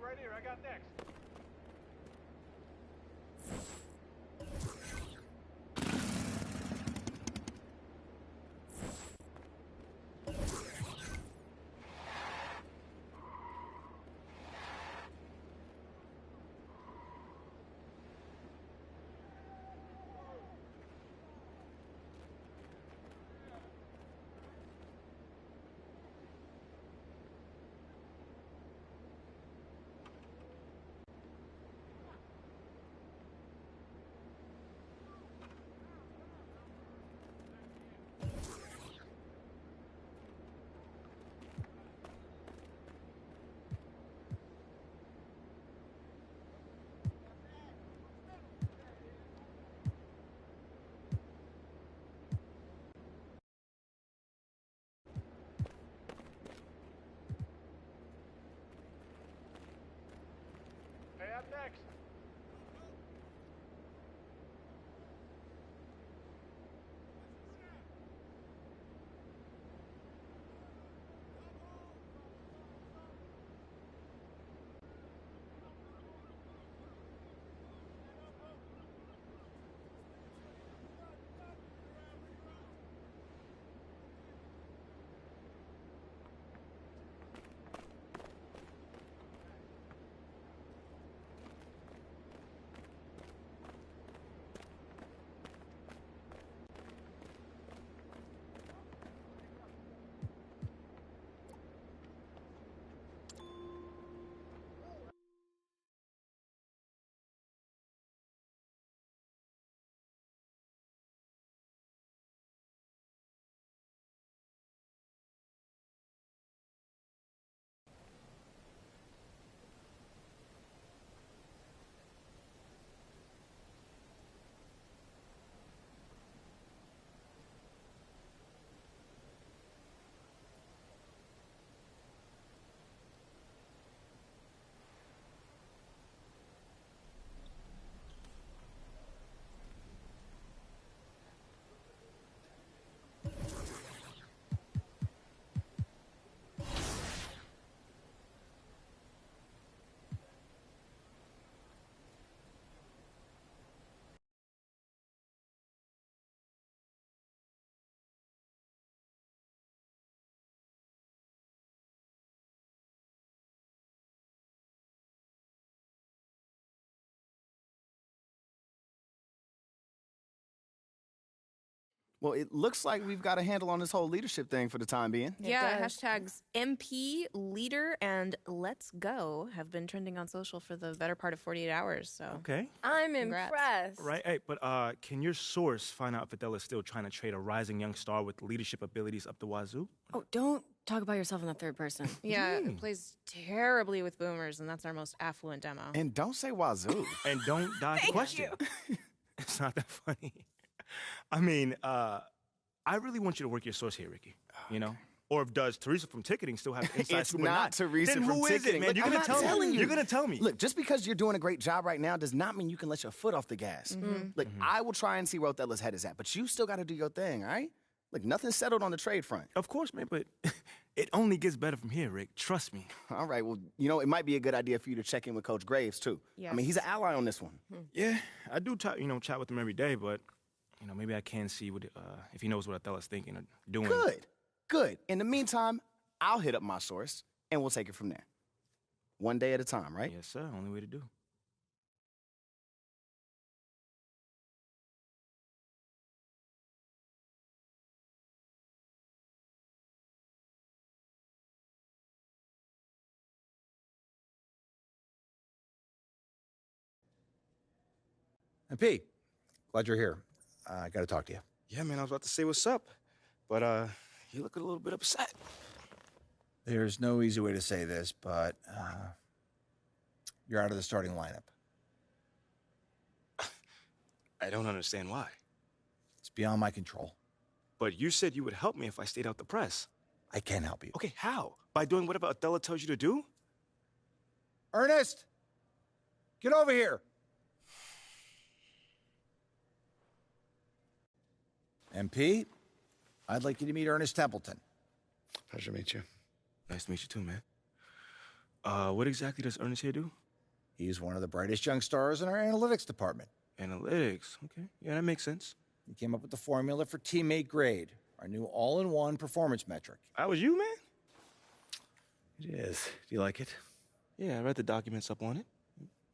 right here. I got next. Hey, I'm next. Well, it looks like we've got a handle on this whole leadership thing for the time being. Yeah, hashtags MP, leader, and let's go have been trending on social for the better part of 48 hours, so. Okay. I'm Congrats. impressed. Right, hey, but can your source find out if Adele is still trying to trade a rising young star with leadership abilities up the wazoo? Oh, don't talk about yourself in the third person. Yeah, it plays terribly with boomers, and that's our most affluent demo. And don't say wazoo. And don't dodge the question. It's not that funny. I mean, I really want you to work your source here, Ricky. You know? Or if does Teresa from ticketing still have inside It's scoop or not Teresa then from who is ticketing. it, man? Look, You're I'm gonna not tell telling me. you. You're gonna tell me. Look, just because you're doing a great job right now does not mean you can let your foot off the gas. Look, I will try and see where Othello's head is at, but you still got to do your thing, all right? Look, nothing's settled on the trade front. Of course, man, but it only gets better from here, Rick. Trust me. All right, well, you know, it might be a good idea for you to check in with Coach Graves, too. Yes. I mean, he's an ally on this one. Yeah, I do chat with him every day, but maybe I can see what if he knows what Othello's thinking or doing. Good. In the meantime, I'll hit up my source, and we'll take it from there. One day at a time, right? Yes, sir. Only way to do. And P, glad you're here. I got to talk to you. Yeah, man, I was about to say what's up, but you look a little bit upset. There's no easy way to say this, but you're out of the starting lineup. I don't understand why. It's beyond my control. But you said you would help me if I stayed out the press. I can help you. Okay, how? By doing whatever Othello tells you to do? Ernest, get over here. MP, I'd like you to meet Ernest Templeton. Pleasure to meet you. Nice to meet you too, man. What exactly does Ernest here do? He's one of the brightest young stars in our analytics department. Analytics. Okay. Yeah, that makes sense. He came up with the formula for teammate grade, our new all-in-one performance metric. That was you, man? It is. Do you like it? Yeah, I read the documents up on it.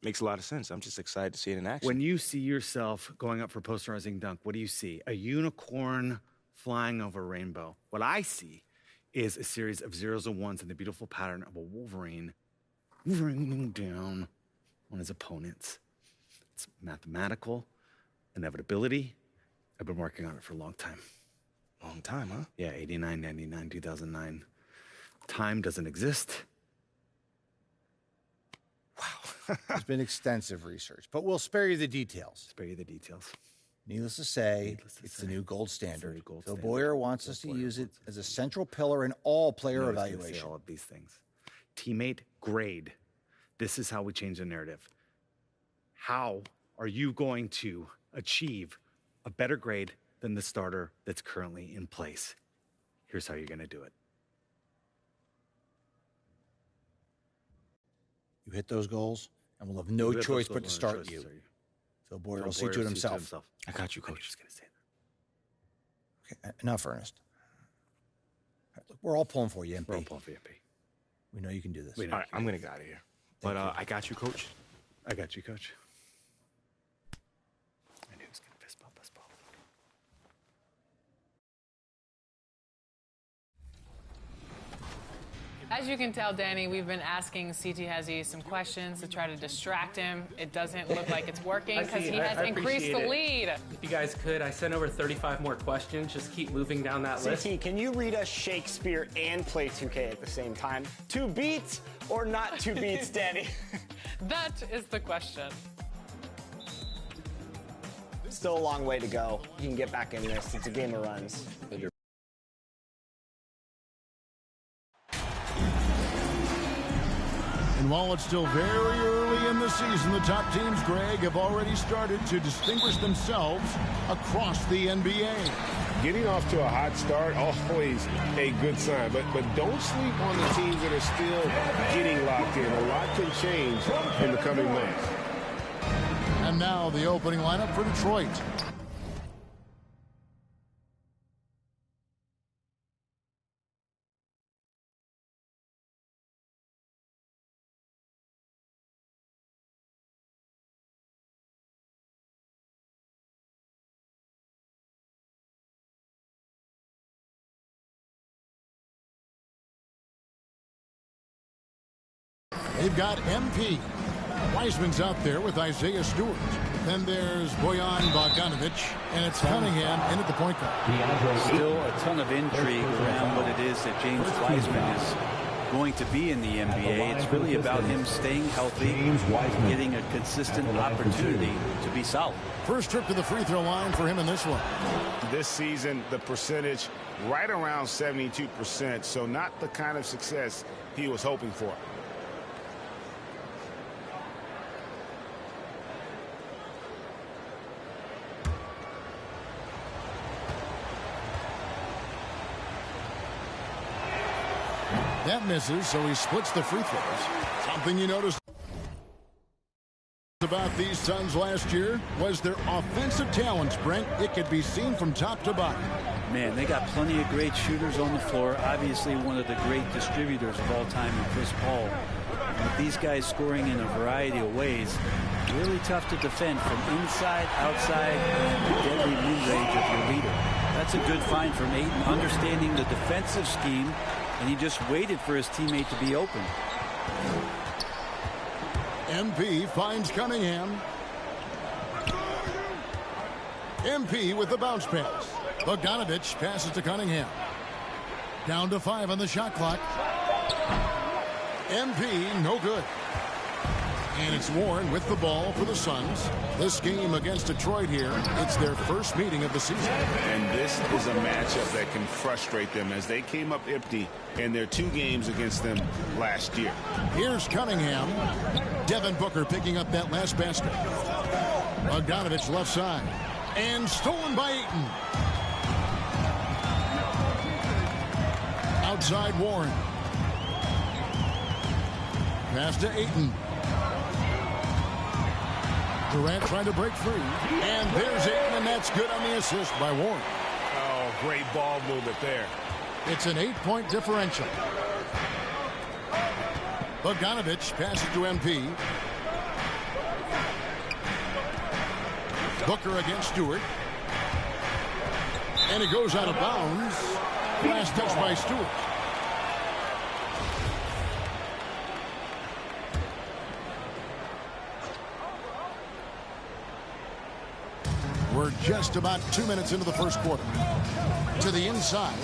Makes a lot of sense. I'm just excited to see it in action. When you see yourself going up for posterizing dunk, what do you see? A unicorn flying over a rainbow. What I see is a series of zeros and ones in the beautiful pattern of a Wolverine raining down on his opponents. It's mathematical inevitability. I've been working on it for a long time. Long time, huh? Yeah, 89, 99, 2009. Time doesn't exist. Wow. There's been extensive research, but we'll spare you the details. Spare you the details. Needless to say, it's the new gold standard. gold Phil standard. Boyer wants us to use it as a central pillar in all player I was gonna say evaluation. all of these things. Teammate grade. This is how we change the narrative. How are you going to achieve a better grade than the starter that's currently in place? Here's how you're going to do it. You hit those goals, and we'll have no choice but to start you. Phil Boyer will see to it himself. I got you, I'm Coach. just going to say that. Okay, enough, Ernest. All right, look, we're all pulling for you, MP. We're all pulling for you, MP. We know you can do this. We know. All right, I'm going to get out of here. But I got you, Coach. I got you, Coach. I knew he was going to fist bump us both. As you can tell, Danny, we've been asking CT Hezzy some questions to try to distract him. It doesn't look like it's working because he has increased the lead. If you guys could, I sent over 35 more questions. Just keep moving down that list. CT, can you read us Shakespeare and play 2K at the same time? 2 beats or not 2 beats, Danny? That is the question. Still a long way to go. You can get back in this. It's a game of runs. And while it's still very early in the season, the top teams, Greg, have already started to distinguish themselves across the NBA. Getting off to a hot start, always a good sign. But don't sleep on the teams that are still getting locked in. A lot can change in the coming months. And now the opening lineup for Detroit. They've got MP. Wiseman's out there with Isaiah Stewart. Then there's Bojan Bogdanovic, and it's Cunningham in at the point guard. Still a ton of intrigue around what it is that James Wiseman is going to be in the NBA. It's really about him staying healthy, getting a consistent opportunity to be solid. First trip to the free throw line for him in this one. This season, the percentage right around 72%, so not the kind of success he was hoping for. That misses, so he splits the free throws. Something you noticed about these Suns last year was their offensive talents, Brent. It could be seen from top to bottom. Man, they got plenty of great shooters on the floor. Obviously, one of the great distributors of all time in Chris Paul. With these guys scoring in a variety of ways, really tough to defend from inside, outside, and the deadly mid-range of your leader. That's a good find from Ayton, understanding the defensive scheme, and he just waited for his teammate to be open. MP finds Cunningham. MP with the bounce pass. Bogdanovic passes to Cunningham. Down to 5 on the shot clock. MP, no good. And it's Warren with the ball for the Suns. This game against Detroit here, it's their first meeting of the season. And this is a matchup that can frustrate them as they came up empty in their 2 games against them last year. Here's Cunningham. Devin Booker picking up that last basket. Bogdanovic left side. And stolen by Ayton. Outside Warren. Pass to Ayton. Durant trying to break free. And there's Ayton, and that's good on the assist by Warren. Oh, great ball movement there. It's an 8-point differential. Bogdanovich passes to MP. Booker against Stewart. And it goes out of bounds. Last touch by Stewart. We're just about 2 minutes into the first quarter. To the inside.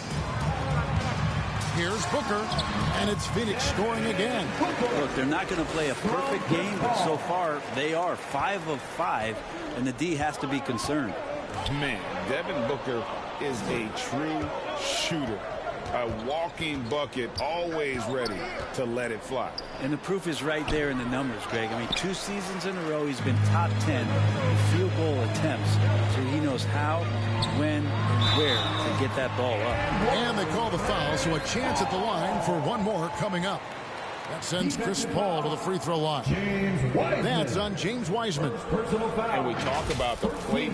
Here's Booker, and it's Phoenix scoring again. Look, they're not going to play a perfect game, but so far they are 5 of 5, and the D has to be concerned. Man, Devin Booker is a true shooter. A walking bucket, always ready to let it fly. And the proof is right there in the numbers, Greg. I mean, 2 seasons in a row, he's been top 10 in field goal attempts. So he knows how, when, and where to get that ball up. And they call the foul, so a chance at the line for one more coming up. That sends Chris Paul to the free throw line. That's on James Wiseman. And we talk about the play.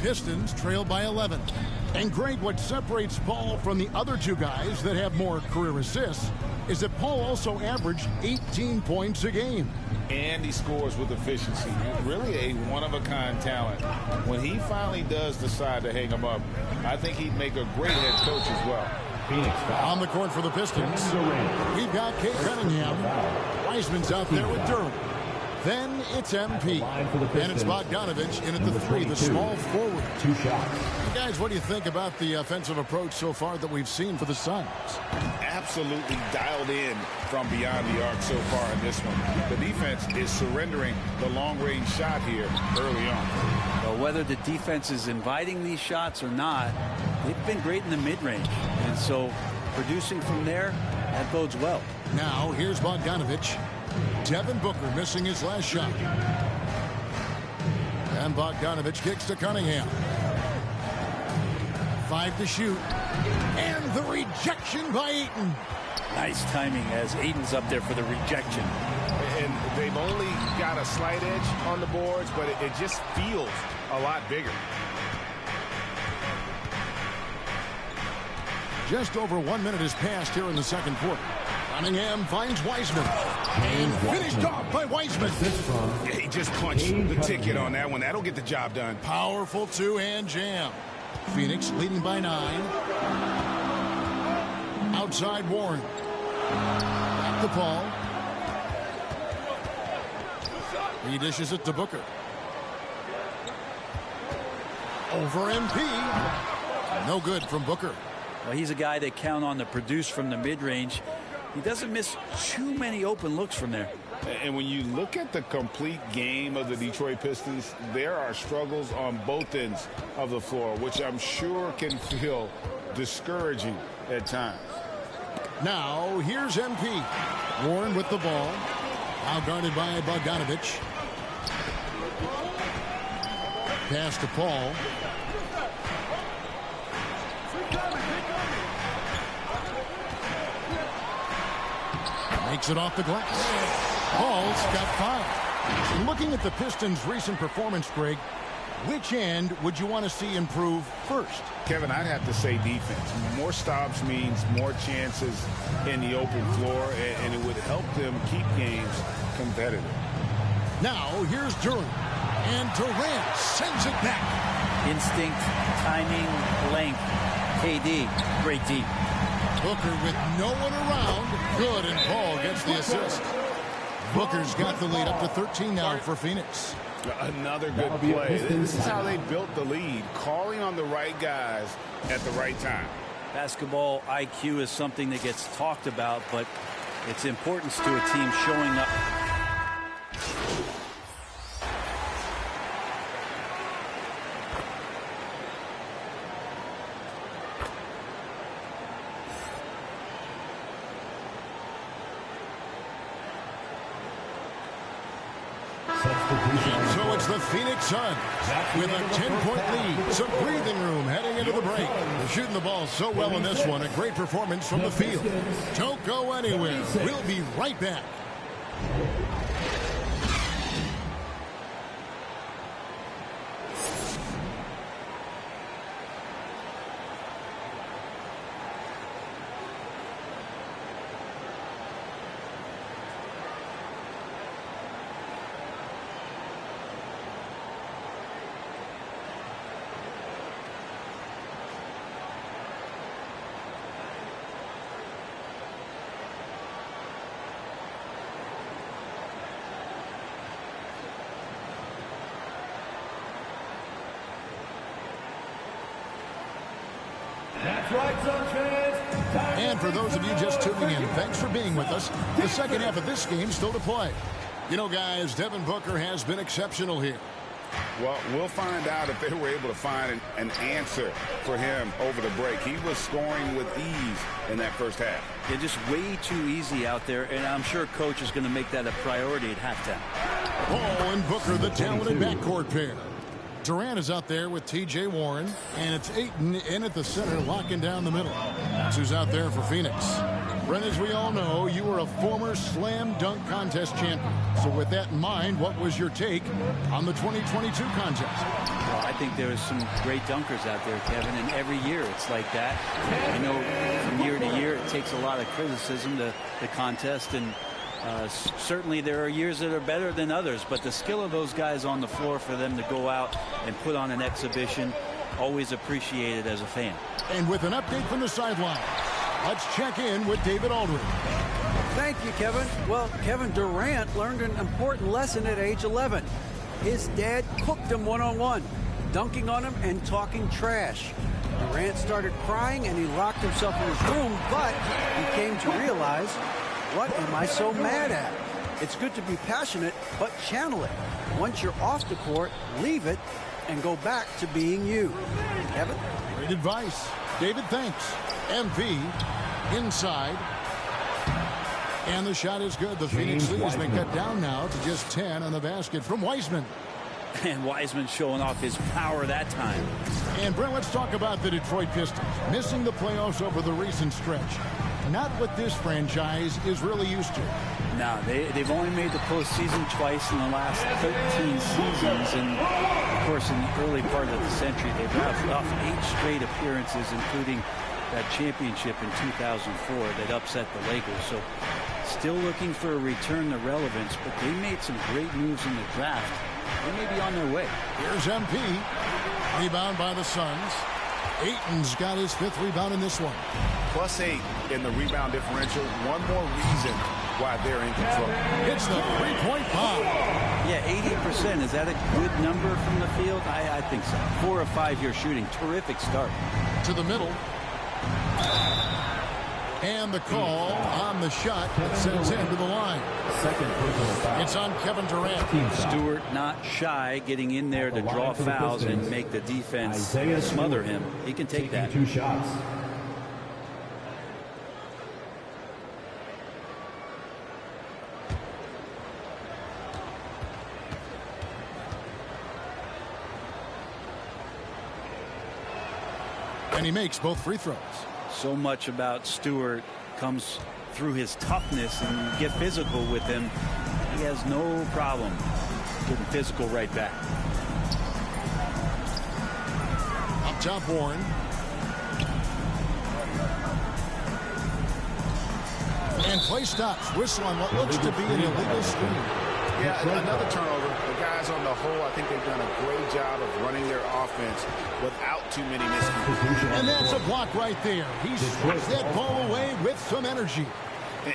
Pistons trail by 11. And Greg, what separates Paul from the other 2 guys that have more career assists is that Paul also averaged 18 points a game. And he scores with efficiency. Really a one-of-a-kind talent. When he finally does decide to hang him up, I think he'd make a great head coach as well. On the court for the Pistons, we've got Kate Cunningham. Wiseman's out there with Durant. Then it's MP. And it's Bogdanovich in at the 3, the small forward. 2 shots. Guys, what do you think about the offensive approach so far that we've seen for the Suns? Absolutely dialed in from beyond the arc so far in this one. The defense is surrendering the long-range shot here early on. Well, whether the defense is inviting these shots or not, they've been great in the mid-range. And so producing from there, that bodes well. Now, here's Bogdanovich. Devin Booker missing his last shot. And Bogdanovich kicks to Cunningham. 5 to shoot. And the rejection by Ayton. Nice timing as Ayton's up there for the rejection. And they've only got a slight edge on the boards, but it just feels a lot bigger. Just over 1 minute has passed here in the second quarter. Cunningham finds Wiseman. And finished off by Wiseman. Yeah, he just punched the ticket on that one. That'll get the job done. Powerful 2-hand jam. Phoenix leading by 9. Outside Warren. Back to Paul. He dishes it to Booker. Over MP. No good from Booker. Well, he's a guy they count on to produce from the mid-range. He doesn't miss too many open looks from there. And when you look at the complete game of the Detroit Pistons, there are struggles on both ends of the floor, which I'm sure can feel discouraging at times. Now, here's MP. Warren with the ball. Now guarded by Bogdanovich. Pass to Paul. Makes it off the glass. Paul's got 5. Looking at the Pistons' recent performance, Greg, which end would you want to see improve first? Kevin, I'd have to say defense. More stops means more chances in the open floor, and it would help them keep games competitive. Now, here's Durant. And Durant sends it back. Instinct, timing, length. KD, great deep. Booker with no one around. Good, and Paul gets the assist. Booker's got the lead up to 13 now for Phoenix. Another good play. This is how they built the lead, calling on the right guys at the right time. Basketball IQ is something that gets talked about, but its importance to a team showing up. it's the Phoenix Suns with a 10-point lead. Some breathing room heading into the break. They're shooting the ball so well in this one. A great performance from the field. Don't go anywhere. We'll be right back. And for those of you just tuning in, thanks for being with us. The second half of this game still to play. You know, guys, Devin Booker has been exceptional here. Well, we'll find out if they were able to find an answer for him over the break. He was scoring with ease in that first half. Yeah, just way too easy out there, and I'm sure Coach is going to make that a priority at halftime. Paul and Booker, the talented backcourt pair. Durant is out there with T.J. Warren, and it's Ayton in at the center, locking down the middle. That's who's out there for Phoenix. Brent, as we all know, you were a former slam dunk contest champion. So with that in mind, what was your take on the 2022 contest? Well, I think there's some great dunkers out there, Kevin, and every year it's like that. I know from year to year it takes a lot of criticism, the contest, and certainly there are years that are better than others, but the skill of those guys on the floor for them to go out and put on an exhibition, always appreciated as a fan. And with an update from the sideline, let's check in with David Aldridge. Thank you, Kevin. Well, Kevin Durant learned an important lesson at age 11. His dad cooked him one-on-one, dunking on him and talking trash. Durant started crying and he locked himself in his room, but he came to realize, what am I so mad at? It's good to be passionate, but channel it. Once you're off the court, leave it and go back to being you. Kevin? Great advice. David, thanks. MP inside. And the shot is good. The Phoenix lead has been cut down now to just 10 on the basket from Wiseman. And Wiseman showing off his power that time. And Brent, let's talk about the Detroit Pistons. Missing the playoffs over the recent stretch. Not what this franchise is really used to. No, they've only made the postseason twice in the last 13 seasons. And, of course, in the early part of the century, they've rattled off 8 straight appearances, including that championship in 2004 that upset the Lakers. So still looking for a return to relevance, but they made some great moves in the draft. They may be on their way. Here's MP. Rebound by the Suns. Ayton's got his 5th rebound in this one. +8 in the rebound differential. One more reason why they're in control. It's the 3-point bomb. Yeah, 80%. Is that a good number from the field? I think so. 4 of 5 year shooting. Terrific start. To the middle. And the call on the shot that sends him to the line. It's on Kevin Durant. Stewart not shy, getting in there to draw fouls and make the defense smother him. He can take that. 2 shots. And he makes both free throws. So much about Stewart comes through his toughness, and you get physical with him. He has no problem getting physical right back. Up top, Warren. And play stops. Whistle on what looks to be an illegal screen. Yeah, another turnover. The guys on the whole, I think they've done a great job of running their offense without too many miscues. And that's a block right there. He swats that ball away with some energy.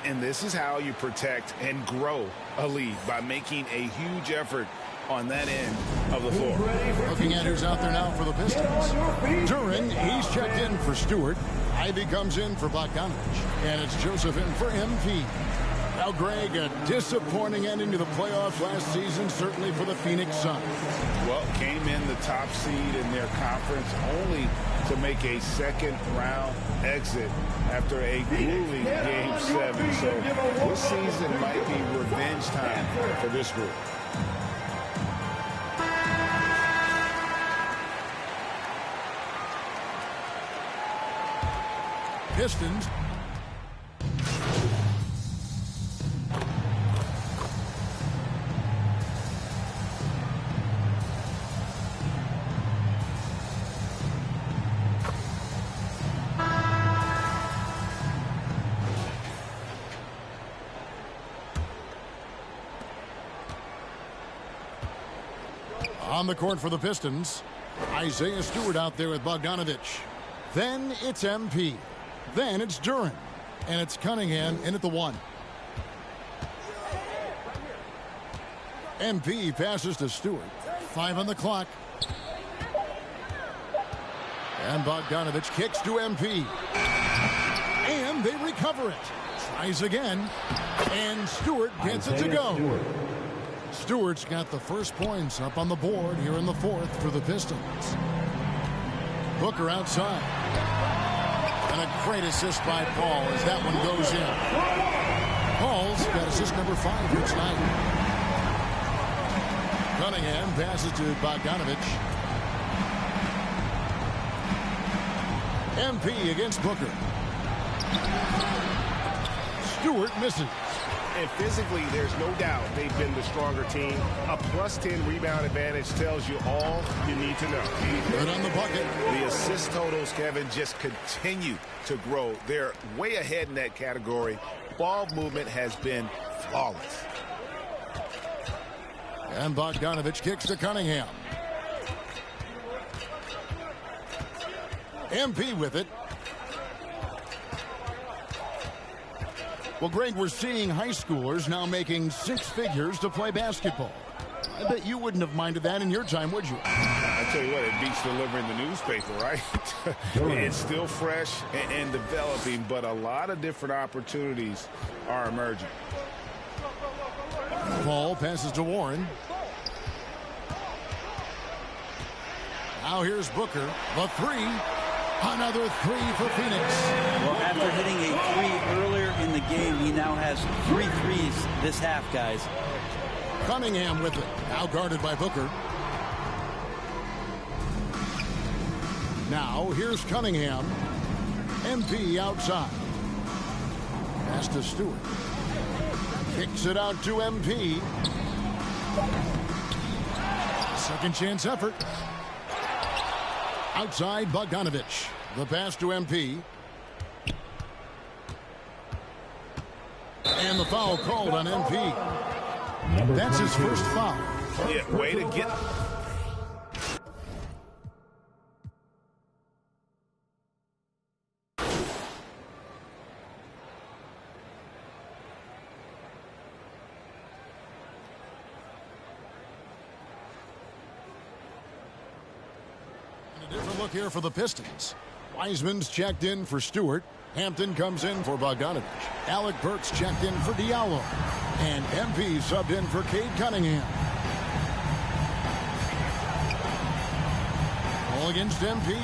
And this is how you protect and grow a lead, by making a huge effort on that end of the floor. Looking at who's out there now for the Pistons. Duran, he's checked in for Stewart. Ivy comes in for Bogdanovich. And it's Joseph in for MP. Now, Greg, a disappointing ending to the playoffs last season, certainly for the Phoenix Suns. Well, came in the top seed in their conference, only to make a second-round exit after a grueling Game 7. So this season might be revenge time for this group. Pistons. On the court for the Pistons, Isaiah Stewart out there with Bogdanovich. Then it's MP. Then it's Duran. And it's Cunningham in at the 1. MP passes to Stewart. 5 on the clock. And Bogdanovich kicks to MP. And they recover it. Tries again. And Stewart gets it to go. Stewart's got the first points up on the board here in the 4th for the Pistons. Booker outside. And a great assist by Paul as that one goes in. Paul's got assist number 5 here tonight. Cunningham passes to Bogdanovich. MP against Booker. Stewart misses. And physically, there's no doubt they've been the stronger team. A +10 rebound advantage tells you all you need to know. Good on the bucket. The assist totals, Kevin, just continue to grow. They're way ahead in that category. Ball movement has been flawless. And Bogdanovich kicks to Cunningham. MP with it. Well, Greg, we're seeing high schoolers now making 6 figures to play basketball. I bet you wouldn't have minded that in your time, would you? I tell you what, it beats delivering the newspaper, right? It's still fresh and developing, but a lot of different opportunities are emerging. Paul passes to Warren. Now here's Booker. The 3. Another 3 for Phoenix. Well, after hitting a 3 earlier in the game, he now has 3 threes this half, guys. Cunningham with it. Now guarded by Booker. Now here's Cunningham. MP outside. Pass to Stewart. Kicks it out to MP. Second chance effort. Outside Bogdanovich. The pass to MP. And the foul called on MP. That's his first foul. Yeah, way to get... Look here for the Pistons. Wiseman's checked in for Stewart. Hampton comes in for Bogdanovich. Alec Burks checked in for Diallo. And MP subbed in for Cade Cunningham. Ball against MP.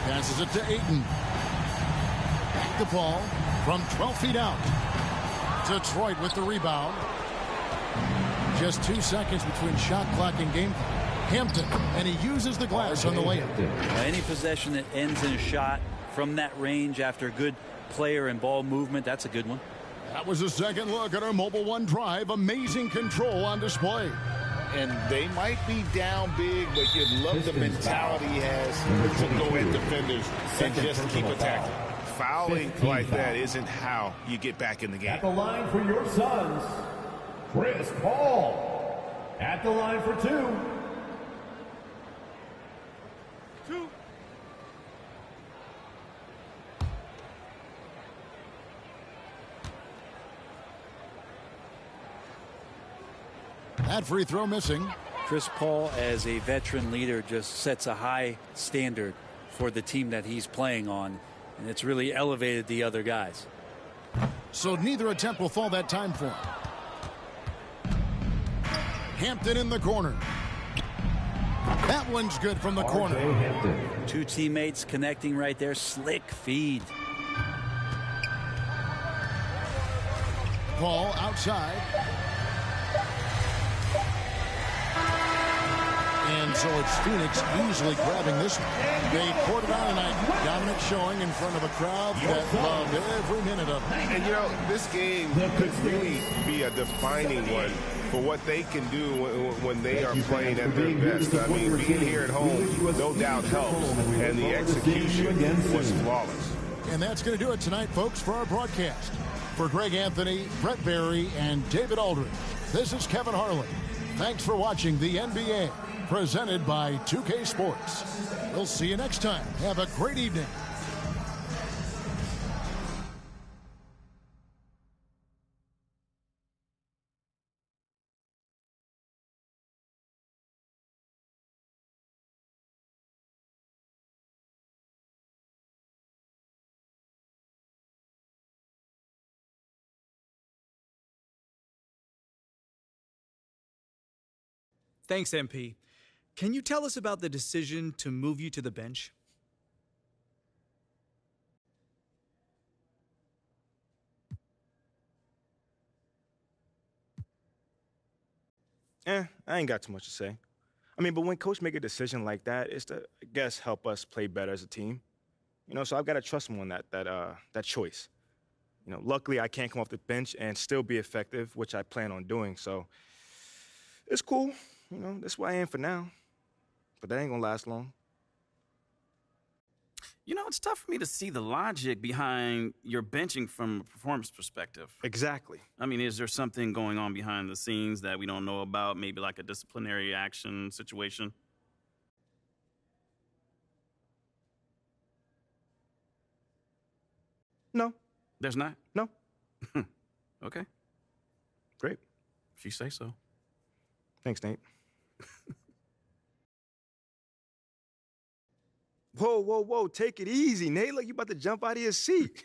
Passes it to Ayton. Back to Paul from 12 feet out. Detroit with the rebound. Just 2 seconds between shot clock and game clock. Hampton, and he uses the glass on the layup. Any possession that ends in a shot from that range after good player and ball movement, that's a good one. That was a second look at our Mobile One drive. Amazing control on display. And they might be down big, but you'd love the mentality he has to go at defenders and just keep attacking. Fouling like that isn't how you get back in the game. At the line for your Suns, Chris Paul. At the line for 2. That free throw missing. Chris Paul, as a veteran leader, just sets a high standard for the team that he's playing on, and it's really elevated the other guys. So neither attempt will fall that time for him. Hampton in the corner. That one's good from the corner. 2 teammates connecting right there. Slick feed. Paul outside. And so it's Phoenix easily grabbing this one. They poured it on tonight. Dominant showing in front of a crowd that loved every minute of it. And, you know, this game could really be a defining one for what they can do when they are playing at their best. I mean, being here at home, no doubt helps. And the execution was flawless. And that's going to do it tonight, folks, for our broadcast. For Greg Anthony, Brett Barry, and David Aldridge, this is Kevin Harlan. Thanks for watching the NBA, presented by 2K Sports. We'll see you next time. Have a great evening. Thanks, MP. Can you tell us about the decision to move you to the bench? I ain't got too much to say. I mean, but when coach make a decision like that, it's to, I guess, help us play better as a team. You know, so I've got to trust him on that choice. You know, luckily I can't come off the bench and still be effective, which I plan on doing. So it's cool. You know, that's where I am for now. But that ain't gonna last long. You know, it's tough for me to see the logic behind your benching from a performance perspective. Exactly. I mean, is there something going on behind the scenes that we don't know about? Maybe like a disciplinary action situation? No. There's not? No. Okay. Great. If you say so. Thanks, Nate. Whoa. Take it easy, Nate. Like you about to jump out of your seat.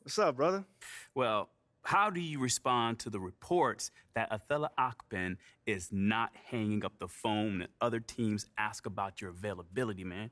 What's up, brother? Well, how do you respond to the reports that Athela Akpen is not hanging up the phone and other teams ask about your availability, man?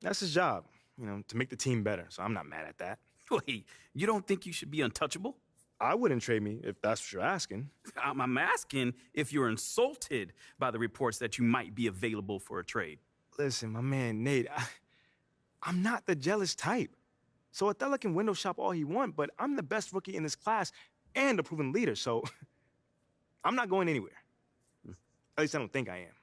That's his job, you know, to make the team better. So I'm not mad at that. Wait, you don't think you should be untouchable? I wouldn't trade me if that's what you're asking. I'm asking if you're insulted by the reports that you might be available for a trade. Listen, my man, Nate, I'm not the jealous type. So Athela can window shop all he wants, but I'm the best rookie in this class and a proven leader, so I'm not going anywhere. At least I don't think I am.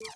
Hey,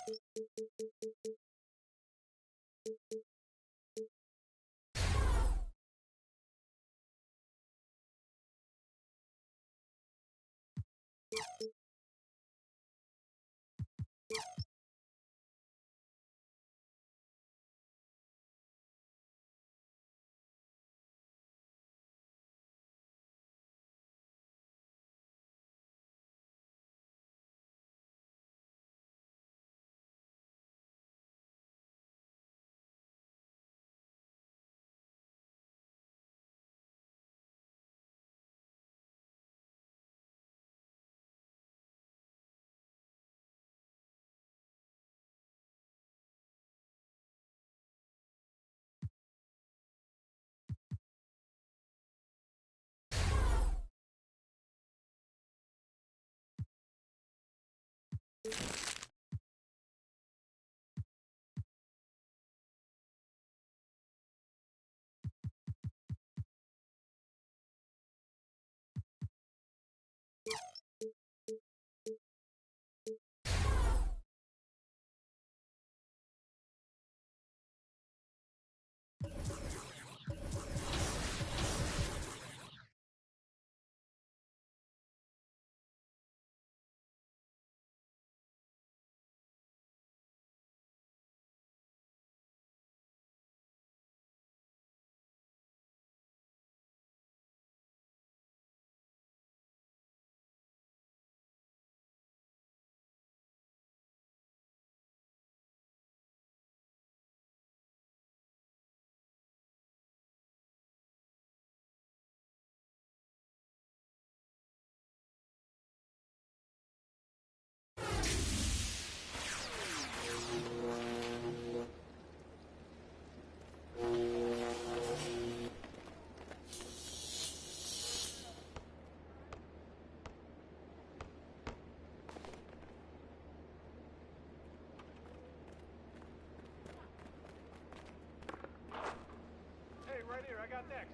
right here, I got next.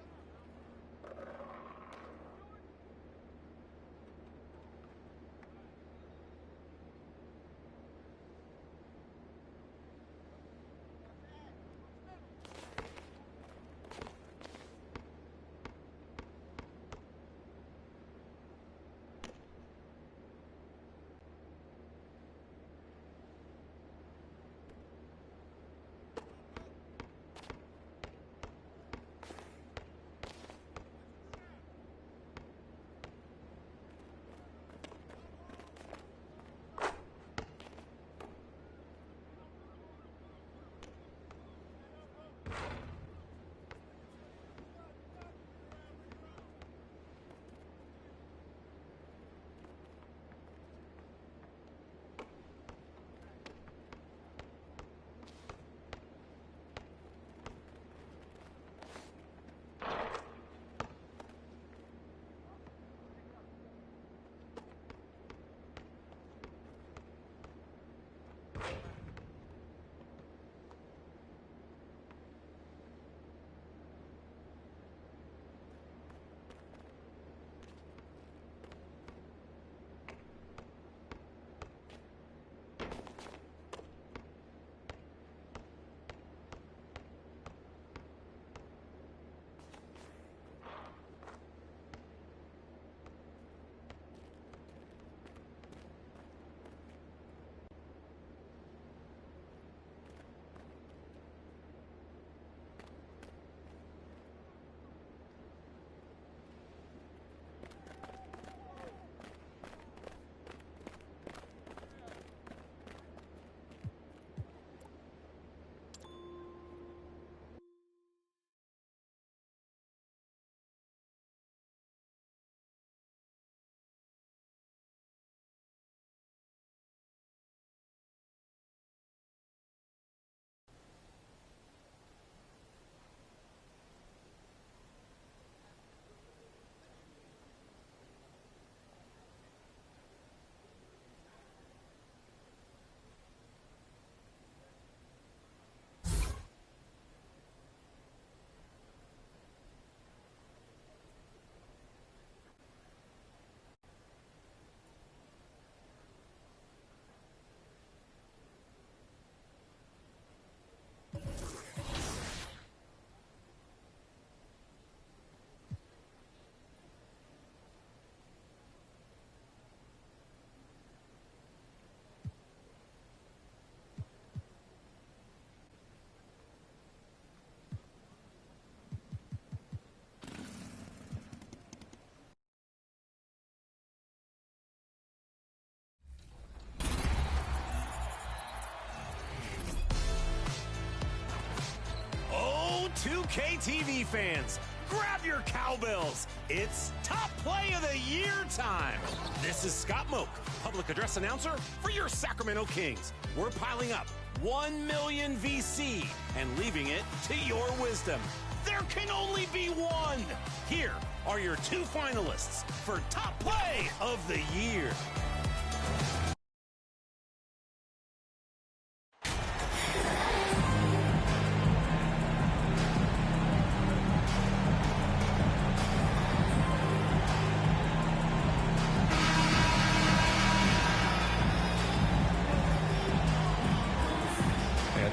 NBA2K23 fans, grab your cowbells. It's Top Play of the Year time. This is Scott Moak, public address announcer for your Sacramento Kings. We're piling up 1 million VC and leaving it to your wisdom. There can only be one. Here are your 2 finalists for Top Play of the Year.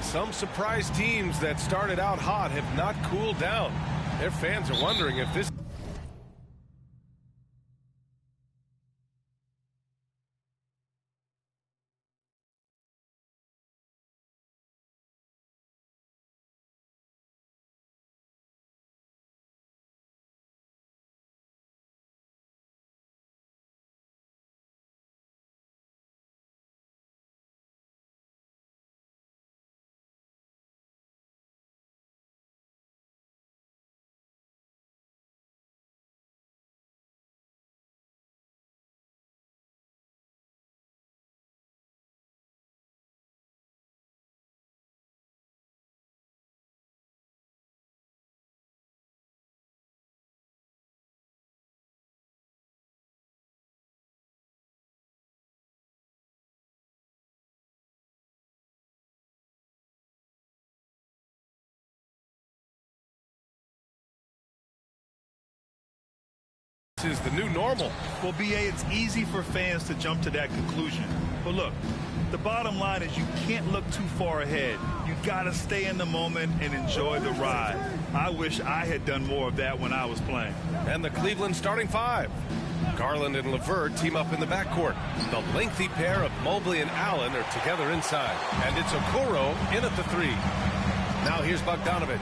Some surprise teams that started out hot have not cooled down. Their fans are wondering if this is the new normal. Well, BA, it's easy for fans to jump to that conclusion. But look, the bottom line is you can't look too far ahead. You got to stay in the moment and enjoy the ride. I wish I had done more of that when I was playing. And the Cleveland starting 5. Garland and LeVert team up in the backcourt. The lengthy pair of Mobley and Allen are together inside. And it's Okoro in at the 3. Now here's Bogdanovich.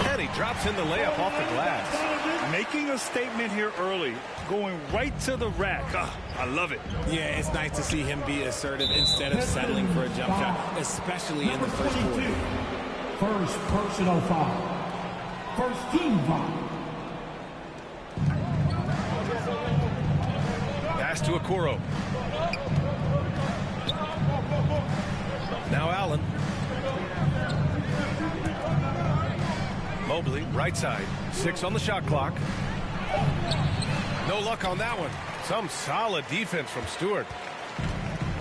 And he drops in the layup off the glass. Making a statement here early, going right to the rack. I love it. Yeah, it's nice to see him be assertive instead of settling for a jump shot, especially in the first quarter. First personal foul. First team foul. Pass to Okoro. Now Allen. Mobley, right side. 6 on the shot clock. No luck on that one. Some solid defense from Stewart.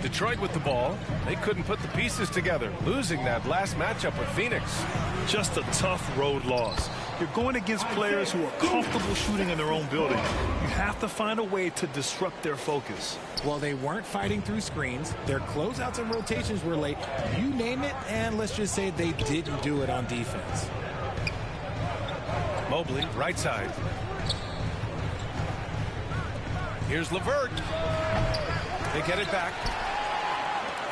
Detroit with the ball. They couldn't put the pieces together, losing that last matchup with Phoenix. Just a tough road loss. You're going against players who are comfortable shooting in their own building. You have to find a way to disrupt their focus. Well, they weren't fighting through screens. Their closeouts and rotations were late. You name it, and let's just say they didn't do it on defense. Mobley, right side. Here's LeVert. They get it back.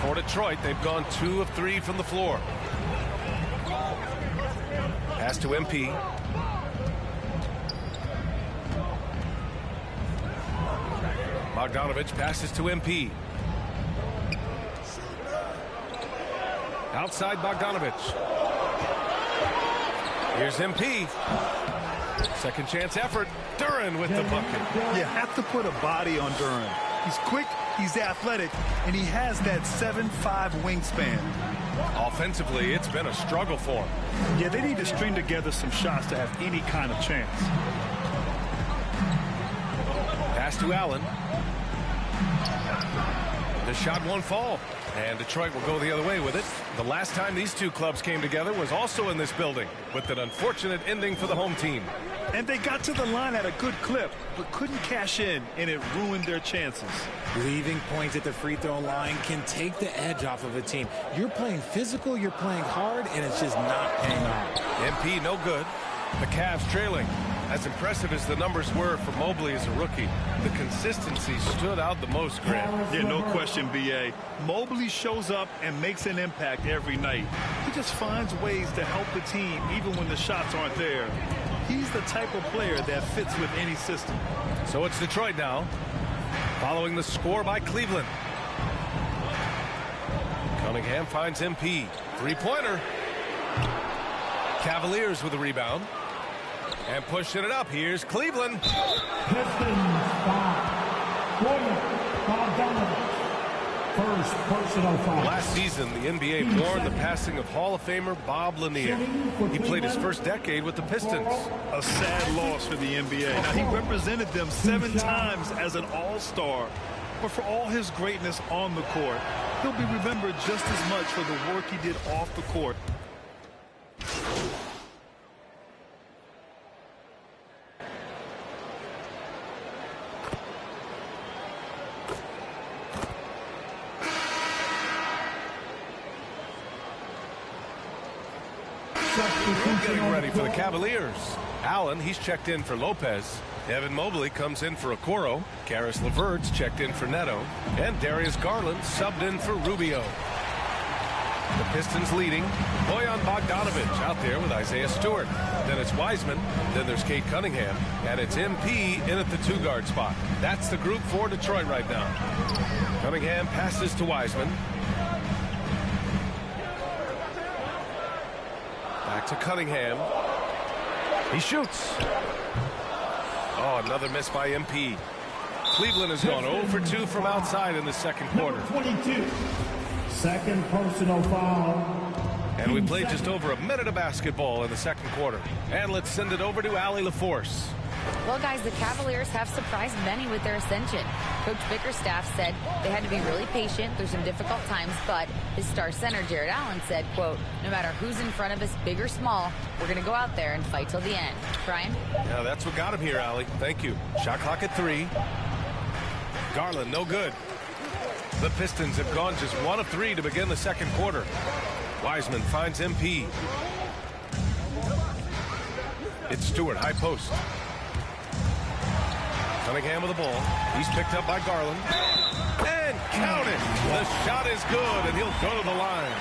For Detroit, they've gone 2 of 3 from the floor. Pass to MP. Bogdanovich passes to MP. Outside Bogdanovich. Here's MP. Second chance effort. Duren with the bucket. You have to put a body on Duren. He's quick, he's athletic, and he has that 7'5" wingspan. Offensively, it's been a struggle for him. Yeah, they need to string together some shots to have any kind of chance. Pass to Allen. The shot won't fall, and Detroit will go the other way with it. The last time these two clubs came together was also in this building, with an unfortunate ending for the home team. And they got to the line at a good clip, but couldn't cash in, and it ruined their chances. Leaving points at the free throw line can take the edge off of a team. You're playing physical, you're playing hard, and it's just not paying off. MP no good. The Cavs trailing. As impressive as the numbers were for Mobley as a rookie, the consistency stood out the most, Grant. Yeah, no question, B.A. Mobley shows up and makes an impact every night. He just finds ways to help the team even when the shots aren't there. He's the type of player that fits with any system. So it's Detroit now, following the score by Cleveland. Cunningham finds MP. Three-pointer. Cavaliers with the rebound. And pushing it up. Here's Cleveland. Pistons foul. First personal foul. Last season, the NBA mourned the passing of Hall of Famer Bob Lanier. He played his first decade with the Pistons. A sad loss for the NBA. Now, he represented them 7 times as an all-star. But for all his greatness on the court, he'll be remembered just as much for the work he did off the court. Getting ready for the Cavaliers. Allen, he's checked in for Lopez. Evan Mobley comes in for Okoro. Karis LeVert's checked in for Neto. And Darius Garland subbed in for Rubio. The Pistons leading. Bojan Bogdanovic out there with Isaiah Stewart. Then it's Wiseman. Then there's Kate Cunningham. And it's MP in at the 2-guard spot. That's the group for Detroit right now. Cunningham passes to Wiseman. Back to Cunningham. He shoots. Oh, another miss by MP. Cleveland has gone 0 for 2 from outside in the second quarter. 22. Second personal foul. And we played just over a minute of basketball in the second quarter. And let's send it over to Allie LaForce. Well, guys, the Cavaliers have surprised many with their ascension. Coach Bickerstaff said they had to be really patient through some difficult times, but his star center, Jared Allen, said, quote, no matter who's in front of us, big or small, we're going to go out there and fight till the end. Brian? Yeah, that's what got him here, Allie. Thank you. Shot clock at 3. Garland, no good. The Pistons have gone just 1 of 3 to begin the second quarter. Wiseman finds MP. It's Stewart, high post. Cunningham with the ball. He's picked up by Garland. And count it. The shot is good, and he'll go to the line.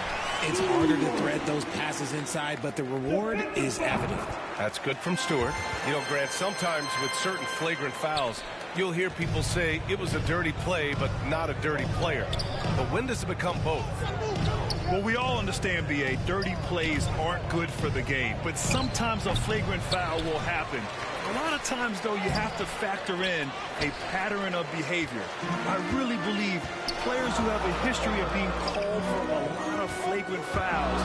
It's harder to thread those passes inside, but the reward is evident. That's good from Stewart. You know, Grant, sometimes with certain flagrant fouls, you'll hear people say it was a dirty play, but not a dirty player. But when does it become both? Well, we all understand, B.A., dirty plays aren't good for the game, but sometimes a flagrant foul will happen. A lot of times, though, you have to factor in a pattern of behavior. I really believe players who have a history of being called for a lot of flagrant fouls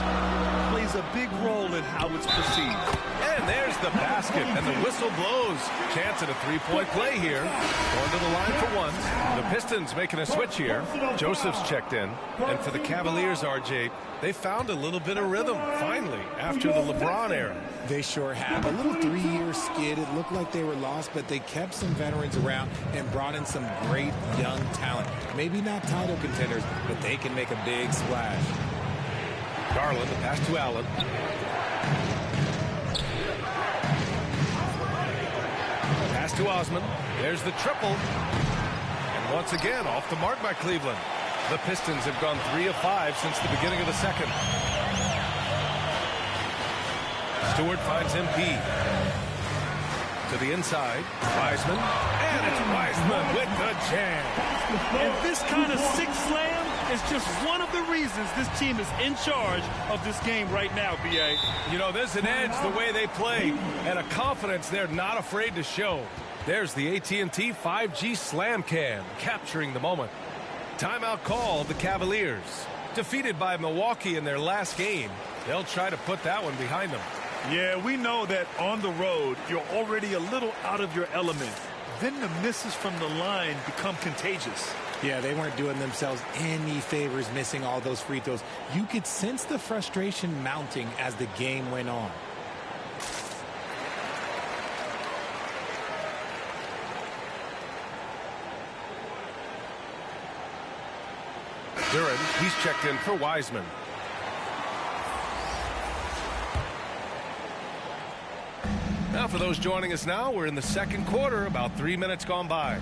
plays a big role in how it's perceived. And there's the basket, and the whistle blows. Chance at a three-point play here. Going to the line for one. The Pistons making a switch here. Joseph's checked in. And for the Cavaliers, RJ, they found a little bit of rhythm, finally, after the LeBron era. They sure have. A little 3-year skid. It looked like they were lost, but they kept some veterans around and brought in some great young talent. Maybe not title contenders, but they can make a big splash. Garland, the pass to Allen. Pass to Osman. There's the triple. And once again, off the mark by Cleveland. The Pistons have gone 3 of 5 since the beginning of the second. Stewart finds MP. To the inside. Wiseman. And it's Wiseman with the jam. And this kind of sick slam is just one of the reasons this team is in charge of this game right now, B.A. You know, there's an edge the way they play and a confidence they're not afraid to show. There's the AT&T 5G Slam Cam capturing the moment. Timeout call, the Cavaliers. Defeated by Milwaukee in their last game, they'll try to put that one behind them. Yeah, we know that on the road, you're already a little out of your element. Then the misses from the line become contagious. Yeah, they weren't doing themselves any favors missing all those free throws. You could sense the frustration mounting as the game went on. Duran, he's checked in for Wiseman. Now for those joining us now, we're in the second quarter, about 3 minutes gone by.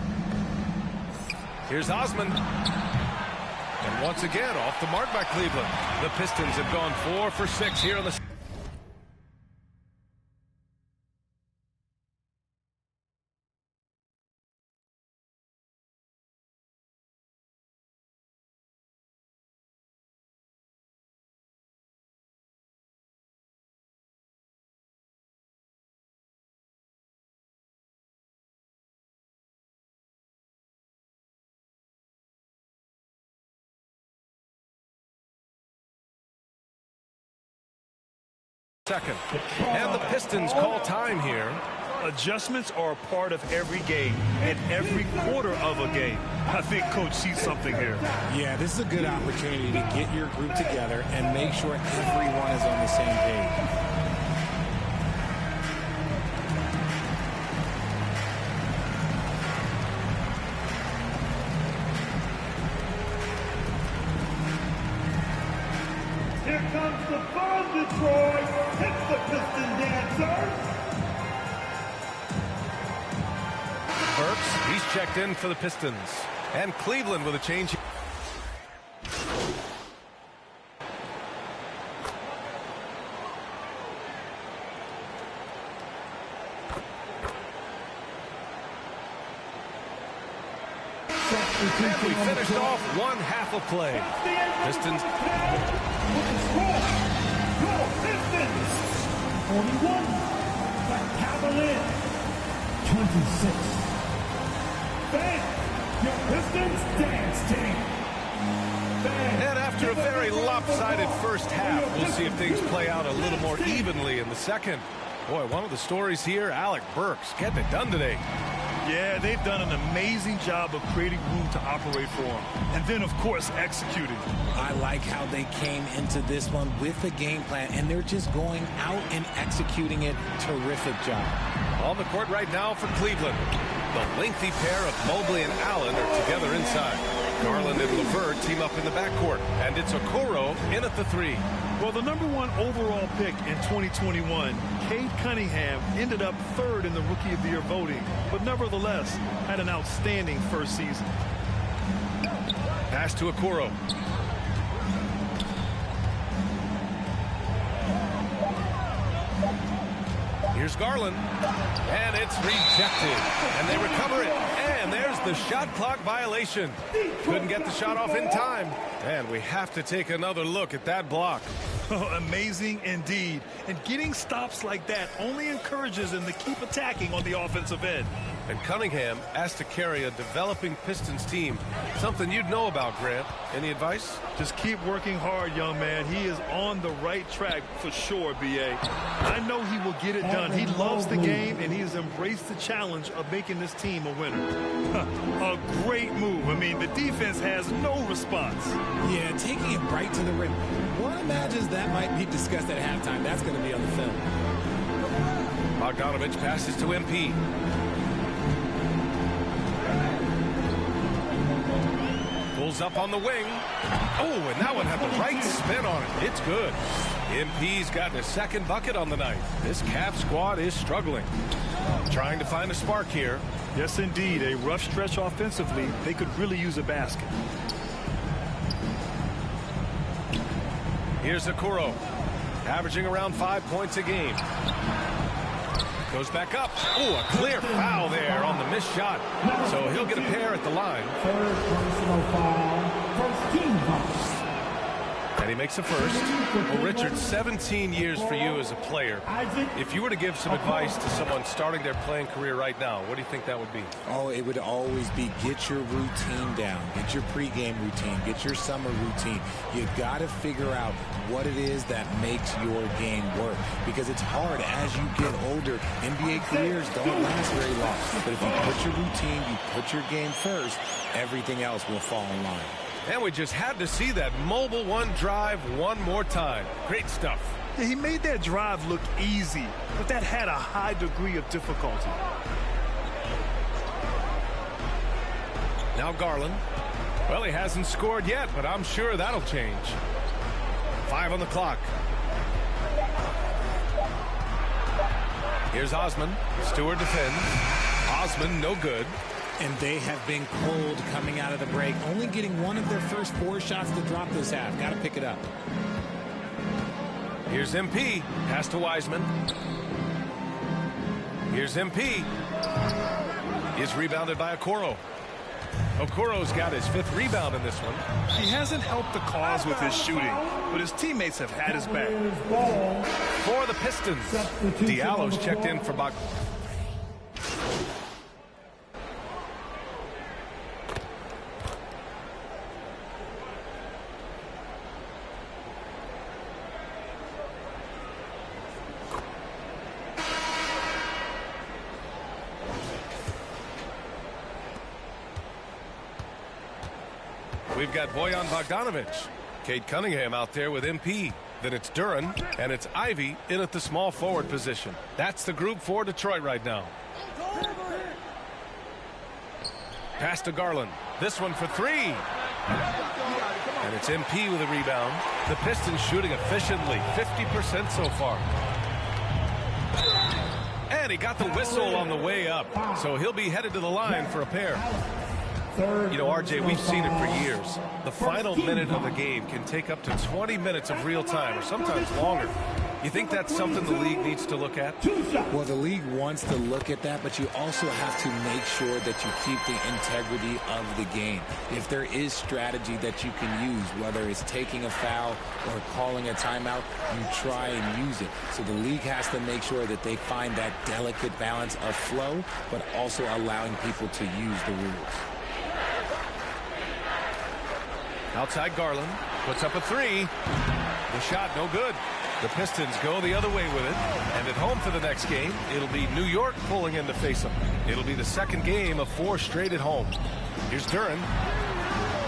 Here's Osman. And once again, off the mark by Cleveland. The Pistons have gone 4 for 6 here in the Second. And the Pistons call time here. Adjustments are a part of every game and every quarter of a game. I think Coach sees something here. Yeah, this is a good opportunity to get your group together and make sure everyone is on the same page. Here comes the fun, Detroit. It's the Piston Dancers. Burks, he's checked in for the Pistons. And Cleveland with a change. And we finished off one half of play. Pistons. Your Pistons. 41. The Cavaliers. 26. Fans, your Pistons dance team. And after a very lopsided first half, we'll see if things play out a little more evenly in the second. Boy, one of the stories here, Alec Burks getting it done today. Yeah, they've done an amazing job of creating room to operate for him. And then, of course, executing. I like how they came into this one with a game plan, and they're just going out and executing it. Terrific job. On the court right now for Cleveland. The lengthy pair of Mobley and Allen are together inside. Garland and LeVert team up in the backcourt. And it's Okoro in at the three. Well, the #1 overall pick in 2021, Cade Cunningham, ended up third in the Rookie of the Year voting, but nevertheless had an outstanding first season. Pass to Okoro. Here's Garland. And it's rejected. And they recover it. And there's the shot clock violation. Couldn't get the shot off in time. And we have to take another look at that block. Oh, amazing indeed. And getting stops like that only encourages them to keep attacking on the offensive end. And Cunningham asked to carry a developing Pistons team. Something you'd know about, Grant. Any advice? Just keep working hard, young man. He is on the right track for sure, B.A. I know he will get it done. He loves the game, and he has embraced the challenge of making this team a winner. A great move. I mean, the defense has no response. Yeah, taking it right to the rim. One imagines that might be discussed at halftime. That's going to be on the film. Bogdanovich passes to MP. Pulls up on the wing. Oh, and that one had the right spin on it. It's good. MP's gotten a second bucket on the night. This Cavs squad is struggling. Trying to find a spark here. Yes, indeed. A rough stretch offensively. They could really use a basket. Here's Okoro, averaging around 5 points a game. Goes back up. Oh, a clear foul there on the missed shot. So he'll get a pair at the line. Third personal foul. First team foul. And he makes a first. Well, Richard, 17 years for you as a player. If you were to give some advice to someone starting their playing career right now, what do you think that would be? Oh, it would always be get your routine down. Get your pregame routine. Get your summer routine. You got to figure out what it is that makes your game work. Because it's hard as you get older. NBA careers don't last very long. But if you put your routine, you put your game first, everything else will fall in line. And we just had to see that mobile one drive one more time. Great stuff. Yeah, he made that drive look easy, but that had a high degree of difficulty. Now Garland. Well, he hasn't scored yet, but I'm sure that'll change. 5 on the clock. Here's Osman. Stewart defends. Osman, no good. And they have been cold coming out of the break, only getting one of their first 4 shots to drop this half. Got to pick it up. Here's MP. Pass to Wiseman. Here's MP. He's rebounded by Okoro. Okoro's got his 5th rebound in this one. He hasn't helped the cause with his shooting, but his teammates have had his back. For the Pistons, Diallo's checked in for Bach. We've got Bojan Bogdanovic. Cade Cunningham out there with MP. Then it's Duran, and it's Ivy in at the small forward position. That's the group for Detroit right now. Pass to Garland. This one for three. And it's MP with a rebound. The Pistons shooting efficiently, 50% so far. And he got the whistle on the way up, so he'll be headed to the line for a pair. You know, RJ, we've seen it for years. The final minute of the game can take up to 20 minutes of real time, or sometimes longer. You think that's something the league needs to look at? Well, the league wants to look at that, but you also have to make sure that you keep the integrity of the game. If there is strategy that you can use, whether it's taking a foul or calling a timeout, you try and use it. So the league has to make sure that they find that delicate balance of flow, but also allowing people to use the rules. Outside Garland, puts up a three. The shot no good. The Pistons go the other way with it. And at home for the next game, it'll be New York pulling in to face them. It'll be the second game of 4 straight at home. Here's Duran.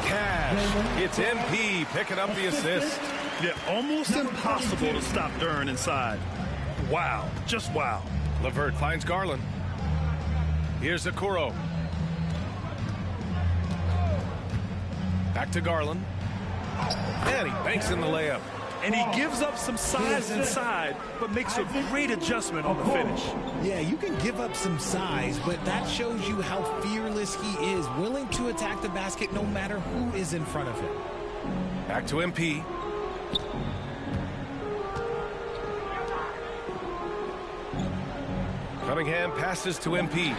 Cash. It's MP picking up the assist. Yeah, almost impossible to stop Duran inside. Wow. Just wow. LeVert finds Garland. Here's Okoro. Back to Garland. And he banks in the layup. And he gives up some size inside, but makes a great adjustment on the finish. Yeah, you can give up some size, but that shows you how fearless he is, willing to attack the basket no matter who is in front of him. Back to MP. Cunningham passes to MP.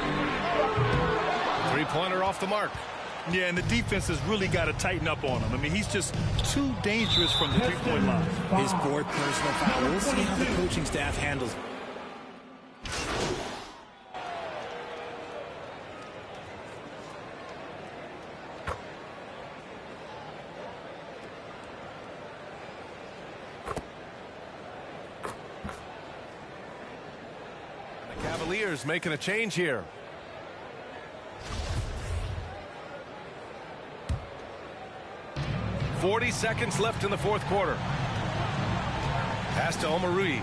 Three-pointer off the mark. Yeah, and the defense has really got to tighten up on him. I mean, he's just too dangerous from the three-point line. His 4th personal foul. We'll see how the coaching staff handles it. The Cavaliers making a change here. .40 seconds left in the 4th quarter. Pass to Omarui.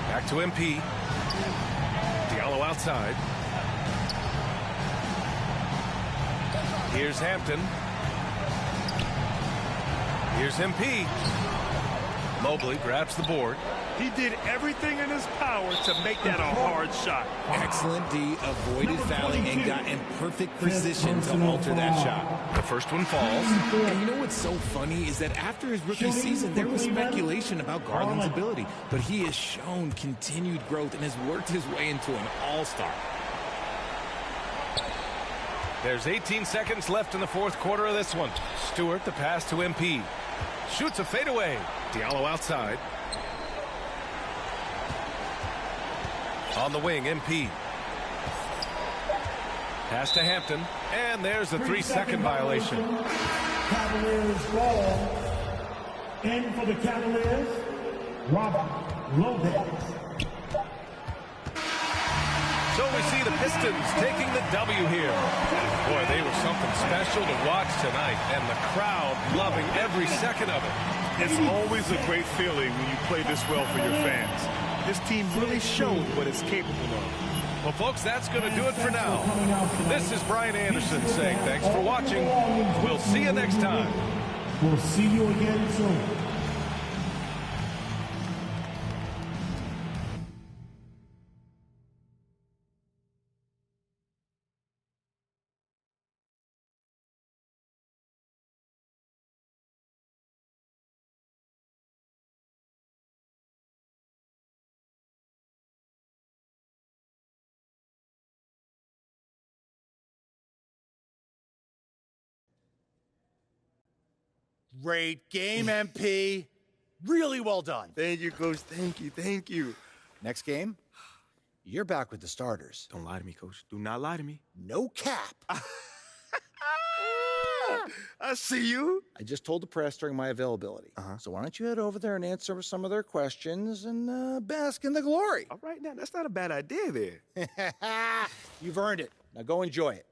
Back to MP. Diallo outside. Here's Hampton. Here's MP. Mobley grabs the board. He did everything in his power to make that a hard shot. Excellent D, avoided fouling and got in perfect position to alter that shot. The first one falls. And you know what's so funny is that after his rookie season, there was speculation about Garland's ability, but he has shown continued growth and has worked his way into an all-star. There's 18 seconds left in the 4th quarter of this one. Stewart, the pass to MP. Shoots a fadeaway. Diallo outside. On the wing, MP. Pass to Hampton. And there's a 3-second violation. Cavaliers ball. In for the Cavaliers, Robert Lopez. So we see the Pistons taking the W here. Boy, they were something special to watch tonight, and the crowd loving every second of it. It's always a great feeling when you play this well for your fans. This team really showed what it's capable of. Well, folks, that's going to do it for now. This is Brian Anderson saying thanks for watching. We'll see you next time. We'll see you again soon. Great game, MP. Really well done. Thank you, Coach. Thank you. Thank you. Next game, you're back with the starters. Don't lie to me, Coach. Do not lie to me. No cap. I see you. I just told the press during my availability. So why don't you head over there and answer some of their questions and bask in the glory? All right, now, that's not a bad idea there. You've earned it. Now go enjoy it.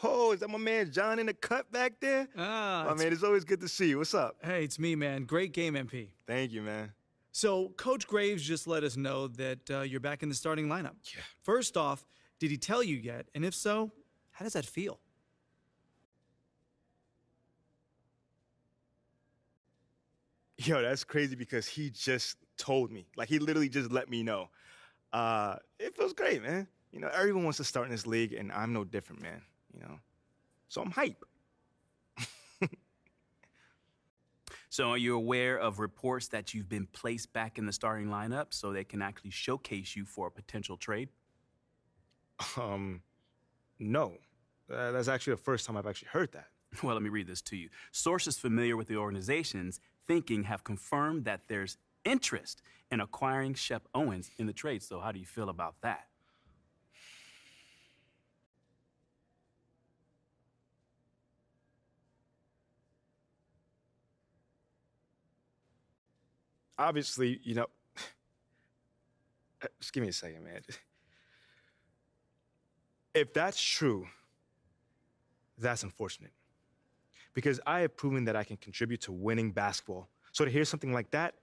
Oh, is that my man John in the cut back there? Ah, man, it's always good to see you. What's up? Hey, it's me, man. Great game, MP. Thank you, man. So, Coach Graves just let us know that you're back in the starting lineup. Yeah. First off, did he tell you yet? And if so, how does that feel? Yo, that's crazy because he just told me. Like, he literally just let me know. It feels great, man. You know, everyone wants to start in this league, and I'm no different, man. You know, so I'm hype. So are you aware of reports that you've been placed back in the starting lineup so they can actually showcase you for a potential trade? No. That's actually the first time I've actually heard that. Well, let me read this to you. Sources familiar with the organization's thinking have confirmed that there's interest in acquiring Shep Owens in the trade. So how do you feel about that? Obviously, you know, just give me a second, man. If that's true, that's unfortunate. Because I have proven that I can contribute to winning basketball. So to hear something like that,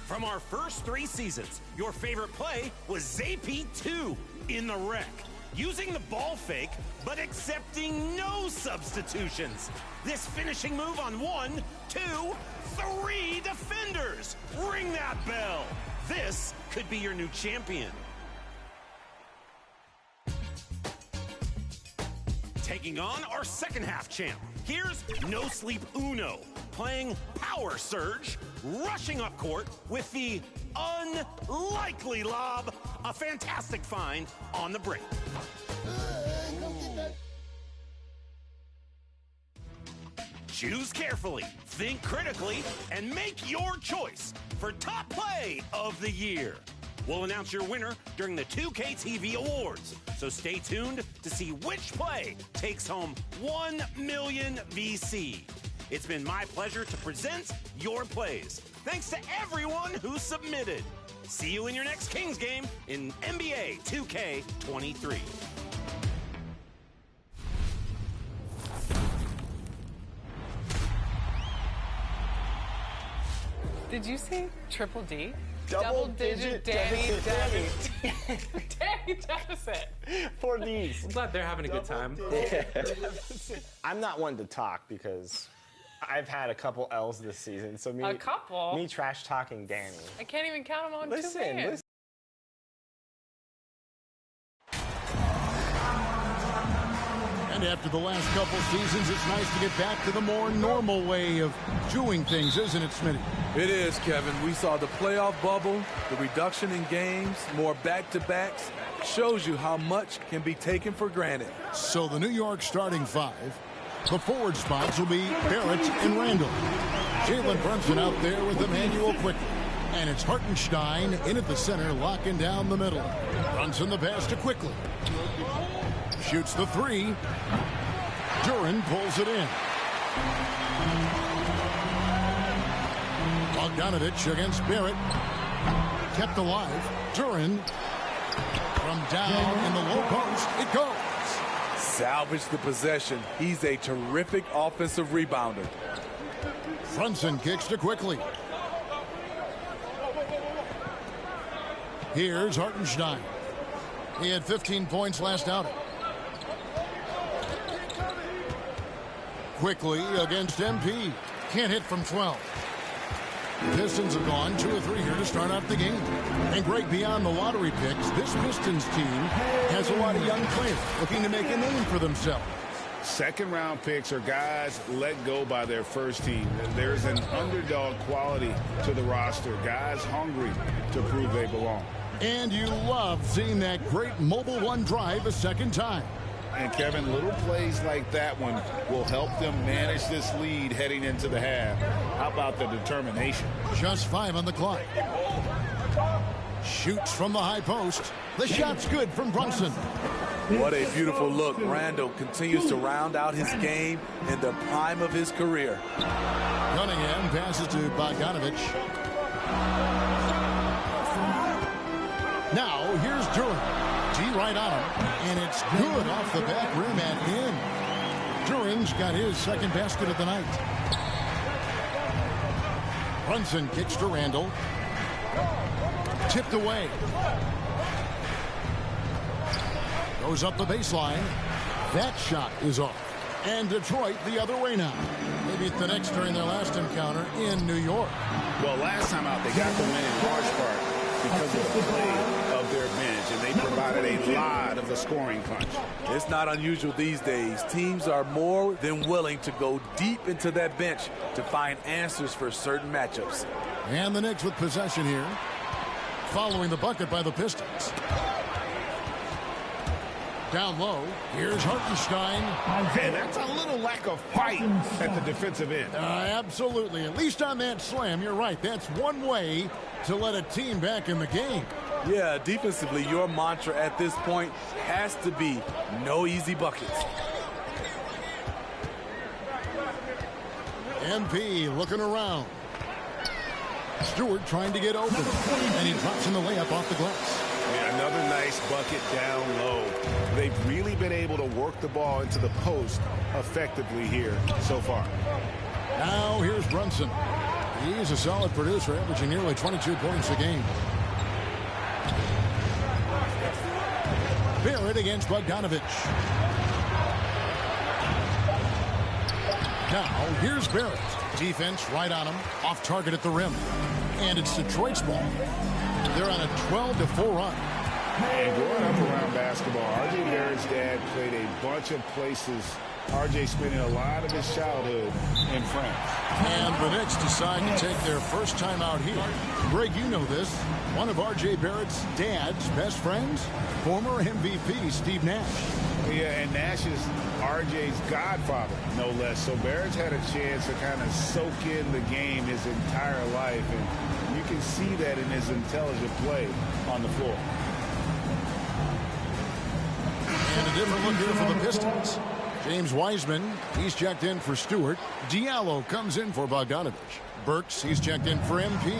From our first 3 seasons, your favorite play was ZP2 in the wreck. Using the ball fake, but accepting no substitutions. This finishing move on 1, 2, 3 defenders. Ring that bell. This could be your new champion. Taking on our second half champ. Here's No Sleep Uno, playing Power Surge, rushing up court with the unlikely lob. A fantastic find on the break. Choose carefully, think critically, and make your choice for top play of the year. We'll announce your winner during the 2K TV Awards, so stay tuned to see which play takes home 1 million VC. It's been my pleasure to present your plays. Thanks to everyone who submitted. See you in your next Kings game in NBA 2K23. Did you say Triple D? Double-digit Danny deficit. Danny deficit. For these. I'm glad they're having a good time. I'm not one to talk because I've had a couple L's this season. So A couple? Me trash talking Danny. I can't even count them on two Listen. hands. And after the last couple seasons, it's nice to get back to the more normal way of doing things, isn't it, Smitty? It is, Kevin. We saw the playoff bubble, the reduction in games, more back-to-backs. Shows you how much can be taken for granted. So the New York starting 5, the forward spots will be Barrett and Randall. Jalen Brunson out there with Emmanuel Quickly. And it's Hartenstein in at the center, locking down the middle. Brunson the pass to Quickly. Shoots the 3. Duran pulls it in. Bogdanovich against Barrett. kept alive. Duran from down in the low post. It goes. Salvage the possession. He's a terrific offensive rebounder. Brunson kicks to Quickly. Here's Hartenstein. He had 15 points last outing. Quickly against MP. Can't hit from 12. The Pistons have gone 2 of 3 here to start out the game. And Greg, beyond the lottery picks, this Pistons team has a lot of young players looking to make a name for themselves. Second-round picks are guys let go by their first team. There's an underdog quality to the roster. Guys hungry to prove they belong. And you love seeing that great mobile one drive a second time. And, Kevin, little plays like that one will help them manage this lead heading into the half. How about the determination? Just 5 on the clock. Shoots from the high post. The shot's good from Brunson. What a beautiful look. Randall continues to round out his game in the prime of his career. Cunningham passes to Bogdanovich. Now, here's Duran. G right on him, and it's good off the back rim and in. Duran's got his second basket of the night. Brunson kicks to Randall. Tipped away. Goes up the baseline. That shot is off. And Detroit the other way now. Maybe it's the next during their last encounter in New York. Well, last time out, they got the win in large part because of the play of their bench, and they provided a lot of the scoring punch. It's not unusual these days. Teams are more than willing to go deep into that bench to find answers for certain matchups. And the Knicks with possession here, following the bucket by the Pistons. Down low, here's Hartenstein. And that's a little lack of fight at the defensive end. Absolutely. At least on that slam, you're right. That's one way to let a team back in the game. Yeah, defensively, your mantra at this point has to be no easy buckets. MP looking around. Stewart trying to get open. And he drops in the layup off the glass. Yeah, another nice bucket down low. They've really been able to work the ball into the post effectively here so far. Now here's Brunson. He's a solid producer, averaging nearly 22 points a game. Barrett against Bogdanovich. Now here's Barrett. Defense right on him. Off target at the rim. And it's Detroit's ball. They're on a 12-4 run. And growing up around basketball, R.J. Barrett's dad played a bunch of places. R.J. spending a lot of his childhood in France. And the Knicks decide to take their first time out here. Greg, you know this. One of R.J. Barrett's dad's best friends, former MVP Steve Nash. Yeah, and Nash is R.J.'s godfather, no less. So Barrett's had a chance to kind of soak in the game his entire life. And you can see that in his intelligent play on the floor. And a different look here for the Pistons. James Wiseman, he's checked in for Stewart. Diallo comes in for Bogdanovich. Burks, he's checked in for MP.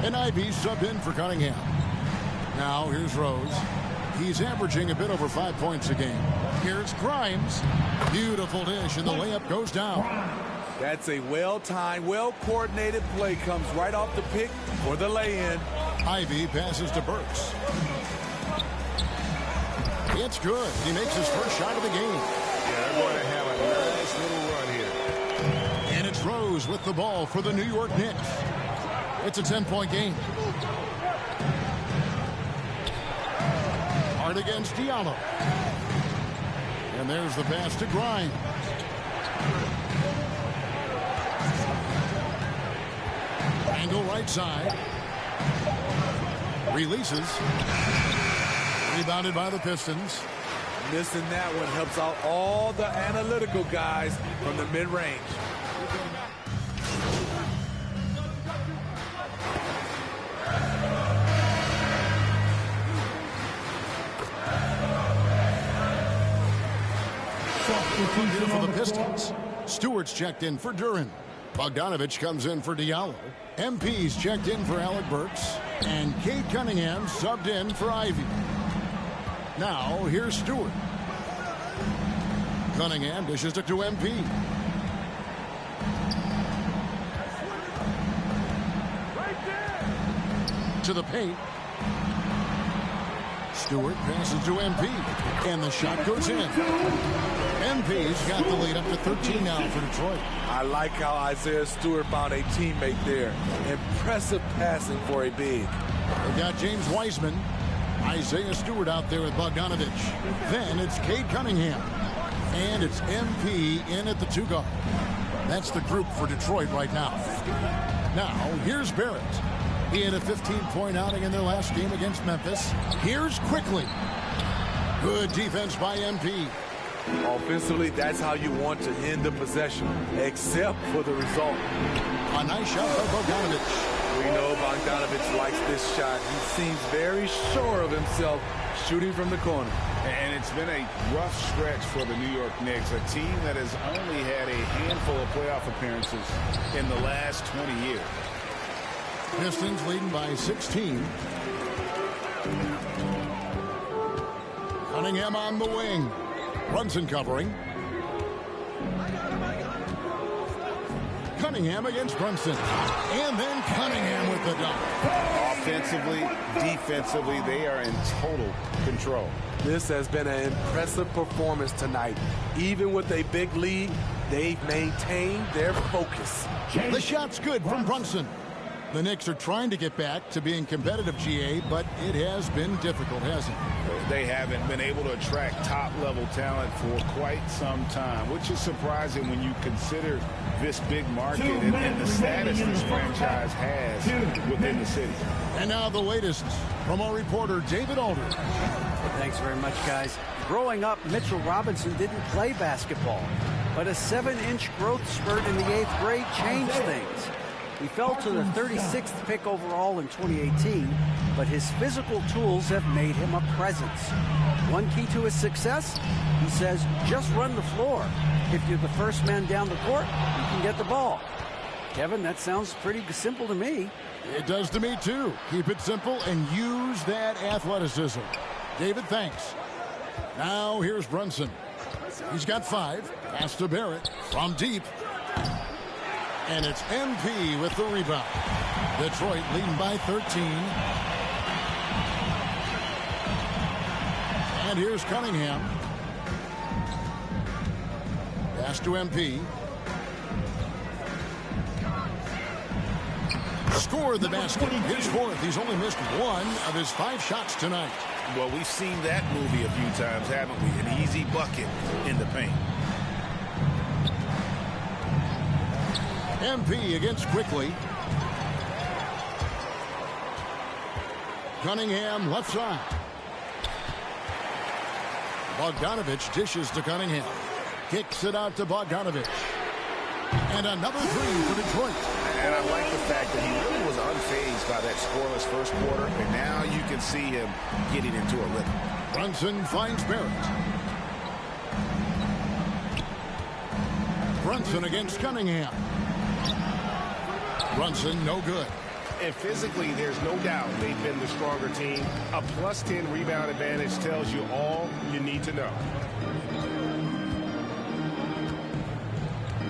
And Ivy subbed in for Cunningham. Now here's Rose. He's averaging a bit over 5 points a game. Here's Grimes. Beautiful dish, and the layup goes down. That's a well-timed, well-coordinated play. Comes right off the pick for the lay-in. Ivy passes to Burks. It's good. He makes his first shot of the game. Yeah, they're going to have a nice little run here. And it's Rose with the ball for the New York Knicks. It's a 10-point game. Hard against Diallo. And there's the pass to Grimes. Angle right side. Releases. Rebounded by the Pistons. Missing that one helps out all the analytical guys from the mid-range. Here for the Pistons. Stewart's checked in for Duran. Bogdanovich comes in for Diallo. MP's checked in for Alec Burks. And Cade Cunningham subbed in for Ivy. Now, here's Stewart. Cunningham dishes it to MP. To the paint. Stewart passes to MP. And the shot goes in. MP's got the lead up to 13 now for Detroit. I like how Isaiah Stewart found a teammate there. Impressive passing for a big. They've got James Wiseman. Isaiah Stewart out there with Bogdanovich. Then it's Cade Cunningham. And it's MP in at the 2 guard. That's the group for Detroit right now. Now, here's Barrett. He had a 15-point outing in their last game against Memphis. Here's Quickly. Good defense by MP. Offensively, that's how you want to end the possession, except for the result. A nice shot by Bogdanovich. We know Bogdanovich likes this shot. He seems very sure of himself shooting from the corner. And it's been a rough stretch for the New York Knicks, a team that has only had a handful of playoff appearances in the last 20 years. Pistons leading by 16. Cunningham on the wing. Brunson covering. Cunningham against Brunson. And then Cunningham with the dunk. Offensively, defensively, they are in total control. This has been an impressive performance tonight. Even with a big lead, they've maintained their focus. The shot's good from Brunson. The Knicks are trying to get back to being competitive, GA, but it has been difficult, hasn't it? They haven't been able to attract top-level talent for quite some time, which is surprising when you consider this big market and the status this franchise has within the city. And now the latest from our reporter, David Alder. Thanks very much, guys. Growing up, Mitchell Robinson didn't play basketball, but a 7-inch growth spurt in the 8th grade changed things. He fell to the 36th pick overall in 2018, but his physical tools have made him a presence. One key to his success, he says, just run the floor. If you're the first man down the court, you can get the ball. Kevin, that sounds pretty simple to me. It does to me, too. Keep it simple and use that athleticism. David, thanks. Now here's Brunson. He's got 5. Pass to Barrett from deep. And it's MP with the rebound. Detroit leading by 13. And here's Cunningham. Pass to MP. Scored the basket. His 4th. He's only missed 1 of his 5 shots tonight. Well, we've seen that movie a few times, haven't we? An easy bucket in the paint. MP against Quickly. Cunningham left side. Bogdanovich dishes to Cunningham. Kicks it out to Bogdanovich. And another 3 for Detroit. And I like the fact that he really was unfazed by that scoreless first quarter, and now you can see him getting into a rhythm. Brunson finds Barrett. Brunson against Cunningham. Brunson, no good. And physically, there's no doubt they've been the stronger team. A +10 rebound advantage tells you all you need to know.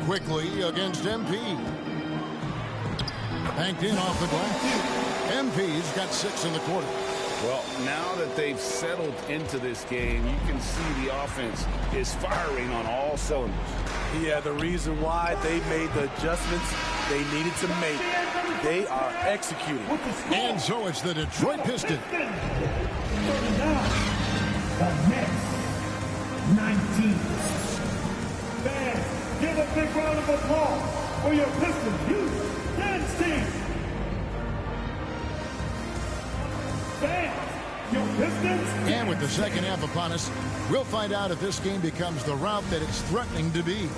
Quickly against MP. Banked in off the glass. MP's got 6 in the quarter. Well, now that they've settled into this game, you can see the offense is firing on all cylinders. Yeah, the reason why they made the adjustments they needed to make. They are executing. And so it's the Detroit Pistons. The Knicks, 19. Fans, give a big round of applause for your Pistons youth dance team. Fans, your Pistons. And with the second half upon us, we'll find out if this game becomes the route that it's threatening to be.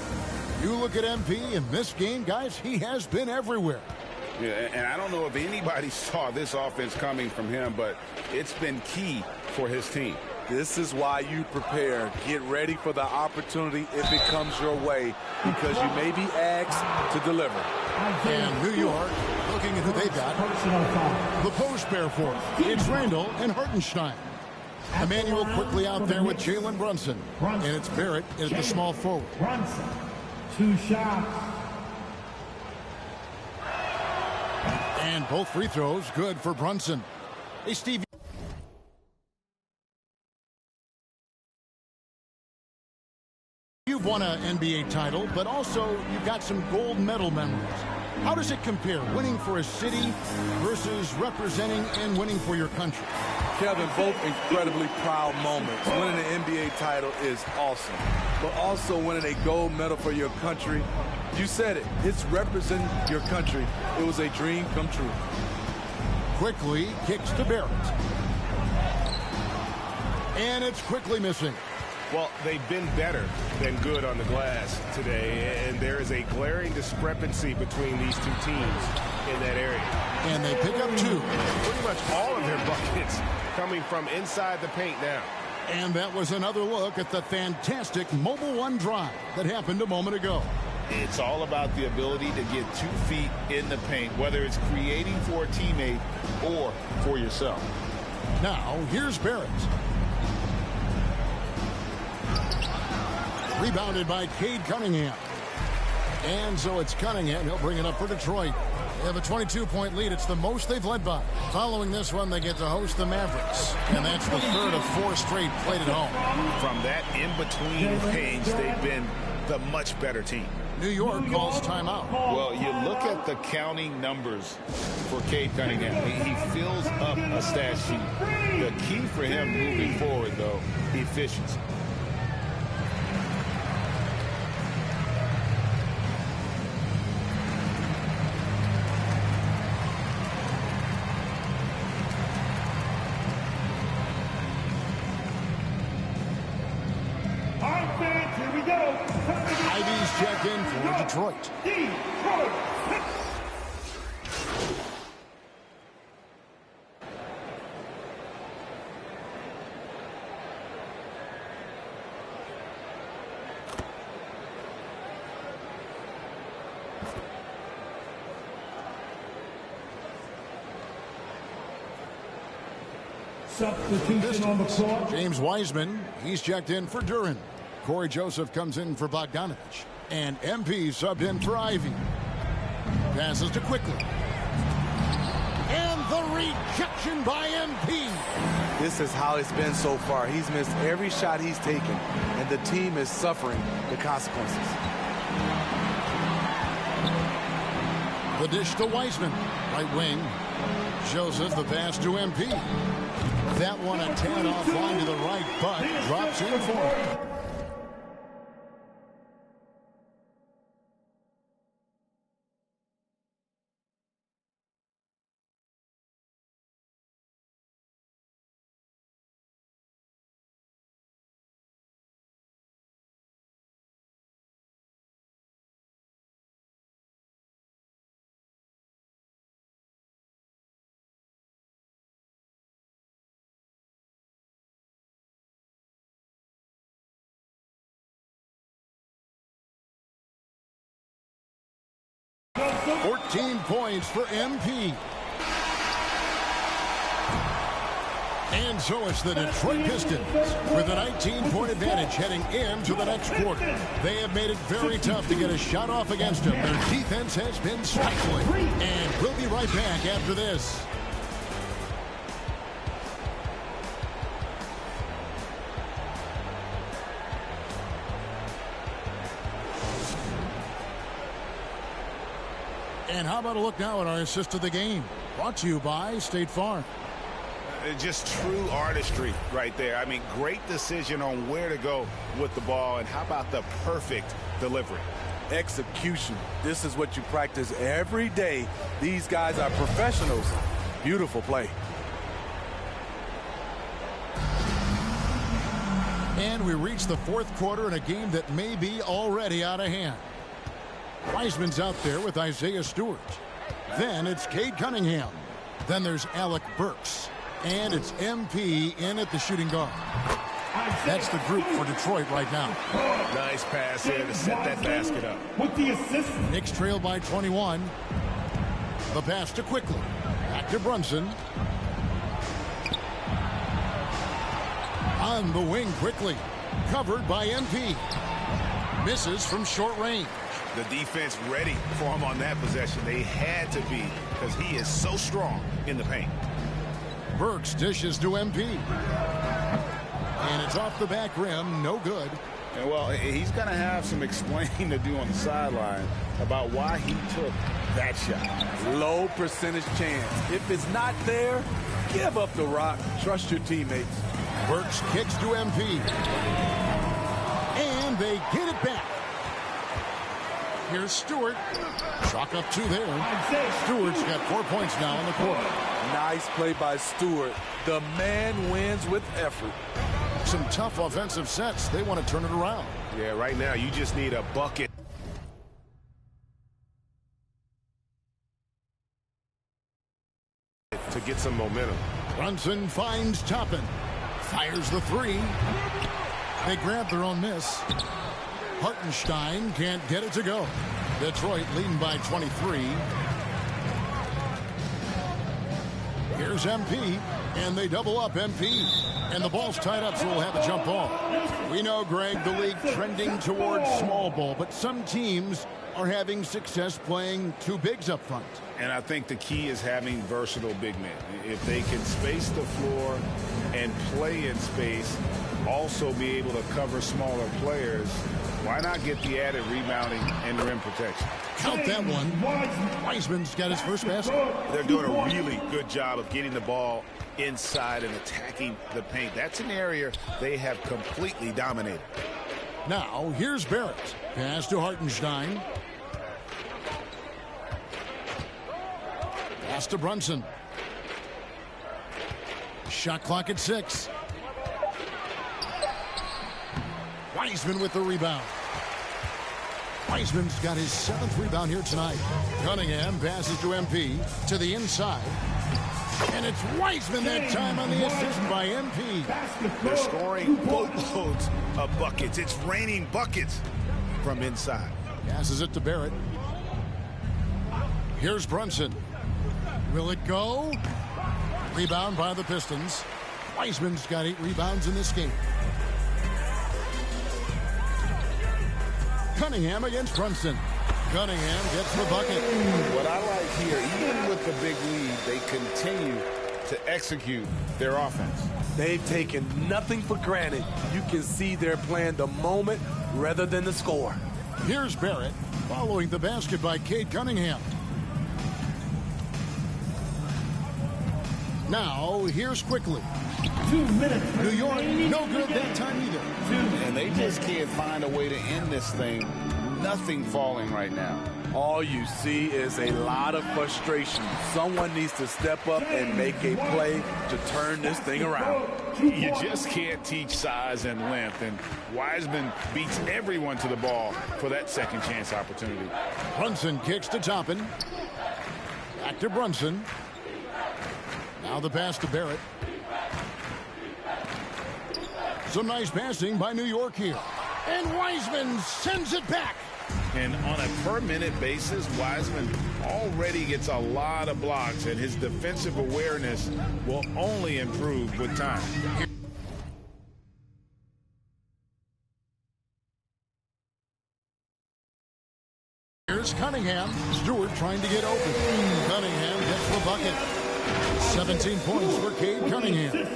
You look at MP in this game, guys, he has been everywhere. Yeah, and I don't know if anybody saw this offense coming from him, but it's been key for his team. This is why you prepare. Get ready for the opportunity if it comes your way, because you may be asked to deliver. And New York, looking at who they've got, the post pair for it. It's Randall and Hartenstein. Emmanuel quickly out there with Jalen Brunson. And it's Barrett at the small forward. Brunson, 2 shots. And both free throws good for Brunson. Hey, Steve. You've won an NBA title, but also you've got some gold medal memories. How does it compare, winning for a city versus representing and winning for your country? Kevin, both incredibly proud moments. Winning an NBA title is awesome, but also winning a gold medal for your country, you said it, it's representing your country. It was a dream come true. Quickly kicks to Barrett. And it's quickly missing. Well, they've been better than good on the glass today, and there is a glaring discrepancy between these two teams in that area. And they pick up 2. Pretty much all of their buckets coming from inside the paint now. And that was another look at the fantastic Mobile 1 drive that happened a moment ago. It's all about the ability to get 2 feet in the paint, whether it's creating for a teammate or for yourself. Now, here's Barrett. Rebounded by Cade Cunningham. And so it's Cunningham. He'll bring it up for Detroit. They have a 22-point lead. It's the most they've led by. Following this one, they get to host the Mavericks. And that's the third of 4 straight played at home. From that in-between range, they've been the much better team. New York calls timeout. Well, you look at the counting numbers for Cade Cunningham. He fills up a stat sheet. The key for him moving forward, though, efficiency. Check in for Detroit. Substitution on the court. James Wiseman, he's checked in for Duran. Corey Joseph comes in for Bogdanovich. And MP subbed in for Ivy. Passes to Quickly. And the rejection by MP. This is how it's been so far. He's missed every shot he's taken, and the team is suffering the consequences. The dish to Wiseman. Right wing. Joseph, the pass to MP. That one a tad off line to the right, but drops in for it. $14 points for MP. And so it's the Detroit Pistons with a 19-point advantage heading into the next quarter. They have made it very tough to get a shot off against them. Their defense has been stifling. And we'll be right back after this. And how about a look now at our assist of the game? Brought to you by State Farm. Just true artistry right there. I mean, great decision on where to go with the ball, and how about the perfect delivery? Execution. This is what you practice every day. These guys are professionals. Beautiful play. And we reach the fourth quarter in a game that may be already out of hand. Wiseman's out there with Isaiah Stewart. Then it's Cade Cunningham. Then there's Alec Burks. And it's MP in at the shooting guard. That's the group for Detroit right now. Nice pass there to set that basket up. With the assist. Knicks trail by 21. The pass to Quickly. Back to Brunson. On the wing Quickly. Covered by MP. Misses from short range. The defense ready for him on that possession. They had to be, because he is so strong in the paint. Burks dishes to MP. And it's off the back rim. No good. And well, he's going to have some explaining to do on the sideline about why he took that shot. Low percentage chance. If it's not there, give up the rock. Trust your teammates. Burks kicks to MP. And they get it back. Here's Stewart. Chalk up 2 there. Stewart's got 4 points now in the quarter. Nice play by Stewart. The man wins with effort. Some tough offensive sets. They want to turn it around. Yeah, right now you just need a bucket. To get some momentum. Brunson finds Toppin. Fires the 3. They grab their own miss. Hartenstein can't get it to go. Detroit leading by 23. Here's MP, and they double up MP. And the ball's tied up, so we'll have a jump ball. We know, Greg, the league trending towards small ball, but some teams are having success playing 2 bigs up front. And I think the key is having versatile big men. If they can space the floor and play in space, also be able to cover smaller players, why not get the added rebounding and rim protection? Count that one. Wiseman's got his first basket. They're doing a really good job of getting the ball inside and attacking the paint. That's an area they have completely dominated. Now, here's Barrett. Pass to Hartenstein. Pass to Brunson. Shot clock at 6. Wiseman with the rebound. Wiseman's got his 7th rebound here tonight. Cunningham passes to MP to the inside. And it's Wiseman that time on the assist by MP. They're scoring boatloads of buckets. It's raining buckets from inside. Passes it to Barrett. Here's Brunson. Will it go? Rebound by the Pistons. Wiseman's got 8 rebounds in this game. Cunningham against Brunson. Cunningham gets the bucket. What I like here, even with the big lead, they continue to execute their offense. They've taken nothing for granted. You can see they're playing the moment rather than the score. Here's Barrett following the basket by Cade Cunningham. Now, here's Quickly. 2 minutes. New York, no good that time either. And they just can't find a way to end this thing. Nothing falling right now. All you see is a lot of frustration. Someone needs to step up and make a play to turn this thing around. You just can't teach size and length, and Wiseman beats everyone to the ball for that second chance opportunity. Brunson kicks to Toppin. Back to Brunson. Now the pass to Barrett. Some nice passing by New York here. And Wiseman sends it back. And on a per-minute basis, Wiseman already gets a lot of blocks, and his defensive awareness will only improve with time. Here's Cunningham. Stewart trying to get open. Cunningham gets the bucket. 17 points for Cade Cunningham.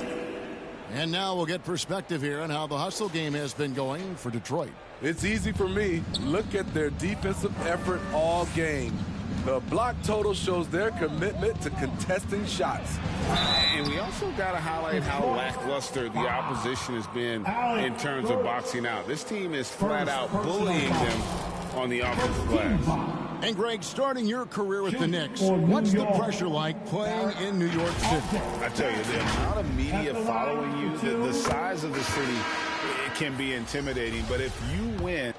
And now we'll get perspective here on how the hustle game has been going for Detroit. It's easy for me. Look at their defensive effort all game. The block total shows their commitment to contesting shots. And we also got to highlight how lackluster the opposition has been in terms of boxing out. This team is flat out bullying them on the offensive glass. And Greg, starting your career with the Knicks, what's the pressure like playing in New York City? I tell you, the amount of media following you, the size of the city, it can be intimidating. But if you win,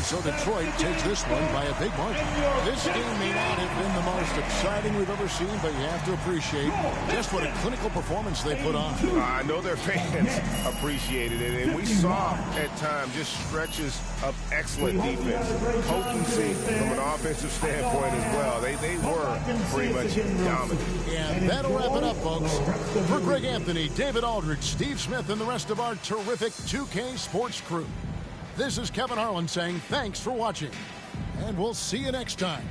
so Detroit takes this one by a big margin. This game may not have been the most exciting we've ever seen, but you have to appreciate just what a clinical performance they put on. I know their fans appreciated it, and we saw at times just stretches of excellent defense, potency from an offensive standpoint as well. They were pretty much dominant. And that'll wrap it up, folks. For Greg Anthony, David Aldridge, Steve Smith, and the rest of our terrific 2K Sports crew, this is Kevin Harlan saying thanks for watching, and we'll see you next time.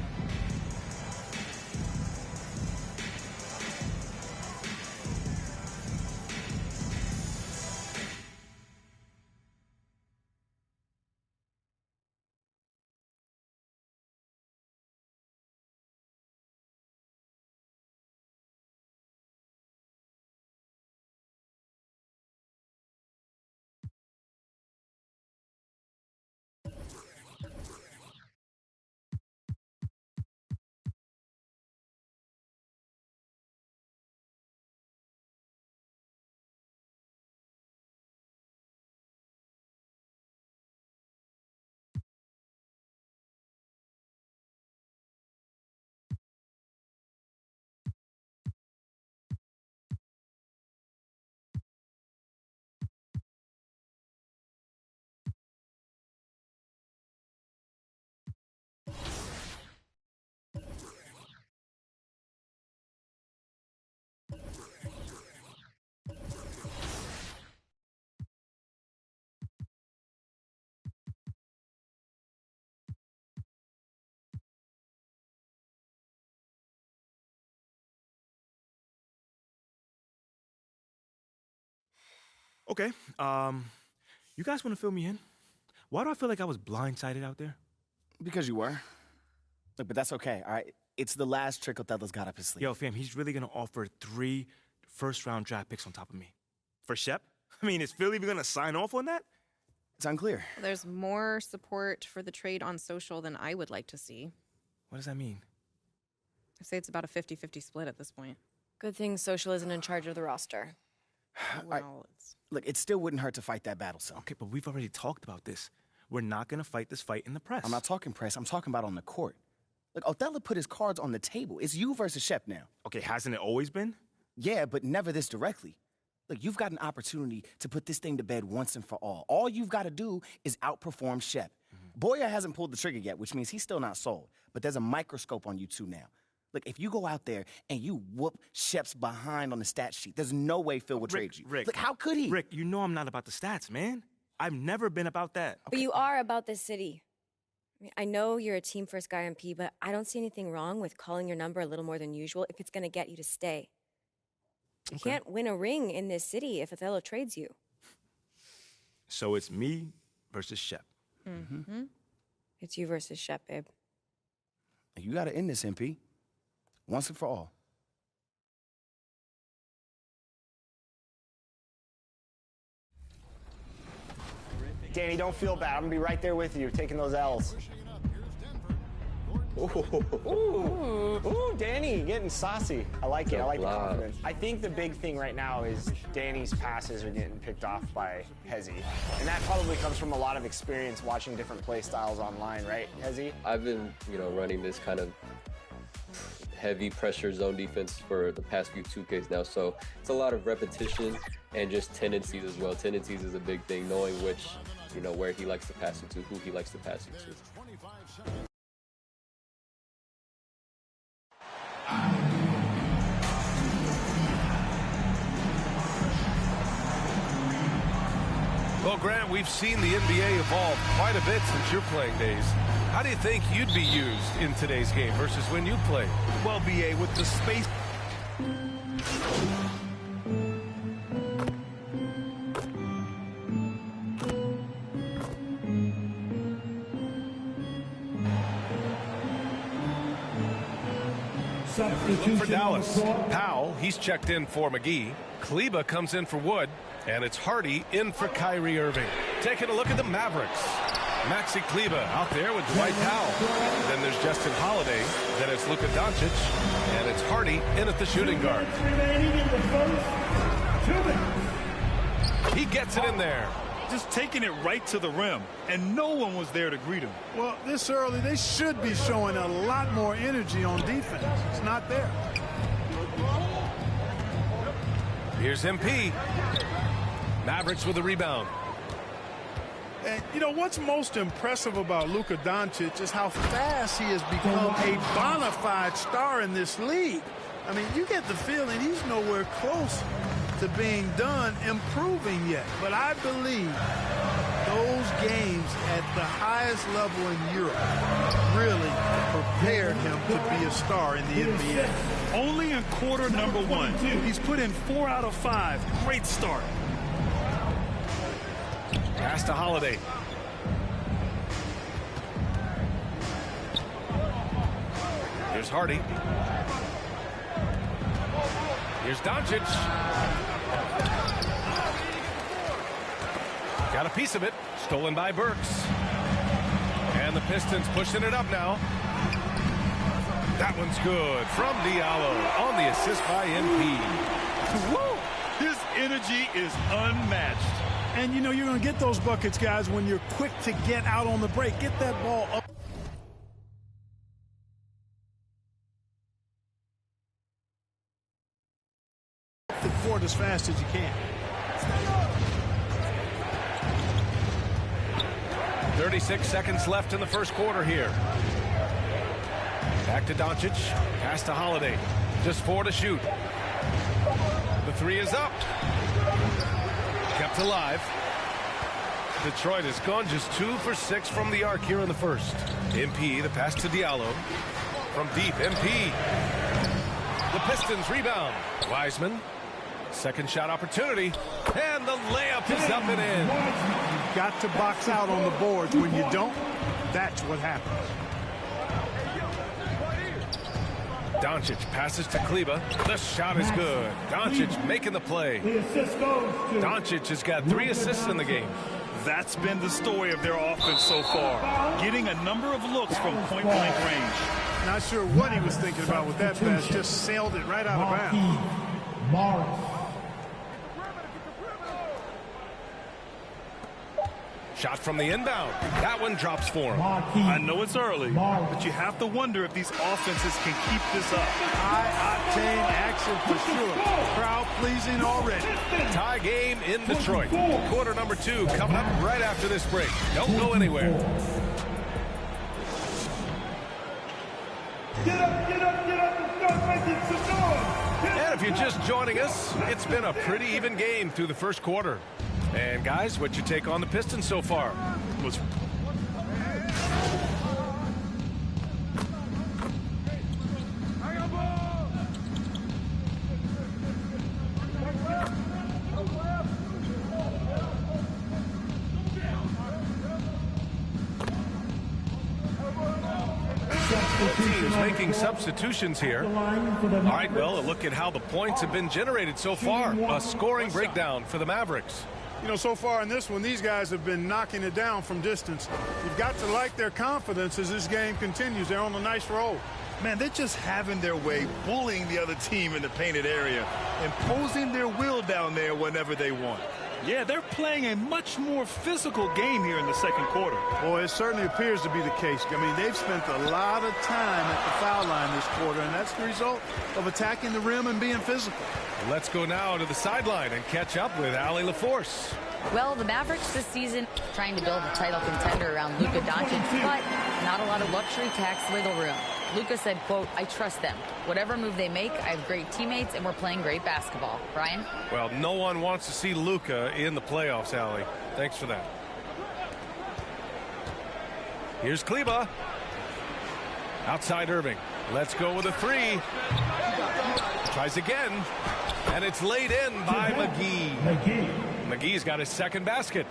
Okay, you guys want to fill me in? Why do I feel like I was blindsided out there? Because you were. Look, but that's okay, all right? It's the last trick Othello's got up his sleeve. Yo, fam, he's really going to offer 3 first-round draft picks on top of me. For Shep? I mean, is Philly even going to sign off on that? It's unclear. There's more support for the trade on social than I would like to see. What does that mean? I say it's about a 50-50 split at this point. Good thing social isn't in charge of the roster. Well, Look, it still wouldn't hurt to fight that battle, son. Okay, but we've already talked about this. We're not going to fight this fight in the press. I'm not talking press. I'm talking about on the court. Look, Othello put his cards on the table. It's you versus Shep now. Okay, hasn't it always been? Yeah, but never this directly. Look, you've got an opportunity to put this thing to bed once and for all. All you've got to do is outperform Shep. Boyer hasn't pulled the trigger yet, which means he's still not sold. But there's a microscope on you two now. Look, if you go out there and you whoop Shep's behind on the stat sheet, there's no way Phil would trade you. Rick, look, how could he? Rick, you know I'm not about the stats, man. I've never been about that. But you are about this city. I mean, I know you're a team-first guy on P, but I don't see anything wrong with calling your number a little more than usual if it's going to get you to stay. You can't win a ring in this city if Othello trades you. So it's me versus Shep. Mm-hmm. It's you versus Shep, babe. You got to end this, MP. Once and for all. Danny, don't feel bad. I'm going to be right there with you, taking those L's. Ooh, Danny, getting saucy. I like it. I like the confidence. I think the big thing right now is Danny's passes are getting picked off by Hezzy. And that probably comes from a lot of experience watching different play styles online, right, Hezzy? I've been, running this kind of heavy pressure zone defense for the past few 2Ks now, so it's a lot of repetition and just tendencies as well. Tendencies is a big thing, knowing which, where he likes to pass it to, who he likes to pass it to. Well, Grant, we've seen the NBA evolve quite a bit since your playing days. How do you think you'd be used in today's game versus when you played? Well, BA, with the space... Look for Dallas. Powell, he's checked in for McGee. Kleba comes in for Wood. And it's Hardy in for Kyrie Irving. Taking a look at the Mavericks. Maxi Kleba out there with Dwight Powell. Then there's Justin Holiday. Then it's Luka Doncic. And it's Hardy in at the shooting guard. Remaining in the first 2 minutes. He gets it in there. just taking it right to the rim, and no one was there to greet him. Well, this early, they should be showing a lot more energy on defense. It's not there. Here's MP. Mavericks with a rebound. And, you know, what's most impressive about Luka Doncic is how fast he has become a bona fide star in this league. I mean, you get the feeling he's nowhere close to being done improving yet. But I believe those games at the highest level in Europe really prepared him to be a star in the NBA. Only in quarter number 1. He's put in 4 out of 5. Great start. Pass to Holiday. Here's Hardy. Here's Doncic. Got a piece of it. Stolen by Burks. And the Pistons pushing it up now. That one's good from Diallo on the assist by MP. Woo! His energy is unmatched. And, you know, you're going to get those buckets, guys, when you're quick to get out on the break. Get that ball up. The court as fast as you can. 36 seconds left in the first quarter here. Back to Doncic. Pass to Holiday. Just 4 to shoot. The 3 is up. Kept alive. Detroit has gone just 2 for 6 from the arc here in the first. MP, the pass to Diallo. From deep, MP. The Pistons rebound. Wiseman. Second shot opportunity. And the layup is up and in. You've got to box out on the boards. When you don't, that's what happens. Doncic passes to Kleber. The shot is good. Doncic making the play. Doncic has got 3 assists in the game. That's been the story of their offense so far. Getting a number of looks from point-blank range. Not sure what he was thinking about with that pass. Just sailed it right out of bounds. Shot from the inbound. That one drops for him. I know it's early, but you have to wonder if these offenses can keep this up. High-octane action for sure. Crowd-pleasing already. Tie game in Detroit. Quarter number 2 coming up right after this break. Don't go anywhere. Get up, get up, get up, and start making some noise. And if you're just joining us, it's been a pretty even game through the first quarter. And guys, what's your take on the Pistons so far? Teams making substitutions here. All right, well, a look at how the points have been generated so far. A scoring breakdown for the Mavericks. You know, so far in this one, these guys have been knocking it down from distance. You've got to like their confidence as this game continues. They're on a nice roll. Man, they're just having their way, bullying the other team in the painted area, imposing their will down there whenever they want. Yeah, they're playing a much more physical game here in the second quarter. Boy, it certainly appears to be the case. I mean, they've spent a lot of time at the foul line this quarter, and that's the result of attacking the rim and being physical. Let's go now to the sideline and catch up with Allie LaForce. Well, the Mavericks this season trying to build a title contender around Luka Doncic, but not a lot of luxury tax wiggle room. Luka said, quote, "I trust them. Whatever move they make, I have great teammates, and we're playing great basketball." Brian? Well, no one wants to see Luka in the playoffs, Allie. Thanks for that. Here's Kleber. Outside Irving. Let's go with a 3. Tries again. And it's laid in by McGee. McGee's got his second basket.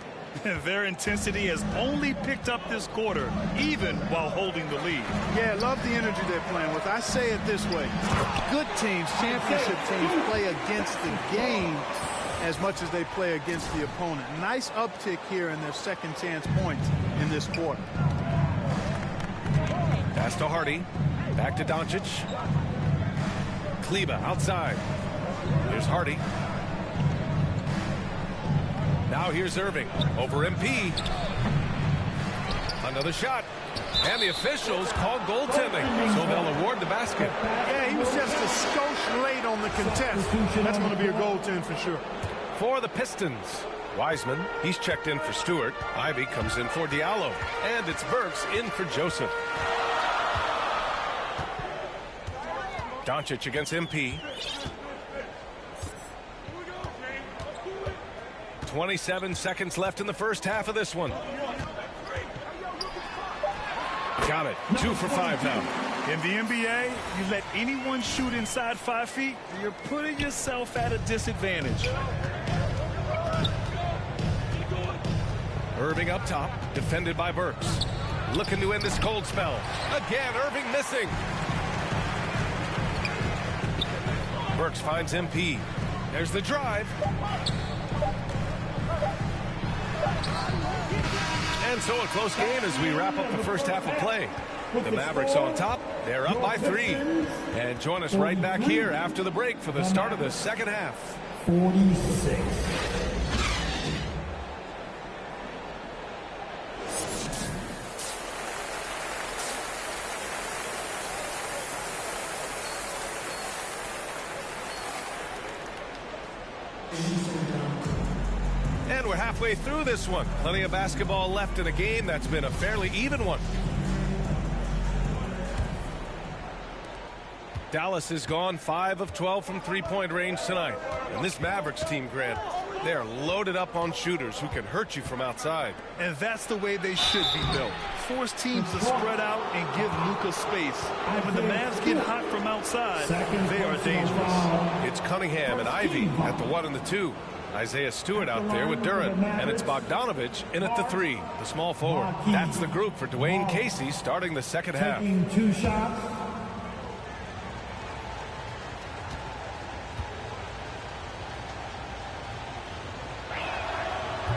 Their intensity has only picked up this quarter, even while holding the lead. Yeah, love the energy they're playing with. I say it this way. Good teams, championship teams, play against the game as much as they play against the opponent. Nice uptick here in their second chance points in this quarter. Pass to Hardy. Back to Doncic. Kleber outside. Here's Hardy. Now here's Irving over MP. Another shot. And the officials call goaltending, so they'll award the basket. Yeah, he was just a skosh late on the contest. That's going to be a goaltend for sure. For the Pistons, Wiseman, he's checked in for Stewart. Ivy comes in for Diallo. And it's Burks in for Joseph. Doncic against MP. 27 seconds left in the first half of this one. Got it. 2 for 5 now. In the NBA, you let anyone shoot inside 5 feet, you're putting yourself at a disadvantage. Irving up top, defended by Burks. Looking to end this cold spell. Again, Irving missing. Burks finds MP. There's the drive. And so a close game as we wrap up the first half of play. The Mavericks on top. They're up by 3. And join us right back here after the break for the start of the second half. 46. And we're halfway through this one. Plenty of basketball left in a game that's been a fairly even one. Dallas has gone 5 of 12 from three-point range tonight. And this Mavericks team, Grant, they are loaded up on shooters who can hurt you from outside. And that's the way they should be built. Force teams to spread out and give Luka space. And when the Mavs get hot from outside, they are dangerous. It's Cunningham and Ivy at the 1 and the 2. Isaiah Stewart out there with Duran. And it's Bogdanovich in at the 3, the small forward. That's the group for Dwayne Casey starting the second half. Taking 2 shots.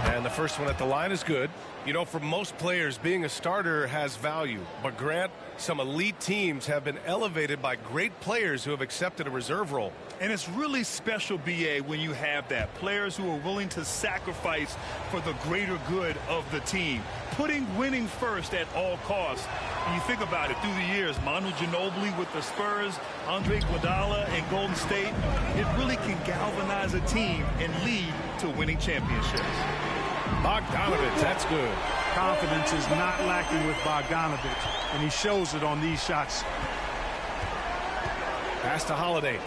And the first one at the line is good. You know, for most players, being a starter has value. But Grant, some elite teams have been elevated by great players who have accepted a reserve role. And it's really special, B.A., when you have that. Players who are willing to sacrifice for the greater good of the team. Putting winning first at all costs. And you think about it, through the years, Manu Ginobili with the Spurs, Andre Iguodala and Golden State, it really can galvanize a team and lead to winning championships. Bogdanovich, that's good. Confidence is not lacking with Bogdanovich, and he shows it on these shots. Pass to Holiday.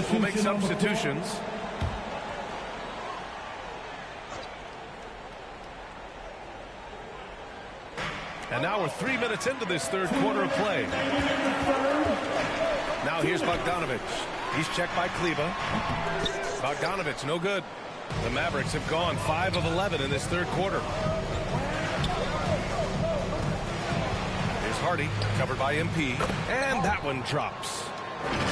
Teams will make substitutions. And now we're 3 minutes into this third quarter of play. Now here's Bogdanovich. He's checked by Kleba. Bogdanovich, no good. The Mavericks have gone 5 of 11 in this third quarter. Here's Hardy, covered by MP. And that one drops.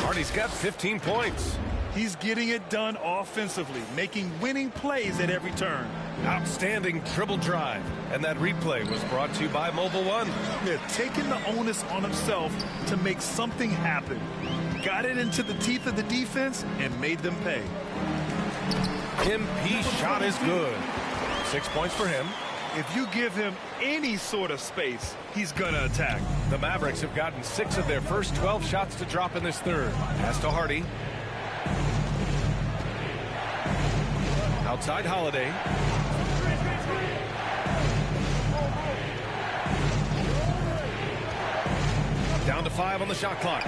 Hardy's got 15 points. He's getting it done offensively, making winning plays at every turn. Outstanding dribble drive. And that replay was brought to you by Mobile One. They're taking the onus on himself to make something happen. Got it into the teeth of the defense and made them pay. MP's shot is good. 6 points for him. If you give him any sort of space, he's going to attack. The Mavericks have gotten 6 of their first 12 shots to drop in this third. Pass to Hardy. Outside Holiday. Down to 5 on the shot clock.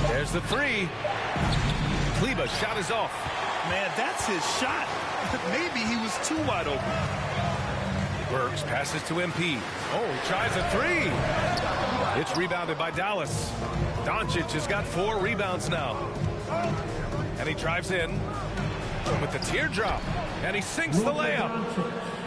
There's the 3. Kleba's shot is off. Man, that's his shot. Maybe he was too wide open. Burks passes to MP. Oh, tries a 3. It's rebounded by Dallas. Doncic has got 4 rebounds now. And he drives in with the teardrop. And he sinks the layup.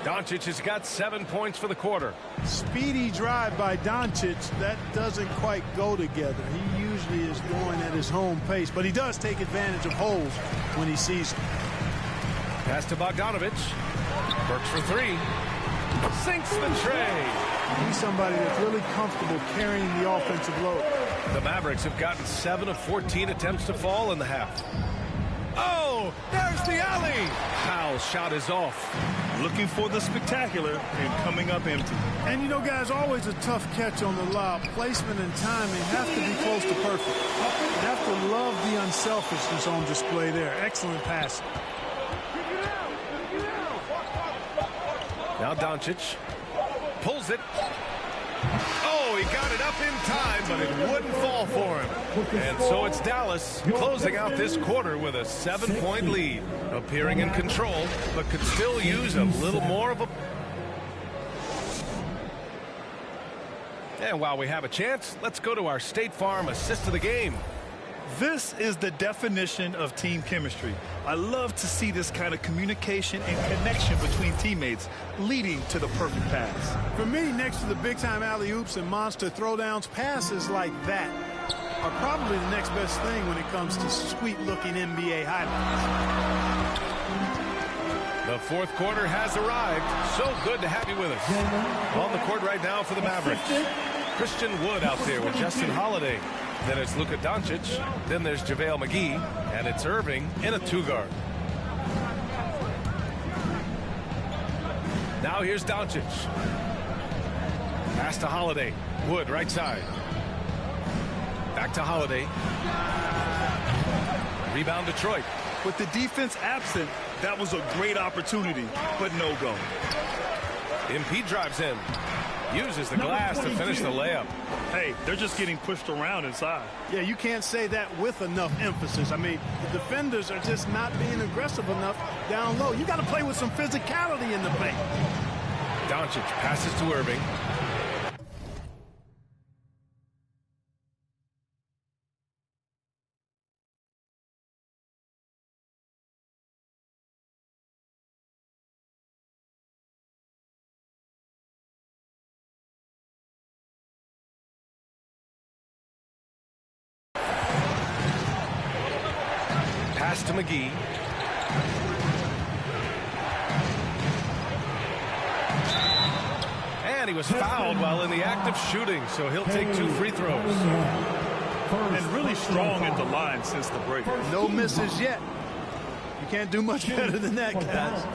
Doncic has got 7 points for the quarter. Speedy drive by Doncic. That doesn't quite go together. He usually is going at his home pace, but he does take advantage of holes when he sees them. Pass to Bogdanovic. Works for three. Sinks the tray. He's somebody that's really comfortable carrying the offensive load. The Mavericks have gotten 7 of 14 attempts to fall in the half. Oh, there's the alley. Powell's shot is off. Looking for the spectacular and coming up empty. And you know, guys, always a tough catch on the lob. Placement and timing have to be close to perfect. You have to love the unselfishness on display there. Excellent pass. Now Doncic pulls it. Oh, he got it up in time, but it wouldn't fall for him. And so it's Dallas closing out this quarter with a 7-point lead. Appearing in control, but could still use a little more of a... And while we have a chance, let's go to our State Farm assist of the game. This is the definition of team chemistry. I love to see this kind of communication and connection between teammates leading to the perfect pass. For me, next to the big-time alley-oops and monster throwdowns, passes like that are probably the next best thing when it comes to sweet-looking NBA highlights. The fourth quarter has arrived. So good to have you with us. On the court right now for the Mavericks. Christian Wood out there with Justin Holiday. Then it's Luka Doncic. Then there's JaVale McGee. And it's Irving in a two-guard. Now here's Doncic. Pass to Holiday. Wood right side. Back to Holiday. Rebound Detroit. With the defense absent, that was a great opportunity, but no go. MP drives in. Uses the glass to finish the layup. Hey, they're just getting pushed around inside. Yeah, you can't say that with enough emphasis. I mean, the defenders are just not being aggressive enough down low. You got to play with some physicality in the paint. Doncic passes to Irving. Pass to McGee. And he was fouled while in the act of shooting, so he'll take 2 free throws. And really strong at the line since the break. No misses yet. You can't do much better than that, guys.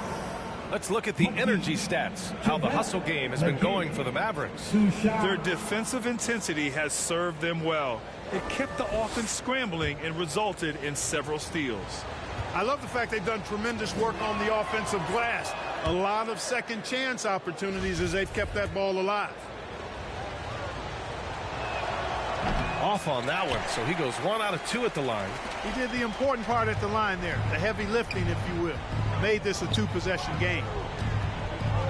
Let's look at the energy stats, how the hustle game has been going for the Mavericks. Their defensive intensity has served them well. It kept the offense scrambling and resulted in several steals. I love the fact they've done tremendous work on the offensive glass. A lot of second chance opportunities as they've kept that ball alive. Off on that one, so he goes 1 out of 2 at the line. He did the important part at the line there, the heavy lifting, if you will. Made this a 2-possession game.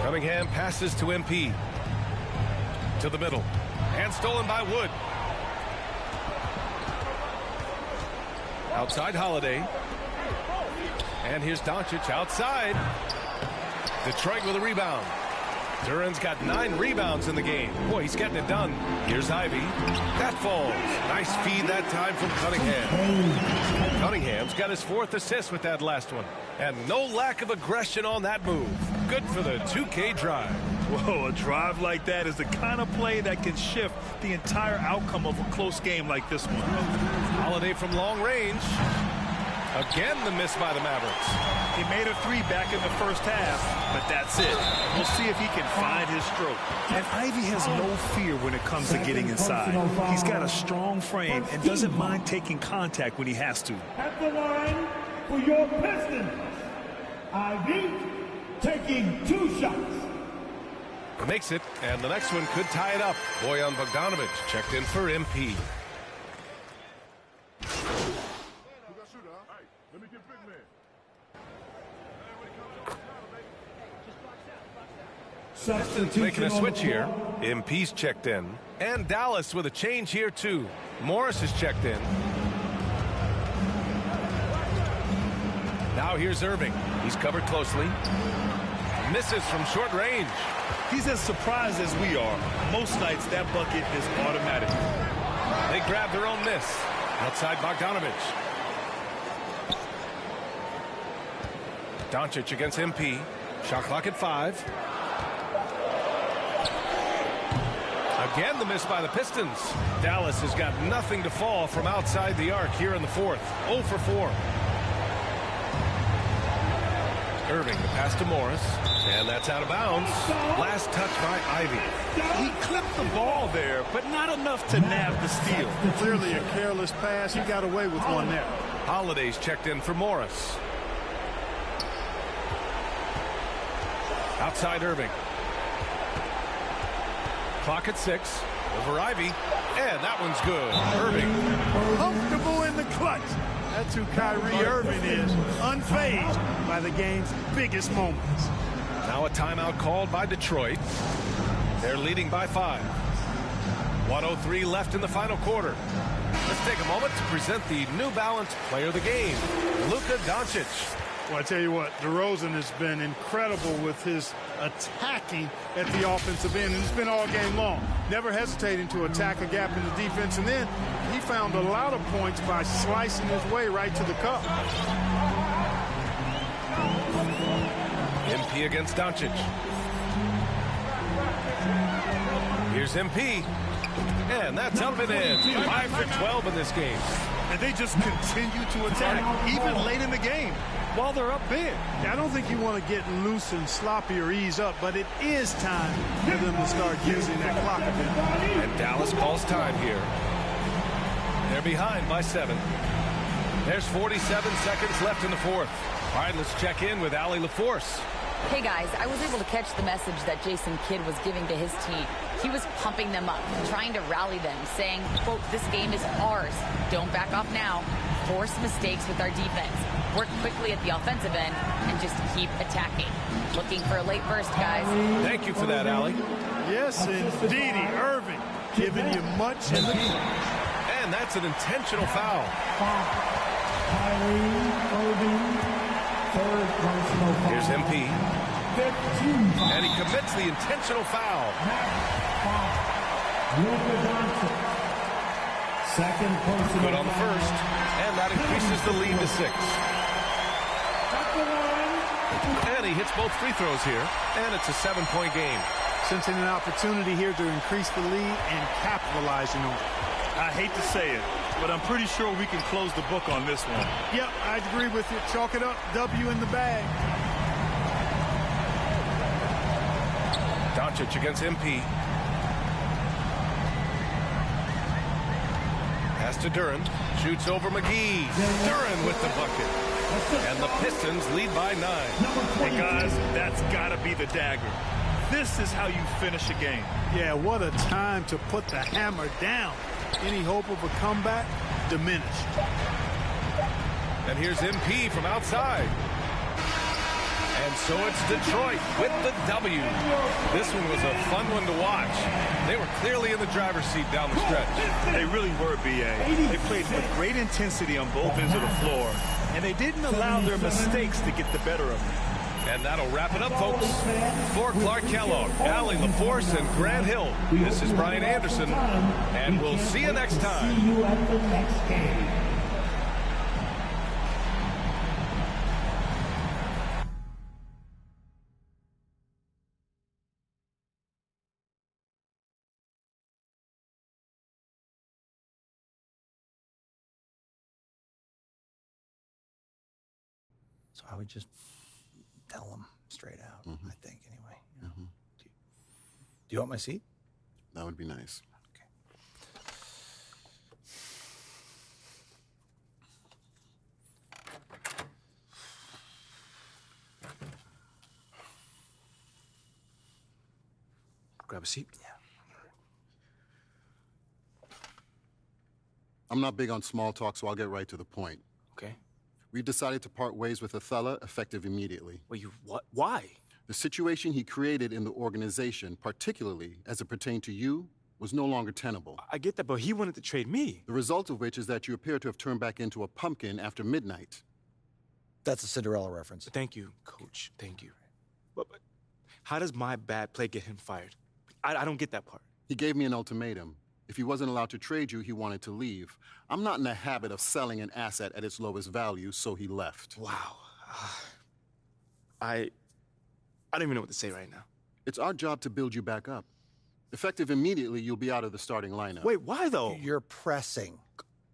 Cunningham passes to MP. To the middle. And stolen by Wood. Outside Holiday. And here's Doncic outside. Detroit with a rebound. Duran's got 9 rebounds in the game. Boy, he's getting it done. Here's Ivy. That falls. Nice feed that time from Cunningham. Cunningham's got his 4th assist with that last one. And no lack of aggression on that move. Good for the 2K drive. Whoa, a drive like that is the kind of play that can shift the entire outcome of a close game like this one. Holiday from long range. Again, the miss by the Mavericks. He made a 3 back in the first half, but that's it. We'll see if he can find his stroke. And Ivy has no fear when it comes to getting inside. He's got a strong frame and doesn't mind taking contact when he has to. At the line for your Pistons, Ivy taking 2 shots. Makes it, and the next one could tie it up. Bojan Bogdanovic checked in for MP. Making a switch here. MP's checked in. And Dallas with a change here, too. Morris is checked in. Now here's Irving. He's covered closely. misses from short range. He's as surprised as we are. Most nights, that bucket is automatic. They grab their own miss. Outside Bogdanovich. Doncic against MP. Shot clock at 5. Again, the miss by the Pistons. Dallas has got nothing to fall from outside the arc here in the fourth. 0 for 4. Irving, the pass to Morris. And that's out of bounds. Last touch by Ivy. He clipped the ball there, but not enough to nab the steal. Clearly a careless pass. He got away with one there. Holiday's checked in for Morris. Outside Irving. Clock at 6. Over Ivy. And that one's good. Irving. Comfortable in the clutch. That's who Kyrie Irving is. Unfazed by the game's biggest moments. Now a timeout called by Detroit. They're leading by 5. 1:03 left in the final quarter. Let's take a moment to present the New Balance Player of the Game, Luka Doncic. Well, I tell you what, DeRozan has been incredible with his attacking at the offensive end, and it's been all game long. Never hesitating to attack a gap in the defense, and then he found a lot of points by slicing his way right to the cup. MP against Doncic. Here's MP. And that's up and in. 5 for 12 in this game. And they just continue to attack, even late in the game, while they're up big. I don't think you want to get loose and sloppy or ease up, but it is time for them to start using that clock a bit. And Dallas calls time here. They're behind by 7. There's 47 seconds left in the fourth. All right, let's check in with Allie LaForce. Hey guys, I was able to catch the message that Jason Kidd was giving to his team. He was pumping them up, trying to rally them, saying, quote, this game is ours. Don't back off now. Force mistakes with our defense. Work quickly at the offensive end and just keep attacking. Looking for a late burst, guys. Thank you for that, Allie. Yes, indeedy. Irving giving you much in the And that's an intentional foul. Here's MP. And he commits the intentional foul. Good on the first. And that increases the lead to 6. And he hits both free throws here. And it's a 7-point game. Sensing an opportunity here to increase the lead and capitalizing on it. I hate to say it, but I'm pretty sure we can close the book on this one. Yep, I agree with you. Chalk it up. W in the bag. Doncic against MP. Pass to Duran. Shoots over McGee. Duran with the bucket. And the Pistons lead by 9. Hey, guys, that's got to be the dagger. This is how you finish a game. Yeah, what a time to put the hammer down. Any hope of a comeback? Diminished. And here's MP from outside. And so it's Detroit with the W. This one was a fun one to watch. They were clearly in the driver's seat down the stretch. They really were, B.A. They played with great intensity on both ends of the floor, and they didn't allow their mistakes to get the better of them. And that'll wrap it up, folks. For Clark Kellogg, Allie LaForce, and Grant Hill, this is Brian Anderson, and we'll see you next time. See you at the next game. So I would just tell them straight out, I think, anyway. You know? Do you want my seat? That would be nice. Okay. Grab a seat. Yeah. I'm not big on small talk, so I'll get right to the point. Okay. We've decided to part ways with Othello effective immediately. Well, what? Why? The situation he created in the organization, particularly as it pertained to you, was no longer tenable. I get that, but he wanted to trade me. The result of which is that you appear to have turned back into a pumpkin after midnight. That's a Cinderella reference. Thank you, Coach. Thank you. But How does my bad play get him fired? I don't get that part. He gave me an ultimatum. If he wasn't allowed to trade you, he wanted to leave. I'm not in the habit of selling an asset at its lowest value, so he left. Wow. I don't even know what to say right now. It's our job to build you back up. Effective immediately, you'll be out of the starting lineup. Wait, why though? You're pressing,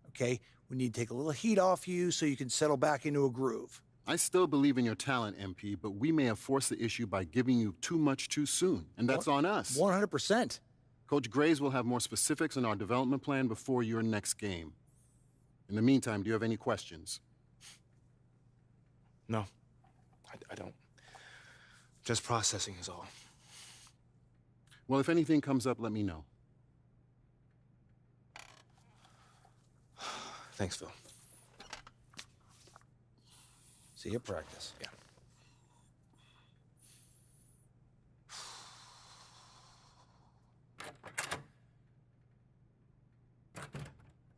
okay? We need to take a little heat off you so you can settle back into a groove. I still believe in your talent, MP, but we may have forced the issue by giving you too much too soon, and that's on us. 100%. Coach Graves will have more specifics on our development plan before your next game. In the meantime, do you have any questions? No, I don't. Just processing is all. Well, if anything comes up, let me know. Thanks, Phil. See you at practice. Yeah.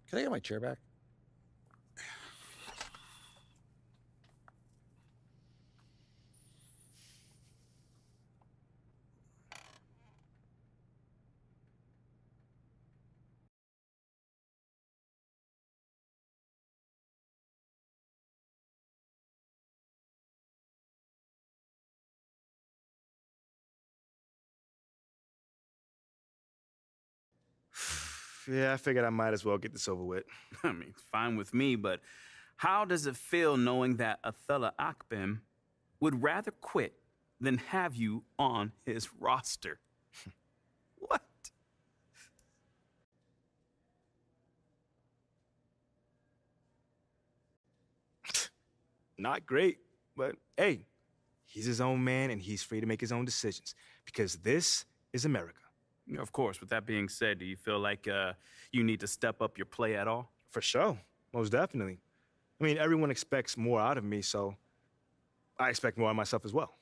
Can I get my chair back? Yeah, I figured I might as well get this over with. I mean, fine with me, but how does it feel knowing that Athala Akbim would rather quit than have you on his roster? What? Not great, but hey, he's his own man and he's free to make his own decisions because this is America. Of course, with that being said, do you feel like you need to step up your play at all? For sure, most definitely. I mean, everyone expects more out of me, so I expect more out of myself as well.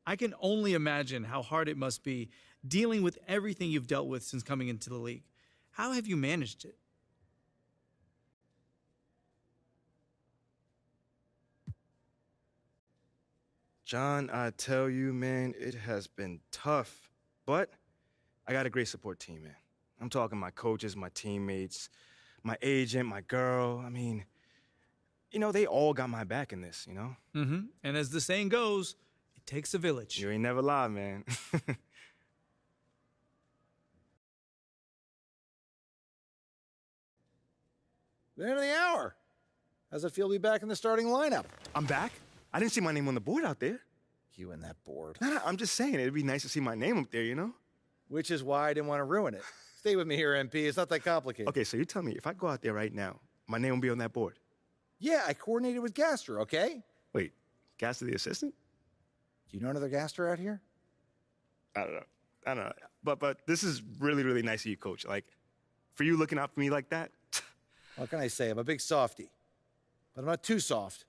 I can only imagine how hard it must be dealing with everything you've dealt with since coming into the league. How have you managed it? John, I tell you, man, it has been tough, but I got a great support team, man. I'm talking my coaches, my teammates, my agent, my girl. I mean, you know, they all got my back in this, you know? Mm-hmm. And as the saying goes, it takes a village. You ain't never lie, man. The end of the hour. How's it feel to be back in the starting lineup? I'm back? I didn't see my name on the board out there. You and that board. Nah, I'm just saying, it'd be nice to see my name up there, you know? Which is why I didn't want to ruin it. Stay with me here, MP. It's not that complicated. Okay, so you tell me, if I go out there right now, my name will be on that board? Yeah, I coordinated with Gaster, okay? Wait, Gaster the assistant? Do you know another Gaster out here? I don't know. But this is really, really nice of you, Coach. Like, for you looking out for me like that. What can I say? I'm a big softy. But I'm not too soft.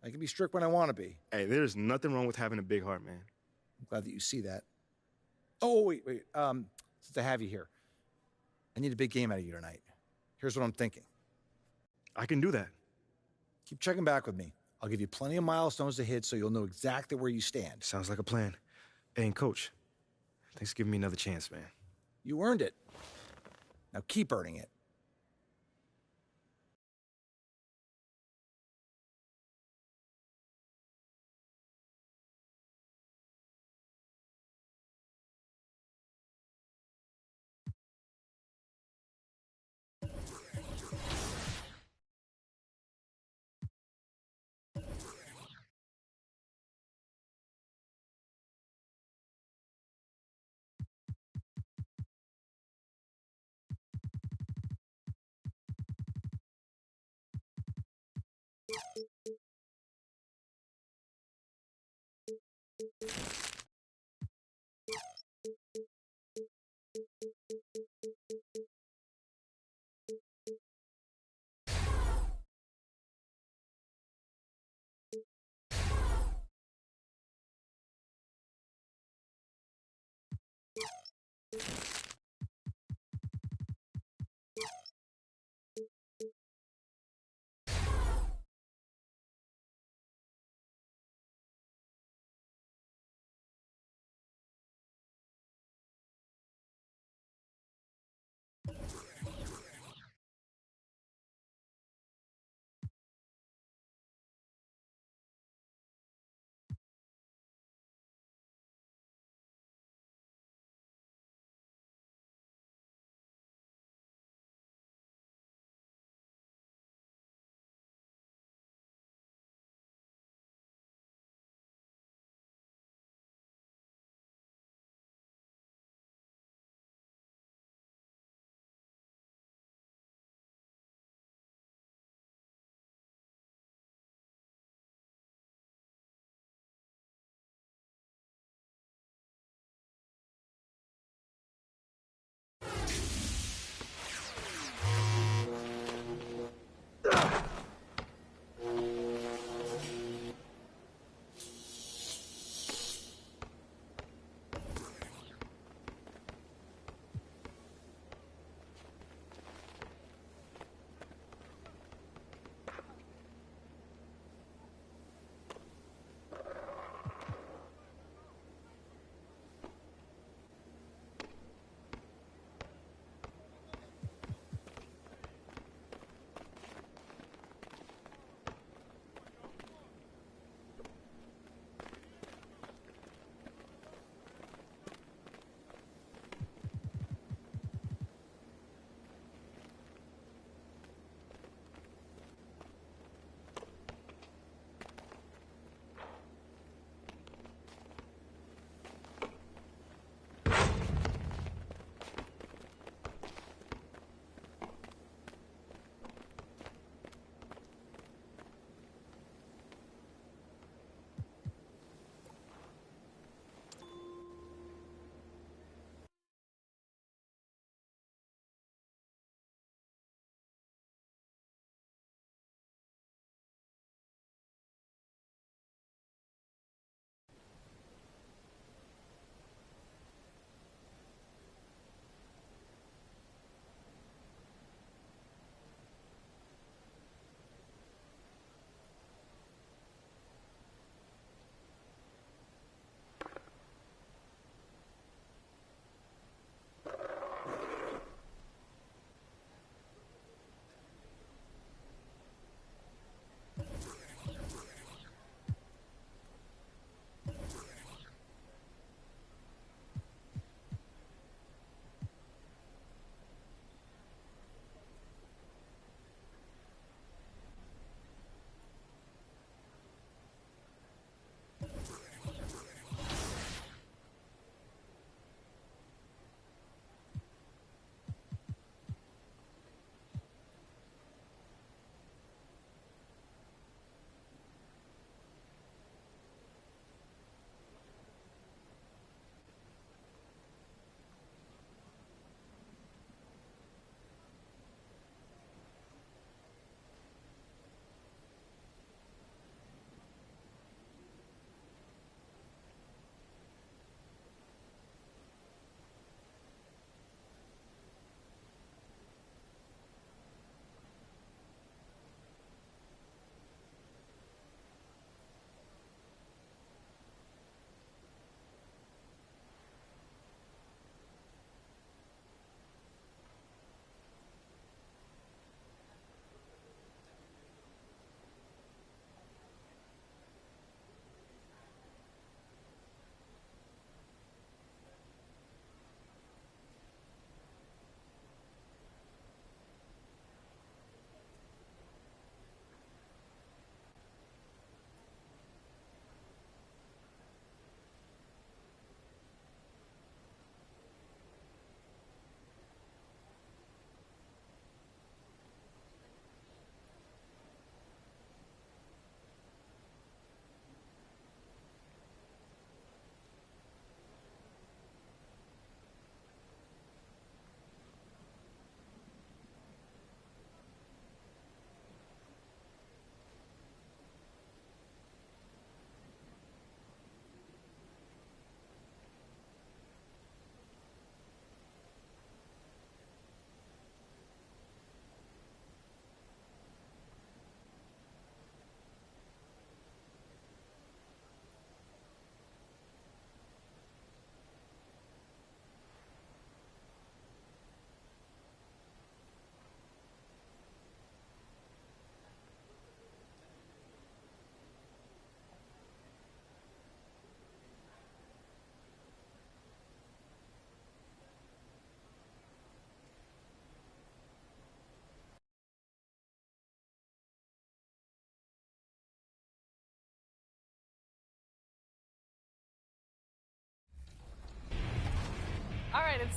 I can be strict when I want to be. Hey, there's nothing wrong with having a big heart, man. I'm glad that you see that. Oh, wait. Since I have you here, I need a big game out of you tonight. Here's what I'm thinking. I can do that. Keep checking back with me. I'll give you plenty of milestones to hit so you'll know exactly where you stand. Sounds like a plan. Hey, and Coach, thanks for giving me another chance, man. You earned it. Now keep earning it.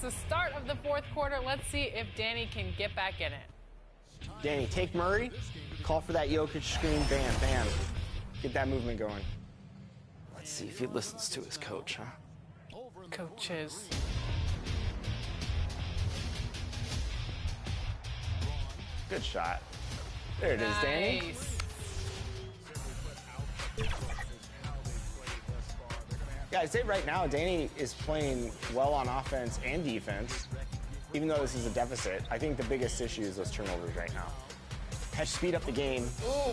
the start of the fourth quarter. Let's see if Danny can get back in it. Danny, take Murray, call for that Jokic screen, bam, bam. Get that movement going. Let's see if he listens to his coach, huh? Coaches. Good shot. There it is, Danny. Yeah, I'd say right now, Danny is playing well on offense and defense, even though this is a deficit. I think the biggest issue is those turnovers right now. To speed up the game,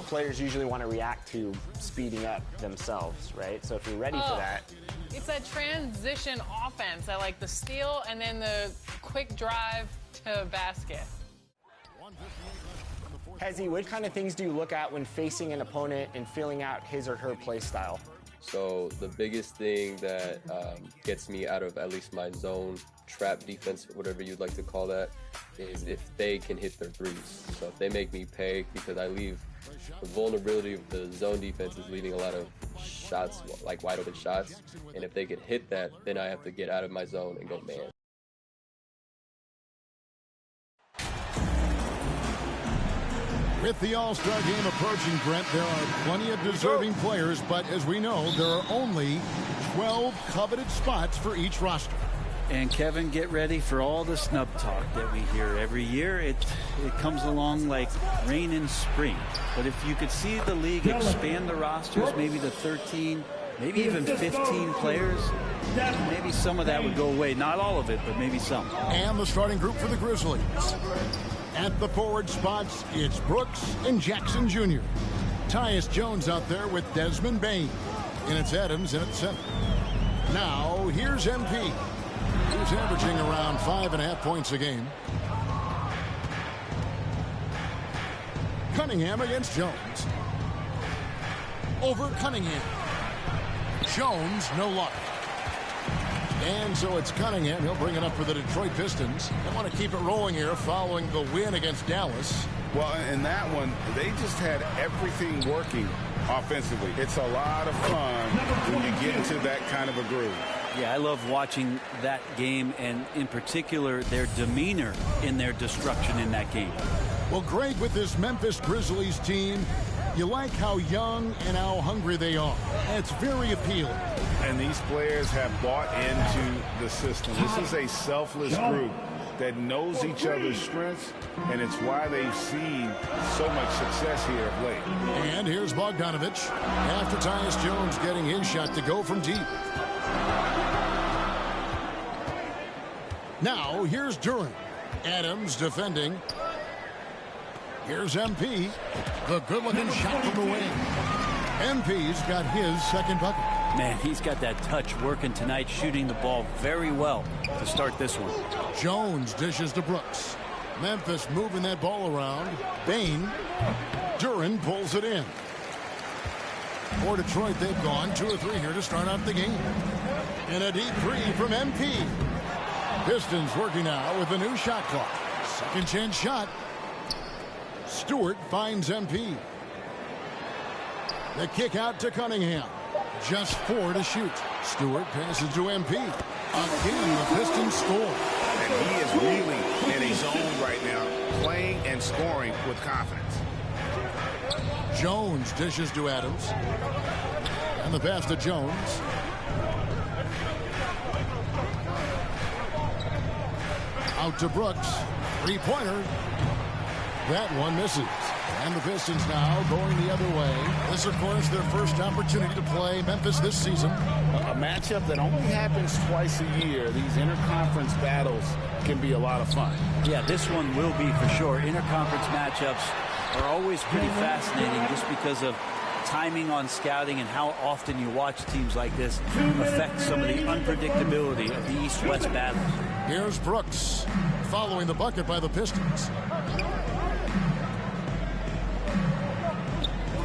players usually want to react to speeding up themselves, right? So if you're ready for that. It's a transition offense. I like the steal and then the quick drive to basket. Hezzy, what kind of things do you look at when facing an opponent and filling out his or her play style? So the biggest thing that gets me out of at least my zone trap defense, whatever you'd like to call that, is if they can hit their threes. So if they make me pay, because I leave the vulnerability of the zone defense is leaving a lot of shots, like wide open shots. And if they can hit that, then I have to get out of my zone and go man. With the All-Star game approaching, Brent, there are plenty of deserving players, but as we know, there are only 12 coveted spots for each roster. And Kevin, get ready for all the snub talk that we hear every year. It comes along like rain in spring. But if you could see the league expand the rosters, maybe to 13, maybe even 15 players, maybe some of that would go away. Not all of it, but maybe some. And the starting group for the Grizzlies. At the forward spots, it's Brooks and Jackson Jr. Tyus Jones out there with Desmond Bane. And it's Adams in at center. Now, here's MP. He's averaging around 5.5 points a game. Cunningham against Jones. Over Cunningham. Jones, no luck. And so it's Cunningham. He'll bring it up for the Detroit Pistons. They want to keep it rolling here following the win against Dallas. Well, in that one, they just had everything working offensively. It's a lot of fun when you get into that kind of a groove. Yeah, I love watching that game, and in particular, their demeanor in their destruction in that game. Well, Greg, with this Memphis Grizzlies team, you like how young and how hungry they are. It's very appealing. And these players have bought into the system. This is a selfless group that knows each other's strengths, and it's why they've seen so much success here of late. And here's Bogdanovich after Tyus Jones getting his shot to go from deep. Now, here's Durant. Adams defending. Here's MP. The good-looking shot from the wing. MP's got his second bucket. Man, he's got that touch working tonight, shooting the ball very well to start this one. Jones dishes to Brooks. Memphis moving that ball around. Bane. Durant pulls it in. For Detroit, they've gone 2 or 3 here to start out the game. And a deep three from MP. Pistons working now with a new shot clock. Second chance shot. Stewart finds MP. The kick out to Cunningham. Just 4 to shoot. Stewart passes to MP. Again, the Pistons score. And he is really in a zone right now, playing and scoring with confidence. Jones dishes to Adams. And the pass to Jones. Out to Brooks. Three-pointer. That one misses. And the Pistons now going the other way. This, of course, their first opportunity to play Memphis this season. A matchup that only happens twice a year. These interconference battles can be a lot of fun. Yeah, this one will be for sure. Interconference matchups are always pretty fascinating just because of timing on scouting and how often you watch teams like this affect some of the unpredictability of the East-West battle. Here's Brooks following the bucket by the Pistons.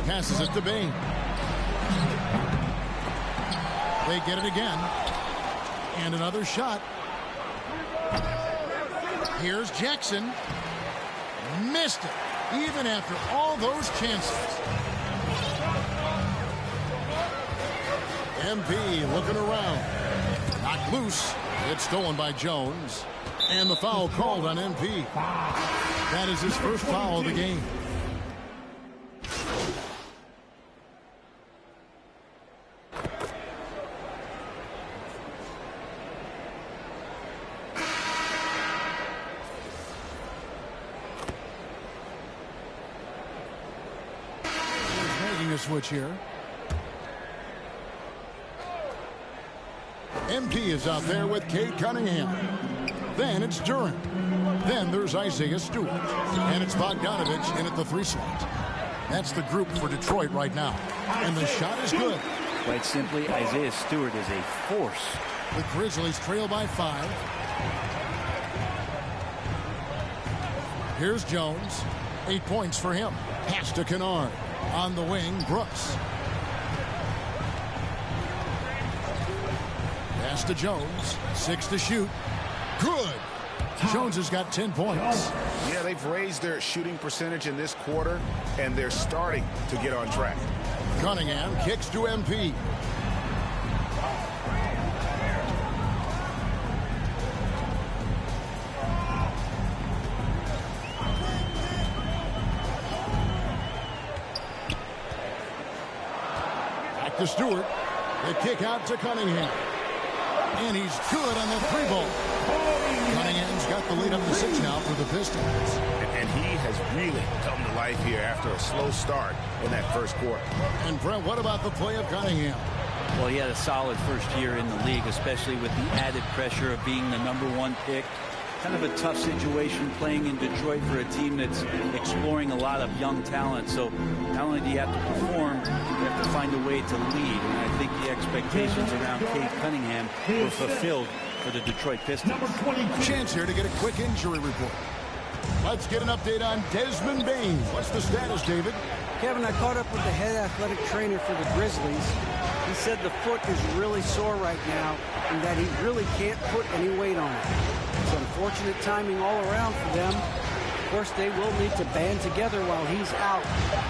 Passes it to Bane. They get it again. And another shot. Here's Jackson. Missed it, even after all those chances. MP looking around. Knocked loose. It's stolen by Jones. And the foul called on MP. That is his first foul of the game. Switch here. MP is out there with Cade Cunningham. Then it's Durant. Then there's Isaiah Stewart. And it's Bogdanovich in at the 3 slot. That's the group for Detroit right now. And the shot is good. Quite simply, Isaiah Stewart is a force. The Grizzlies trail by 5. Here's Jones. 8 points for him. Pass to Kennard. On the wing, Brooks. Pass to Jones. 6 to shoot. Good. Jones has got 10 points. Yeah, they've raised their shooting percentage in this quarter, and they're starting to get on track. Cunningham kicks to MP. To Stewart. The kick out to Cunningham. And he's good on the 3-ball. Cunningham's got the lead up to 6 now for the Pistons. And he has really come to life here after a slow start in that first quarter. And Brent, what about the play of Cunningham? Well, he had a solid first year in the league, especially with the added pressure of being the #1 pick. Kind of a tough situation playing in Detroit for a team that's exploring a lot of young talent. So not only do you have to perform, you have to find a way to lead. And I think the expectations around Cade Cunningham were fulfilled for the Detroit Pistons. Chance here to get a quick injury report. Let's get an update on Desmond Bane. What's the status, David? Kevin, I caught up with the head athletic trainer for the Grizzlies. He said the foot is really sore right now and that he really can't put any weight on it. It's unfortunate timing all around for them. Of course, they will need to band together while he's out.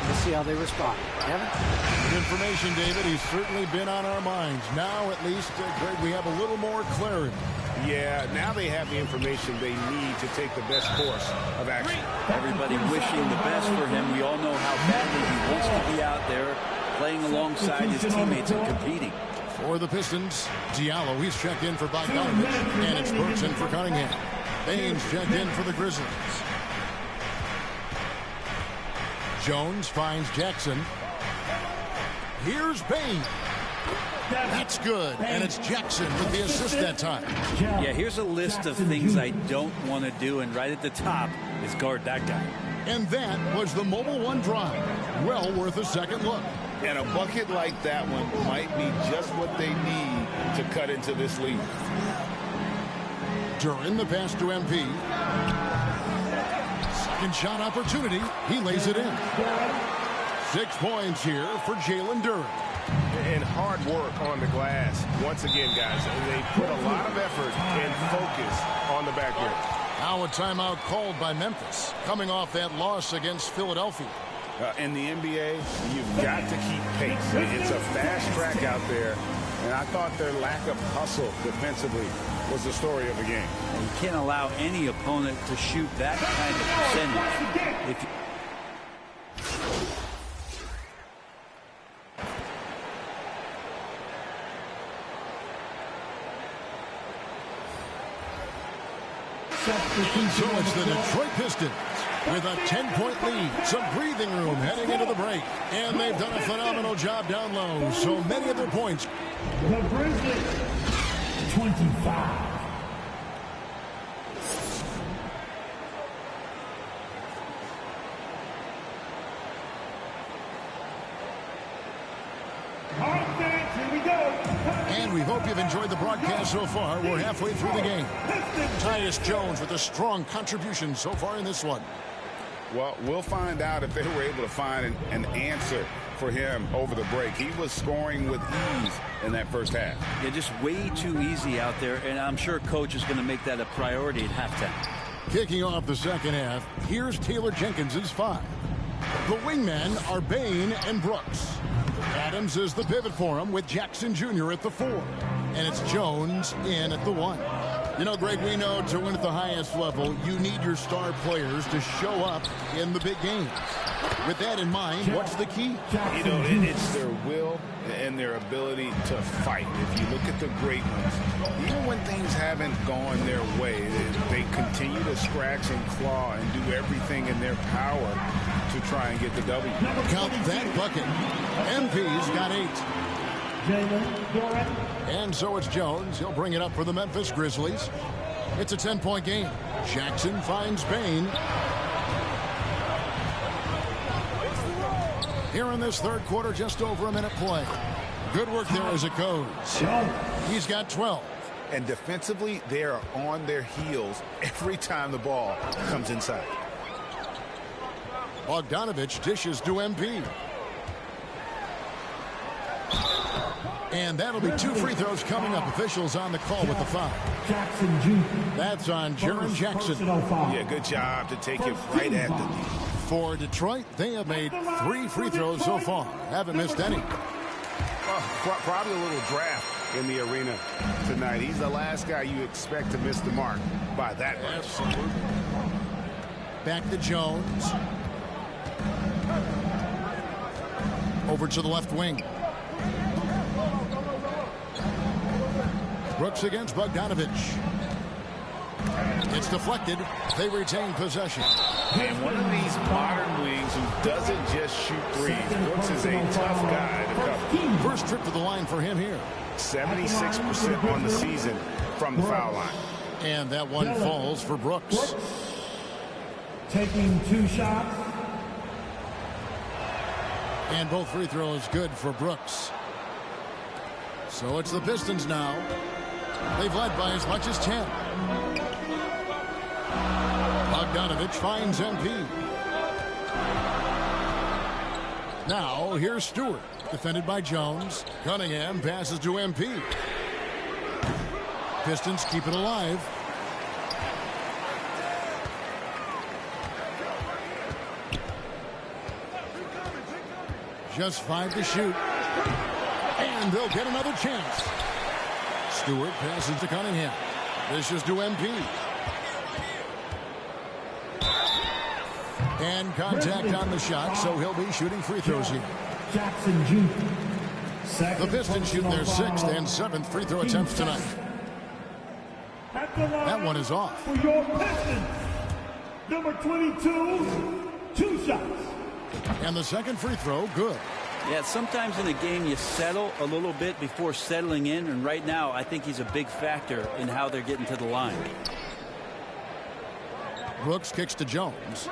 We'll see how they respond. Kevin? Good information, David. He's certainly been on our minds. Now, at least, Greg, we have a little more clarity. Yeah, now they have the information they need to take the best course of action. Everybody wishing the best for him. We all know how badly he wants to be out there playing alongside his teammates and competing. For the Pistons, Diallo, he's checked in for Bogdanovich, and it's Burks in for Cunningham. Baines checked in for the Grizzlies. Jones finds Jackson. Here's Bane. That's good, and it's Jackson with the assist that time. Yeah, here's a list of things I don't want to do, and right at the top is guard that guy. And that was the Mobile One drive. Well worth a second look. And a bucket like that one might be just what they need to cut into this lead. During the pass to MP. Second shot opportunity. He lays it in. 6 points here for Jalen Duren. And hard work on the glass. Once again, guys, they put a lot of effort and focus on the backboard. Now a timeout called by Memphis, coming off that loss against Philadelphia. In the NBA, you've got to keep pace. It's a fast track out there, and I thought their lack of hustle defensively was the story of the game. You can't allow any opponent to shoot that kind of percentage. So it's the Detroit Pistons with a 10-point lead, some breathing room heading into the break. And they've done a phenomenal job down low, so many of their points. The Grizzlies, 25. All right, fans, here we go. And we hope you've enjoyed the broadcast so far. We're halfway through the game. Tyus Jones with a strong contribution so far in this one. Well, we'll find out if they were able to find an answer for him over the break. He was scoring with ease in that first half. Yeah, just way too easy out there, and I'm sure Coach is going to make that a priority at halftime. Kicking off the second half, here's Taylor Jenkins's 5. The wingmen are Bane and Brooks. Adams is the pivot for him with Jackson Jr. at the 4. And it's Jones in at the 1. You know, Greg, we know to win at the highest level, you need your star players to show up in the big games. With that in mind, what's the key? You know, it's their will and their ability to fight. If you look at the great ones, even when things haven't gone their way, they continue to scratch and claw and do everything in their power to try and get the W. Count that bucket. MP's got 8. And so it's Jones. He'll bring it up for the Memphis Grizzlies. It's a 10-point game. Jackson finds Bain. Here in this third quarter, just over a minute play. Good work there as it goes. He's got 12. And defensively, they are on their heels every time the ball comes inside. Bogdanovich dishes to MP. And that'll be 2 free throws coming up. Officials on the call with the foul. Jackson Jr. That's on Jaren Jackson. Yeah, good job to take it right at the knee. For Detroit, they have made 3 free throws so far. Haven't missed any. Probably a little draft in the arena tonight. He's the last guy you expect to miss the mark by that much. Absolutely. Back to Jones. Over to the left wing. Brooks against Bogdanovich. It's deflected. They retain possession. And one of these modern wings who doesn't just shoot threes. Brooks is a tough guy to cover. First trip to the line for him here. 76% on the season from the foul line. And that one falls for Brooks. Taking 2 shots. And both free throws good for Brooks. So it's the Pistons now. They've led by as much as 10. Bogdanovich finds MP. Now here's Stewart, defended by Jones. Cunningham passes to MP. Pistons keep it alive. Just 5 to shoot. And they'll get another chance. Stewart passes to Cunningham. This is to MP. And contact on the shot, so he'll be shooting free throws here. Jackson Jr. The Pistons shoot their 6th and 7th free throw attempts tonight. That one is off. For your Pistons, number 22, 2 shots. And the second free throw, good. Yeah, sometimes in a game you settle a little bit before settling in, and right now I think he's a big factor in how they're getting to the line. Brooks kicks to Jones.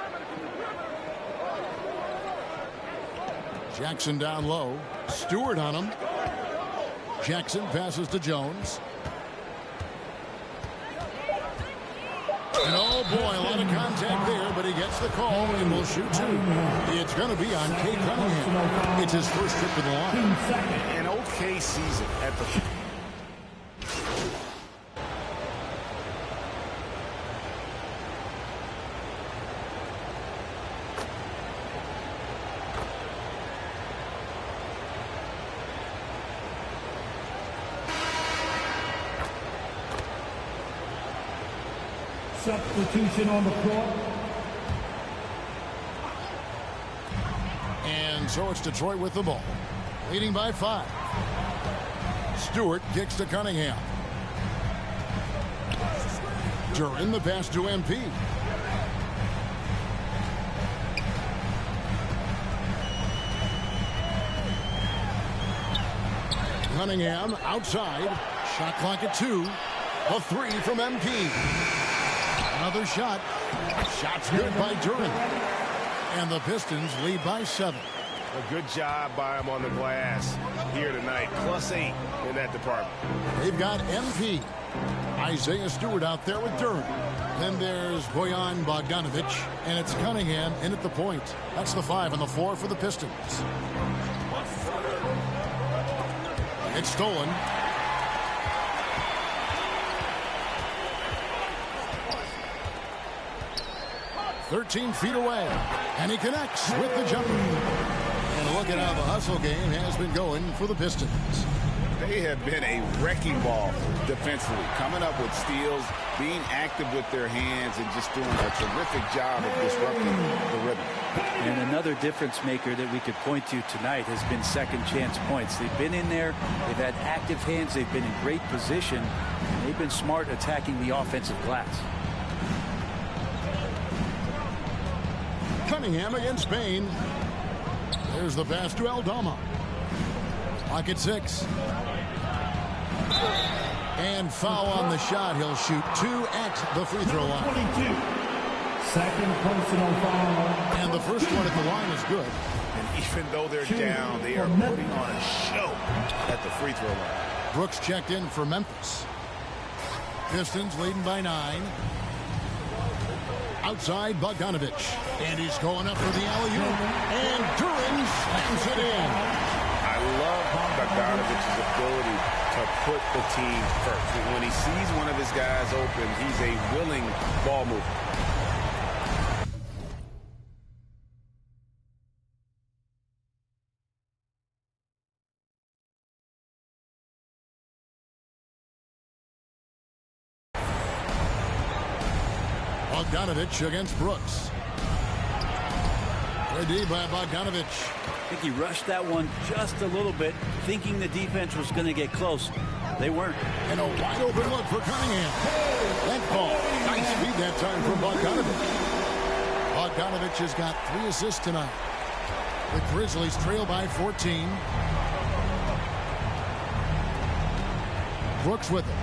Jackson down low. Stewart on him. Jackson passes to Jones. And oh boy, a lot of contact there, but he gets the call and will shoot 2. It's going to be on Kate Cunningham. It's his first trip to the line. An okay season at the... Substitution on the court. And so it's Detroit with the ball, leading by 5. Stewart kicks to Cunningham. Duran the pass to MP. Cunningham outside. Shot clock at 2. A 3 from MP. Another shot. Shot's good by Duran. And the Pistons lead by 7. A good job by him on the glass here tonight. +8 in that department. They've got MP. Isaiah Stewart out there with Duran. Then there's Bojan Bogdanovich. And it's Cunningham in at the point. That's the 5 and the 4 for the Pistons. It's stolen. "13 feet away, and he connects with the jumper." And look at how the hustle game has been going for the Pistons. They have been a wrecking ball defensively, coming up with steals, being active with their hands, and just doing a terrific job of disrupting the rhythm. And another difference maker that we could point to tonight has been second chance points. They've been in there, they've had active hands, they've been in great position, and they've been smart attacking the offensive glass. Cunningham against Spain. There's the pass to Aldama. Clock at 6. And foul on the shot. He'll shoot 2 at the free throw line. 22. Second personal foul. And the first one at the line is good. And even though they're down, they are putting on a show at the free throw line. Brooks checked in for Memphis. Pistons leading by 9. Outside Bogdanovich. And he's going up for the alley-oop. And Duran slams it in. I love Bogdanovich's ability to put the team first. When he sees one of his guys open, he's a willing ball mover. Bogdanovich against Brooks. Ready by Bogdanovich. I think he rushed that one just a little bit, thinking the defense was going to get close. They weren't. And a wide open look for Cunningham. That ball. Nice feed that time from Bogdanovich. Bogdanovich has got 3 assists tonight. The Grizzlies trail by 14. Brooks with it.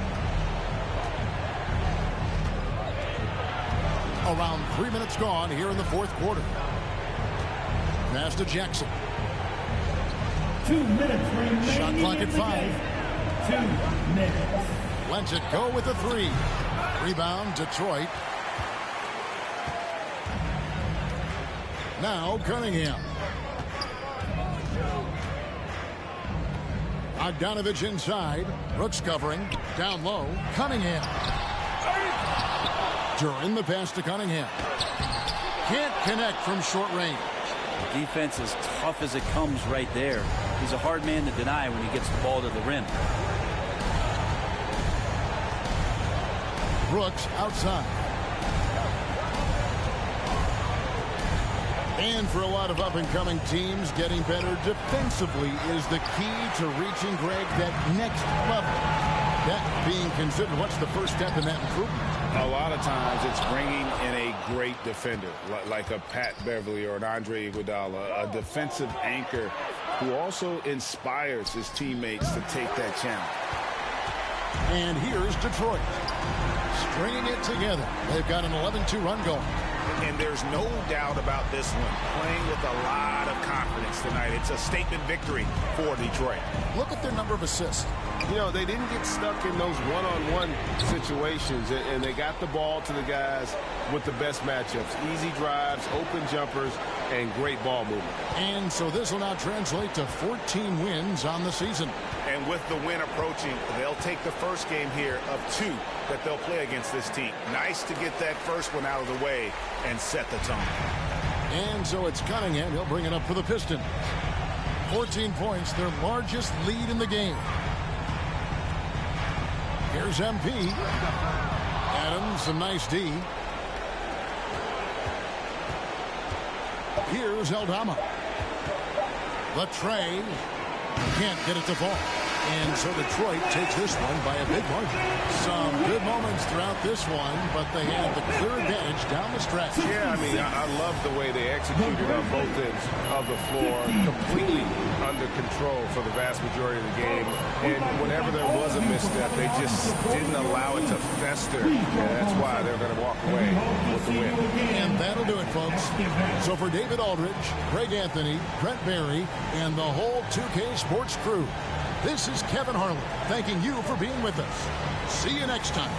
Around 3 minutes gone here in the fourth quarter. Pass to Jackson. 2 minutes remaining. Shot clock at 5. 2 minutes. Lets it go with the 3. Rebound, Detroit. Now Cunningham. Bogdanovich inside. Brooks covering. Down low. Cunningham. During the pass to Cunningham. Can't connect from short range. The defense is tough as it comes right there. He's a hard man to deny when he gets the ball to the rim. Brooks outside. And for a lot of up-and-coming teams, getting better defensively is the key to reaching, Greg, that next level. That being considered, what's the first step in that improvement? A lot of times it's bringing in a great defender, like a Pat Beverly or an Andre Iguodala, a defensive anchor who also inspires his teammates to take that challenge. And here's Detroit. Stringing it together. They've got an 11-2 run going. And there's no doubt about this one. Playing with a lot of confidence tonight. It's a statement victory for Detroit. Look at their number of assists. You know, they didn't get stuck in those one-on-one situations, and they got the ball to the guys with the best matchups. Easy drives, open jumpers, and great ball movement. And so this will now translate to 14 wins on the season. And with the win approaching, they'll take the first game here of 2 that they'll play against this team. Nice to get that first one out of the way and set the tone. And so it's Cunningham. He'll bring it up for the Pistons. 14 points, their largest lead in the game. Here's MP. Adams, a nice D. Here's Aldama. The tray. Can't get it to fall. And so Detroit takes this one by a big margin. Some good moments throughout this one, but they had the clear advantage down the stretch. Yeah, I mean, I love the way they executed on both ends of the floor, completely under control for the vast majority of the game. And whenever there was a misstep, they just didn't allow it to fester. And that's why they're going to walk away with the win. And that'll do it, folks. So for David Aldridge, Greg Anthony, Brent Barry, and the whole 2K Sports crew, this is Kevin Harlan thanking you for being with us. See you next time.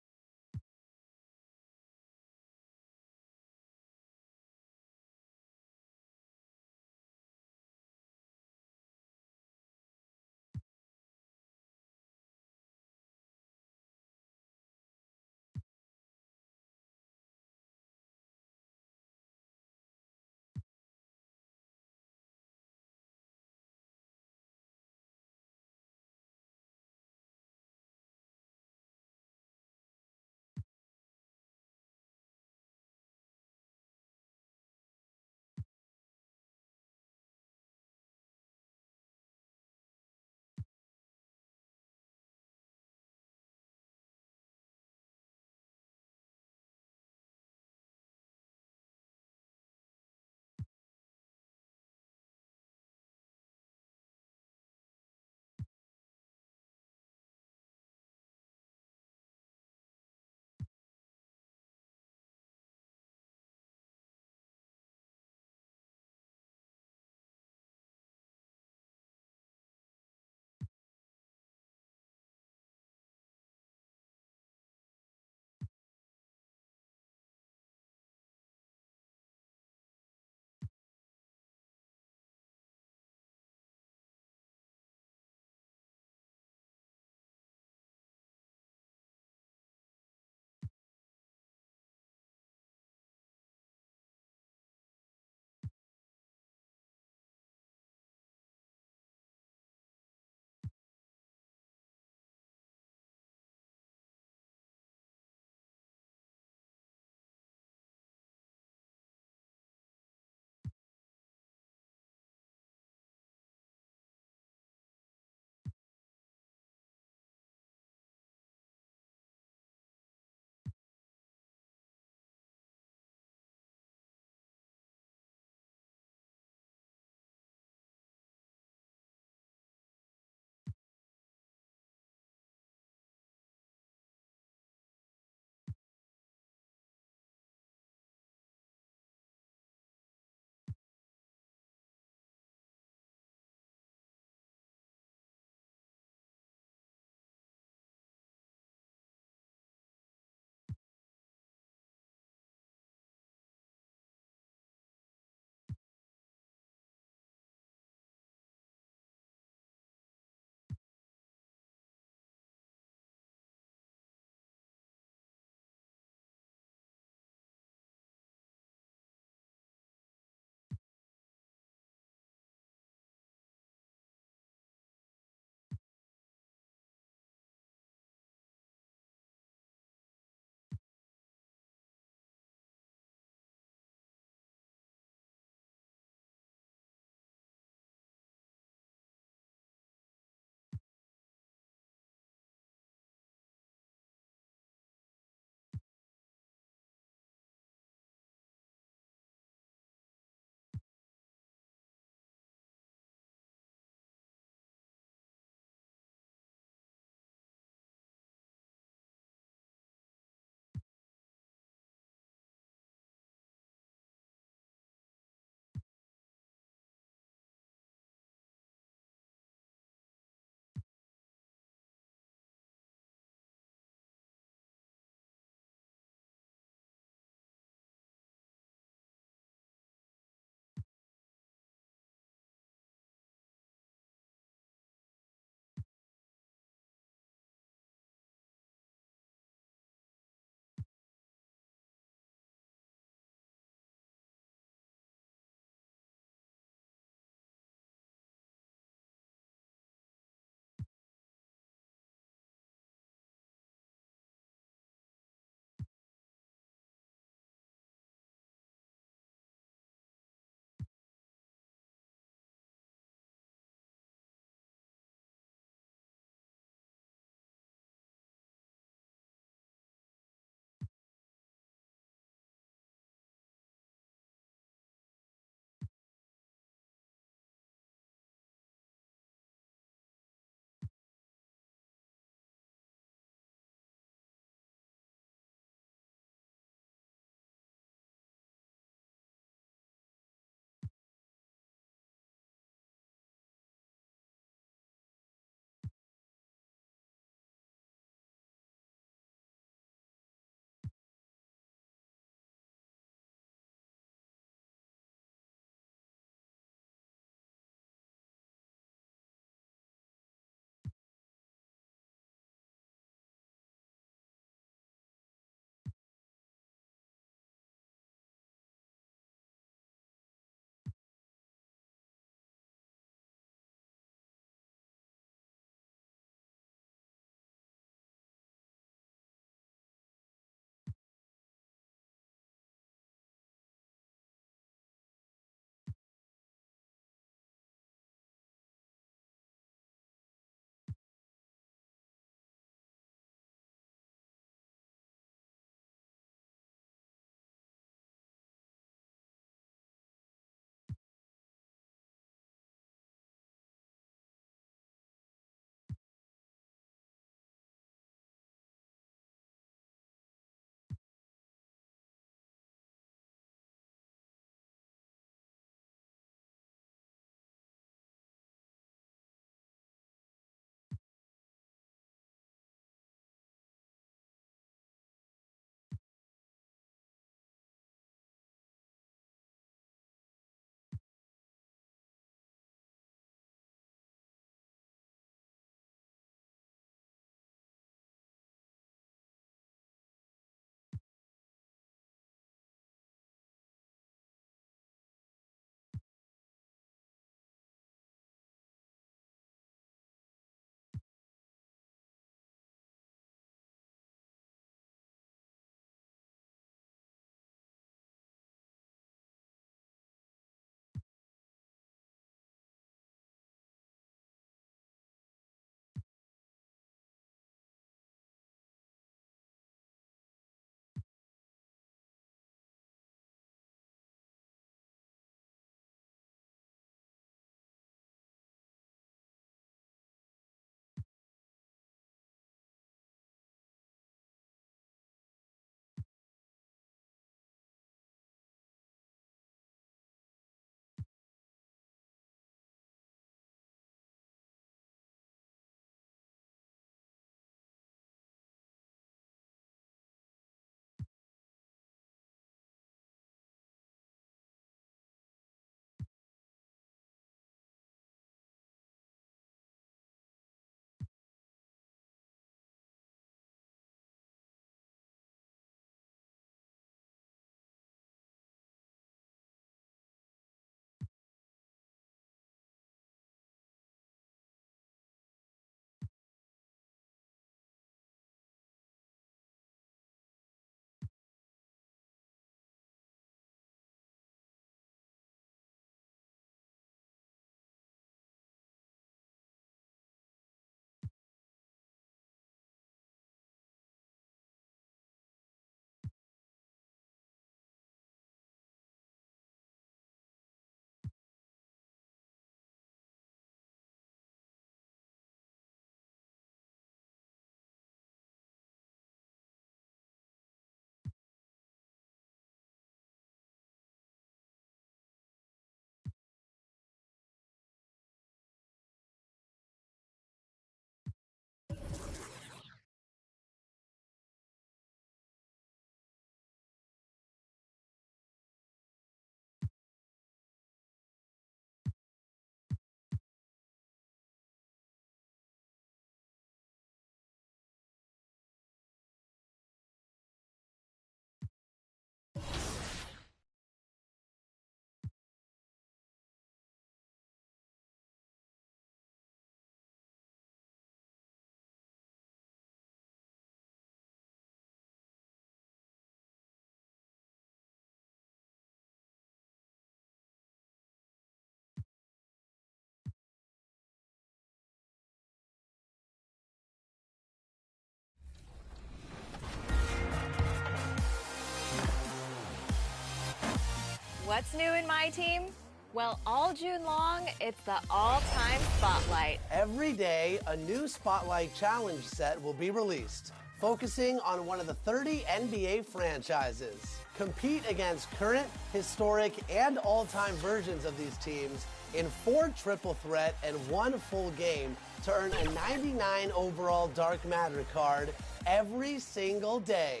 What's new in my team? Well, all June long, it's the all-time Spotlight. Every day, a new Spotlight Challenge set will be released, focusing on one of the 30 NBA franchises. Compete against current, historic, and all-time versions of these teams in 4 triple threat and 1 full game to earn a 99 overall Dark Matter card every single day.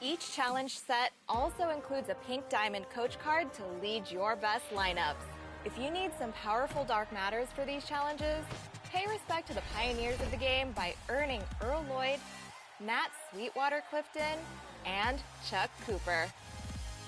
Each challenge set also includes a pink diamond coach card to lead your best lineups. If you need some powerful Dark Matters for these challenges, pay respect to the pioneers of the game by earning Earl Lloyd, Nat Sweetwater Clifton, and Chuck Cooper.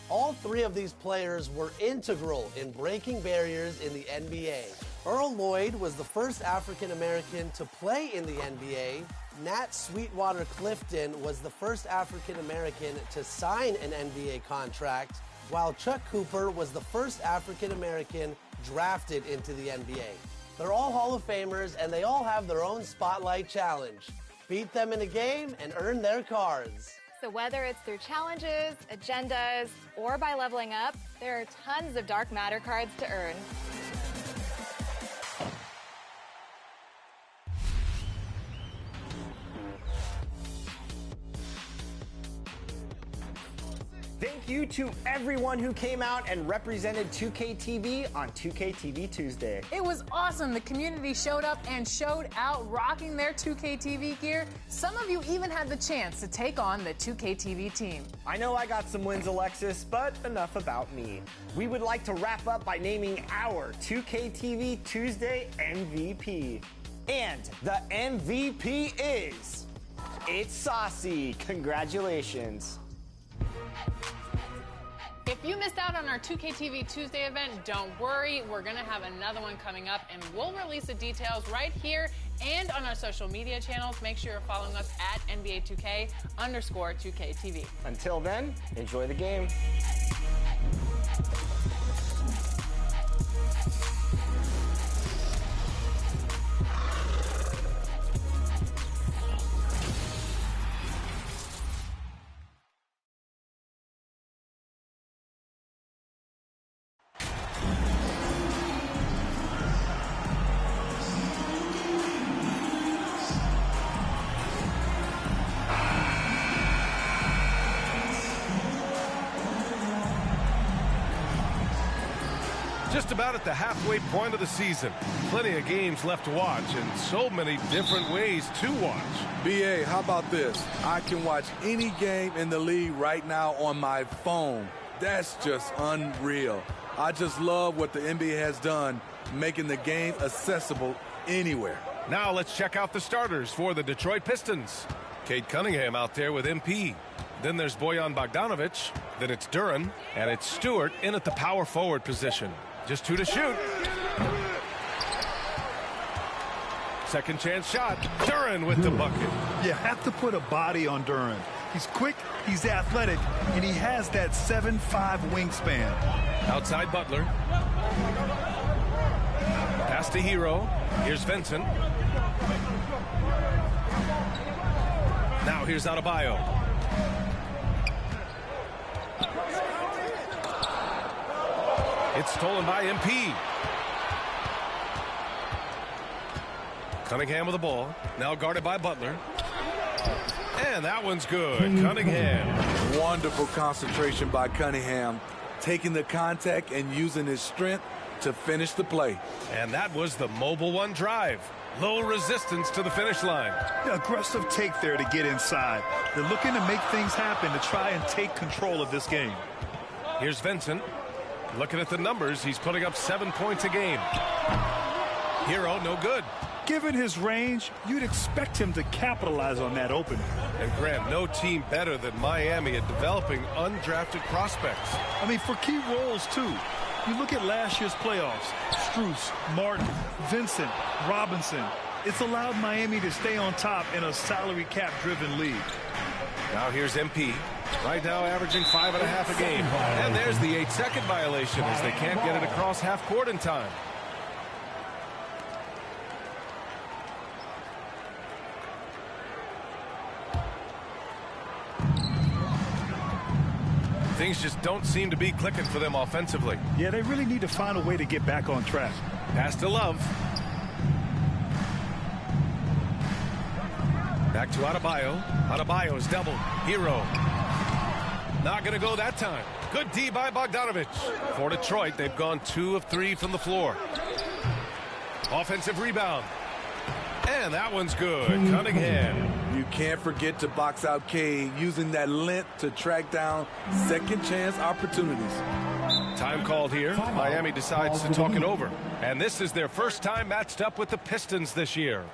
All 3 of these players were integral in breaking barriers in the NBA. Earl Lloyd was the first African American to play in the NBA. Nat Sweetwater Clifton was the first African American to sign an NBA contract, while Chuck Cooper was the first African American drafted into the NBA. They're all Hall of Famers, and they all have their own Spotlight Challenge. Beat them in a game and earn their cards. So whether it's through challenges, agendas, or by leveling up, there are tons of Dark Matter cards to earn. Thank you to everyone who came out and represented 2K TV on 2K TV Tuesday. It was awesome. The community showed up and showed out, rocking their 2K TV gear. Some of you even had the chance to take on the 2K TV team. I know I got some wins, Alexis, but enough about me. We would like to wrap up by naming our 2K TV Tuesday MVP. And the MVP is... It's Saucy. Congratulations. If you missed out on our 2K TV Tuesday event, don't worry. We're going to have another one coming up, and we'll release the details right here and on our social media channels. Make sure you're following us at NBA2K_2KTV. Until then, enjoy the game. Just about at the halfway point of the season. Plenty of games left to watch and so many different ways to watch. BA, how about this? I can watch any game in the league right now on my phone. That's just unreal. I just love what the NBA has done, making the game accessible anywhere. Now let's check out the starters for the Detroit Pistons. Cade Cunningham out there with MP. Then there's Bojan Bogdanovic. Then it's Duran. And it's Stewart in at the power forward position. Just 2 to shoot. Second chance shot. Duran with the bucket. You have to put a body on Duran. He's quick, he's athletic, and he has that 7'5" wingspan. Outside Butler. Pass to Hero. Here's Vincent. Now here's Adebayo. It's stolen by MP. Cunningham with the ball. Now guarded by Butler. And that one's good. Cunningham. Wonderful concentration by Cunningham, taking the contact and using his strength to finish the play. And that was the mobile one drive. Low resistance to the finish line. Aggressive take there to get inside. They're looking to make things happen to try and take control of this game. Here's Vincent. Looking at the numbers, he's putting up 7 points a game. Hero, no good. Given his range, you'd expect him to capitalize on that opening. And Grant, no team better than Miami at developing undrafted prospects. I mean, for key roles, too. You look at last year's playoffs. Strus, Martin, Vincent, Robinson. It's allowed Miami to stay on top in a salary cap-driven league. Now here's MP. Right now averaging 5.5 a game. And there's the 8-second violation as they can't get it across half court in time. Things just don't seem to be clicking for them offensively. Yeah, they really need to find a way to get back on track. Pass to Love. Back to Adebayo. Adebayo's double. Hero. Not going to go that time. Good D by Bogdanovich. For Detroit, they've gone 2 of 3 from the floor. Offensive rebound. And that one's good. Cunningham. You can't forget to box out Cade, using that length to track down second chance opportunities. Time called here. Miami decides to talk it over. And this is their first time matched up with the Pistons this year.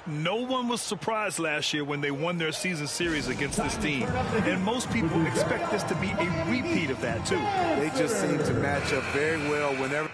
No one was surprised last year when they won their season series against this team. And most people expect this to be a repeat of that, too. They just seem to match up very well whenever.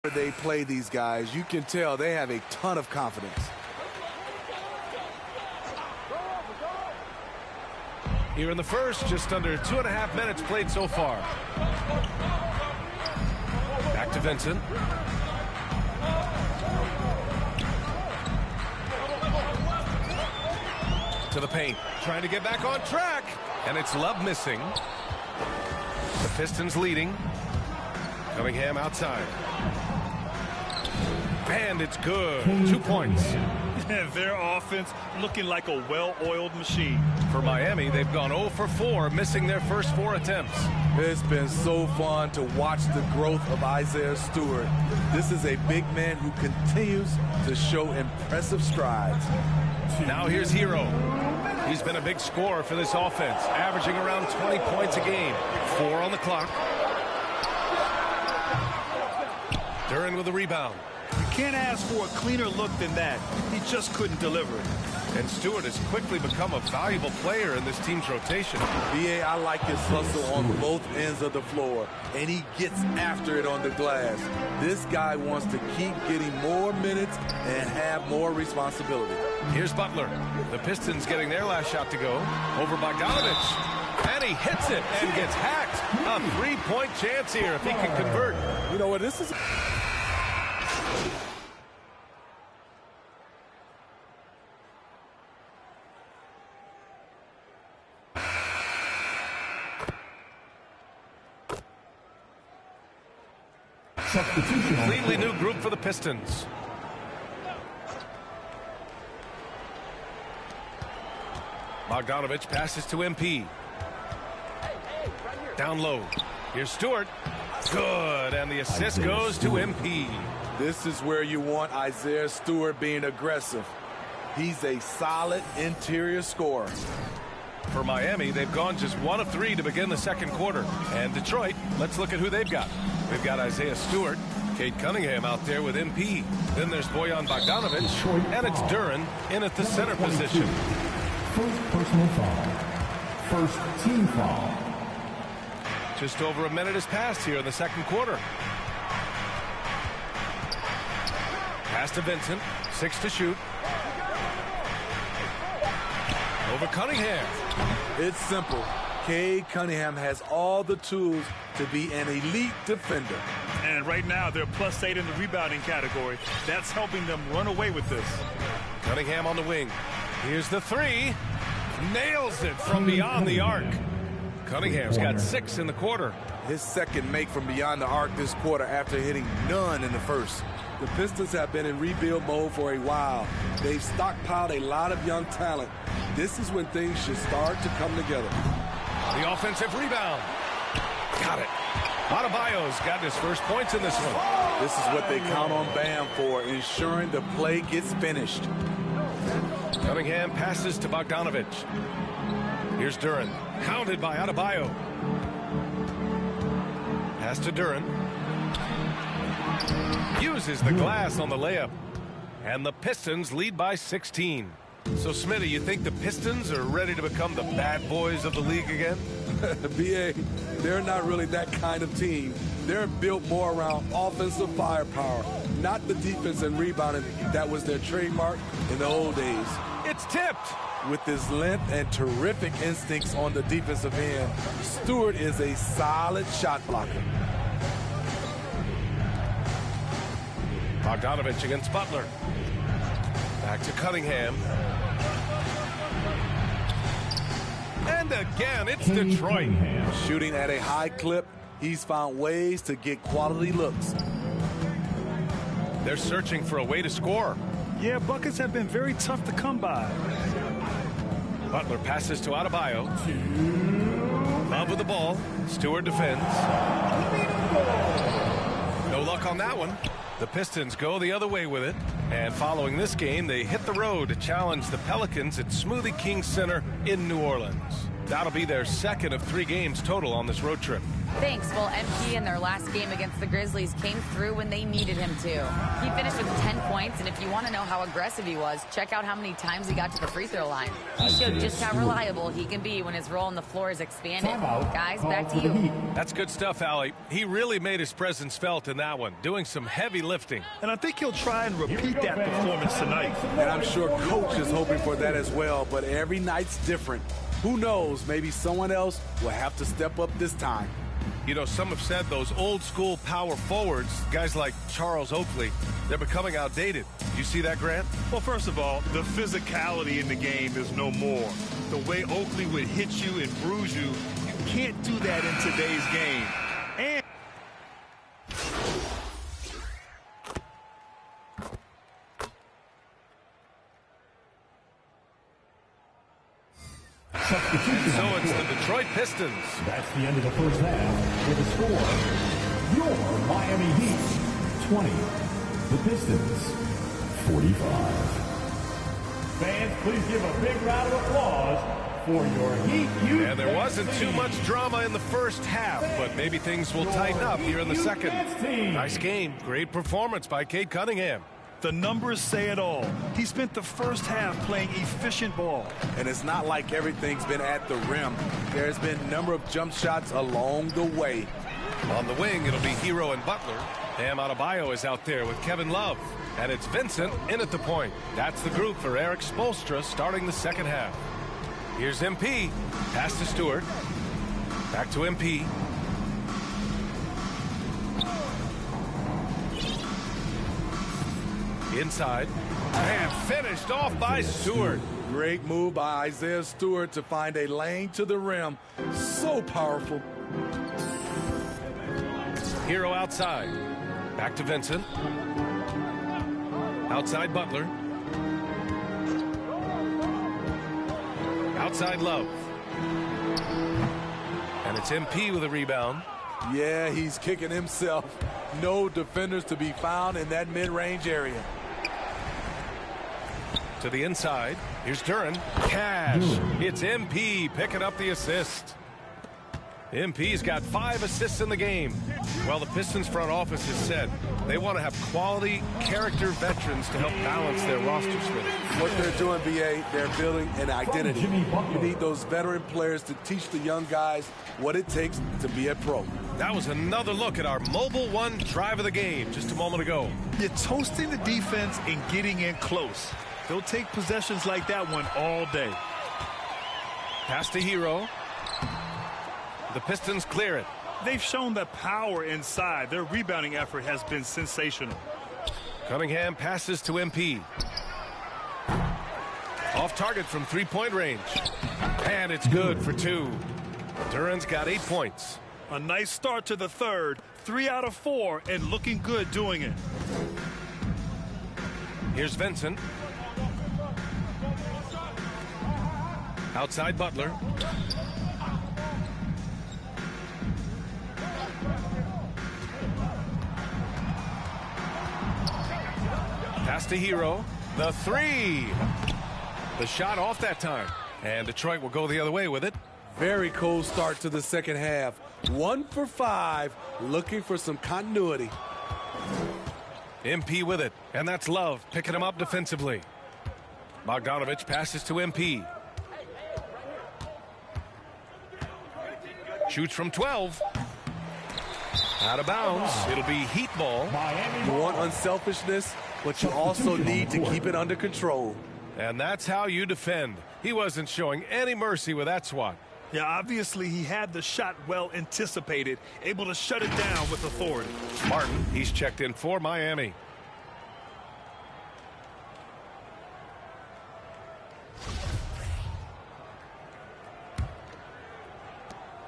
They play these guys, you can tell they have a ton of confidence. Here in the first, just under 2.5 minutes played so far. Back to Vincent. To the paint, trying to get back on track, and it's Love missing. The Pistons leading. Cunningham outside. And it's good. 2 points. Yeah, their offense looking like a well-oiled machine. For Miami, they've gone 0 for 4, missing their first 4 attempts. It's been so fun to watch the growth of Isaiah Stewart. This is a big man who continues to show impressive strides. Now here's Hero. He's been a big scorer for this offense, averaging around 20 points a game. 4 on the clock. Duren with the rebound. You can't ask for a cleaner look than that. He just couldn't deliver it. And Stewart has quickly become a valuable player in this team's rotation. B.A., I like his hustle on both ends of the floor, and he gets after it on the glass. This guy wants to keep getting more minutes and have more responsibility. Here's Butler. The Pistons getting their last shot to go. Over Bogdanovich. And he hits it and gets hacked. A 3-point chance here if he can convert. You know what, this is... Completely new group for the Pistons. Bogdanovich passes to MP. Down low. Here's Stewart. Good, and the assist goes to MP. This is where you want Isaiah Stewart being aggressive. He's a solid interior scorer. For Miami, they've gone just 1 of 3 to begin the second quarter. And Detroit, let's look at who they've got. They've got Isaiah Stewart, Cade Cunningham out there with MP. Then there's Bojan Bogdanovich, and it's Duren in at the center position. First personal foul. First team foul. Just over a minute has passed here in the second quarter. Pass to Vincent, 6 to shoot. Over Cunningham. It's simple. Cade Cunningham has all the tools to be an elite defender. And right now, they're +8 in the rebounding category. That's helping them run away with this. Cunningham on the wing. Here's the 3. Nails it from beyond the arc. Cunningham's got 6 in the quarter. His second make from beyond the arc this quarter after hitting none in the first. The Pistons have been in rebuild mode for a while. They've stockpiled a lot of young talent. This is when things should start to come together. The offensive rebound. Got it. Adebayo's got his first points in this one. This is what they count on Bam for, ensuring the play gets finished. Cunningham passes to Bogdanovich. Here's Duren. Counted by Adebayo. Pass to Duren. Uses the glass on the layup. And the Pistons lead by 16. So, Smitty, you think the Pistons are ready to become the bad boys of the league again? B.A., they're not really that kind of team. They're built more around offensive firepower, not the defense and rebounding that was their trademark in the old days. It's tipped. With his length and terrific instincts on the defensive end, Stewart is a solid shot blocker. Bogdanovich against Butler. Back to Cunningham. And again, it's Detroit. Shooting at a high clip, he's found ways to get quality looks. They're searching for a way to score. Yeah, buckets have been very tough to come by. Butler passes to Adebayo. Love with the ball. Stewart defends. No luck on that one. The Pistons go the other way with it. And following this game, they hit the road to challenge the Pelicans at Smoothie King Center in New Orleans. That'll be their second of 3 games total on this road trip. Thanks. Well, MP in their last game against the Grizzlies came through when they needed him to. He finished with 10 points, and if you want to know how aggressive he was, check out how many times he got to the free throw line. He showed just how reliable he can be when his role on the floor is expanded. Guys, back to you. That's good stuff, Allie. He really made his presence felt in that one, doing some heavy lifting. And I think he'll try and repeat that performance tonight. And I'm sure Coach is hoping for that as well, but every night's different. Who knows, maybe someone else will have to step up this time. You know, some have said those old-school power forwards, guys like Charles Oakley, they're becoming outdated. You see that, Grant? Well, first of all, the physicality in the game is no more. The way Oakley would hit you and bruise you, you can't do that in today's game. And so it's the Detroit Pistons. That's the end of the first half. With a score, your Miami Heat 20, the Pistons 45. Fans, please give a big round of applause for your Heat. And there wasn't too much drama in the first half, but maybe things will tighten up here in the second. Nice game. Great performance by Cade Cunningham. the numbers say it all. He spent the first half playing efficient ball. And it's not like everything's been at the rim. There's been a number of jump shots along the way. On the wing, it'll be Hero and Butler. Bam Adebayo is out there with Kevin Love. And it's Vincent in at the point. That's the group for Eric Spoelstra starting the second half. Here's MP. Pass to Stewart. Back to MP. Inside. And finished off by Stewart. Great move by Isaiah Stewart to find a lane to the rim. So powerful. Hero outside. Back to Vincent. Outside Butler. Outside Love. And it's MP with a rebound. Yeah, he's kicking himself. No defenders to be found in that mid-range area. To the inside. Here's Duran. Cash. It's MP picking up the assist. MP's got 5 assists in the game. Well, the Pistons front office has said they want to have quality character veterans to help balance their roster split. What they're doing, BA, they're building an identity. You need those veteran players to teach the young guys what it takes to be a pro. That was another look at our Mobile One drive of the game just a moment ago. You're toasting the defense and getting in close. They'll take possessions like that one all day. Pass to Hero. The Pistons clear it. They've shown the power inside. Their rebounding effort has been sensational. Cunningham passes to MP. Off target from three-point range. And it's good for 2. Duran's got 8 points. A nice start to the third. 3 out of 4 and looking good doing it. Here's Vincent. Outside Butler. Pass to Hero. The 3. The shot off that time. And Detroit will go the other way with it. Very cold start to the second half. 1 for 5, looking for some continuity. MP with it. And that's Love picking him up defensively. Bogdanovich passes to MP. Shoots from 12. Out of bounds. It'll be Heat ball. You want unselfishness, but you also need to keep it under control. And that's how you defend. He wasn't showing any mercy with that swat. Yeah, obviously he had the shot well anticipated, able to shut it down with authority. Martin, he's checked in for Miami.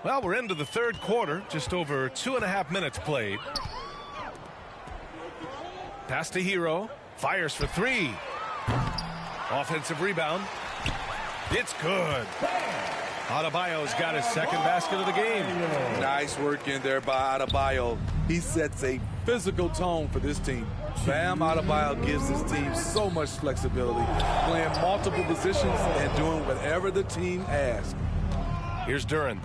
Well, we're into the third quarter, just over 2.5 minutes played. Pass to Hero, fires for 3. Offensive rebound. It's good. Adebayo's got his second basket of the game. Nice work in there by Adebayo. He sets a physical tone for this team. Bam Adebayo gives this team so much flexibility, playing multiple positions and doing whatever the team asks. Here's Duran.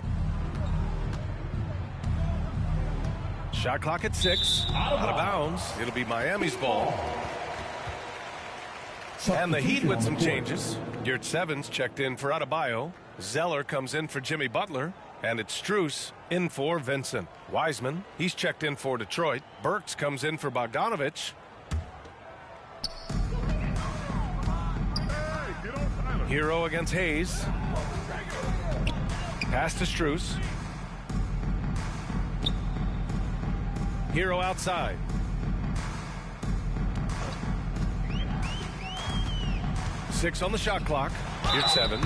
Shot clock at 6. Out of bounds. It'll be Miami's ball. And the Heat with some changes. Yurtsevens checked in for Adebayo. Zeller comes in for Jimmy Butler. And it's Strus in for Vincent. Wiseman, he's checked in for Detroit. Burks comes in for Bogdanovich. Hero against Hayes. Pass to Strus. Hero outside. Six on the shot clock. Yurtseven.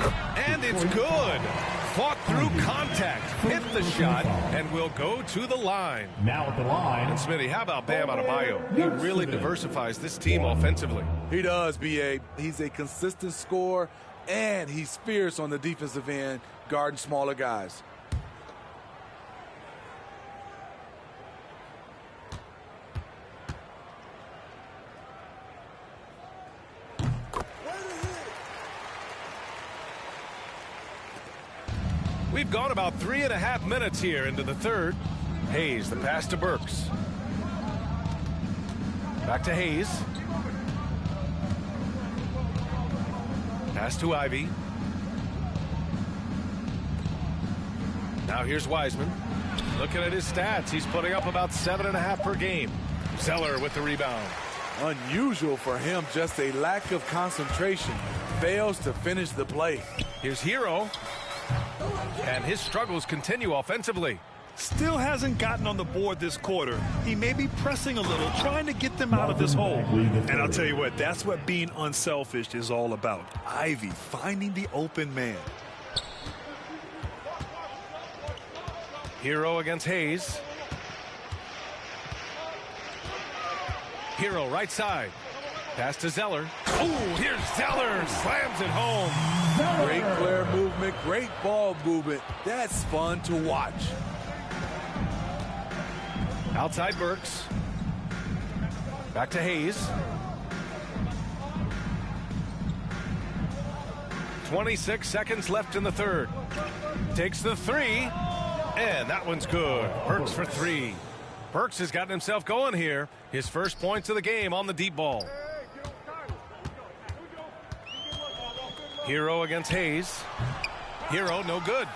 And it's good. Fought through contact. Hit the shot and will go to the line. Now at the line. And Smitty, how about Bam Adebayo? He really diversifies this team offensively. He does, B.A. He's a consistent scorer, and he's fierce on the defensive end, guarding smaller guys. We've gone about 3.5 minutes here into the third. Hayes, the pass to Burks. Back to Hayes. Pass to Ivy. Now here's Wiseman. Looking at his stats, he's putting up about 7.5 per game. Zeller with the rebound. Unusual for him, just a lack of concentration. Fails to finish the play. Here's Hero. And his struggles continue offensively. Still hasn't gotten on the board this quarter. He may be pressing a little, trying to get them out of this hole. And I'll tell you what, that's what being unselfish is all about. Ivy finding the open man. Hero against Hayes. Hero right side. Pass to Zeller. Oh, here's Zeller. Slams it home. Great player movement, great ball movement. That's fun to watch. Outside Burks. Back to Hayes. 26 seconds left in the third. Takes the three. And that one's good. Burks for three. Burks has gotten himself going here. His first points of the game on the deep ball. Hero against Hayes. Hero, no good.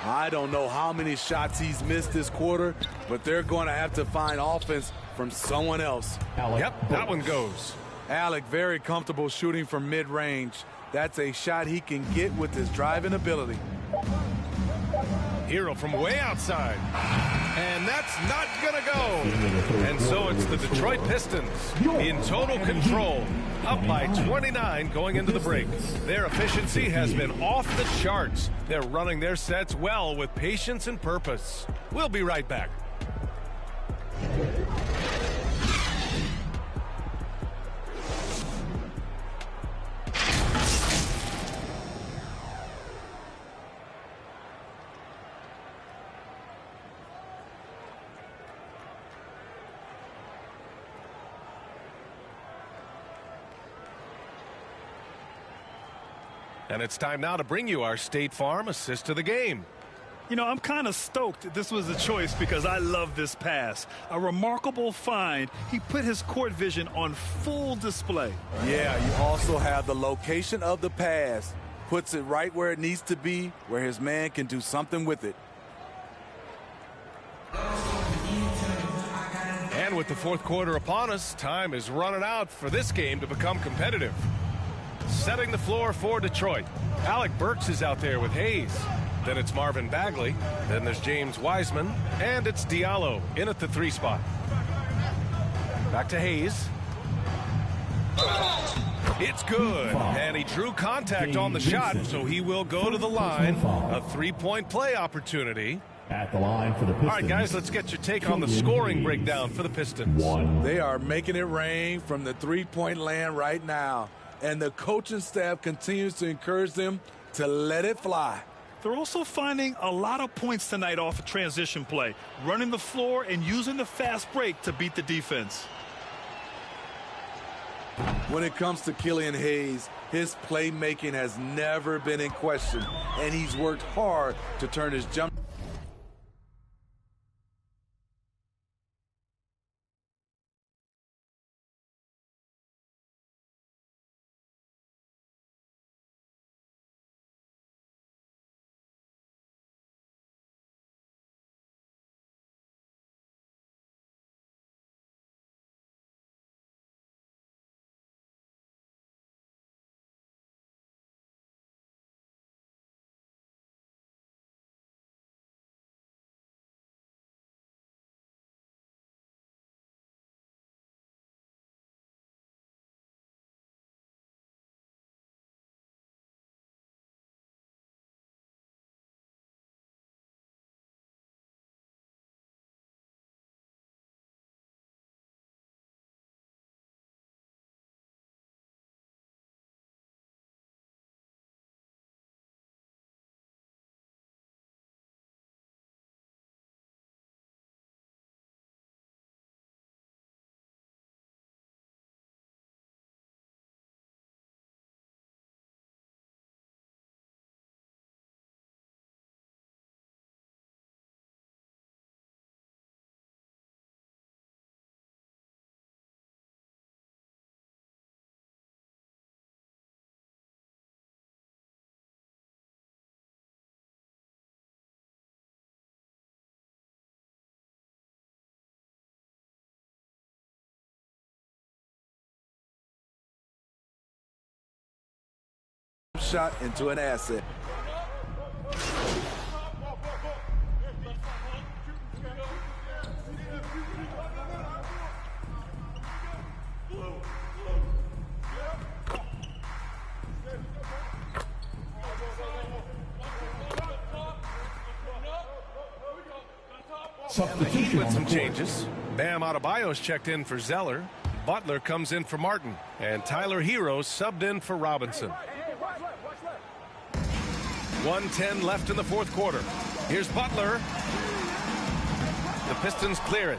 I don't know how many shots he's missed this quarter, but they're going to have to find offense from someone else. Yep, that one goes. Alec very comfortable shooting from mid-range. That's a shot he can get with his driving ability. Hero from way outside. And that's not going to go. And so it's the Detroit Pistons in total control, up by 29 going into the break. Their efficiency has been off the charts. They're running their sets well with patience and purpose. We'll be right back. And it's time now to bring you our State Farm assist of the game. You know, I'm kind of stoked this was a choice because I love this pass. A remarkable find. He put his court vision on full display. Yeah, you also have the location of the pass. Puts it right where it needs to be, where his man can do something with it. And with the fourth quarter upon us, time is running out for this game to become competitive. Setting the floor for Detroit. Alec Burks is out there with Hayes. Then it's Marvin Bagley. Then there's James Wiseman. And it's Diallo in at the 3 spot. Back to Hayes. It's good. And he drew contact on the shot, so he will go to the line. A 3-point play opportunity. At the line for the Pistons. All right, guys, let's get your take on the scoring breakdown for the Pistons. They are making it rain from the 3-point land right now. And the coaching staff continues to encourage them to let it fly. They're also finding a lot of points tonight off of transition play, running the floor and using the fast break to beat the defense. When it comes to Killian Hayes, his playmaking has never been in question, and he's worked hard to turn his jump. Shot into an asset. Heat with some changes. Bam Adebayo's checked in for Zeller. Butler comes in for Martin. And Tyler Hero subbed in for Robinson. 1:10 left in the fourth quarter. Here's Butler. The Pistons clear it.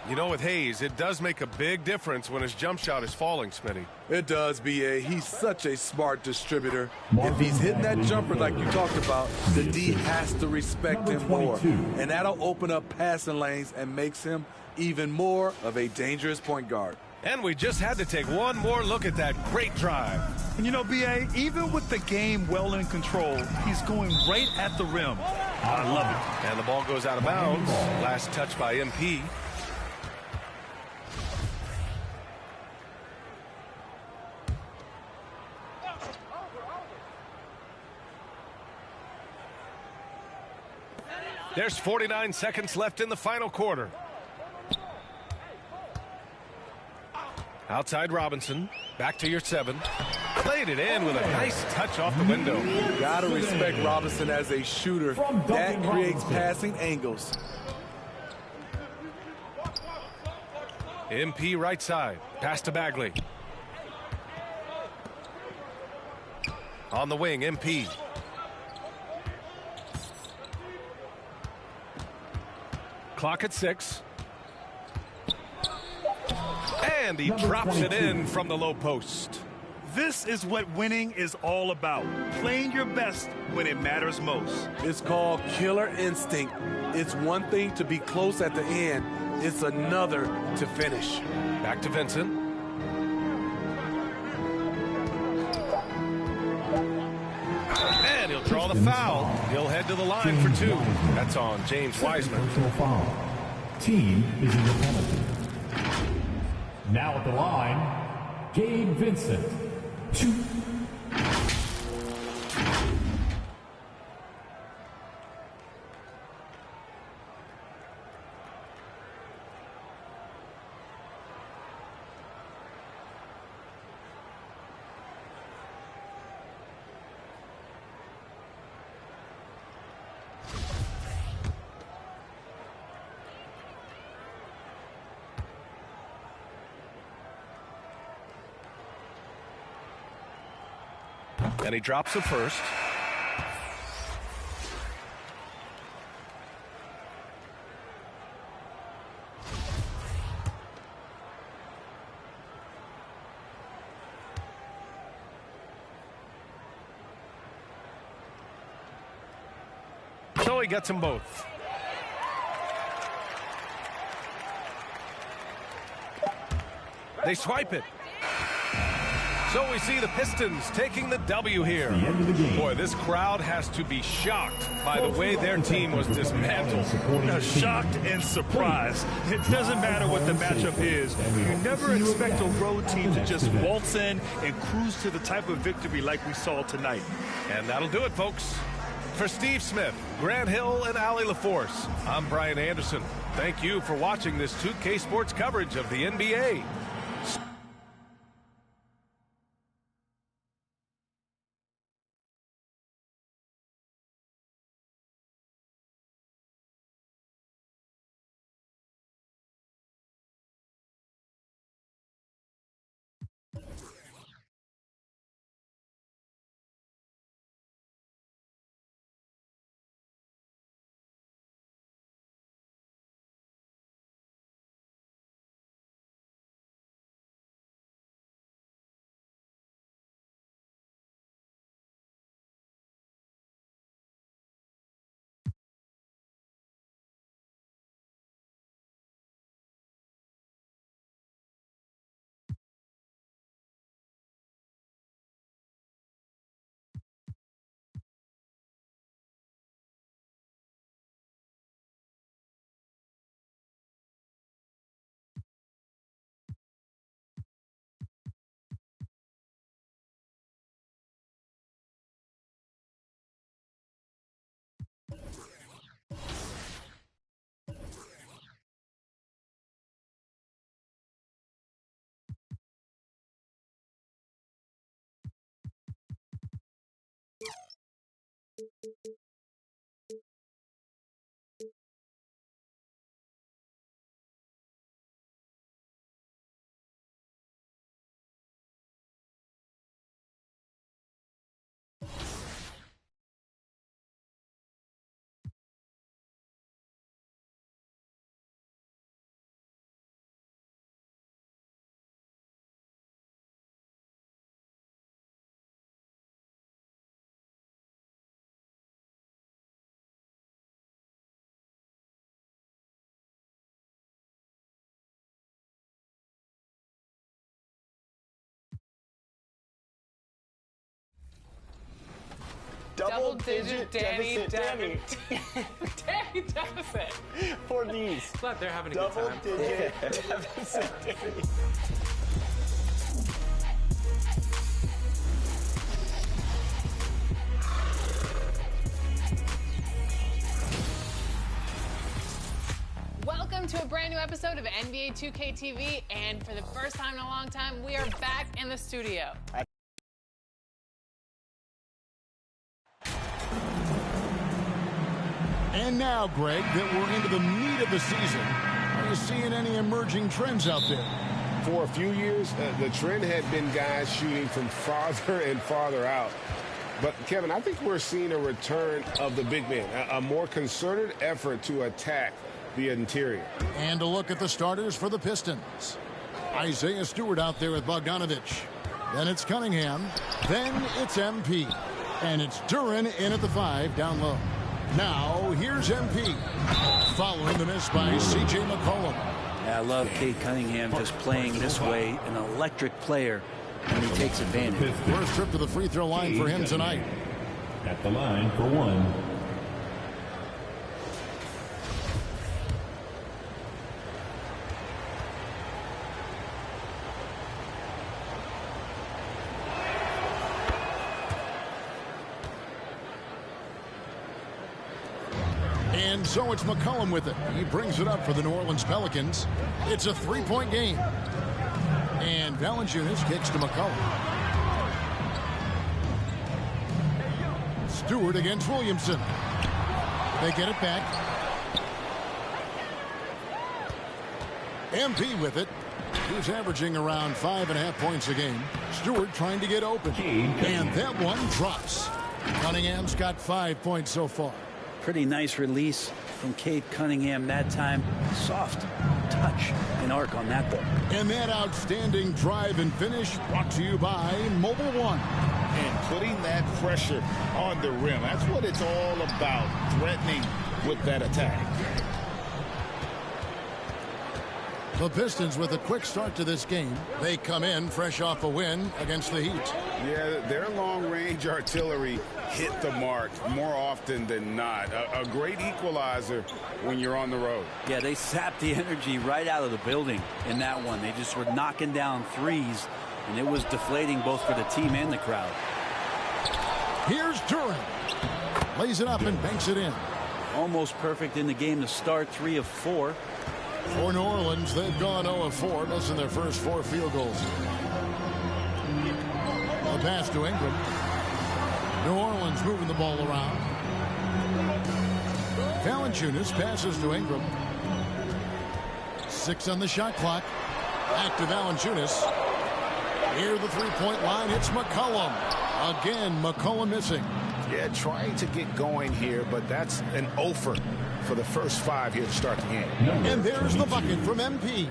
You know, with Hayes, it does make a big difference when his jump shot is falling, Smitty. It does, B.A. He's such a smart distributor. If he's hitting that jumper like you talked about, the D has to respect him more. And that'll open up passing lanes and makes him even more of a dangerous point guard. And we just had to take one more look at that great drive. And you know, B.A., even with the game well in control, he's going right at the rim. I love it. And the ball goes out of bounds. Last touch by MP. There's 49 seconds left in the final quarter. Outside Robinson. Back to your 7. Played it in with a nice touch off the window. Gotta respect Robinson as a shooter. That creates passing angles. MP right side. Pass to Bagley. On the wing, MP. Clock at 6. And he drops it in from the low post. This is what winning is all about. Playing your best when it matters most. It's called killer instinct. It's one thing to be close at the end. It's another to finish. Back to Vincent. And he'll draw the foul. He'll head to the line for 2. That's on James Wiseman. Team is in the penalty. Now at the line, Gabe Vincent. 2. And he drops the first. So he gets them both. They swipe it. So we see the Pistons taking the W here. Boy, this crowd has to be shocked by the way their team was dismantled. Shocked and surprised. It doesn't matter what the matchup is. You never expect a road team to just waltz in and cruise to the type of victory like we saw tonight. And that'll do it, folks. For Steve Smith, Grant Hill, and Allie LaForce, I'm Brian Anderson. Thank you for watching this 2K Sports coverage of the NBA. Double-digit Danny Danny deficit. For these. Glad they're having a good time. Double-digit deficit Danny. Welcome to a brand new episode of NBA 2K and for the first time in a long time, we are back in the studio. And now, Greg, that we're into the meat of the season, are you seeing any emerging trends out there? For a few years, the trend had been guys shooting from farther and farther out. But, Kevin, I think we're seeing a return of the big man, a more concerted effort to attack the interior. And a look at the starters for the Pistons. Isaiah Stewart out there with Bogdanovich. Then it's Cunningham. Then it's MP. And it's Duran in at the 5 down low. Now, here's MP. Following the miss by C.J. McCollum. Yeah, I love Cade Cunningham just playing this way, an electric player, and he takes advantage. First trip to the free throw line for him tonight. At the line for one. And so it's McCollum with it. He brings it up for the New Orleans Pelicans. It's a three-point game. And Valanciunas kicks to McCollum. Stewart against Williamson. They get it back. MP with it. He's averaging around 5.5 points a game. Stewart trying to get open. And that one drops. Cunningham's got 5 points so far. Pretty nice release from Cade Cunningham that time. Soft touch and arc on that ball. And that outstanding drive and finish brought to you by Mobile One. and putting that pressure on the rim. That's what it's all about, threatening with that attack. The Pistons with a quick start to this game. They come in fresh off a win against the Heat. Yeah, their long-range artillery hit the mark more often than not. A great equalizer when you're on the road. Yeah, they sapped the energy right out of the building in that one. They just were knocking down threes, and it was deflating both for the team and the crowd. Here's Durant. Lays it up and banks it in. Almost perfect in the game to start, 3 of 4. For New Orleans, they've gone 0 of 4, missing their first 4 field goals. A pass to Ingram. New Orleans moving the ball around. Valanciunas passes to Ingram. 6 on the shot clock. Back to Valanciunas. Near the three-point line, it's McCollum. Again, McCollum missing. Yeah, trying to get going here, but that's an offer for the first 5 here to start the game. And there's the bucket from MP.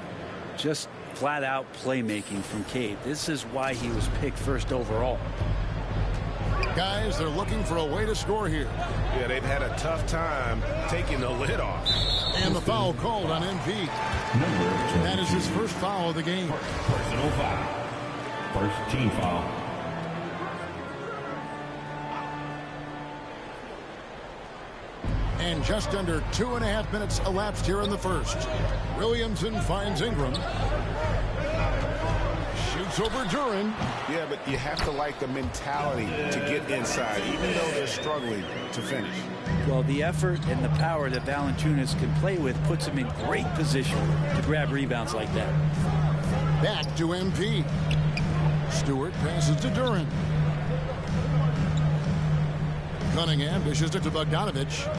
Just flat-out playmaking from Cade. This is why he was picked first overall. Guys, they're looking for a way to score here. Yeah, they've had a tough time taking the lid off. And the foul called on MP. That is his first foul of the game. Personal foul. First team foul. And just under 2.5 minutes elapsed here in the first. Williamson finds Ingram. Shoots over Duran. Yeah, but you have to like the mentality to get inside, even though they're struggling to finish. Well, the effort and the power that Valanciunas can play with puts him in great position to grab rebounds like that. Back to MP. Stewart passes to Duran. Cunningham dishes it to Bogdanovich.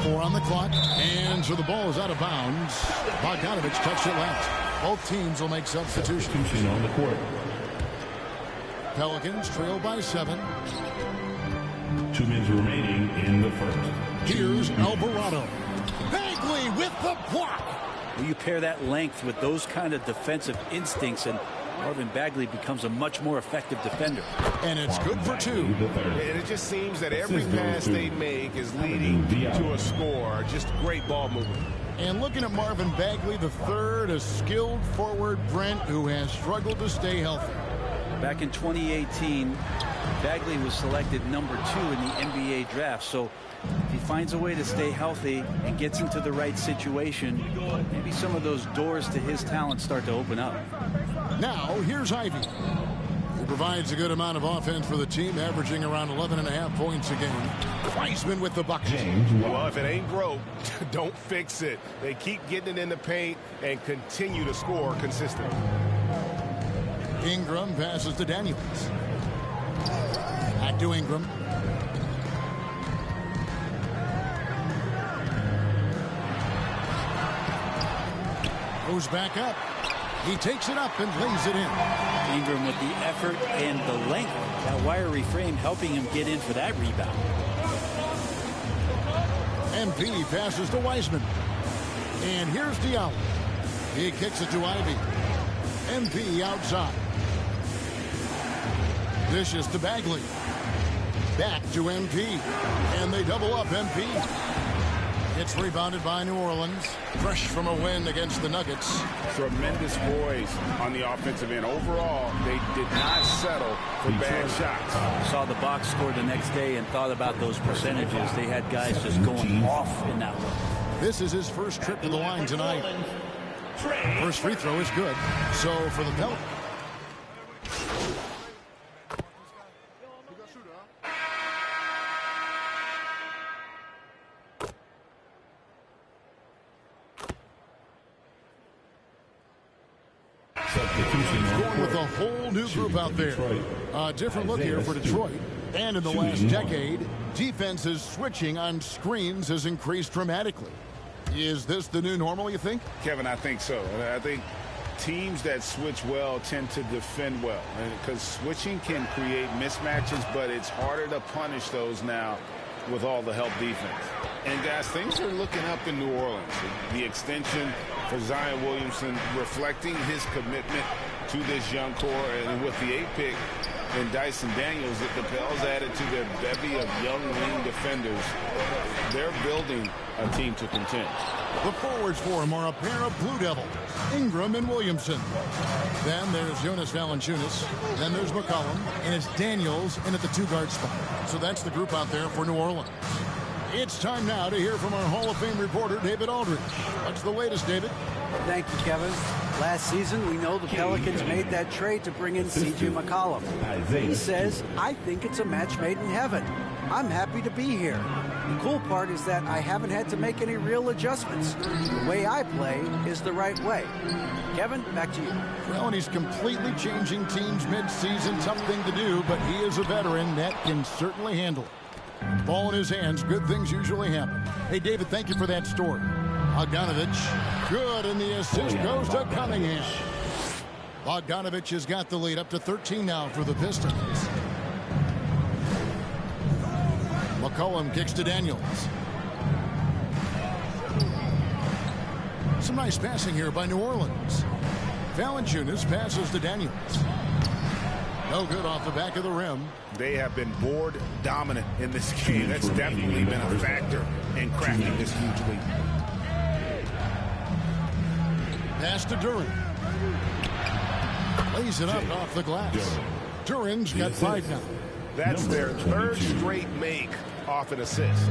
4 on the clock, and so the ball is out of bounds. Bogdanovich touched it left. Both teams will make substitutions. On the court. Pelicans trail by 7. 2 minutes remaining in the first. Here's Alvarado. Bagley with the block. Well, you pair that length with those kind of defensive instincts, and Marvin Bagley becomes a much more effective defender. And it's good for 2. And it just seems that every pass they make is leading to a score. Just great ball movement. And looking at Marvin Bagley, the third, a skilled forward, Brent, who has struggled to stay healthy. Back in 2018, Bagley was selected number 2 in the NBA draft. So if he finds a way to stay healthy and gets into the right situation, maybe some of those doors to his talent start to open up. Now, here's Ivy. He provides a good amount of offense for the team, averaging around 11.5 points a game. Weissman with the bucket. Well, if it ain't broke, don't fix it. They keep getting it in the paint and continue to score consistently. Ingram passes to Daniels. Back to Ingram. Goes back up. He takes it up and lays it in. Ingram with the effort and the length. That wiry frame helping him get in for that rebound. MP passes to Weissman. And here's Diallo. He kicks it to Ivy. MP outside. Dishes to Bagley. Back to MP. And they double up MP. It's rebounded by New Orleans. Fresh from a win against the Nuggets. Tremendous poise on the offensive end. Overall, they did not settle for bad shots. Saw the box score the next day and thought about those percentages. They had guys just going off in that one. This is his first trip to the line tonight. First free throw is good. So for the Pelicans. Going with a whole new group out there. A different look here for Detroit. And in the last decade, defenses switching on screens has increased dramatically. Is this the new normal, you think? Kevin, I think so. I think teams that switch well tend to defend well. Because switching can create mismatches, but it's harder to punish those now with all the help defense. And, guys, things are looking up in New Orleans. The extension for Zion Williamson reflecting his commitment to this young core, and with the 8th pick and Dyson Daniels, the Pels added to their bevy of young wing defenders. They're building a team to contend. The forwards for him are a pair of Blue Devils, Ingram and Williamson. Then there's Jonas Valanciunas. Then there's McCollum, and it's Daniels in at the 2-guard spot. So that's the group out there for New Orleans. It's time now to hear from our Hall of Fame reporter, David Aldridge. What's the latest, David? Thank you, Kevin. Last season, we know the Pelicans made that trade to bring in C.J. McCollum. He says, I think it's a match made in heaven. I'm happy to be here. The cool part is that I haven't had to make any real adjustments. The way I play is the right way. Kevin, back to you. Well, and he's completely changing teams mid-season. Tough thing to do, but he is a veteran that can certainly handle it. Ball in his hands, good things usually happen. Hey, David, thank you for that story. Bogdanovich, good, and the assist goes to Cunningham. Bogdanovich has got the lead up to 13 now for the Pistons. McCollum kicks to Daniels. Some nice passing here by New Orleans. Valanciunas passes to Daniels. No good off the back of the rim. They have been board dominant in this game. That's definitely been a factor in cracking this huge lead. Pass to Duran. Lays it up off the glass. Duran's got 5 now. That's their 3rd straight make off an assist.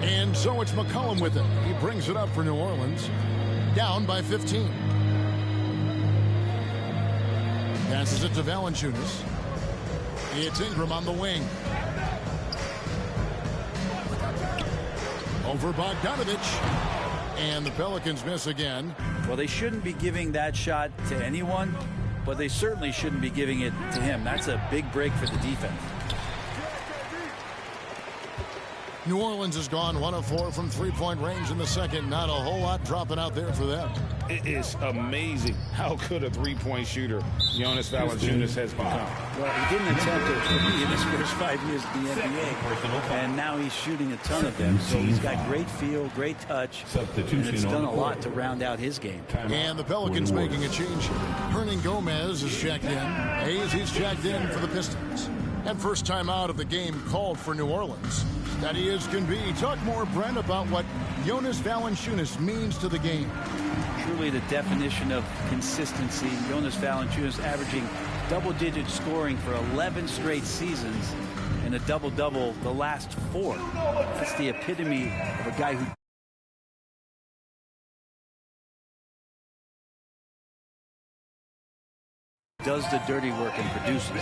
And so it's McCollum with it. He brings it up for New Orleans. Down by 15. Passes it to Valanciunas. It's Ingram on the wing. Over Bogdanovich. And the Pelicans miss again. Well, they shouldn't be giving that shot to anyone, but they certainly shouldn't be giving it to him. That's a big break for the defense. New Orleans has gone 1 of 4 from 3-point range in the second. Not a whole lot dropping out there for them. It is amazing how good a 3-point shooter Jonas Valanciunas has become. Well, he didn't attempt it in his first 5 years in the NBA, and now he's shooting a ton of them. So he's got great feel, great touch, and it's done a lot to round out his game. And the Pelicans making a change here. Hernan Gomez is checked in. Hayes, he's checked in for the Pistons. And first time out of the game called for New Orleans. That he is can be. Talk more, Brent, about what Jonas Valanciunas means to the game. Truly the definition of consistency. Jonas Valanciunas averaging double-digit scoring for 11 straight seasons and a double-double the last 4. That's the epitome of a guy who does the dirty work and produces.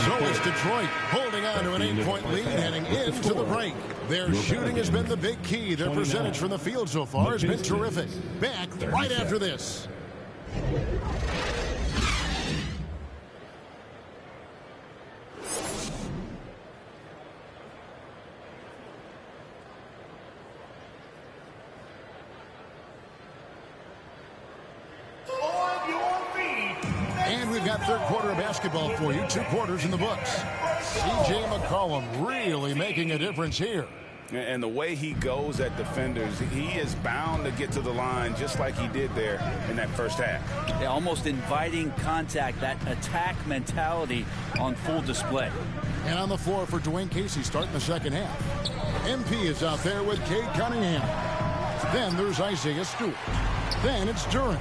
So is Detroit holding on to an 8-point lead heading into the break. Their shooting has been the big key. Their percentage from the field so far has been terrific. Back right after this. And we've got third quarter of basketball for you. 2 quarters in the books. C.J. McCollum really making a difference here. And the way he goes at defenders, he is bound to get to the line just like he did there in that first half. Yeah, almost inviting contact, that attack mentality on full display. And on the floor for Dwayne Casey starting the second half. MP is out there with Cade Cunningham. Then there's Isaiah Stewart. Then it's Duran.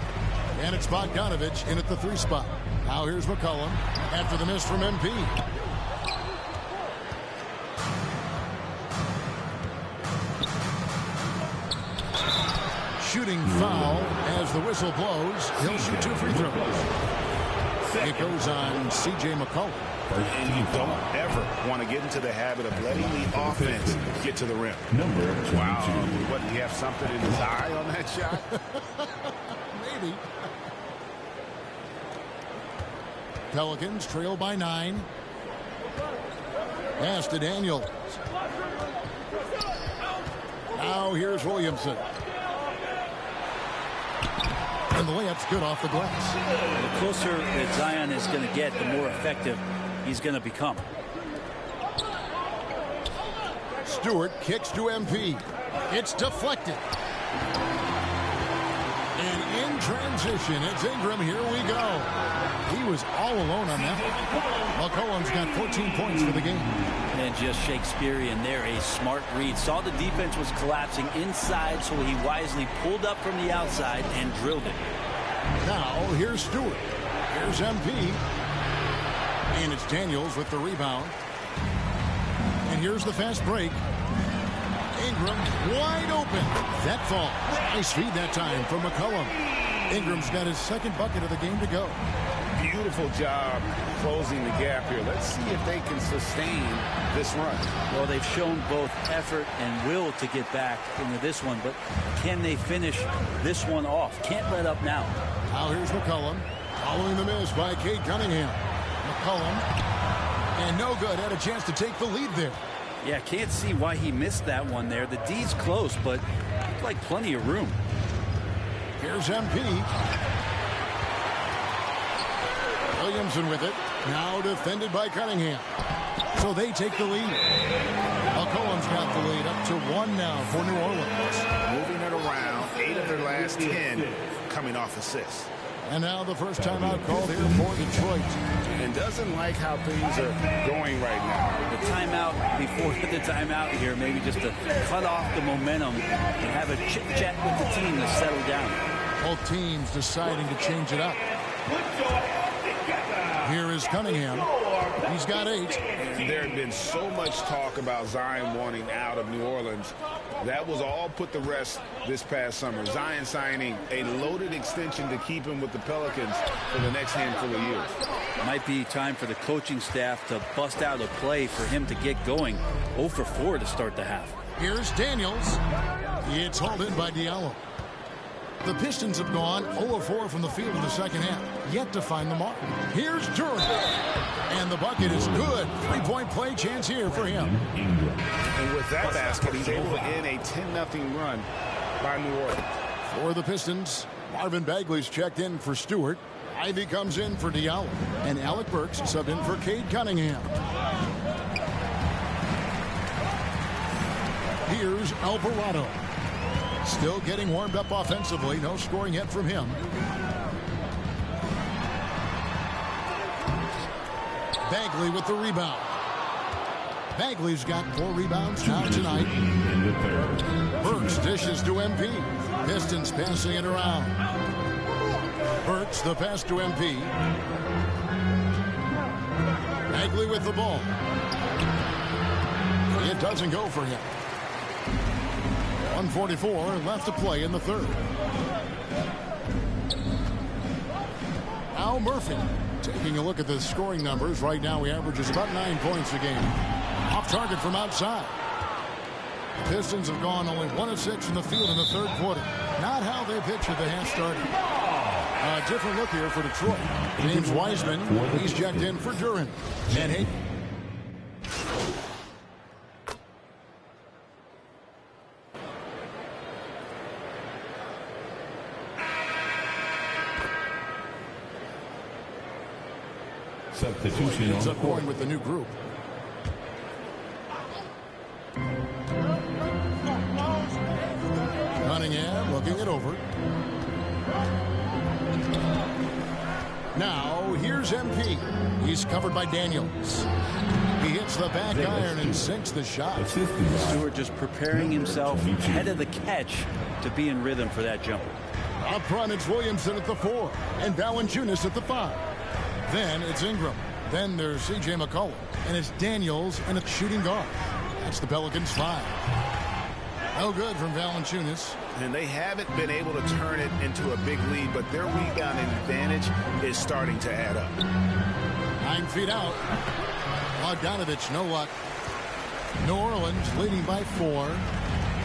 And it's Bogdanovich in at the 3 spot. Now here's McCollum after the miss from MP. Shooting foul as the whistle blows. He'll shoot 2 free throws. It goes on C.J. McCollum. And you don't ever want to get into the habit of letting the offense get to the rim. Wow. What, do he have something in his eye on that shot? Maybe. Pelicans trail by 9. Pass to Daniels. Now here's Williamson. And the layup's good off the glass. The closer that Zion is going to get, the more effective he's going to become. Stewart kicks to MP. It's deflected. And in transition, it's Ingram. Here we go. He was all alone on that one. McCollum's got 14 points for the game. And just Shakespearean there, a smart read. Saw the defense was collapsing inside, so he wisely pulled up from the outside and drilled it. Now, here's Stewart. Here's MP. And it's Daniels with the rebound. And here's the fast break. Ingram wide open. That fall. Nice feed that time from McCollum. Ingram's got his second bucket of the game to go. Beautiful job closing the gap here. Let's see if they can sustain this run. Well, they've shown both effort and will to get back into this one, but can they finish this one off? Can't let up now. Now here's McCollum. Following the miss by Cade Cunningham. McCollum. And no good. Had a chance to take the lead there. Yeah, can't see why he missed that one there. The D's close, but looked like plenty of room. Here's MP. Williamson with it. Now defended by Cunningham. So they take the lead. McCollum's got the lead up to 1 now for New Orleans. Moving it around. 8 of their last 10 coming off assists. And now the first timeout called here for Detroit. And doesn't like how things are going right now. The timeout before the timeout here, maybe just to cut off the momentum and have a chit-chat with the team to settle down. Both teams deciding to change it up. Here is Cunningham. He's got 8. There had been so much talk about Zion wanting out of New Orleans. That was all put to rest this past summer. Zion signing a loaded extension to keep him with the Pelicans for the next handful of years. Might be time for the coaching staff to bust out a play for him to get going. 0 for 4 to start the half. Here's Daniels. It's hauled in by Diallo. The Pistons have gone 0 of 4 from the field in the second half. Yet to find the mark. Here's Durant. And the bucket is good. 3-point play chance here for him. And with that basket, he's able to end a 10-0 run by New Orleans. For the Pistons, Marvin Bagley's checked in for Stewart. Ivy comes in for Diallo. And Alec Burks subbed in for Cade Cunningham. Here's Alvarado. Still getting warmed up offensively. No scoring yet from him. Bagley with the rebound. Bagley's got 4 rebounds now tonight. Burks dishes to MP. Pistons passing it around. Burks the pass to MP. Bagley with the ball. It doesn't go for him. 1:44 left to play in the third. Al Murphy taking a look at the scoring numbers. Right now he averages about 9 points a game. Off target from outside. The Pistons have gone only 1 of 6 from the field in the third quarter. Not how they pictured the half started. A different look here for Detroit. James Wiseman, he's checked in for Durant. And Hayden. Substitution ends on up going with the new group. Cunningham looking it over. Now here's MP. He's covered by Daniels. He hits the back iron and sinks the shot. Stewart just preparing himself ahead of the catch to be in rhythm for that jumper. Up front, it's Williamson at the 4 and Valanciunas at the 5. Then it's Ingram. Then there's C.J. McCollum. And it's Daniels and it's shooting guard. That's the Pelicans 5. No good from Valanciunas. And they haven't been able to turn it into a big lead, but their rebounding advantage is starting to add up. 9 feet out. Bogdanovich, no luck. New Orleans leading by 4.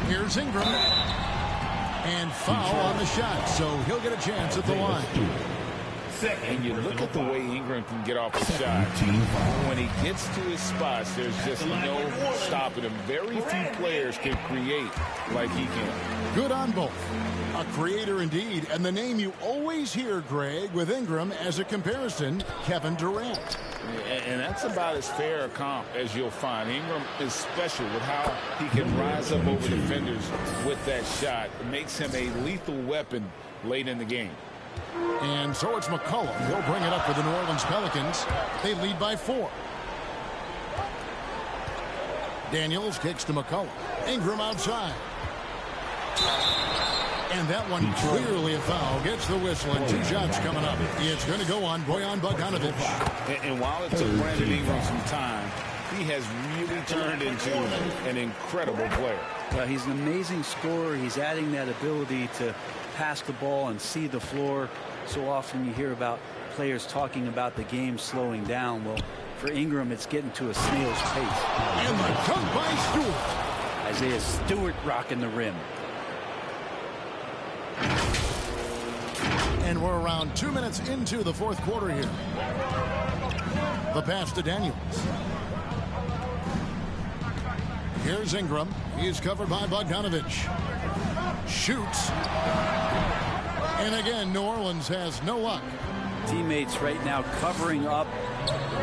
Here's Ingram. And foul on the shot, so he'll get a chance at the line. And you look at the way Ingram can get off a shot. When he gets to his spots, there's just no stopping him. Very few players can create like he can. Good on both. A creator indeed, and the name you always hear, Greg, with Ingram as a comparison, Kevin Durant. And that's about as fair a comp as you'll find. Ingram is special with how he can rise up over defenders with that shot. It makes him a lethal weapon late in the game. And so it's McCollum. He'll bring it up for the New Orleans Pelicans. They lead by 4. Daniels kicks to McCollum. Ingram outside. And that one clearly a foul. Gets the whistle, and 2 shots coming up. It's going to go on Bojan Bogdanovic. And while it took Brandon Ingram some time, he has really turned into an incredible player. Well, he's an amazing scorer. He's adding that ability to pass the ball and see the floor. So often you hear about players talking about the game slowing down. Well, for Ingram, it's getting to a snail's pace. And the dunk by Stewart. Isaiah Stewart rocking the rim. And we're around 2 minutes into the 4th quarter here. The pass to Daniels. Here's Ingram. He's covered by Bogdanovic. Shoots. And again, New Orleans has no luck. Teammates right now covering up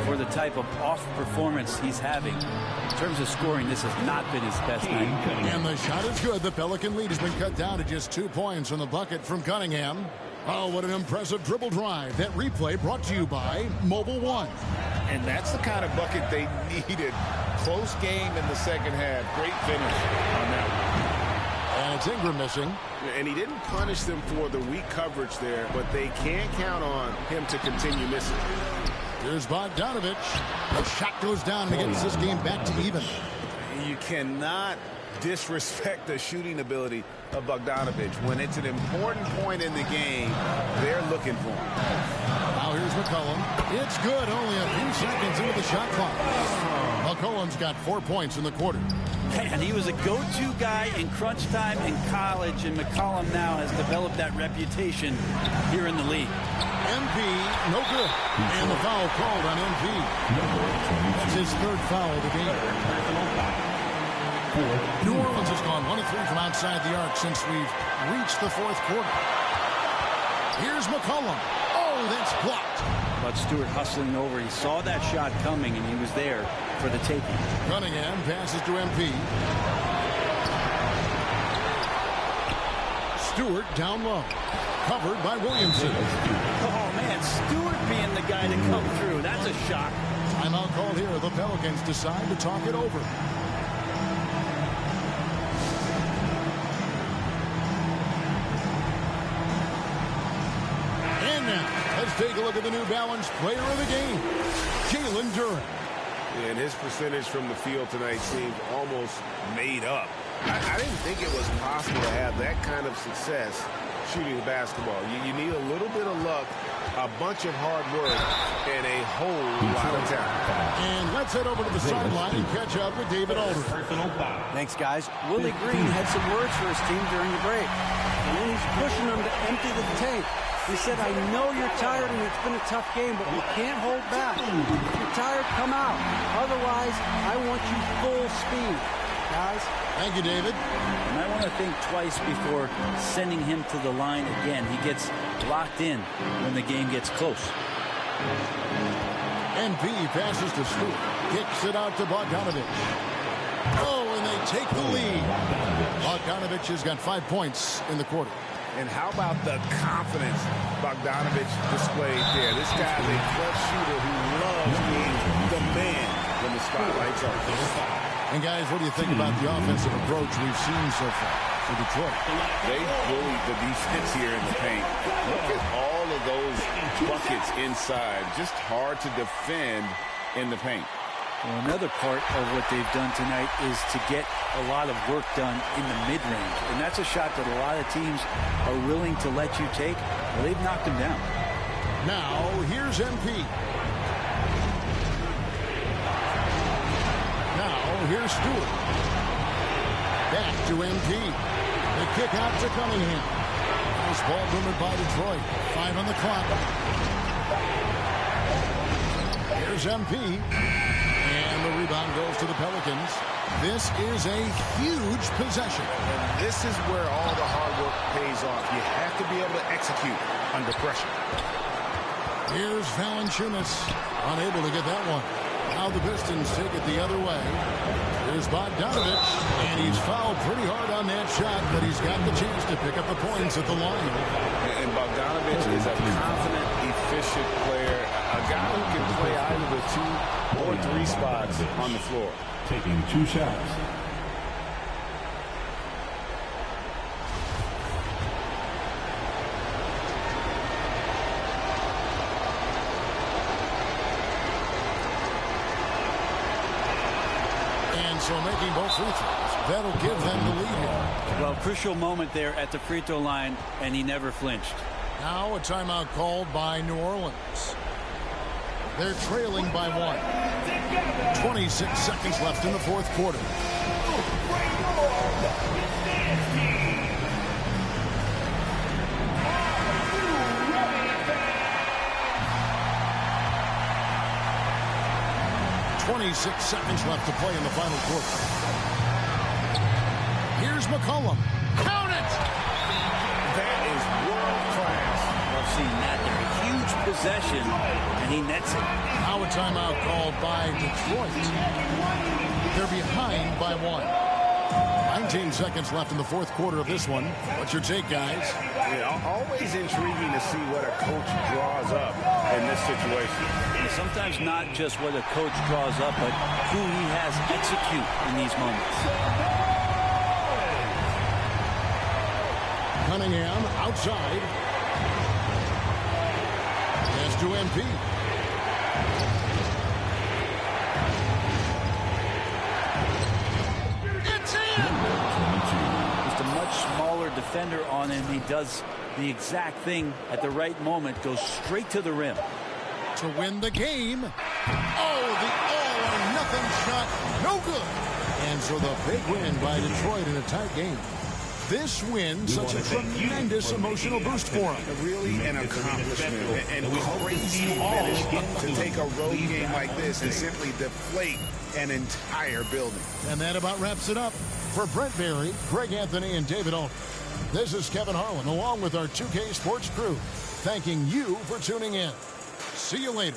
for the type of off performance he's having. In terms of scoring, this has not been his best night. And the shot is good. The Pelican lead has been cut down to just 2 points on the bucket from Cunningham. Oh, what an impressive dribble drive. That replay brought to you by Mobile One. And that's the kind of bucket they needed. Close game in the second half. Great finish on that one. And it's Ingram missing. And he didn't punish them for the weak coverage there, but they can't count on him to continue missing. Here's Bogdanovic. The shot goes down and gets this game back to even. You cannot disrespect the shooting ability of Bogdanovic. When it's an important point in the game, they're looking for him. Now here's McCollum. It's good. Only a few seconds into the shot clock. McCollum's got 4 points in the quarter. And he was a go-to guy in crunch time in college, and McCollum now has developed that reputation here in the league. MP, no good. And the foul called on MP. That's his 3rd foul of the game. New Orleans has gone 1 of 3 from outside the arc since we've reached the 4th quarter. Here's McCollum. Oh, that's blocked. But Stewart hustling over. He saw that shot coming, and he was there for the taking. Cunningham passes to MP. Stewart down low. Covered by Williamson. Oh, man, Stewart being the guy to come through. That's a shock. Timeout called here. The Pelicans decide to talk it over. And now, let's take a look at the New Balance player of the game, Jalen Duren. And his percentage from the field tonight seemed almost made up. I didn't think it was possible to have that kind of success shooting the basketball. You need a little bit of luck, a bunch of hard work, and a whole lot of talent. And let's head over to the sideline and catch up with David Aldridge. Thanks, guys. Willie Green had some words for his team during the break. And then he's pushing them to empty the tank. He said, I know you're tired and it's been a tough game, but we can't hold back. If you're tired, come out. Otherwise, I want you full speed. Guys. Thank you, David. And I want to think twice before sending him to the line again. He gets locked in when the game gets close. NP passes to Stewart. Kicks it out to Bogdanovic. Oh, and they take the lead. Bogdanovic has got 5 points in the quarter. And how about the confidence Bogdanovic displayed there? This guy is a clutch shooter who loves being the man when the spotlight's on. And guys, what do you think about the offensive approach we've seen so far for Detroit? They bullied the defense here in the paint. Look at all of those buckets inside. Just hard to defend in the paint. Well, another part of what they've done tonight is to get a lot of work done in the mid-range. And that's a shot that a lot of teams are willing to let you take. Well, they've knocked him down. Now, here's MP. Now, here's Stewart. Back to MP. The kick out to Cunningham. Nice ball movement by Detroit. 5 on the clock. Here's MP. And the rebound goes to the Pelicans. This is a huge possession. And this is where all the hard work pays off. You have to be able to execute under pressure. Here's Valanciunas, unable to get that one. Now the Pistons take it the other way. Here's Bogdanovich, and he's fouled pretty hard on that shot, but he's got the chance to pick up the points at the line. And Bogdanovich is a confident, efficient player, a guy who can play either the 2 or 3 spots on the floor. Taking 2 shots. So making both free throws, that'll give them the lead here. Well, crucial moment there at the free throw line, and he never flinched. Now a timeout called by New Orleans. They're trailing by 1. 26 seconds left in the fourth quarter. 26 seconds left to play in the final quarter. Here's McCollum. Count it! That is world class. I've seen that there. A huge possession, and he nets it. Now a timeout called by Detroit. They're behind by 1. 19 seconds left in the fourth quarter of this one. What's your take, guys? Yeah, always intriguing to see what a coach draws up in this situation. And sometimes not just what a coach draws up, but who he has execute in these moments. Cunningham outside. Pass to MP. It's in! Just a much smaller defender on him. He does the exact thing at the right moment, goes straight to the rim. To win the game. Oh, the all-or-nothing shot. No good. And so the big win by Detroit in a tight game. This win, such a tremendous emotional boost for him. Really an accomplishment and crazy finish to take a road game like this and simply deflate an entire building. And that about wraps it up. For Brent Berry, Greg Anthony, and David Alton, this is Kevin Harlan along with our 2K Sports crew, thanking you for tuning in. See you later.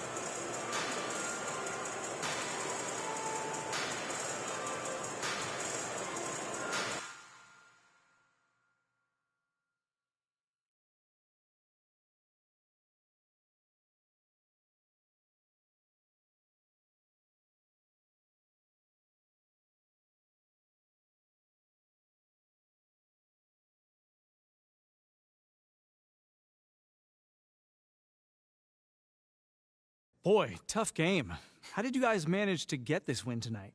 Boy, tough game. How did you guys manage to get this win tonight?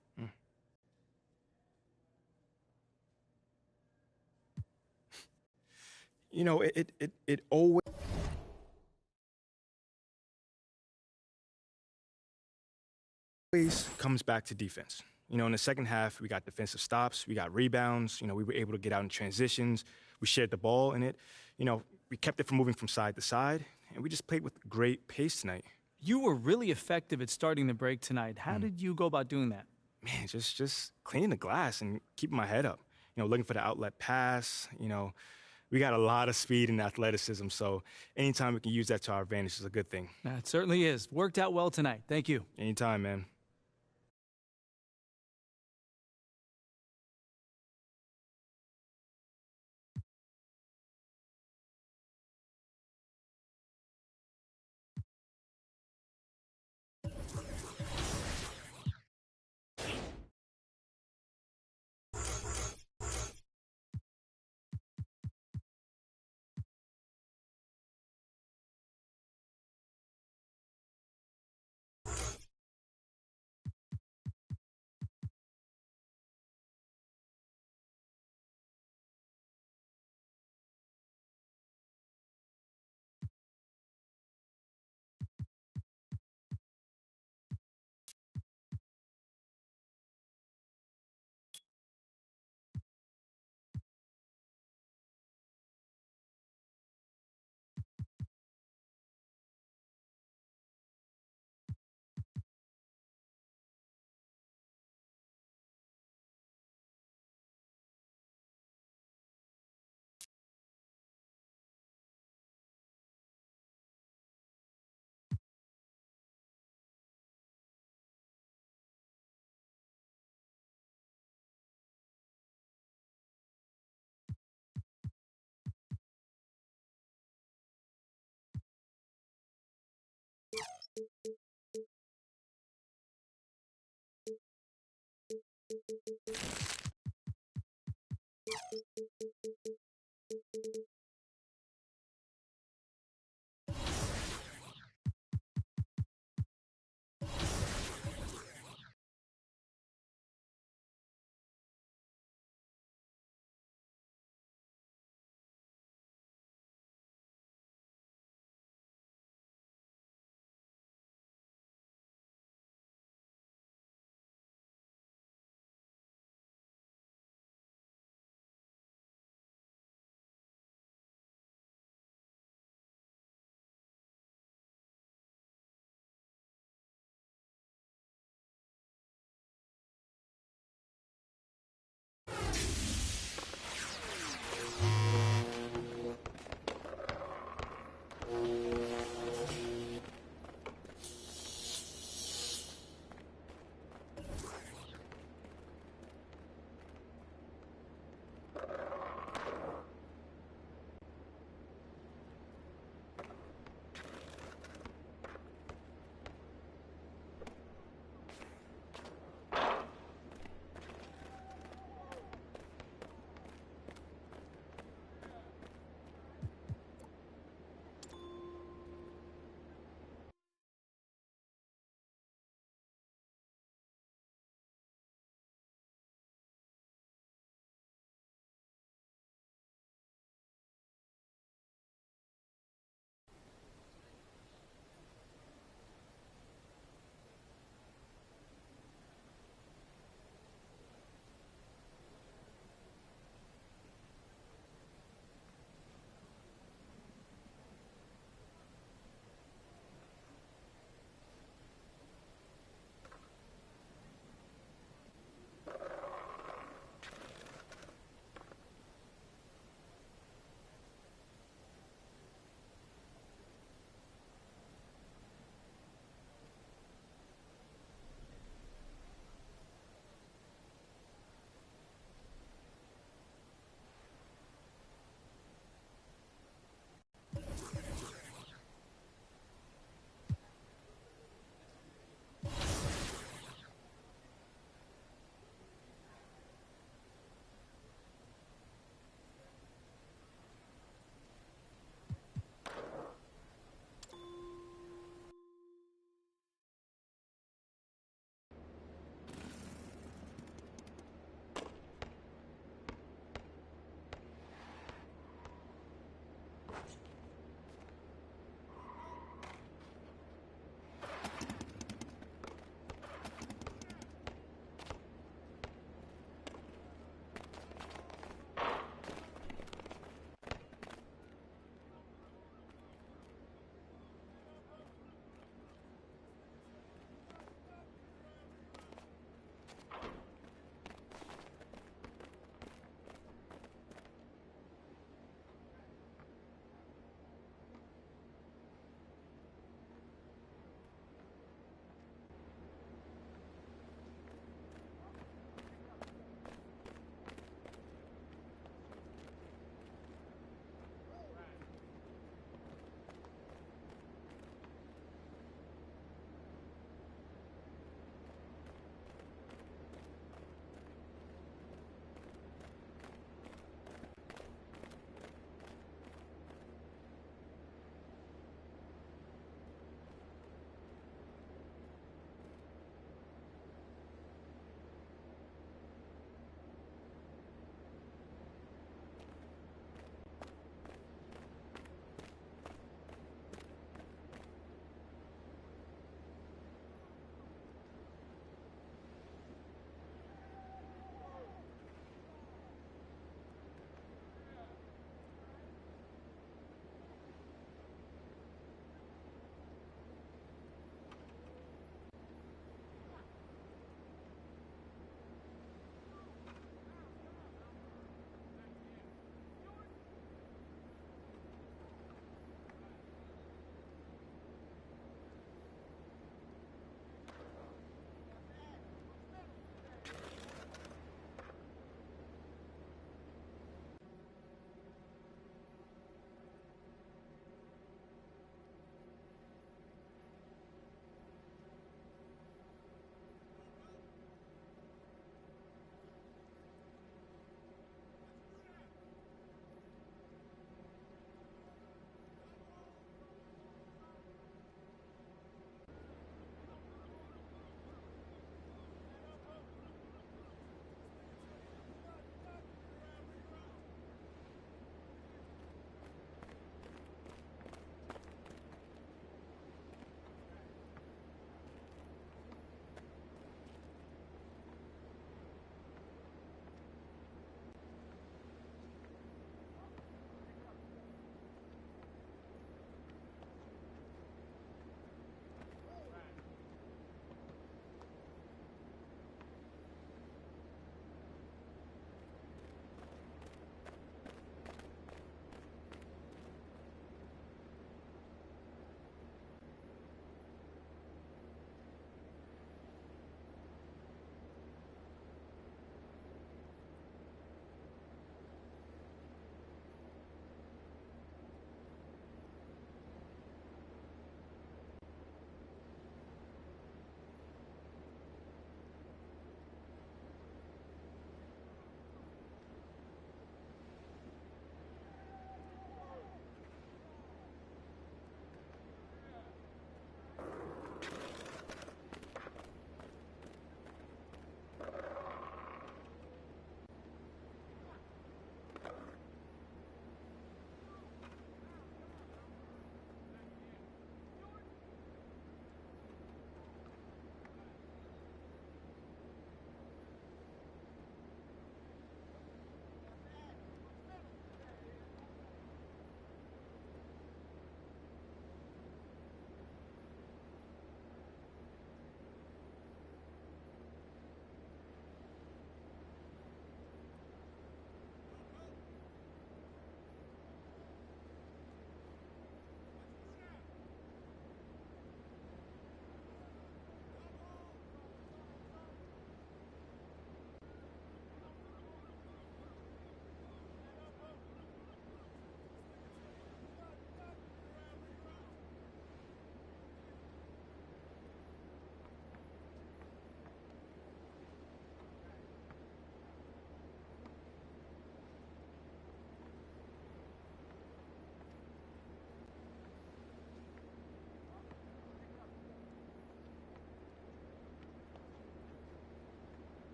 You know, it always comes back to defense. You know, in the second half, we got defensive stops, we got rebounds. You know, we were able to get out in transitions. We shared the ball, and we kept it from moving from side to side, and we just played with great pace tonight. You were really effective at starting the break tonight. How did you go about doing that? Man, just cleaning the glass and keeping my head up. You know, looking for the outlet pass. You know, we got a lot of speed and athleticism, so anytime we can use that to our advantage is a good thing. It certainly is. Worked out well tonight. Thank you. Anytime, man.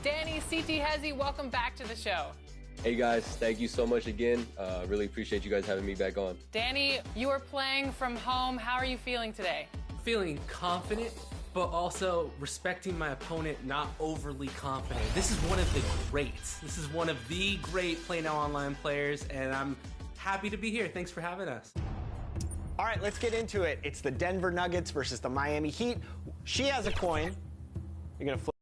Danny, CT Hezzy, welcome back to the show. Hey guys, thank you so much again. Really appreciate you guys having me back on. Danny, you are playing from home. How are you feeling today? Feeling confident, but also respecting my opponent, not overly confident. This is one of the greats. This is one of the great Play Now Online players, and I'm happy to be here. Thanks for having us. All right, let's get into it. It's the Denver Nuggets versus the Miami Heat. She has a coin. You're going to flip.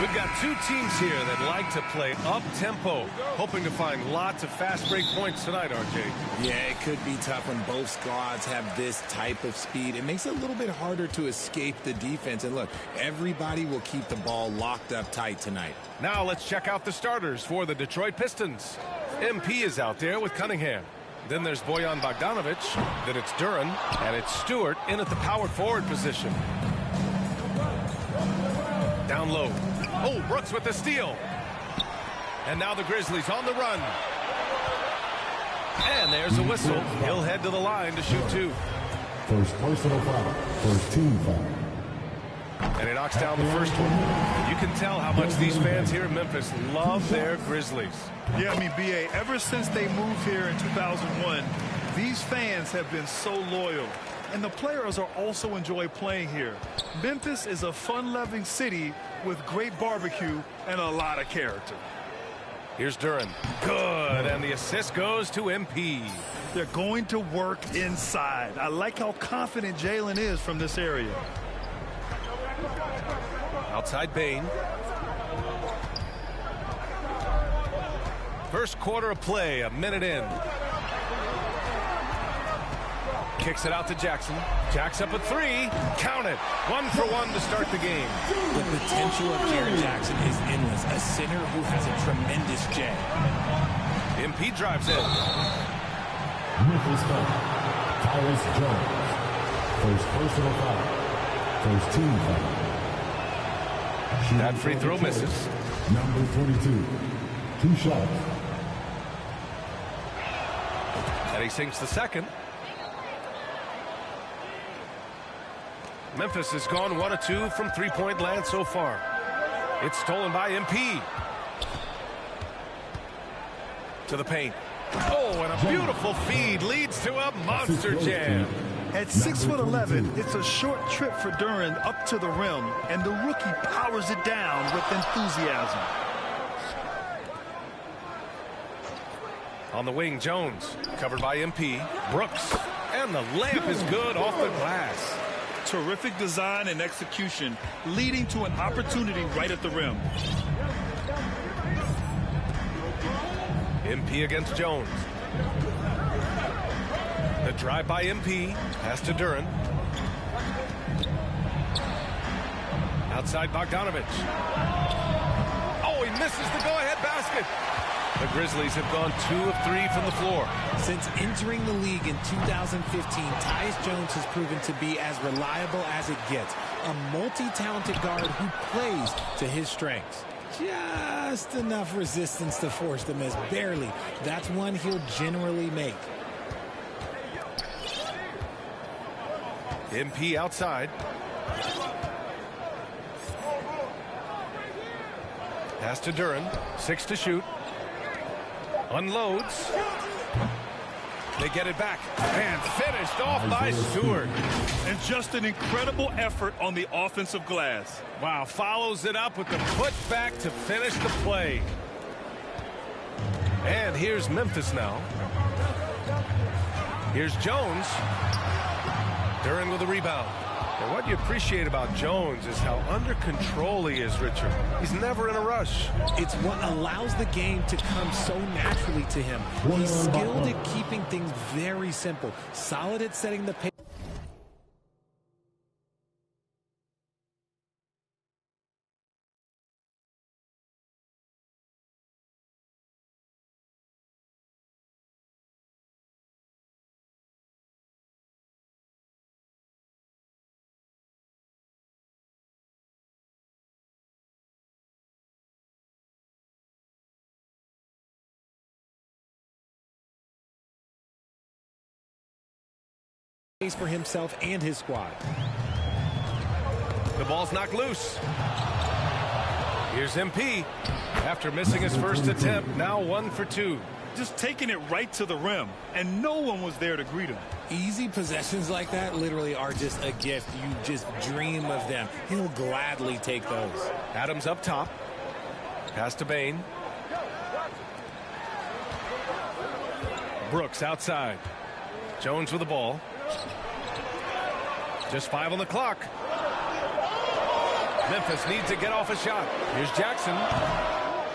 We've got two teams here that like to play up-tempo, hoping to find lots of fast break points tonight, RJ. Yeah, it could be tough when both squads have this type of speed. It makes it a little bit harder to escape the defense. And look, everybody will keep the ball locked up tight tonight. Now let's check out the starters for the Detroit Pistons. MP is out there with Cunningham. Then there's Bojan Bogdanovic. Then it's Duran. And it's Stewart in at the power forward position. Down low. Oh, Brooks with the steal. And now the Grizzlies on the run. And there's a whistle. He'll head to the line to shoot two. First personal foul. First team foul. And he knocks down the first one. You can tell how much these fans here in Memphis love their Grizzlies. Yeah, I mean, BA, ever since they moved here in 2001, these fans have been so loyal. And the players are also enjoy playing here. Memphis is a fun-loving city with great barbecue and a lot of character. Here's Duran. Good, and the assist goes to MP. They're going to work inside. I like how confident Jalen is from this area. Outside Bain. First quarter of play, a minute in. Kicks it out to Jackson. Jack's up at three. Count it. 1 for 1 to start the game. The potential of Jaren Jackson is endless. A center who has a tremendous jab. MP drives in. Memphis foul. Tyus Jones. First personal foul. First team foul. That free throw misses. Number 22. 2 shots. And he sinks the second. Memphis has gone 1 of 2 from three-point land so far. It's stolen by MP. To the paint. Oh, and a beautiful feed leads to a monster jam. At 6'11", it's a short trip for Duran up to the rim, and the rookie powers it down with enthusiasm. On the wing, Jones, covered by MP. Brooks, and the layup is good off the glass. Terrific design and execution, leading to an opportunity right at the rim. MP against Jones. The drive by MP. Pass to Duran. Outside Bogdanovic. Oh, he misses the go-ahead basket. The Grizzlies have gone 2 of 3 from the floor. Since entering the league in 2015, Tyus Jones has proven to be as reliable as it gets. A multi-talented guard who plays to his strengths. Just enough resistance to force the miss. Barely. That's one he'll generally make. MP outside. Pass to Duran. 6 to shoot. Unloads. They get it back. And finished off by Stewart. And just an incredible effort on the offensive glass. Wow, follows it up with the putback to finish the play. And here's Memphis now. Here's Jones. Duran with a rebound. And what you appreciate about Jones is how under control he is, Richard. He's never in a rush. It's what allows the game to come so naturally to him. He's skilled at keeping things very simple, solid at setting the pace. for himself and his squad. The ball's knocked loose. Here's MP. After missing his first attempt, now 1 for 2. Just taking it right to the rim, and no one was there to greet him. Easy possessions like that literally are just a gift. You just dream of them. He'll gladly take those. Adams up top. Pass to Bain. Brooks outside. Jones with the ball. Just 5 on the clock. Memphis needs to get off a shot. Here's Jackson.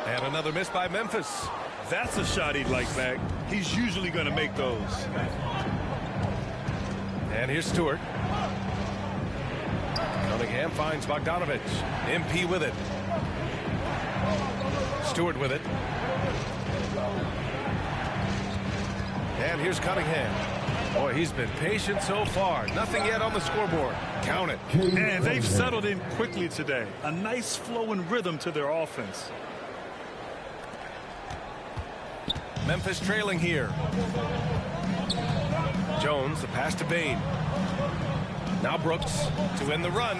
And another miss by Memphis. That's a shot he'd like back. He's usually going to make those. And here's Stewart. Cunningham finds Bogdanovich. MP with it. Stewart with it. And here's Cunningham. Boy, he's been patient so far. Nothing yet on the scoreboard. Count it. And they've settled in quickly today. A nice flow and rhythm to their offense. Memphis trailing here. Jones, the pass to Bain. Now Brooks to end the run.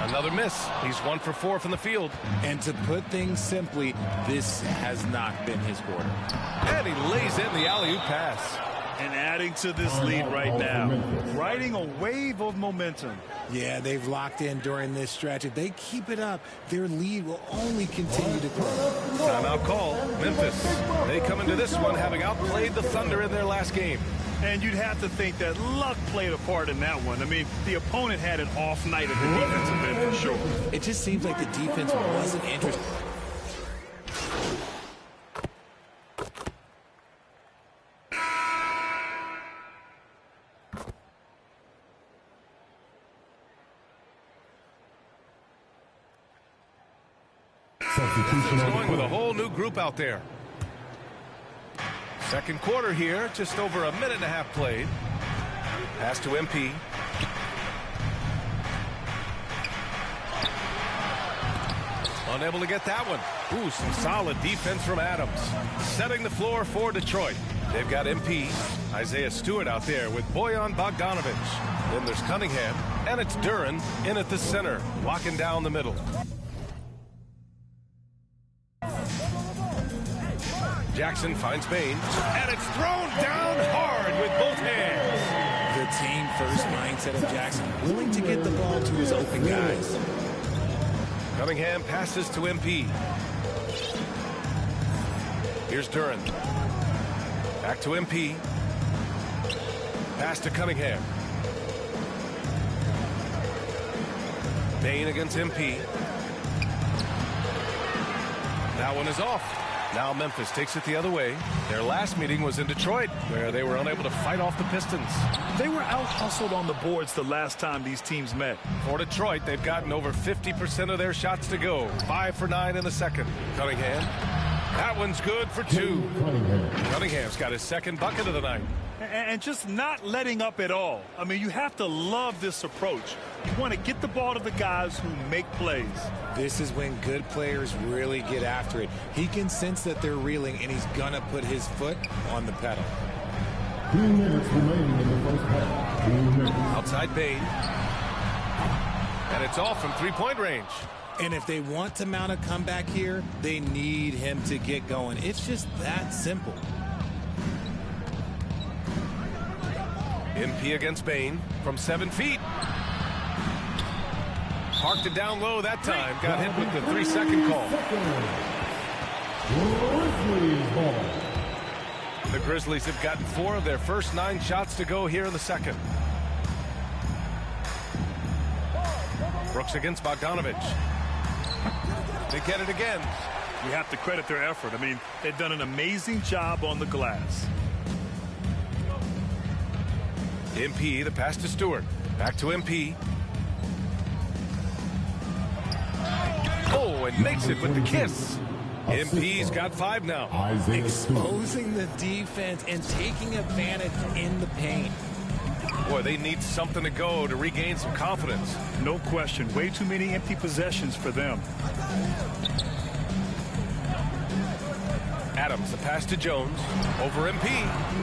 Another miss. He's 1 for 4 from the field. And to put things simply, this has not been his quarter. And he lays in the alley-oop pass. And adding to this lead right now. Riding a wave of momentum. Yeah, they've locked in during this stretch. If they keep it up, their lead will only continue to grow. Timeout call. Memphis. They come into this one having outplayed the Thunder in their last game. And you'd have to think that luck played a part in that one. I mean, the opponent had an off night at the defensive end for sure. It just seems like the defense wasn't interested. He's going with a whole new group out there. Second quarter here, just over a minute and a half played. Pass to MP. Unable to get that one. Ooh, some solid defense from Adams. Setting the floor for Detroit. They've got MP, Isaiah Stewart out there with Bojan Bogdanovich. Then there's Cunningham, and it's Duren in at the center, locking down the middle. Jackson finds Bain, and it's thrown down hard with both hands. The team-first mindset of Jackson, willing to get the ball to his open guys. Cunningham passes to MP. Here's Duren. Back to MP. Pass to Cunningham. Bain against MP. That one is off. Now Memphis takes it the other way. Their last meeting was in Detroit, where they were unable to fight off the Pistons. They were out-hustled on the boards the last time these teams met. For Detroit, they've gotten over 50% of their shots to go. 5 for 9 in the second. Cunningham. That one's good for 2. Cunningham's got his second bucket of the night. And just not letting up at all. I mean, you have to love this approach. You want to get the ball to the guys who make plays. This is when good players really get after it. He can sense that they're reeling, and he's going to put his foot on the pedal. 2 minutes remaining in the first half. 2 minutes. Outside Bain. And it's off from three-point range. And if they want to mount a comeback here, they need him to get going. It's just that simple. MP against Bain from 7 feet. Parked it down low that time. Got hit with the 3-second call. The Grizzlies have gotten 4 of their first 9 shots to go here in the second. Brooks against Bogdanovich. They get it again. You have to credit their effort. I mean, they've done an amazing job on the glass. MP, the pass to Stewart. Back to MP. Oh, and makes it with the kiss. MP's got 5 now. Exposing the defense and taking advantage in the paint. Boy, they need something to go to regain some confidence. No question. Way too many empty possessions for them. Adams, the pass to Jones. Over MP.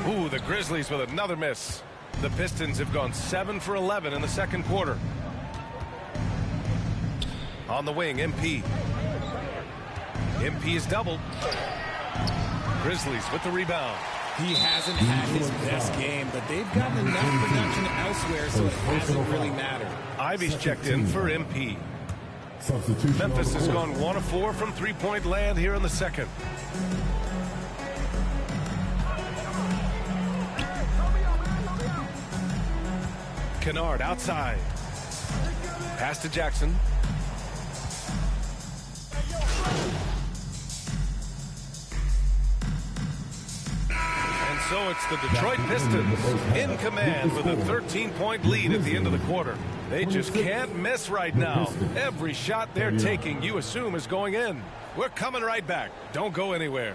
Ooh, the Grizzlies with another miss. The Pistons have gone 7 for 11 in the second quarter. On the wing, MP. MP is doubled. Grizzlies with the rebound. He hasn't had his best game, but they've gotten enough production elsewhere, so it hasn't really mattered. Ivy's checked in for MP. Memphis has gone 1 of 4 from three-point land here in the second. Kennard outside. Pass to Jackson. And so it's the Detroit Pistons in command with a 13-point lead at the end of the quarter. They just can't miss right now. Every shot they're taking, you assume, is going in. We're coming right back. Don't go anywhere.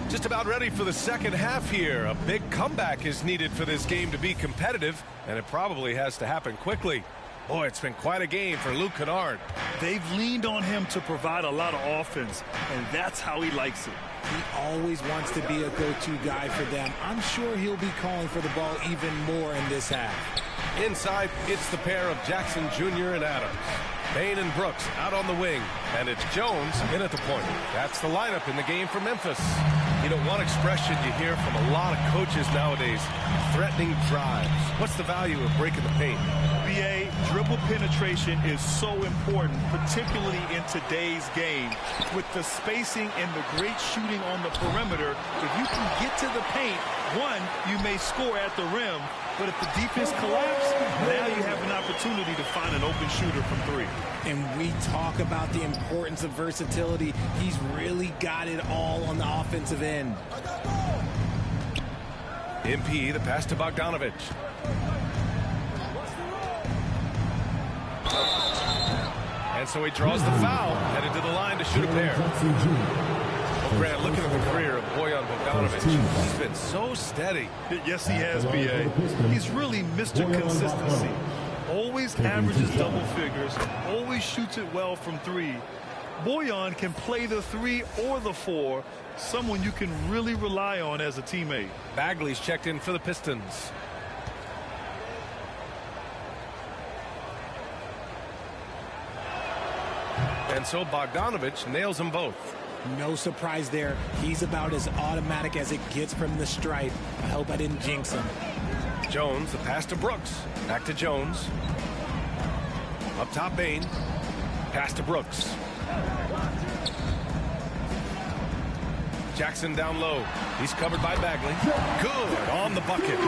Just about ready for the second half here. A big comeback is needed for this game to be competitive, and it probably has to happen quickly. Boy, it's been quite a game for Luke Kennard. They've leaned on him to provide a lot of offense, and that's how he likes it. He always wants to be a go-to guy for them. I'm sure he'll be calling for the ball even more in this half. Inside, it's the pair of Jackson Jr. and Adams. Bain and Brooks out on the wing, and it's Jones in at the point. That's the lineup in the game for Memphis. You know, one expression you hear from a lot of coaches nowadays, threatening drives. What's the value of breaking the paint? BA, dribble penetration is so important, particularly in today's game. With the spacing and the great shooting on the perimeter, if you can get to the paint, one, you may score at the rim, but if the defense collapses, now you have an opportunity to find an open shooter from three. And we talk about the importance of versatility. He's really got it all on the offensive end. MP, the pass to Bogdanovich. And so he draws the foul, headed to the line to shoot a pair. Well, Grant, looking at the career of Bojan Bogdanovic, he's been so steady. Yes, he has, B.A. He's really Mr. Consistency. Always averages double figures, always shoots it well from three. Bojan can play the 3 or the 4, someone you can really rely on as a teammate. Bagley's checked in for the Pistons. And so Bogdanovich nails them both. No surprise there. He's about as automatic as it gets from the stripe. I hope I didn't jinx him. Jones, the pass to Brooks. Back to Jones. Up top, Bain. Pass to Brooks. Jackson down low. He's covered by Bagley. Good on the bucket.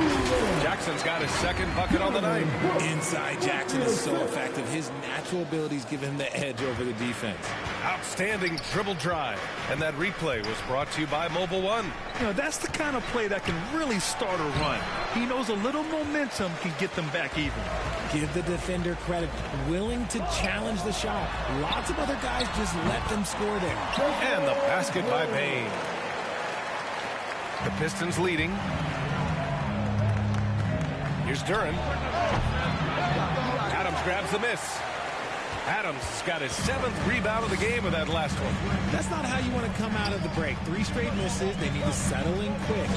Jackson's got his second bucket on the night. Inside Jackson is so effective. His natural abilities give him the edge over the defense. Outstanding dribble drive. And that replay was brought to you by Mobile One. You know, that's the kind of play that can really start a run. He knows a little momentum can get them back even. Give the defender credit. Willing to challenge the shot. Lots of other guys just let them score there. And the basket by Bain. The Pistons leading. Here's Duran. Adams grabs the miss. Adams has got his 7th rebound of the game with that last one. That's not how you want to come out of the break. 3 straight misses. They need to settle in quick.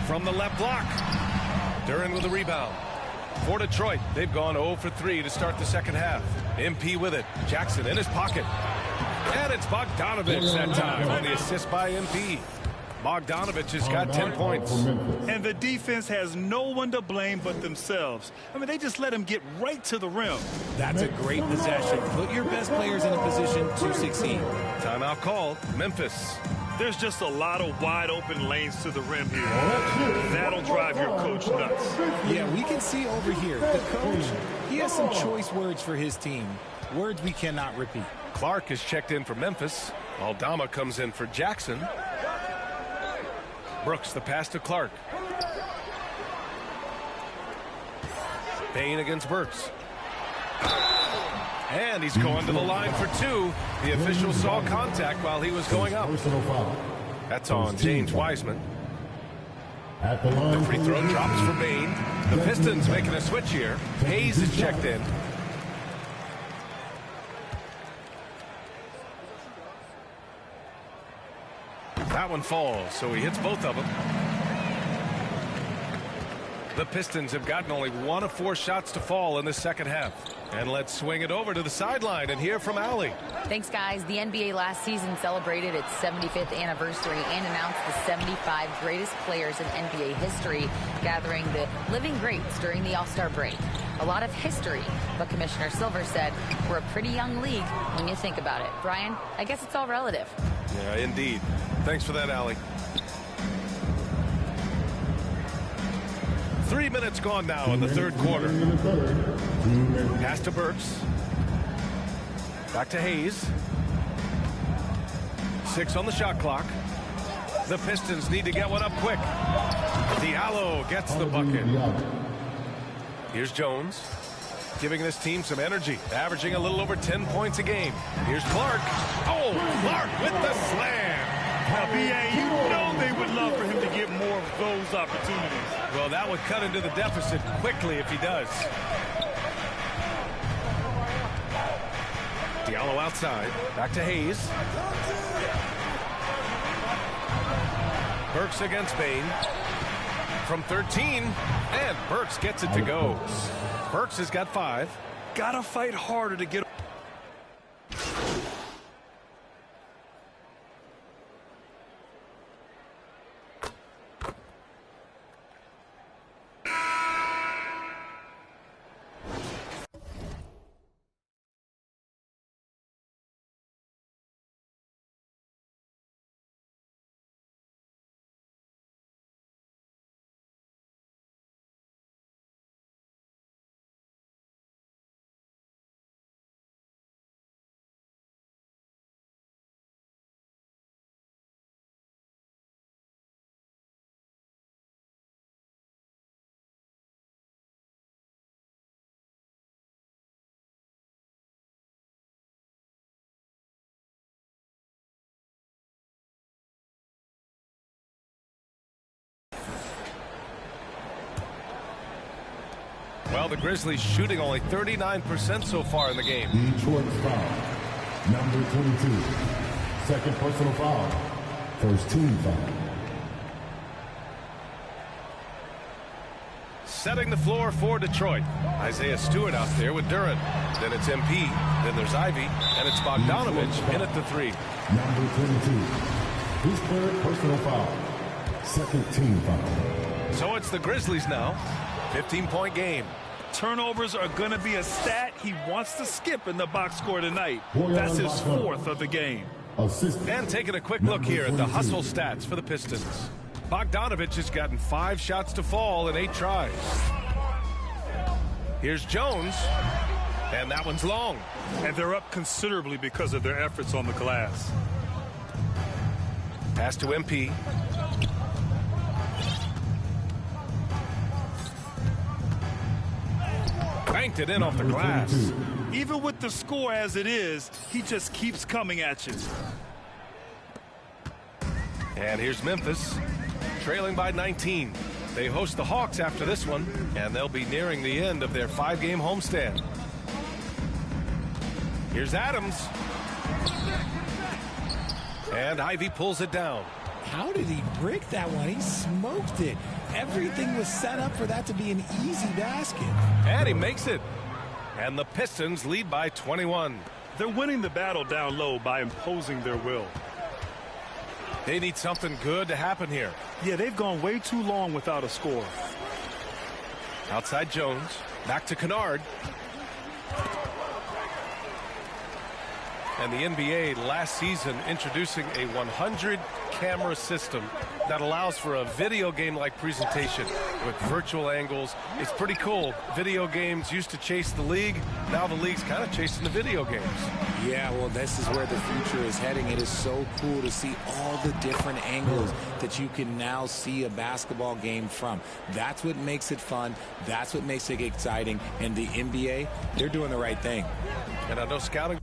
From the left block. Duran with the rebound. For Detroit, they've gone 0 for 3 to start the second half. MP with it. Jackson in his pocket. And it's Bogdanovich that time on the assist by MP. Bogdanovich has got 10 points. And the defense has no one to blame but themselves. I mean, they just let him get right to the rim. That's a great possession. Put your best players in a position to succeed. Timeout called. Memphis. There's just a lot of wide open lanes to the rim here. That'll drive your coach nuts. Yeah, we can see over here. The coach, He has some choice words for his team, words we cannot repeat. Clark is checked in for Memphis. Aldama comes in for Jackson. Brooks, the pass to Clark. Payne against Burks. And he's going to the line for two. The official saw contact while he was going up. That's on James Wiseman. The free throw drops for Bain. The Pistons making a switch here. Hayes is checked in. That one falls, so he hits both of them. The Pistons have gotten only 1 of 4 shots to fall in the second half. And let's swing it over to the sideline and hear from Allie. Thanks, guys. The NBA last season celebrated its 75th anniversary and announced the 75 greatest players in NBA history, gathering the living greats during the All-Star break. A lot of history, but Commissioner Silver said we're a pretty young league when you think about it. Brian, I guess it's all relative. Yeah, indeed. Thanks for that, Allie. 3 minutes gone now in the third quarter. Pass to Burks. Back to Hayes. 6 on the shot clock. The Pistons need to get one up quick. Diallo gets the bucket. Here's Jones, giving this team some energy, averaging a little over 10 points a game. Here's Clark. Oh, Clark with the slam. Now, B.A., you know they would love for him to get more of those opportunities. Well, that would cut into the deficit quickly if he does. Diallo outside. Back to Hayes. Burks against Bain. From 13. And Burks gets it to go. Burks has got 5. Gotta fight harder to get. Well, the Grizzlies shooting only 39% so far in the game. Detroit's foul. Number 22. Second personal foul. First team foul. Setting the floor for Detroit. Isaiah Stewart out there with Duran. Then it's MP. Then there's Ivy. And it's Bogdanovich in at the 3. Number 22. His third personal foul. Second team foul. So it's the Grizzlies now. 15-point game. Turnovers are going to be a stat he wants to skip in the box score tonight. That's his 4th of the game. And taking a quick look here at the hustle stats for the Pistons. Bogdanovich has gotten 5 shots to fall in 8 tries. Here's Jones. And that one's long. And they're up considerably because of their efforts on the glass. Pass to MP. Banked it in off the glass. Even with the score as it is, he just keeps coming at you. And here's Memphis, trailing by 19. They host the Hawks after this one, and they'll be nearing the end of their 5-game homestand. Here's Adams. And Ivy pulls it down. How did he brick that one? He smoked it. Everything was set up for that to be an easy basket. And he makes it. And the Pistons lead by 21. They're winning the battle down low by imposing their will. They need something good to happen here. Yeah, they've gone way too long without a score. Outside Jones. Back to Kennard. And the NBA last season introducing a 100-camera system that allows for a video game-like presentation with virtual angles. It's pretty cool. Video games used to chase the league. Now the league's kind of chasing the video games. Yeah, well, this is where the future is heading. It is so cool to see all the different angles that you can now see a basketball game from. That's what makes it fun. That's what makes it exciting. And the NBA, they're doing the right thing. And I know scouting...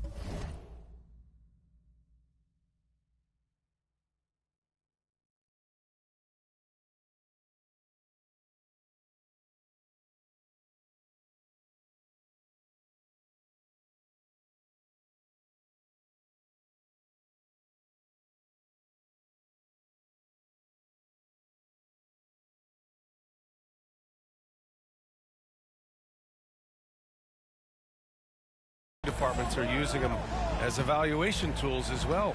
departments are using them as evaluation tools as well.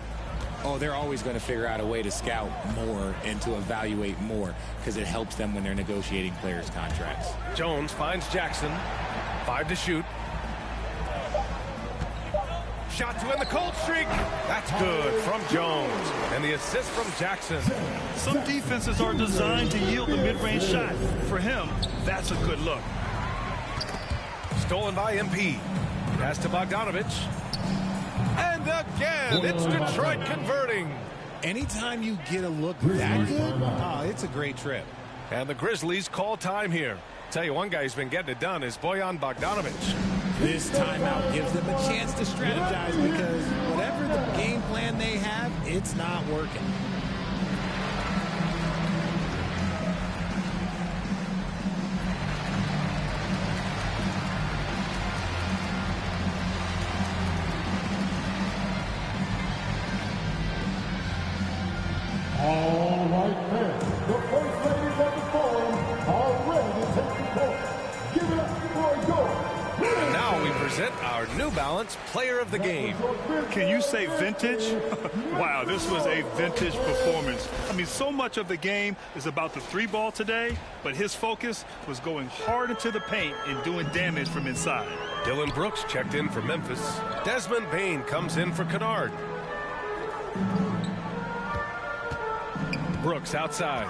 Oh, they're always going to figure out a way to scout more and to evaluate more because it helps them when they're negotiating players' contracts. Jones finds Jackson. 5 to shoot. Shot to end the cold streak. That's good from Jones. And the assist from Jackson. Some defenses are designed to yield the mid-range shot. For him, that's a good look. Stolen by MP. Pass to Bogdanovich. And again, it's Detroit converting. Anytime you get a look that good, oh, it's a great trip. And the Grizzlies call time here. Tell you one guy who's been getting it done is Bojan Bogdanovich. This timeout gives them a chance to strategize because whatever the game plan they have, it's not working. All right, men. The first ladies of the forum are ready to take the court. Give it up for your... And now we present our New Balance Player of the Game. Can you say vintage? Wow, this was a vintage performance. I mean, so much of the game is about the three ball today, but his focus was going hard into the paint and doing damage from inside. Dylan Brooks checked in for Memphis. Desmond Bane comes in for Kennard. Brooks outside.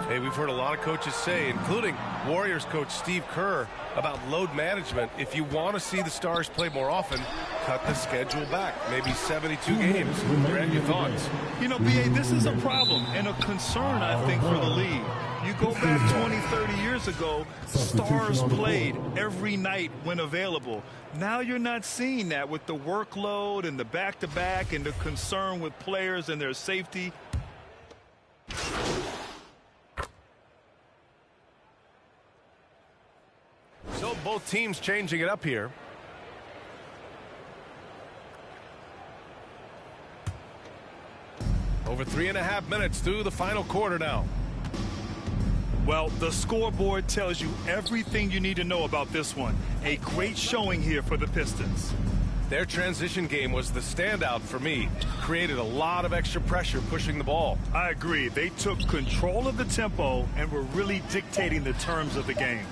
Hey, we've heard a lot of coaches say, including Warriors coach Steve Kerr, about load management. If you want to see the Stars play more often, cut the schedule back. Maybe 72 games. Grant, your thoughts? You know, B.A., this is a problem and a concern, I think, for the league. You go back 20, 30 years ago, Stars played every night when available. Now you're not seeing that with the workload and the back-to-back and the concern with players and their safety. So both teams changing it up here. Over 3.5 minutes through the final quarter now. Well, the scoreboard tells you everything you need to know about this one. A great showing here for the Pistons. Their transition game was the standout for me. Created a lot of extra pressure pushing the ball. I agree. They took control of the tempo and were really dictating the terms of the game.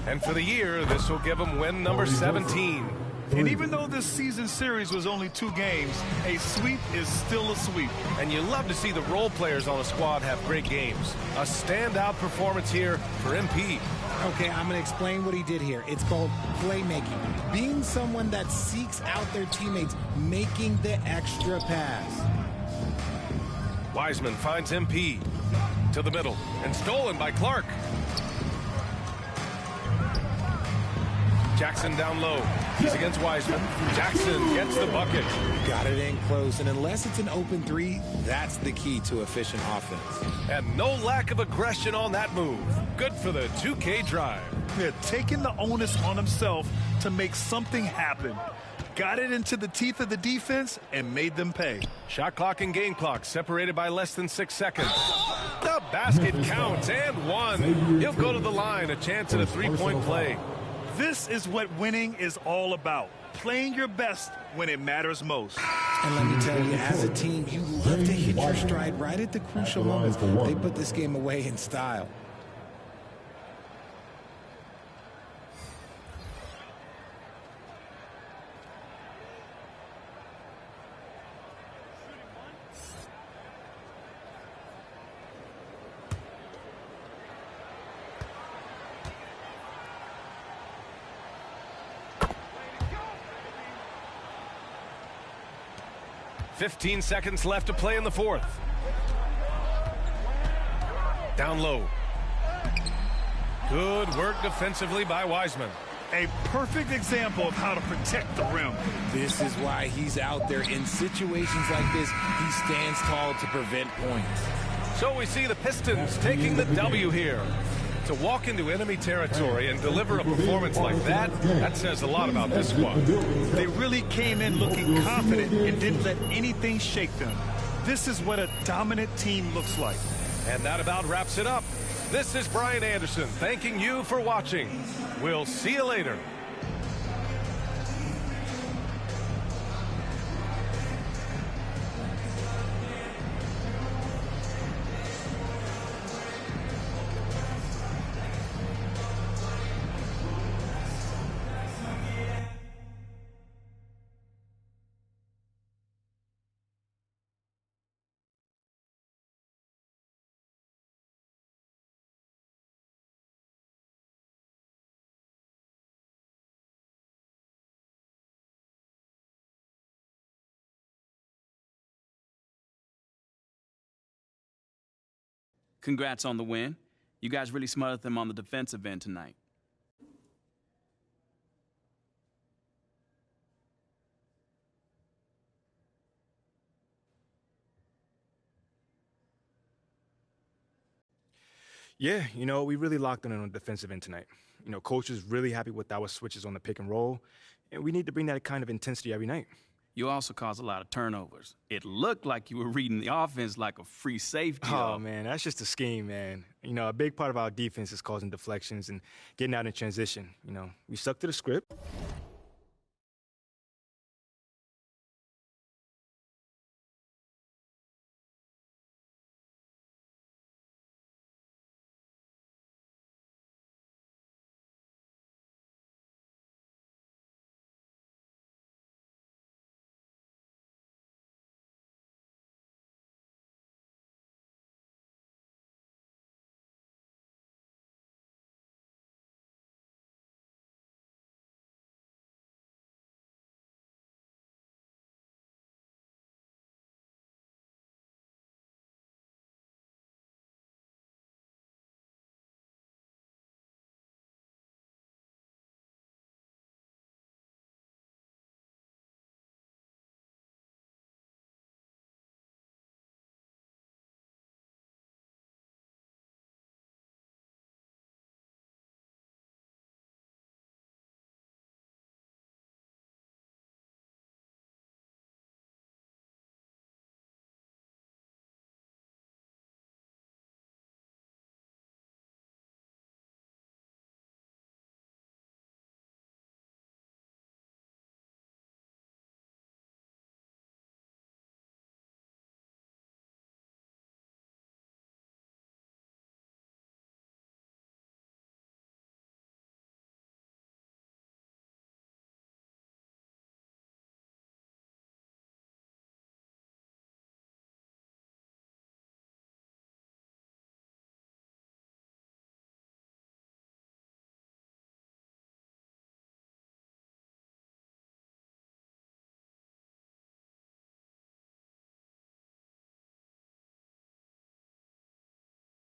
And for the year, this will give them win number 17. And even though this season series was only 2 games, a sweep is still a sweep. And you love to see the role players on a squad have great games. A standout performance here for MP. Okay, I'm going to explain what he did here. It's called playmaking. Being someone that seeks out their teammates, making the extra pass. Wiseman finds MP to the middle and stolen by Clark. Jackson down low. He's against Wiseman. Jackson gets the bucket. Got it in close, and unless it's an open three, that's the key to efficient offense. And no lack of aggression on that move. Good for the 2K drive. Yeah, taking the onus on himself to make something happen. Got it into the teeth of the defense and made them pay. Shot clock and game clock separated by less than 6 seconds. The basket counts and one. He'll go to the line, a chance at a three-point play. This is what winning is all about. Playing your best when it matters most. And let me tell you, as a team, you love to hit your stride right at the crucial moments. They put this game away in style. 15 seconds left to play in the fourth. Down low. Good work defensively by Wiseman. A perfect example of how to protect the rim. This is why he's out there in situations like this. He stands tall to prevent points. So we see the Pistons taking the W here. To walk into enemy territory and deliver a performance like that, that says a lot about this squad. They really came in looking confident and didn't let anything shake them. This is what a dominant team looks like. And that about wraps it up. This is Brian Anderson thanking you for watching. We'll see you later. Congrats on the win. You guys really smothered them on the defensive end tonight. Yeah, we really locked in on the defensive end tonight. Coach is really happy with our switches on the pick and roll, and we need to bring that kind of intensity every night. You also caused a lot of turnovers. It looked like you were reading the offense like a free safety. Oh, man, that's just a scheme, man. A big part of our defense is causing deflections and getting out in transition. We stuck to the script.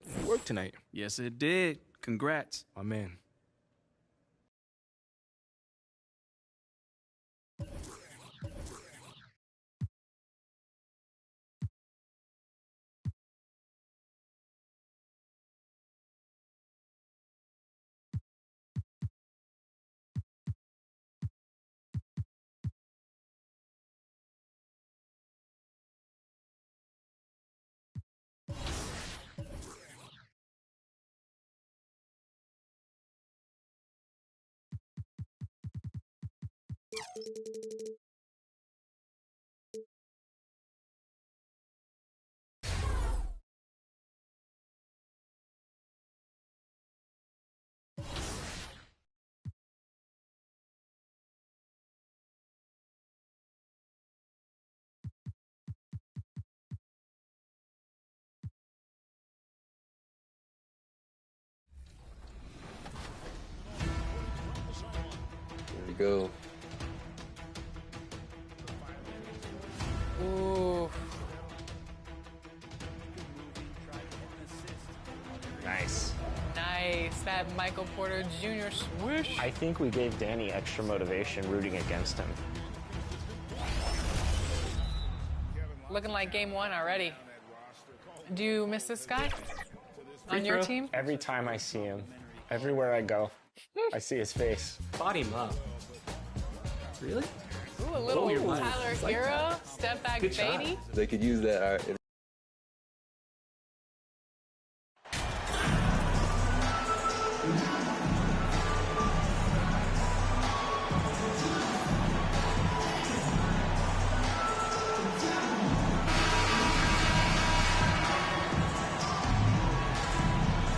It worked tonight. Yes, it did. Congrats. My man. Here we go. Ooh. Nice. Nice. That Michael Porter Jr. swoosh. I think we gave Danny extra motivation rooting against him. Looking like game one already. Do you miss this guy on your team? Every time I see him, everywhere I go, I see his face. Body him up. Really? Ooh, a little Tyler Hero, step back Beatty. They could use that.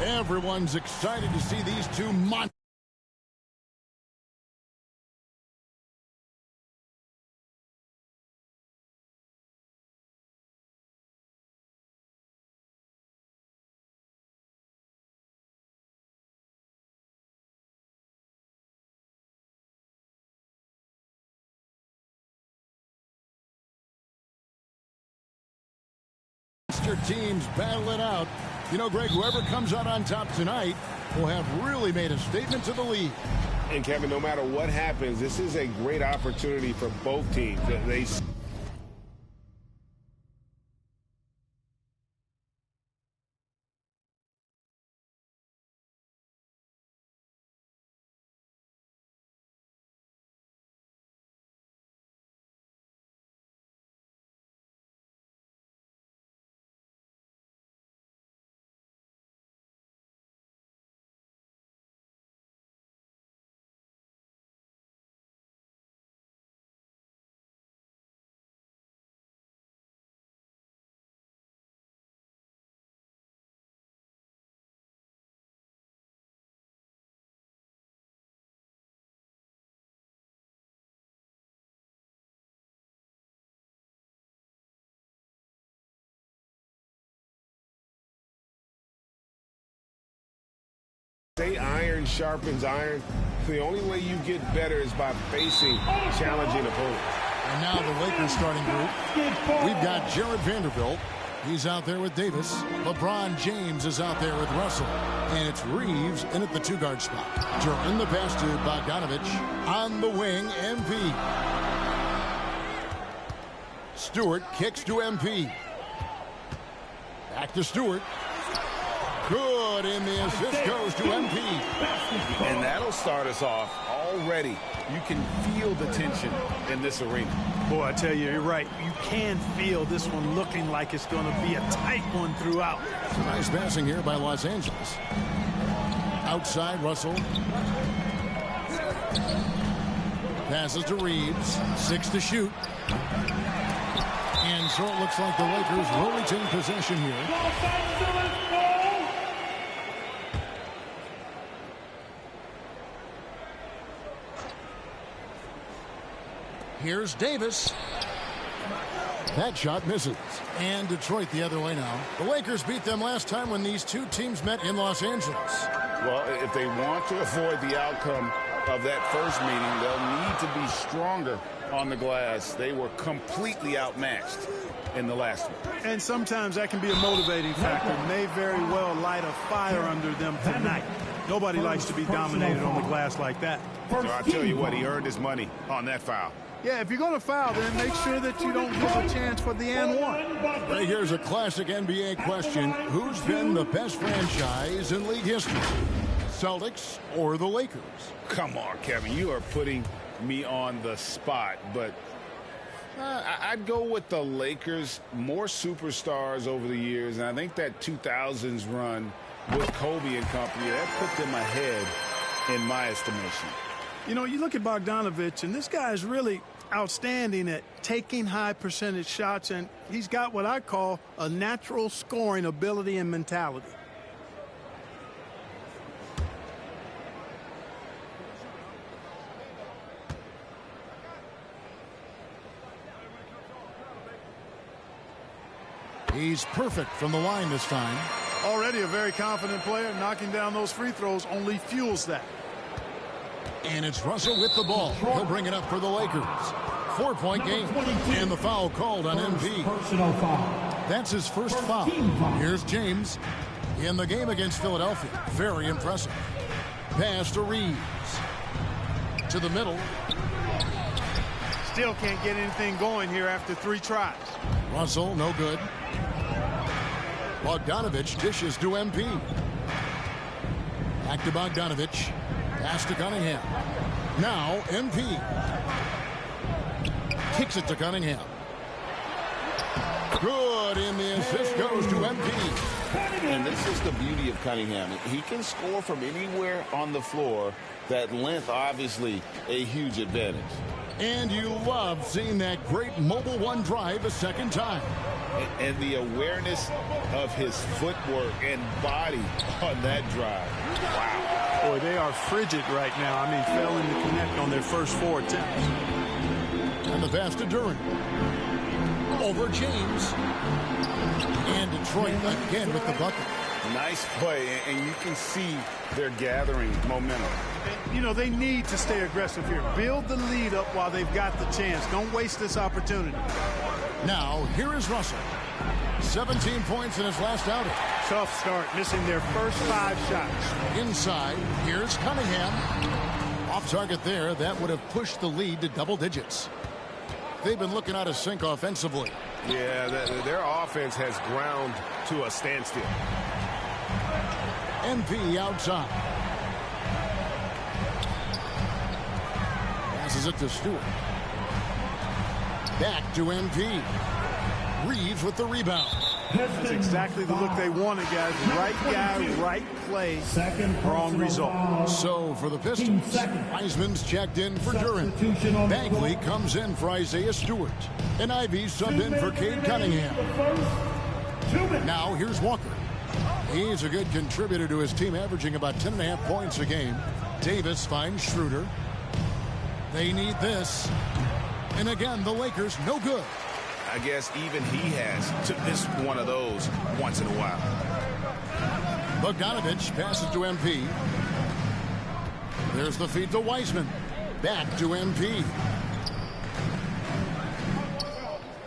Everyone's excited to see these two monsters. Teams battle it out. You know, Greg, whoever comes out on top tonight will have really made a statement to the league. And Kevin, no matter what happens, this is a great opportunity for both teams. Say iron sharpens iron. The only way you get better is by facing challenging opponents. And now the Lakers starting group. We've got Jared Vanderbilt. He's out there with Davis. LeBron James is out there with Russell. And it's Reeves in at the two-guard spot. Jordan the pass to Bogdanovich. On the wing, MP. Stewart kicks to MP. Back to Stewart. Good, and the assist goes to MP. And that'll start us off already. You can feel the tension in this arena. Boy, I tell you, you're right. You can feel this one looking like it's going to be a tight one throughout. Nice passing here by Los Angeles. Outside, Russell. Passes to Reeves. 6 to shoot. And so it looks like the Lakers will retain possession here. Here's Davis. That shot misses. And Detroit the other way now. The Lakers beat them last time when these two teams met in Los Angeles. Well, if they want to avoid the outcome of that first meeting, they'll need to be stronger on the glass. They were completely outmatched in the last one. And sometimes that can be a motivating factor. May very well light a fire under them tonight. Nobody likes to be dominated on the glass like that. So I tell you what, he earned his money on that foul. Yeah, if you're going to foul, then make sure that you don't give a chance for the and one. Right, here's a classic NBA question. Who's been the best franchise in league history? Celtics or the Lakers? Come on, Kevin. You are putting me on the spot, but I'd go with the Lakers. More superstars over the years, and I think that 2000s run with Kobe and company, that put them ahead in my estimation. You know, you look at Bogdanovich, and this guy is really outstanding at taking high percentage shots, and he's got what I call a natural scoring ability and mentality. He's perfect from the line this time. Already a very confident player. Knocking down those free throws only fuels that. And it's Russell with the ball. He'll bring it up for the Lakers. 4-point game. And the foul called on MP. Personal foul. That's his first foul. Here's James in the game against Philadelphia. Very impressive. Pass to Reeves. To the middle. Still can't get anything going here after 3 tries. Russell, no good. Bogdanovich dishes to MP. Back to Bogdanovich. Pass to Cunningham. Now MP. Kicks it to Cunningham. Good, and the assist goes to MP. And this is the beauty of Cunningham. He can score from anywhere on the floor. That length, obviously, a huge advantage. And you love seeing that great mobile one drive a second time. And the awareness of his footwork and body on that drive. Wow. Boy, they are frigid right now. I mean, failing to connect on their first 4 attempts. And the pass to Durant. Over James. And Detroit again with the bucket. Nice play, and you can see they're gathering momentum. You know, they need to stay aggressive here. Build the lead up while they've got the chance. Don't waste this opportunity. Now, here is Russell. 17 points in his last outing. Tough start, missing their first 5 shots. Inside, here's Cunningham. Off target there, that would have pushed the lead to double digits. They've been looking out of sync offensively. Yeah, their offense has ground to a standstill. MP outside. Passes it to Stewart. Back to MP. Reeves with the rebound. That's exactly the look they wanted, guys. Right guy, right play, wrong result. So for the Pistons, Wiseman's checked in for Durant. Bagley comes in for Isaiah Stewart. And Ivy subbed in for Cade Cunningham. Now here's Walker. He's a good contributor to his team, averaging about 10.5 points a game. Davis finds Schroeder. They need this. And again, the Lakers no good. I guess even he has to miss one of those once in a while. Bogdanovich passes to MP. There's the feed to Wiseman. Back to MP.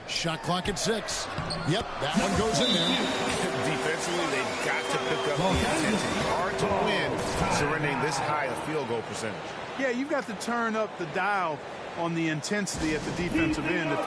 Shot clock at 6. Yep, that one goes in there. Defensively, they've got to pick up the intensity. Hard to win surrendering this high a field goal percentage. Yeah, you've got to turn up the dial on the intensity at the defensive end.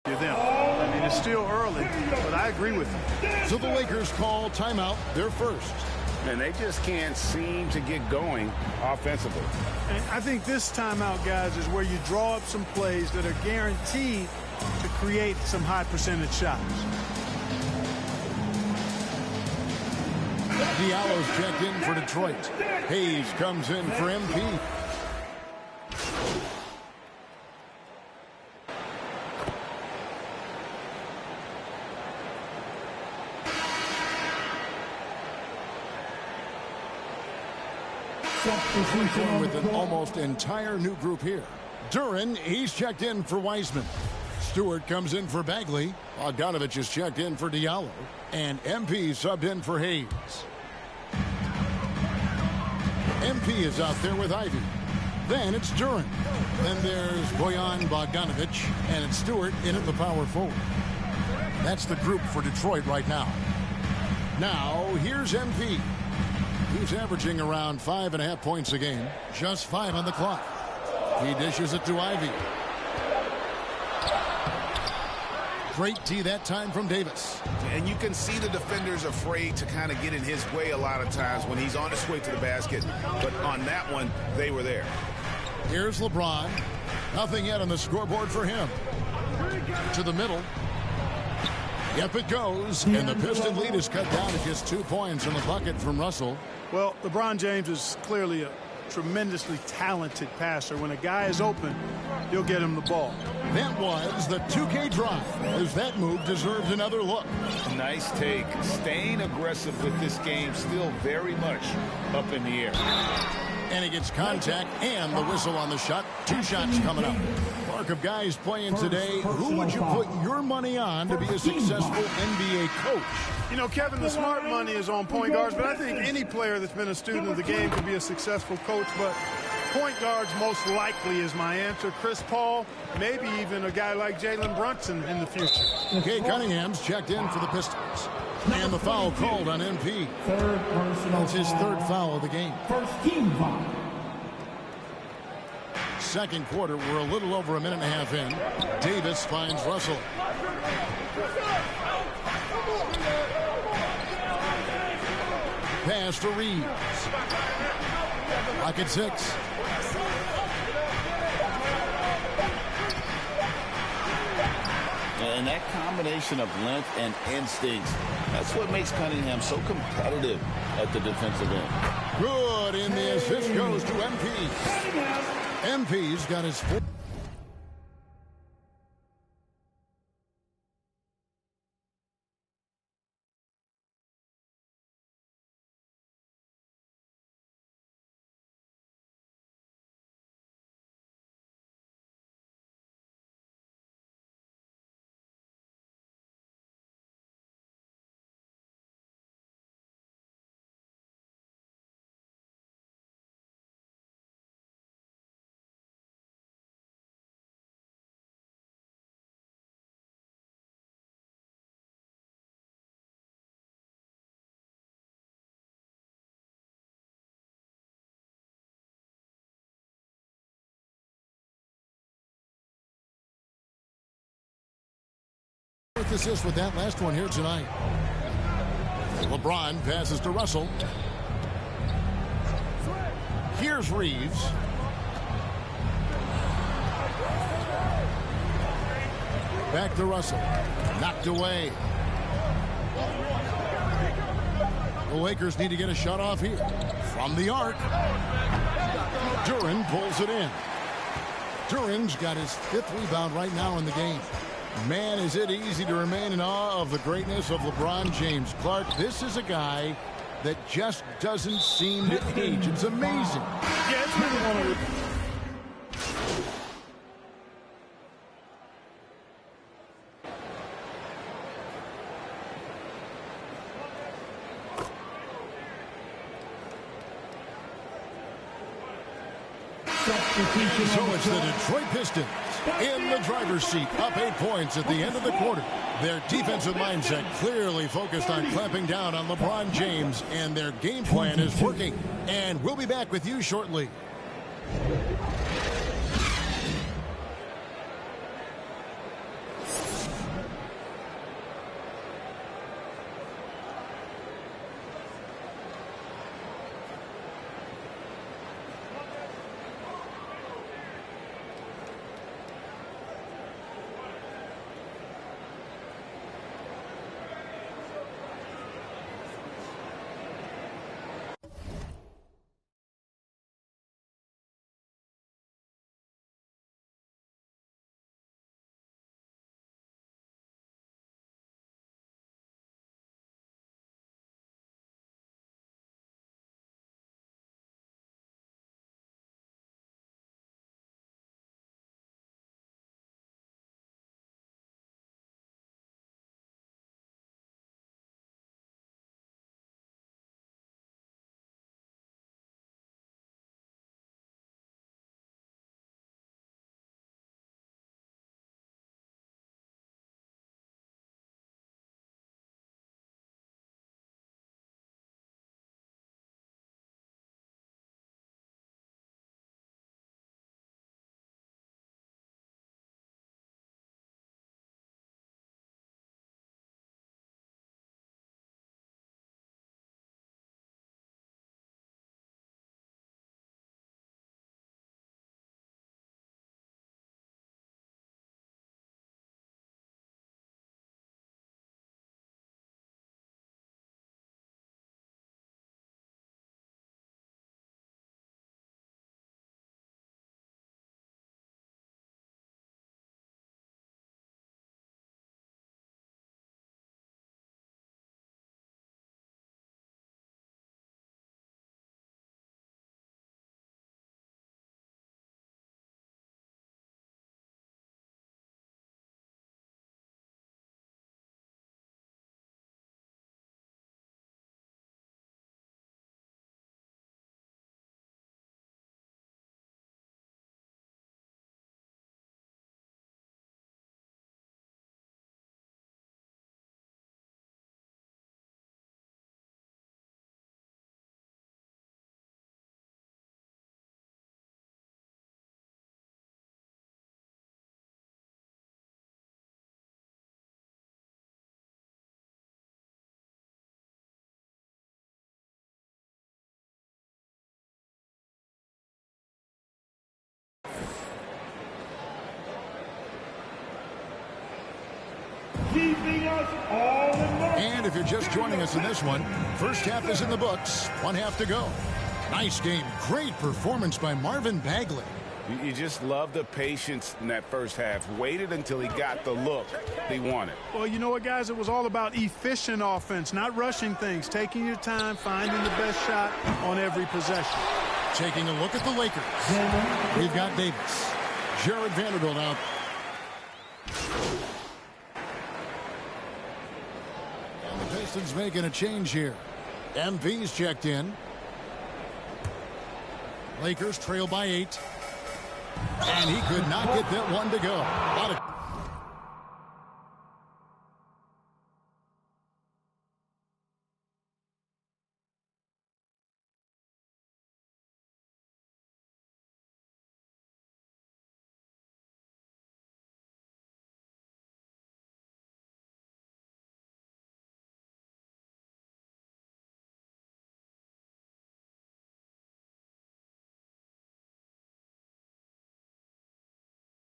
Them. I mean, it's still early, but I agree with you. So the Lakers call timeout, their first. And they just can't seem to get going offensively. And I think this timeout, guys, is where you draw up some plays that are guaranteed to create some high percentage shots. Diallo's checked in for Detroit. Hayes comes in for MP. Going with an almost entire new group here. Duran, he's checked in for Wiseman. Stewart comes in for Bagley. Bogdanovich is checked in for Diallo. And MP subbed in for Hayes. MP is out there with Ivy. Then it's Duran. Then there's Bojan Bogdanovich. And it's Stewart in at the power forward. That's the group for Detroit right now. Now, here's MP. He's averaging around 5.5 points a game. Just 5 on the clock. He dishes it to Ivy. Great tee that time from Davis. And you can see the defenders afraid to kind of get in his way a lot of times when he's on his way to the basket. But on that one, they were there. Here's LeBron. Nothing yet on the scoreboard for him. To the middle. Yep, it goes, and the Piston lead is cut down to just 2 points on the bucket from Russell. Well, LeBron James is clearly a tremendously talented passer. When a guy is open, he'll get him the ball. That was the 2K drive, as that move deserves another look. Nice take. Staying aggressive with this game, still very much up in the air. And he gets contact and the whistle on the shot. 2 shots coming up. Mark of guys playing today, who would you put your money on to be a successful NBA coach? You know, Kevin, the smart money is on point guards, but I think any player that's been a student of the game can be a successful coach, but point guards most likely is my answer. Chris Paul, maybe even a guy like Jalen Brunson in the future. Kay Cunningham's checked in for the Pistons. And the foul called on MP. That's his 3rd foul of the game. First team foul. Second quarter, we're a little over a minute and a half in. Davis finds Russell. Pass to Reeves. Lock at 6. And that combination of length and instincts, that's what makes Cunningham so competitive at the defensive end. Good, and the assist goes to MP. MP's got his 4th. Assist with that last one here tonight. LeBron passes to Russell. Here's Reeves. Back to Russell. Knocked away. The Lakers need to get a shot off here. From the arc. Duran pulls it in. Duran's got his 5th rebound right now in the game. Man, is it easy to remain in awe of the greatness of LeBron James. Clark, this is a guy that just doesn't seem to age. It's amazing. Yeah, it's really one of the... So it's the Detroit Pistons in the driver's seat, up 8 points at the end of the quarter. Their defensive mindset clearly focused on clamping down on LeBron James, and their game plan is working. And we'll be back with you shortly. And if you're just joining us in this one, first half is in the books. 1 half to go. Nice game. Great performance by Marvin Bagley. You just love the patience in that first half. Waited until he got the look he wanted. Well, you know what, guys? It was all about efficient offense, not rushing things, taking your time, finding the best shot on every possession. Taking a look at the Lakers. We've got Davis. Jared Vanderbilt out. And the Pistons making a change here. MV's checked in. Lakers trail by 8. And he could not get that one to go.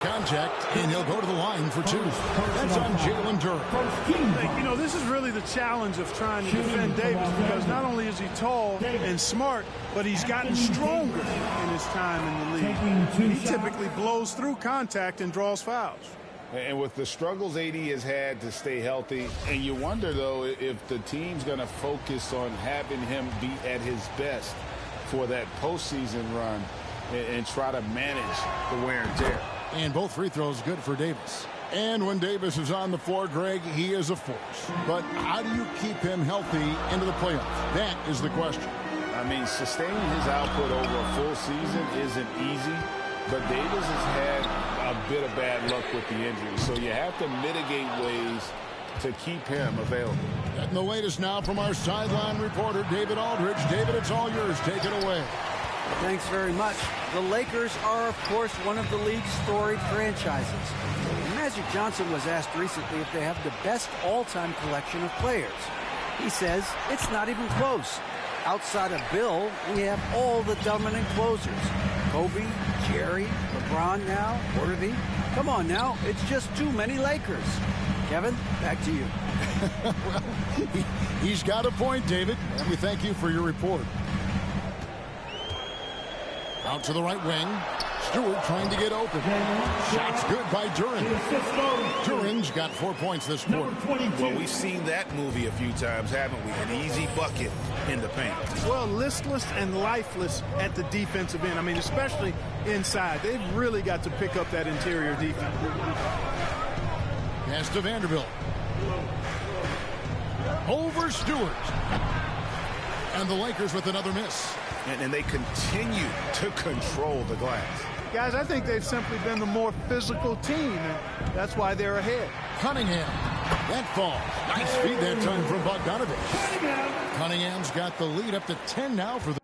Contact, and he'll go to the line for 2. That's on Jalen Durham. You know, this is really the challenge of trying to defend Davis, because not only is he tall and smart, but he's gotten stronger in his time in the league. He typically blows through contact and draws fouls. And with the struggles AD has had to stay healthy, and you wonder, though, if the team's going to focus on having him be at his best for that postseason run and try to manage the wear and tear. And both free throws good for Davis. And when Davis is on the floor, Greg, he is a force. But how do you keep him healthy into the playoffs? That is the question. I mean, sustaining his output over a full season isn't easy, but Davis has had a bit of bad luck with the injury. So you have to mitigate ways to keep him available. Getting the latest now from our sideline reporter, David Aldridge. David, it's all yours. Take it away. Thanks very much. The Lakers are, of course, one of the league's storied franchises. And Magic Johnson was asked recently if they have the best all-time collection of players. He says it's not even close. Outside of Bill, we have all the dominant closers. Kobe, Jerry, LeBron now, Worthy. Come on now, it's just too many Lakers. Kevin, back to you. Well, he's got a point, David, and we thank you for your report. Out to the right wing. Stewart trying to get open. Shots good by Duran. Duran's got 4 points this quarter. Well, we've seen that movie a few times, haven't we? An easy bucket in the paint. Well, listless and lifeless at the defensive end. I mean, especially inside. They've really got to pick up that interior defense. Pass to Vanderbilt. Over Stewart. And the Lakers with another miss. And they continue to control the glass. Guys, I think they've simply been the more physical team, and that's why they're ahead. Cunningham. That falls. Nice feed that time from Bogdanovich. Cunningham's got the lead up to 10 now for the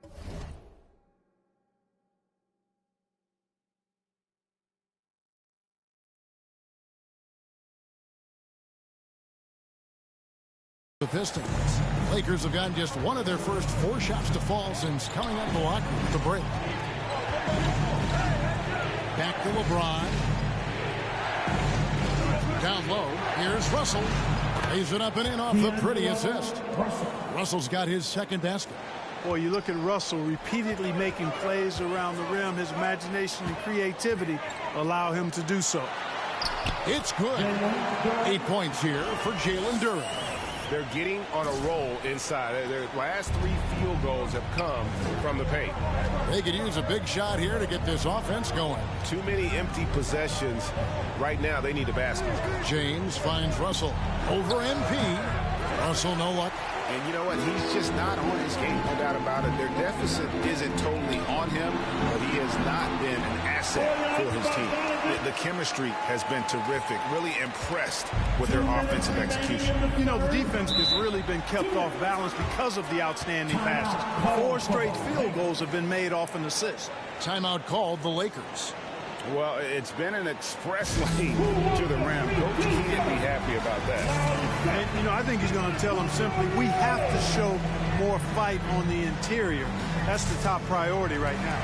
Pistons. Lakers have gotten just one of their first 4 shots to fall since coming out of the locker room at the break. Back to LeBron. Down low. Here's Russell. Lays it up and in off the pretty assist. Russell's got his second basket. Boy, you look at Russell repeatedly making plays around the rim. His imagination and creativity allow him to do so. It's good. 8 points here for Jalen Durham. They're getting on a roll inside. Their last 3 field goals have come from the paint. They could use a big shot here to get this offense going. Too many empty possessions. Right now, they need a basket. James finds Russell over MP. Russell, no luck. And you know what? He's just not on his game, no doubt about it. Their deficit isn't totally on him, but he has not been an asset for his team. The chemistry has been terrific. Really impressed with their offensive execution. You know, the defense has really been kept off balance because of the outstanding passes. 4 straight field goals have been made off an assist. Timeout called the Lakers. Well, it's been an express lane to the rim. Coach can't be happy about that. And, you know, I think he's going to tell them simply, we have to show more fight on the interior. That's the top priority right now.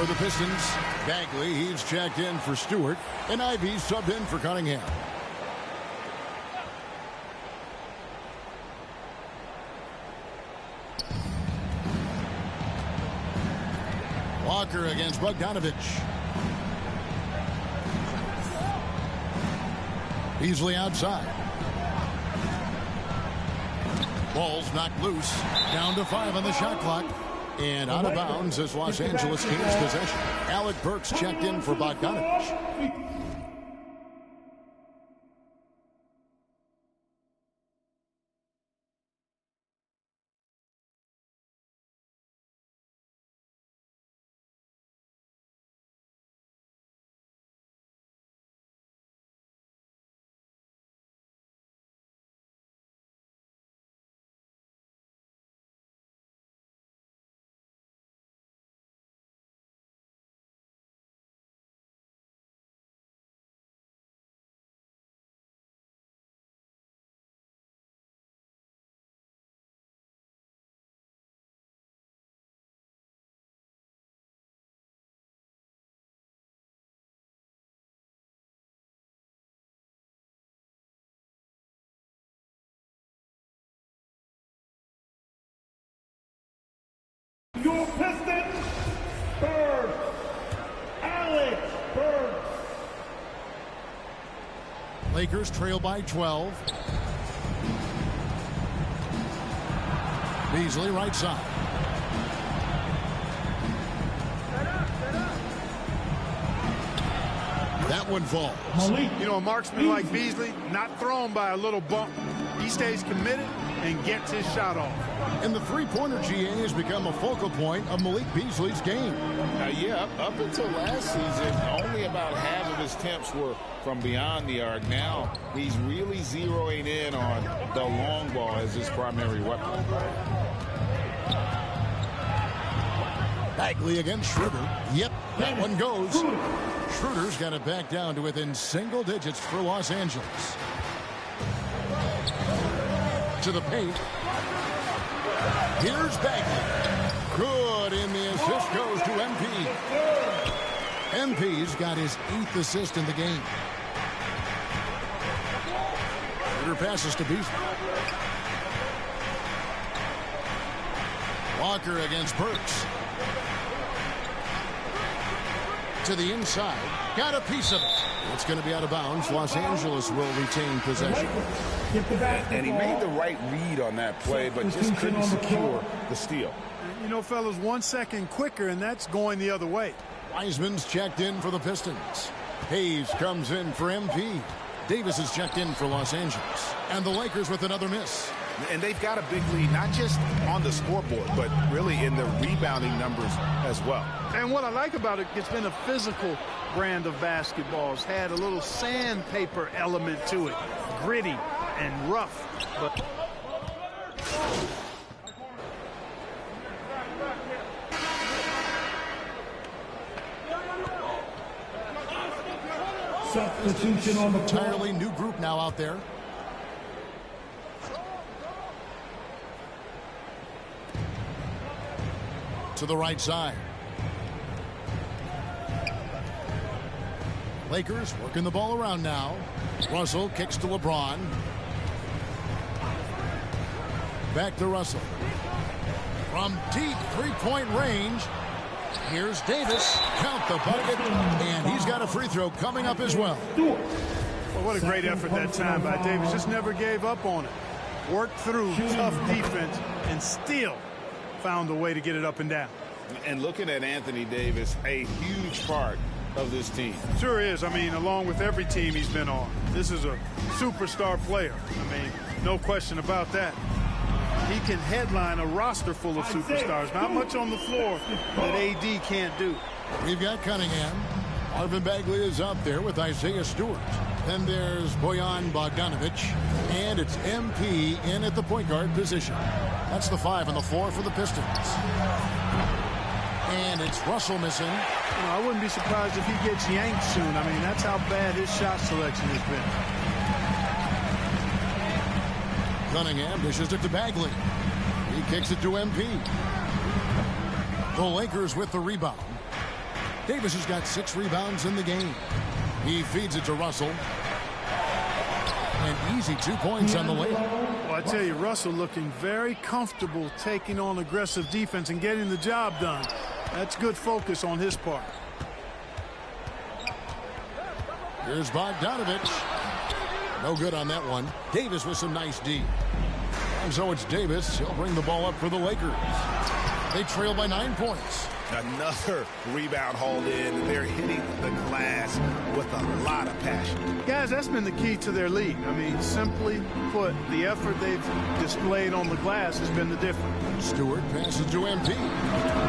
For the Pistons, Bagley, he's checked in for Stewart, and Ivey subbed in for Cunningham. Walker against Bogdanovich. Beasley outside. Ball's knocked loose. Down to 5 on the shot clock. And out of bounds as Los Angeles gains possession. Alec Burks checked in for Bogdanovich. Your Pistons, Burks, Alex Burks. Lakers trail by 12. Beasley right side. That one falls. You know, a marksman like Beasley, not thrown by a little bump. He stays committed and gets his shot off. And the three-pointer GA has become a focal point of Malik Beasley's game. Yeah, up until last season, only about half of his attempts were from beyond the arc. Now he's really zeroing in on the long ball as his primary weapon. Bagley against Schroeder. Yep, that one goes. Schroeder's got it back down to within single digits for Los Angeles. To the paint. Here's Bagley. Good, and the assist goes to MP. MP's got his 8th assist in the game. Schroeder passes to Beasley. Walker against Burks. To the inside. Got a piece of it. It's going to be out of bounds. Los Angeles will retain possession. And he made the right read on that play, but just couldn't secure the steal. You know, fellas, 1 second quicker, and that's going the other way. Wiseman's checked in for the Pistons. Hayes comes in for MP. Davis is checked in for Los Angeles. And the Lakers with another miss. And they've got a big lead, not just on the scoreboard, but really in the rebounding numbers as well. And what I like about it, it's been a physical brand of basketball. It's had a little sandpaper element to it. Gritty and rough. But substitution on the entirely new group now out there. To the right side. Lakers working the ball around now. Russell kicks to LeBron. Back to Russell. From deep three-point range. Here's Davis. Count the bucket. And he's got a free throw coming up as well. Well, what a great effort that time by Davis. Just never gave up on it. Worked through tough defense and still found a way to get it up and down. And looking at Anthony Davis, a huge part of this team. Sure is. I mean, along with every team he's been on. This is a superstar player. I mean, no question about that. He can headline a roster full of superstars. Not much on the floor that AD can't do. We've got Cunningham. Marvin Bagley is up there with Isaiah Stewart. Then there's Bojan Bogdanovich. And it's MP in at the point guard position. That's the 5 on the floor for the Pistons. And it's Russell missing. You know, I wouldn't be surprised if he gets yanked soon. I mean, that's how bad his shot selection has been. Cunningham dishes it to Bagley. He kicks it to MP. The Lakers with the rebound. Davis has got 6 rebounds in the game. He feeds it to Russell. An easy 2 points on the layup. Well, I tell you, Russell looking very comfortable taking on aggressive defense and getting the job done. That's good focus on his part. Here's Bogdanovich. No good on that one. Davis with some nice D. And so it's Davis. He'll bring the ball up for the Lakers. They trail by 9 points. Another rebound hauled in. They're hitting the glass with a lot of passion. Guys, that's been the key to their lead. I mean, simply put, the effort they've displayed on the glass has been the difference. Stewart passes to MP.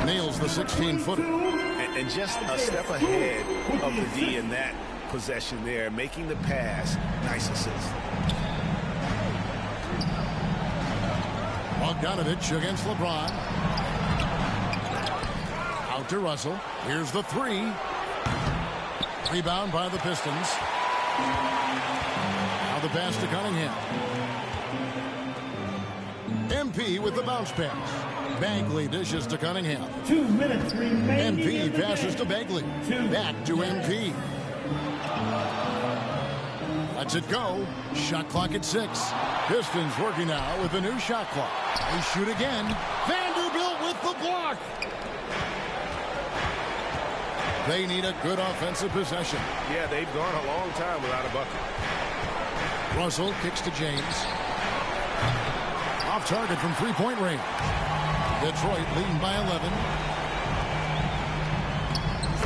Nails the 16-footer. And just a step ahead of the D in that possession there, making the pass. Nice assist. Bogdanovich against LeBron. Out to Russell. Here's the 3. Rebound by the Pistons. Now the pass to Cunningham. MP with the bounce pass. Bagley dishes to Cunningham. 2 minutes remaining. MP passes to Bagley. Back to MP. Lets it go. Shot clock at 6. Pistons working now with a new shot clock. They shoot again. Vanderbilt with the block. They need a good offensive possession. Yeah, they've gone a long time without a bucket. Russell kicks to James. Off target from three-point range. Detroit leading by 11.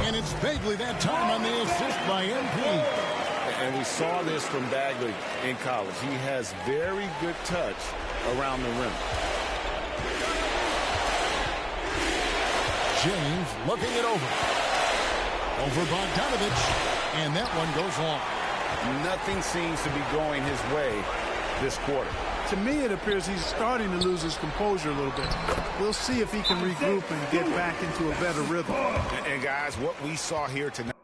And it's Bagley that time on the assist by MP. And we saw this from Bagley in college. He has very good touch around the rim. James looking it over. Over Bogdanovich. And that one goes long. Nothing seems to be going his way this quarter. To me, it appears he's starting to lose his composure a little bit. We'll see if he can regroup and get back into a better rhythm. And guys, what we saw here tonight.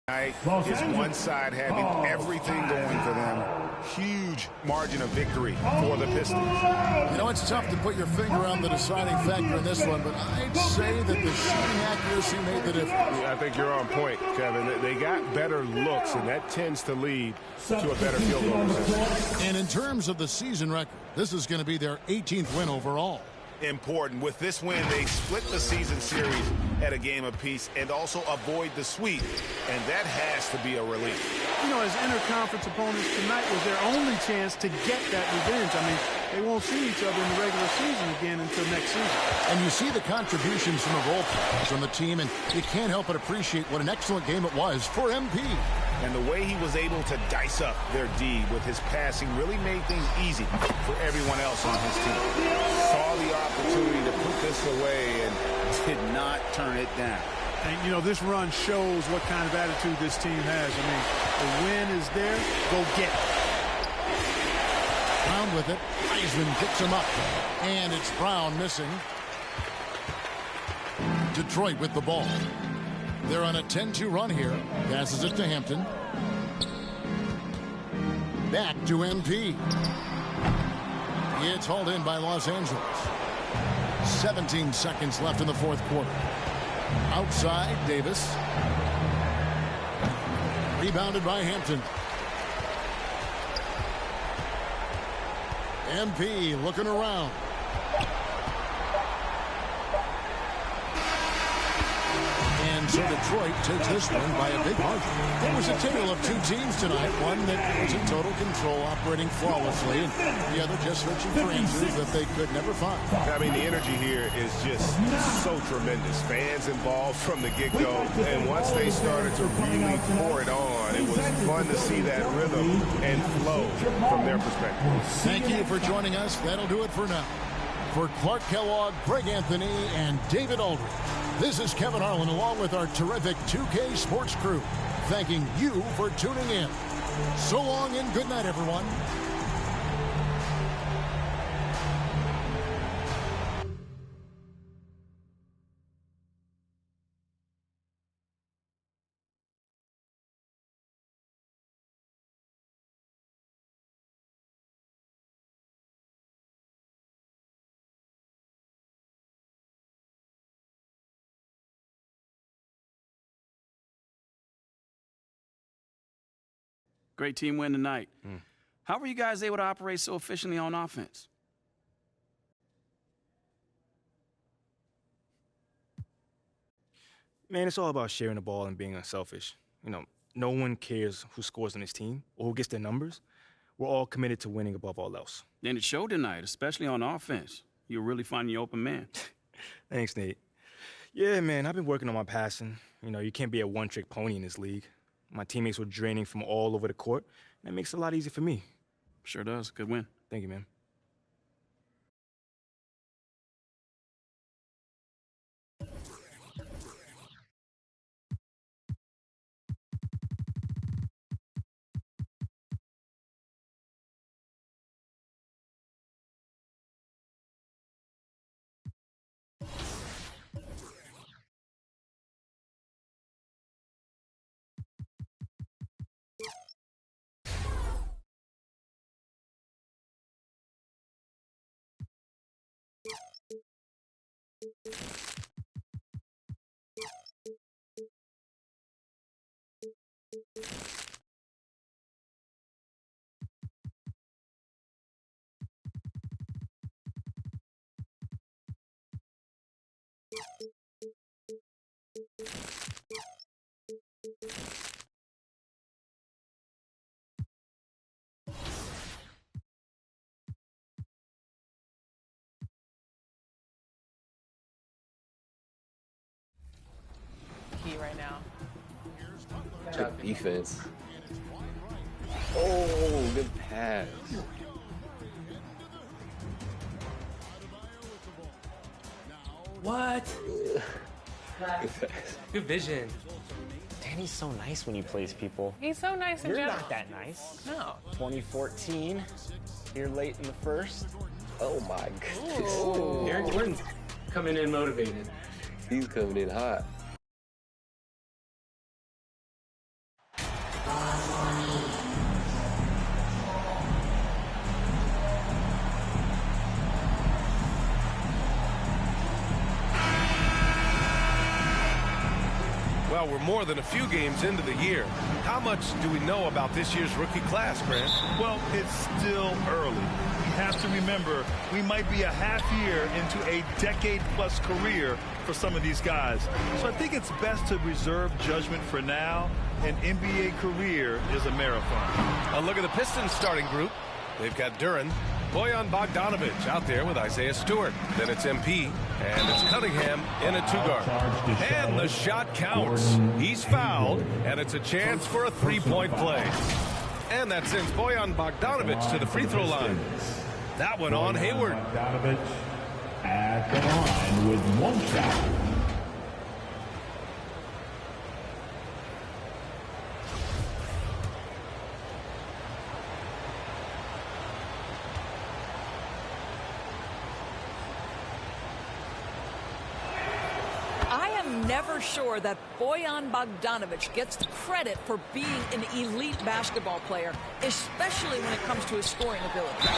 Is one side having everything going for them. Huge margin of victory for the Pistons. You know, it's tough to put your finger on the deciding factor in this one, but I'd say that the shooting accuracy made the difference. Yeah, I think you're on point, Kevin. They got better looks, and that tends to lead to a better field goal position. And in terms of the season record, this is going to be their 18th win overall. Important. With this win, they split the season series at a game apiece and also avoid the sweep, and that has to be a relief. You know, as interconference opponents, tonight was their only chance to get that revenge. I mean, they won't see each other in the regular season again until next season. And you see the contributions from the role players on the team, and you can't help but appreciate what an excellent game it was for MP. And the way he was able to dice up their D with his passing really made things easy for everyone else on his team. Saw the opportunity to put this away and did not turn it down. And, you know, this run shows what kind of attitude this team has. I mean, the win is there. Go get it. Brown with it. Heisman picks him up. And it's Brown missing. Detroit with the ball. They're on a 10-2 run here. Passes it to Hampton. Back to MP. It's hauled in by Los Angeles. 17 seconds left in the fourth quarter. Outside, Davis. Rebounded by Hampton. MP looking around. And so Detroit takes this one by a big margin. It was a tale of two teams tonight. One that was in total control, operating flawlessly, and the other just searching for answers that they could never find. I mean, the energy here is just so tremendous. Fans involved from the get-go, and once they started to really pour it on, it was fun to see that rhythm and flow from their perspective. Thank you for joining us. That'll do it for now. For Clark Kellogg, Greg Anthony, and David Aldridge, this is Kevin Harlan along with our terrific 2K Sports crew, thanking you for tuning in. So long and good night, everyone. Great team win tonight. How were you guys able to operate so efficiently on offense? Man, it's all about sharing the ball and being unselfish. You know, no one cares who scores on his team or who gets their numbers. We're all committed to winning above all else. And it showed tonight, especially on offense. You're really finding your open man. Thanks, Nate. Yeah, man, I've been working on my passing. You know, you can't be a one-trick pony in this league. My teammates were draining from all over the court. That makes it a lot easier for me. Sure does. Good win. Thank you, man. Right now. Good defense. Oh, good pass. What? Good vision. Danny's so nice when he plays people. He's so nice in You're general. not that nice. No. 2014. You're late in the first. Oh my goodness. Ooh. Aaron Gordon's coming in motivated. He's coming in hot. Well, we're more than a few games into the year. How much do we know about this year's rookie class, Grant? Well, it's still early. We have to remember we might be a half year into a decade-plus career for some of these guys. So I think it's best to reserve judgment for now. An NBA career is a marathon. A look at the Pistons starting group. They've got Duren, Bojan Bogdanovic out there with Isaiah Stewart. Then it's MP, and it's Cunningham in a two-guard. And the shot counts. He's fouled, and it's a chance for a three-point play. And that sends Bojan Bogdanovic to the free throw line. That one on Hayward. Bogdanovic at the line with one shot. Never sure that Bojan Bogdanovic gets the credit for being an elite basketball player, especially when it comes to his scoring ability.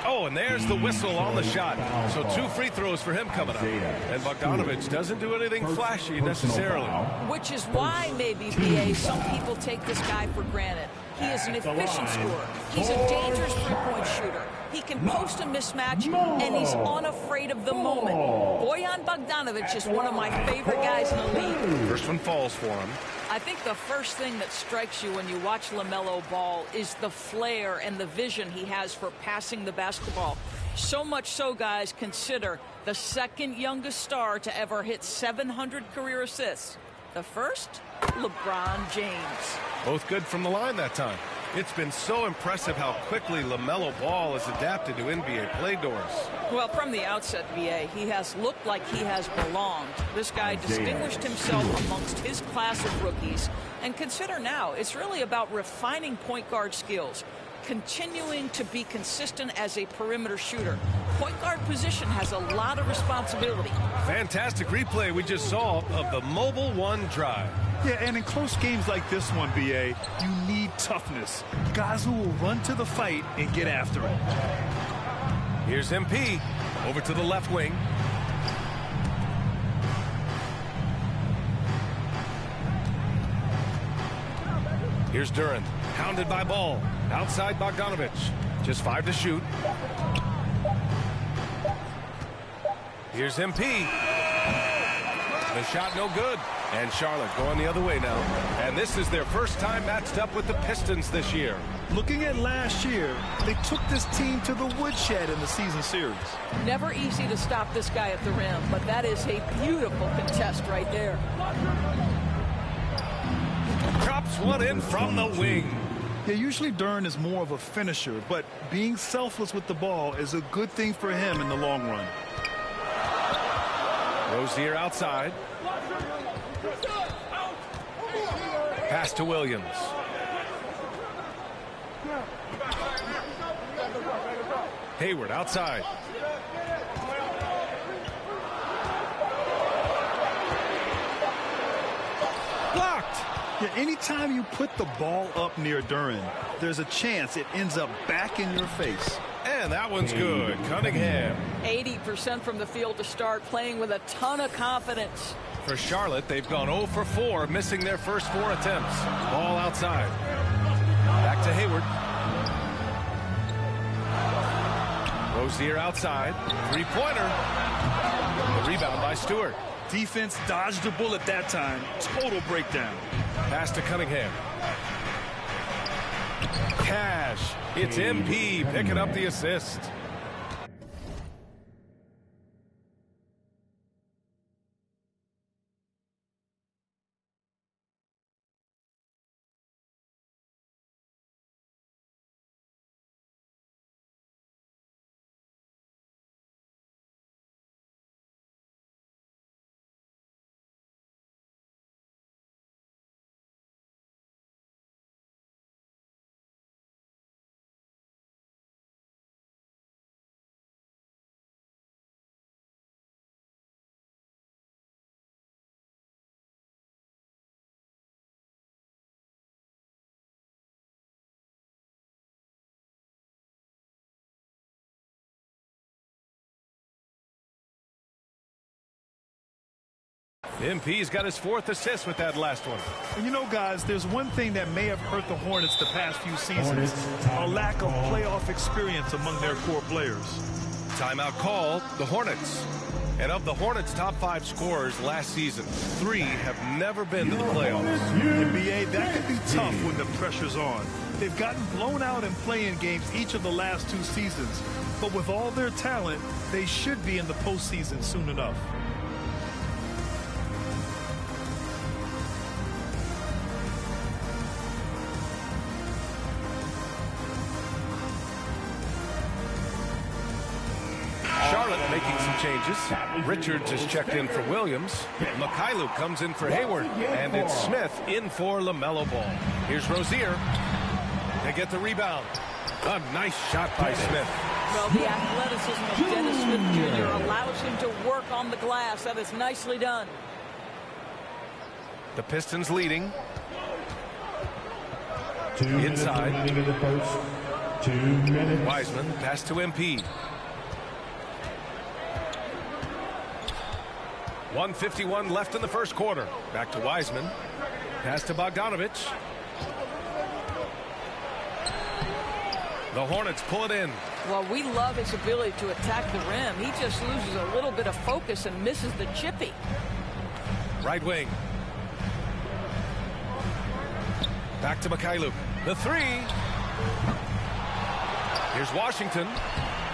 Oh, and there's the whistle on the shot. So 2 free throws for him coming up. And Bogdanovic doesn't do anything flashy necessarily. Which is why maybe, BA, some people take this guy for granted. He is an efficient scorer. He's a dangerous three-point shooter. He can post a mismatch, and he's unafraid of the moment. Bojan Bogdanovic is one of my favorite guys in the league. First one falls for him. I think the first thing that strikes you when you watch LaMelo ball is the flair and the vision he has for passing the basketball. So much so, guys, consider the second youngest star to ever hit 700 career assists. The first, LeBron James. Both good from the line that time. It's been so impressive how quickly LaMelo Ball has adapted to NBA play doors. Well, from the outset, VA, he has looked like he has belonged. This guy distinguished himself amongst his class of rookies. And consider now, it's really about refining point guard skills, continuing to be consistent as a perimeter shooter. Point guard position has a lot of responsibility. Fantastic replay we just saw of the mobile one drive. Yeah, and in close games like this one, BA, you need toughness. Guys who will run to the fight and get after it. Here's MP over to the left wing. Here's Duren, hounded by Ball. Outside Bogdanovic. Just 5 to shoot. Here's MP. The shot no good. And Charlotte going the other way now. And this is their first time matched up with the Pistons this year. Looking at last year, they took this team to the woodshed in the season series. Never easy to stop this guy at the rim, but that is a beautiful contest right there. Drops one in from the wing. Yeah, usually Duren is more of a finisher, but being selfless with the ball is a good thing for him in the long run. Rozier outside. Pass to Williams. Hayward outside. Blocked. Yeah, anytime you put the ball up near Duren, there's a chance it ends up back in your face. And that one's good. Cunningham. 80% from the field to start, playing with a ton of confidence. For Charlotte, they've gone 0 for 4, missing their first 4 attempts. Ball outside. Back to Hayward. Rozier outside. Three-pointer. The rebound by Stewart. Defense dodged a bullet that time. Total breakdown. Pass to Cunningham. Cash. It's MP picking up the assist. MP's got his 4th assist with that last one. And you know, guys, there's one thing that may have hurt the Hornets the past few seasons, a lack of playoff experience among their core players. Timeout call, the Hornets. And of the Hornets' top 5 scorers last season, 3 have never been to the playoffs. NBA, that could be tough when the pressure's on. They've gotten blown out in play-in games each of the last 2 seasons. But with all their talent, they should be in the postseason soon enough. Charlotte making some changes. Richards is checked in for Williams. Mikhailuk comes in for Hayward. And it's Smith in for LaMelo Ball. Here's Rozier. They get the rebound. A nice shot by Smith. Well, the athleticism of Dennis Smith Jr. allows him to work on the glass. That is nicely done. The Pistons leading. 2 minutes Inside. remaining in the first. 2 minutes. Wiseman pass to MP. 1:51 left in the first quarter. Back to Wiseman. Pass to Bogdanovich. The Hornets pull it in. Well, we love his ability to attack the rim. He just loses a little bit of focus and misses the chippy. Right wing. Back to Mikhailuk. The 3. Here's Washington.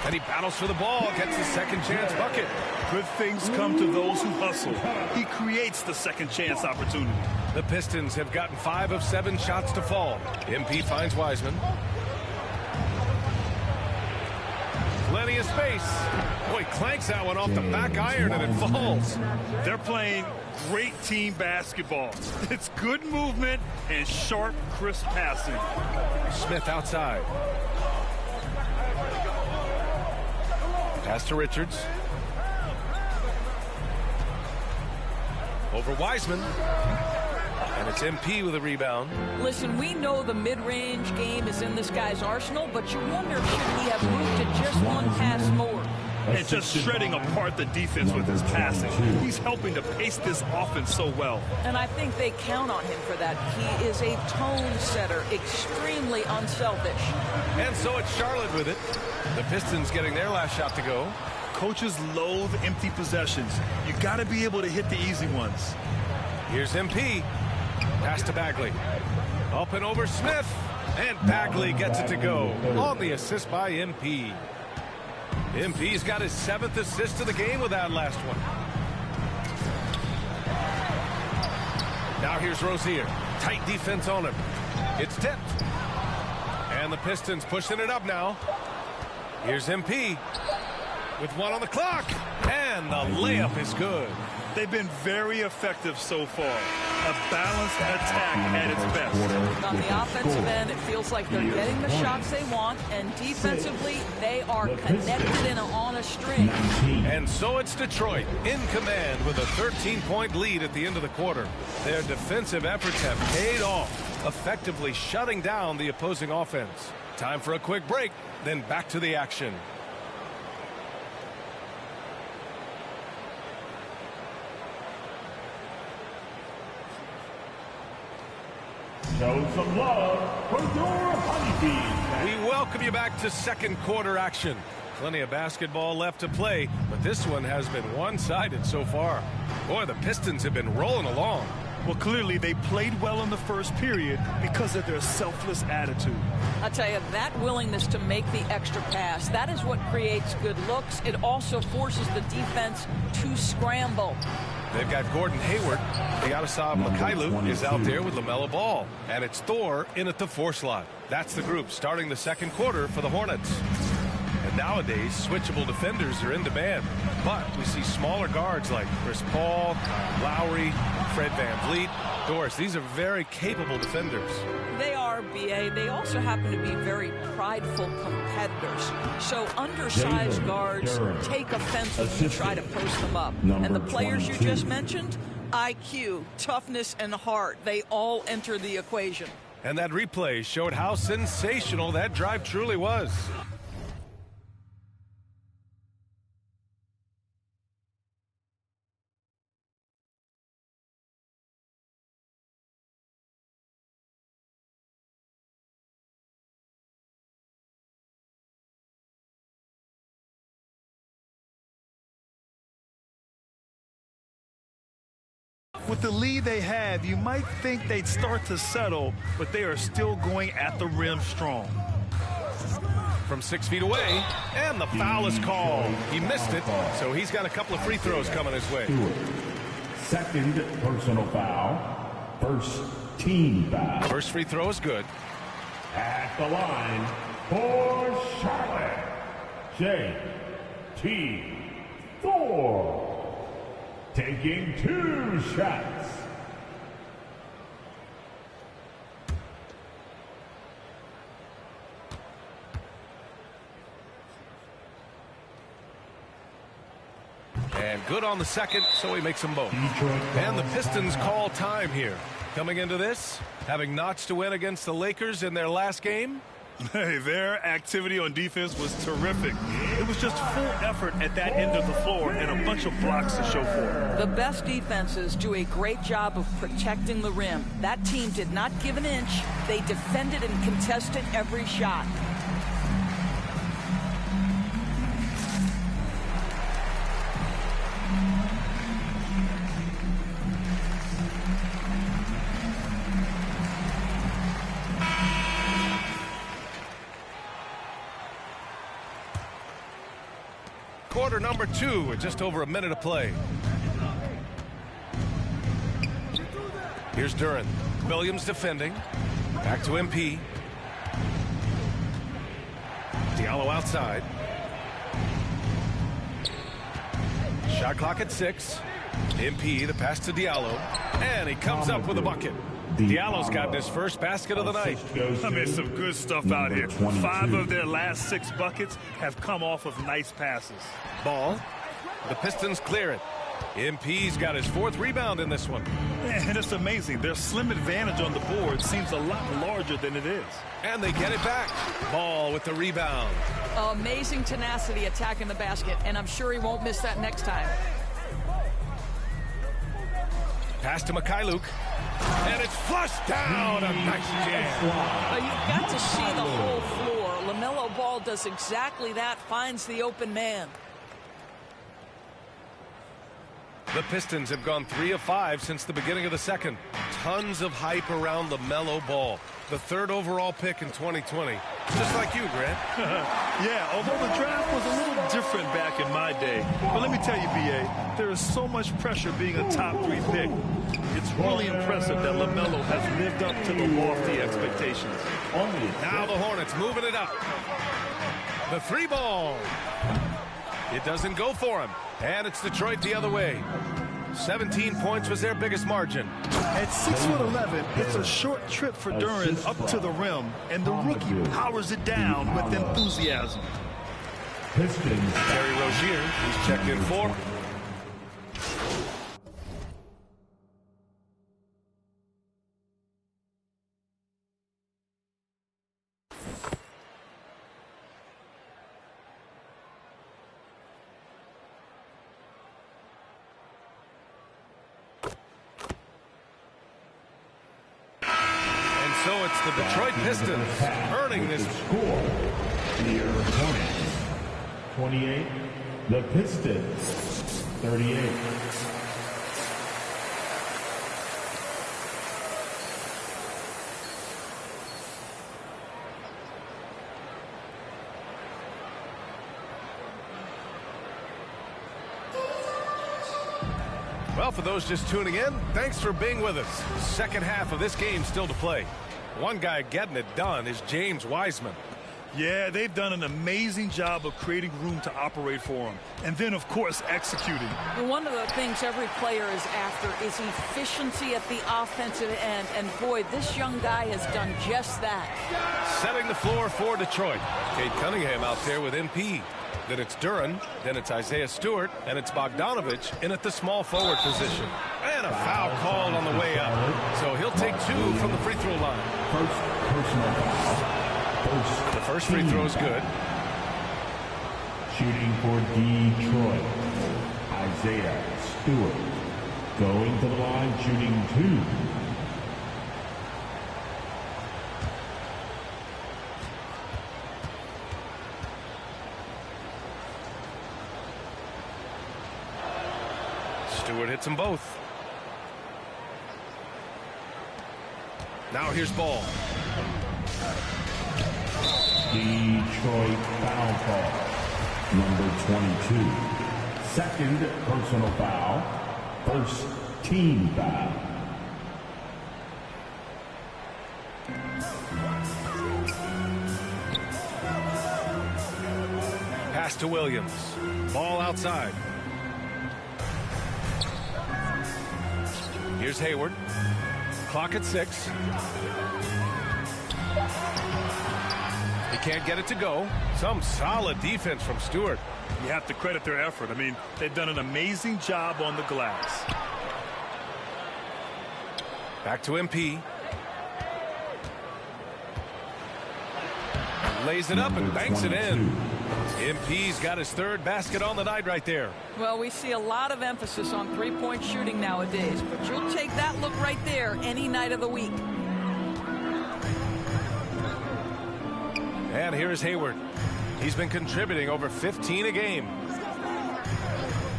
And he battles for the ball. Gets the second chance bucket. Good things come to those who hustle. He creates the second chance opportunity. The Pistons have gotten 5 of 7 shots to fall. MP finds Wiseman. Plenty of space. Boy, clanks that one off the back iron and it falls. They're playing great team basketball. It's good movement and sharp, crisp passing. Smith outside. Pass to Richards. Over Wiseman. And it's MP with a rebound. Listen, we know the mid-range game is in this guy's arsenal, but you wonder, should he have moved to just one pass more? And just shredding apart the defense with his passing. He's helping to pace this offense so well. And I think they count on him for that. He is a tone setter, extremely unselfish. And so it's Charlotte with it. The Pistons getting their last shot to go. Coaches loathe empty possessions. You got to be able to hit the easy ones. Here's MP. Pass to Bagley. Up and over Smith. And Bagley gets it to go on the assist by MP. MP's got his 7th assist of the game with that last one. Now here's Rozier. Tight defense on him. It's tipped. And the Pistons pushing it up now. Here's MP with 1 on the clock. And the layup is good. They've been very effective so far. A balanced attack at its best. On the offensive end, it feels like they're getting the shots they want, and defensively, they are connected and on a string. And so it's Detroit in command with a 13-point lead at the end of the quarter. Their defensive efforts have paid off, effectively shutting down the opposing offense. Time for a quick break, then back to the action. Show some love for your Honeybees. We welcome you back to second quarter action. Plenty of basketball left to play, but this one has been one-sided so far. Boy, the Pistons have been rolling along. Well, clearly they played well in the first period because of their selfless attitude. I tell you, that willingness to make the extra pass, that is what creates good looks. It also forces the defense to scramble. They've got Gordon Hayward. Yaroslav Mikhailuk is out there with LaMelo Ball. And it's Thor in at the 4 slot. That's the group starting the second quarter for the Hornets. And nowadays, switchable defenders are in demand. But we see smaller guards like Chris Paul, Lowry, Fred VanVleet. Doris, these are very capable defenders. They are, B.A. They also happen to be very prideful competitors. So undersized guards take offense when you try to post them up. And the players you just mentioned, IQ, toughness, and heart, they all enter the equation. And that replay showed how sensational that drive truly was. With the lead they have, you might think they'd start to settle, but they are still going at the rim strong. From 6 feet away, and the foul is called. He missed it, so he's got a couple of free throws coming his way. Second personal foul. First team foul. First free throw is good. At the line for Charlotte, J.T. Thor, taking 2 shots. And good on the second, so he makes them both. And the Pistons call time here. Coming into this, having notched a win against the Lakers in their last game. Hey, their activity on defense was terrific. It was just full effort at that end of the floor and a bunch of blocks to show for it. The best defenses do a great job of protecting the rim. That team did not give an inch. They defended and contested every shot. Quarter number 2 with just over a minute to play. Here's Duren. Williams defending. Back to MP. Diallo outside. Shot clock at 6. MP, the pass to Diallo. And he comes up with a bucket. Diallo's gotten his first basket of the night. I mean, some good stuff out here. 5 of their last 6 buckets have come off of nice passes. Ball. The Pistons clear it. MP's got his 4th rebound in this one. And it's amazing. Their slim advantage on the board seems a lot larger than it is. And they get it back. Ball with the rebound. Amazing tenacity attacking the basket, and I'm sure he won't miss that next time. Pass to Mikhailuk. And it's flushed down. A nice jam. You've got to see the whole floor. LaMelo Ball does exactly that, finds the open man. The Pistons have gone 3 of 5 since the beginning of the second. Tons of hype around LaMelo Ball, the 3rd overall pick in 2020. Just like you, Grant. Yeah, although the draft was a little different back in my day. But let me tell you, B.A., there is so much pressure being a top 3 pick. It's really impressive that LaMelo has lived up to the lofty expectations. Now the Hornets moving it up. The 3 ball. It doesn't go for him. And it's Detroit the other way. 17 points was their biggest margin. At 6'11", it's a short trip for Duren up to the rim, and the rookie powers it down with enthusiasm. Terry Rozier, he's checked in for. So it's the Detroit Pistons earning this score. The Hornets 28, the Pistons 38. Well, for those just tuning in, thanks for being with us. Second half of this game still to play. One guy getting it done is James Wiseman. Yeah, they've done an amazing job of creating room to operate for him. And then, of course, executing. And one of the things every player is after is efficiency at the offensive end. And, boy, this young guy has done just that. Setting the floor for Detroit. Cade Cunningham out there with MP. Then it's Duren, then it's Isaiah Stewart, and it's Bogdanovich in at the small forward position. And a foul called on the way up. So he'll take 2 from the free throw line. First personal foul. The first free throw is good. Shooting for Detroit, Isaiah Stewart. Going to the line, shooting 2. Stewart hits them both. Now here's ball. Detroit foul call. Number 22. Second personal foul. First team foul. Pass to Williams. Ball outside. Here's Hayward. Clock at 6. He can't get it to go. Some solid defense from Stewart. You have to credit their effort. I mean, they've done an amazing job on the glass. Back to MP. Lays it up and banks it in. MP's got his third basket on the night right there. Well, we see a lot of emphasis on three-point shooting nowadays, but you'll take that look right there any night of the week. And here's Hayward. He's been contributing over 15 a game.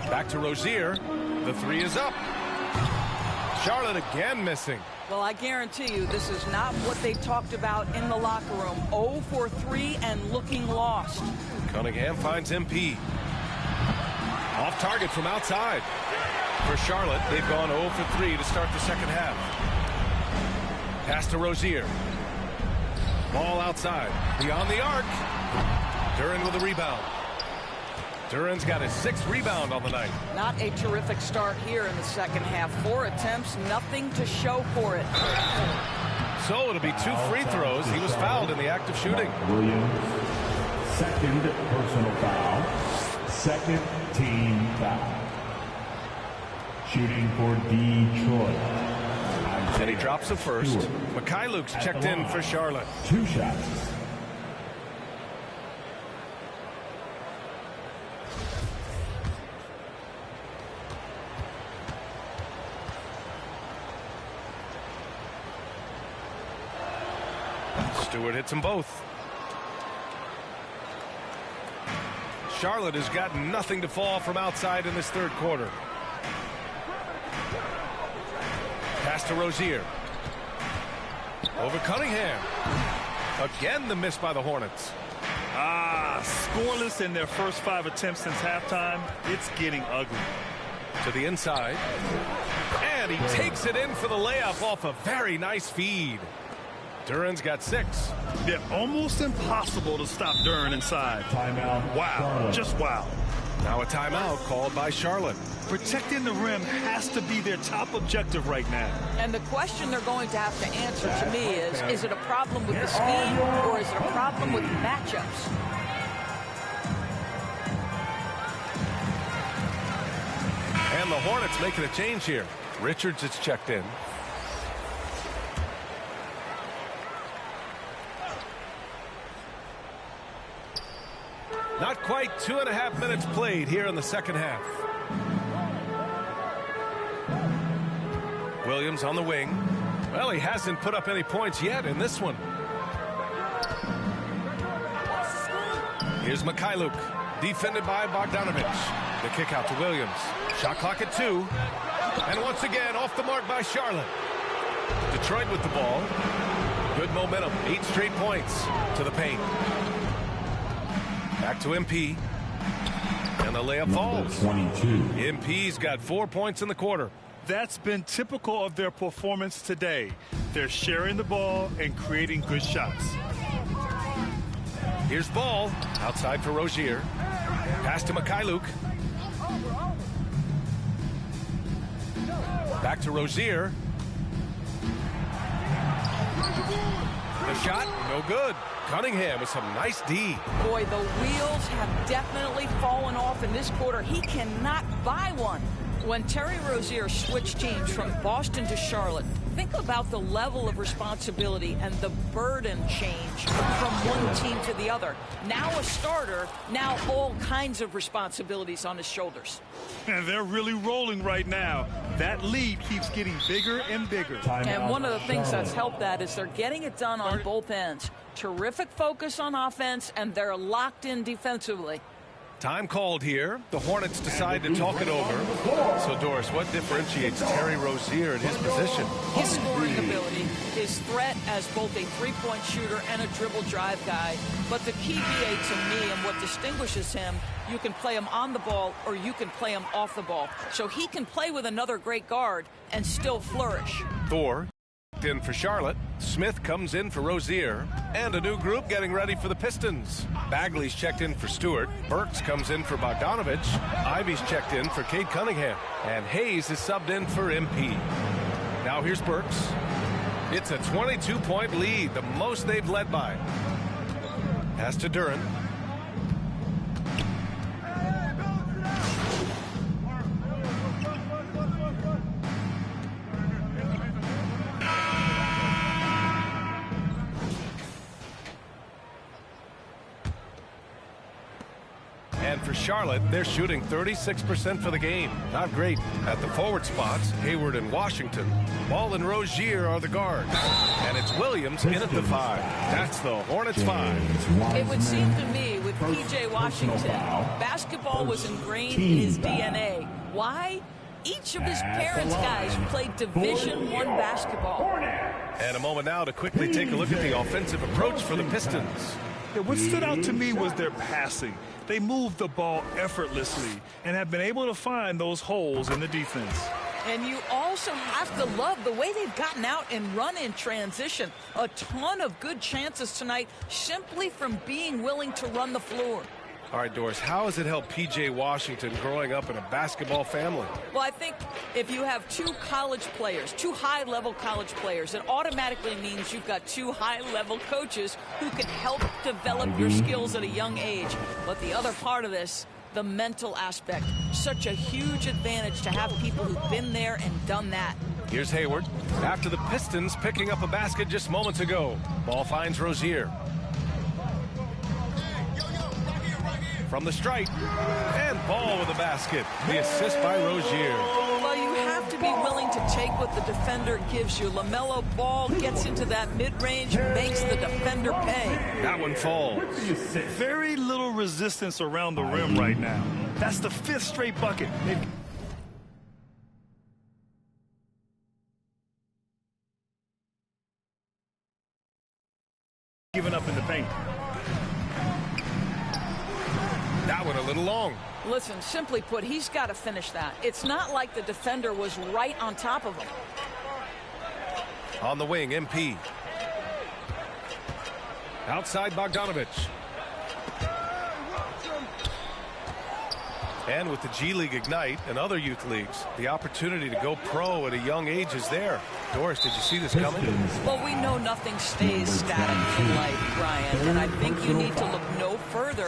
Back to Rozier. The three is up. Charlotte again missing. Well, I guarantee you this is not what they talked about in the locker room. 0 for 3 and looking lost. Cunningham finds MP. Off target from outside. For Charlotte, they've gone 0 for 3 to start the second half. Pass to Rozier. Ball outside. Beyond the arc. Duran with a rebound. Duran's got his 6th rebound on the night. Not a terrific start here in the second half. 4 attempts, nothing to show for it. So it'll be 2 free throws. He was fouled in the act of shooting. Williams, second personal foul. Second team foul. Shooting for Detroit. And he drops the first. Mikhailuk's checked in for Charlotte. 2 shots. Stewart hits them both. Charlotte has got nothing to fall from outside in this third quarter. Pass to Rozier. Over Cunningham. Again the miss by the Hornets. Scoreless in their first 5 attempts since halftime. It's getting ugly. To the inside. And he takes it in for the layup off a very nice feed. Duran's got 6. Yeah, almost impossible to stop Duran inside. Timeout. Wow, Charlotte. just wow. Now a timeout called by Charlotte. Protecting the rim has to be their top objective right now. And the question they're going to have to answer to me is it a problem with the speed or is it a problem with the matchups? And the Hornets making a change here. Richards is checked in. Not quite 2.5 minutes played here in the second half. Williams on the wing. Well, he hasn't put up any points yet in this one. Here's Mikhailuk, defended by Bogdanovich. The kick out to Williams. Shot clock at 2. And once again, off the mark by Charlotte. Detroit with the ball. Good momentum. 8 straight points to the paint. Back to MP. And the layup falls. 22. MP's got 4 points in the quarter. That's been typical of their performance today. They're sharing the ball and creating good shots. Here's ball. Outside for Rozier. Pass to Mikhailuk. Back to Rozier. The shot, no good. Cunningham with some nice D. Boy, the wheels have definitely fallen off in this quarter. He cannot buy one. When Terry Rozier switched teams from Boston to Charlotte, think about the level of responsibility and the burden change from one team to the other. Now a starter, now all kinds of responsibilities on his shoulders. And they're really rolling right now. That lead keeps getting bigger and bigger. And one of the things that's helped that is they're getting it done on both ends. Terrific focus on offense, and they're locked in defensively. Time called here. The Hornets decide to talk it over. So, Doris, what differentiates Terry Rozier in his position? His scoring ability, his threat as both a three-point shooter and a dribble drive guy. But the key, BA, to me, and what distinguishes him, you can play him on the ball or you can play him off the ball. So he can play with another great guard and still flourish. Thor in for Charlotte. Smith comes in for Rozier. And a new group getting ready for the Pistons. Bagley's checked in for Stewart. Burks comes in for Bogdanovich. Ivy's checked in for Cade Cunningham. And Hayes is subbed in for MP. Now here's Burks. It's a 22-point lead, the most they've led by. Pass to Duran. And for Charlotte, they're shooting 36% for the game. Not great. At the forward spots, Hayward and Washington. Ball and Rozier are the guards. And it's Williams in at the 5. That's the Hornets 5. It would seem to me with P.J. Washington, basketball was ingrained in his DNA. Why? Each of his parents' guys played Division I basketball. And a moment now to quickly take a look at the offensive approach for the Pistons. Yeah, what stood out to me was their passing. They moved the ball effortlessly and have been able to find those holes in the defense. And you also have to love the way they've gotten out and run in transition. A ton of good chances tonight simply from being willing to run the floor. All right, Doris, how has it helped P.J. Washington growing up in a basketball family? Well, I think if you have two college players, two high-level college players, it automatically means you've got two high-level coaches who can help develop your skills at a young age. But the other part of this, the mental aspect, such a huge advantage to have people who've been there and done that. Here's Hayward. After the Pistons picking up a basket just moments ago. Ball finds Rozier. From the stripe, and Ball with a basket. The assist by Rozier. Well, you have to be willing to take what the defender gives you. LaMelo Ball gets into that mid-range, makes the defender pay. That one falls. Very little resistance around the rim right now. That's the 5th straight bucket. Giving up in the paint. That one a little long. Listen, simply put, he's got to finish that. It's not like the defender was right on top of him. On the wing, MP. Outside Bogdanovich. And with the G League Ignite and other youth leagues, the opportunity to go pro at a young age is there. Doris, did you see this coming? Well, we know nothing stays static in life, Brian, and I think you need to look no further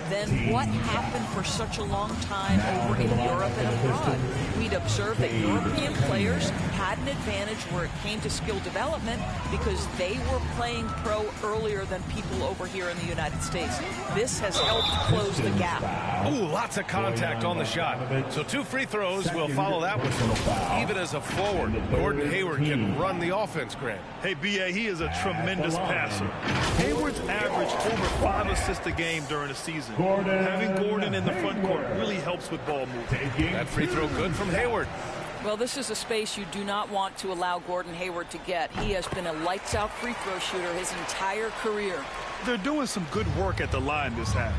than what happened for such a long time over in Europe and abroad. We'd observed that European players had an advantage where it came to skill development because they were playing pro earlier than people over here in the United States. This has helped close the gap. Ooh, lots of contact on the shot. So 2 free throws will follow that one. Even as a forward, Gordon Hayward can run the offense, Grant. Hey, B.A., he is a tremendous passer. Hayward's averaged over 5 assists a game during the season. Having Gordon in the front court really helps with ball movement. That free throw good from Hayward. Well, this is a space you do not want to allow Gordon Hayward to get. He has been a lights-out free throw shooter his entire career. They're doing some good work at the line this half.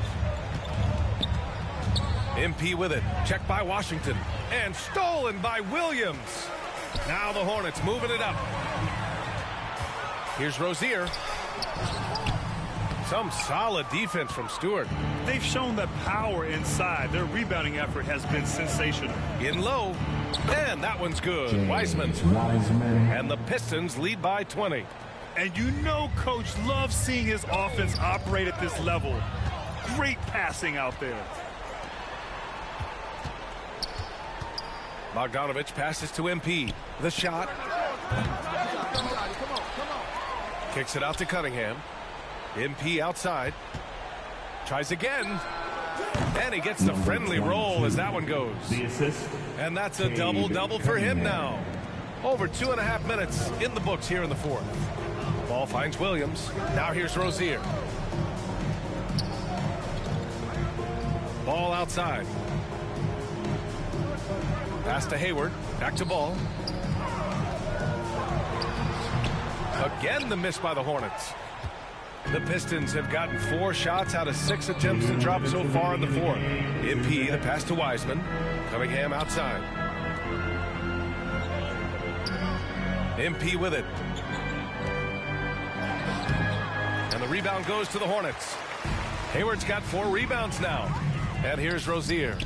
MP with it. Checked by Washington. And stolen by Williams. Now the Hornets moving it up. Here's Rozier. Some solid defense from Stewart. They've shown that power inside. Their rebounding effort has been sensational. In low. And that one's good. Wiseman. And the Pistons lead by 20. And you know Coach loves seeing his offense operate at this level. Great passing out there. Bogdanovich passes to MP. The shot. Kicks it out to Cunningham. MP outside. Tries again. And he gets the friendly roll as that one goes. And that's a double-double for him now. Over 2.5 minutes in the books here in the fourth. Ball finds Williams. Now here's Rozier. Ball outside. Pass to Hayward. Back to Ball. Again, the miss by the Hornets. The Pistons have gotten 4 shots out of 6 attempts to drop so far in the fourth. MP, the pass to Wiseman. Cunningham outside. MP with it. And the rebound goes to the Hornets. Hayward's got 4 rebounds now. And here's Rozier.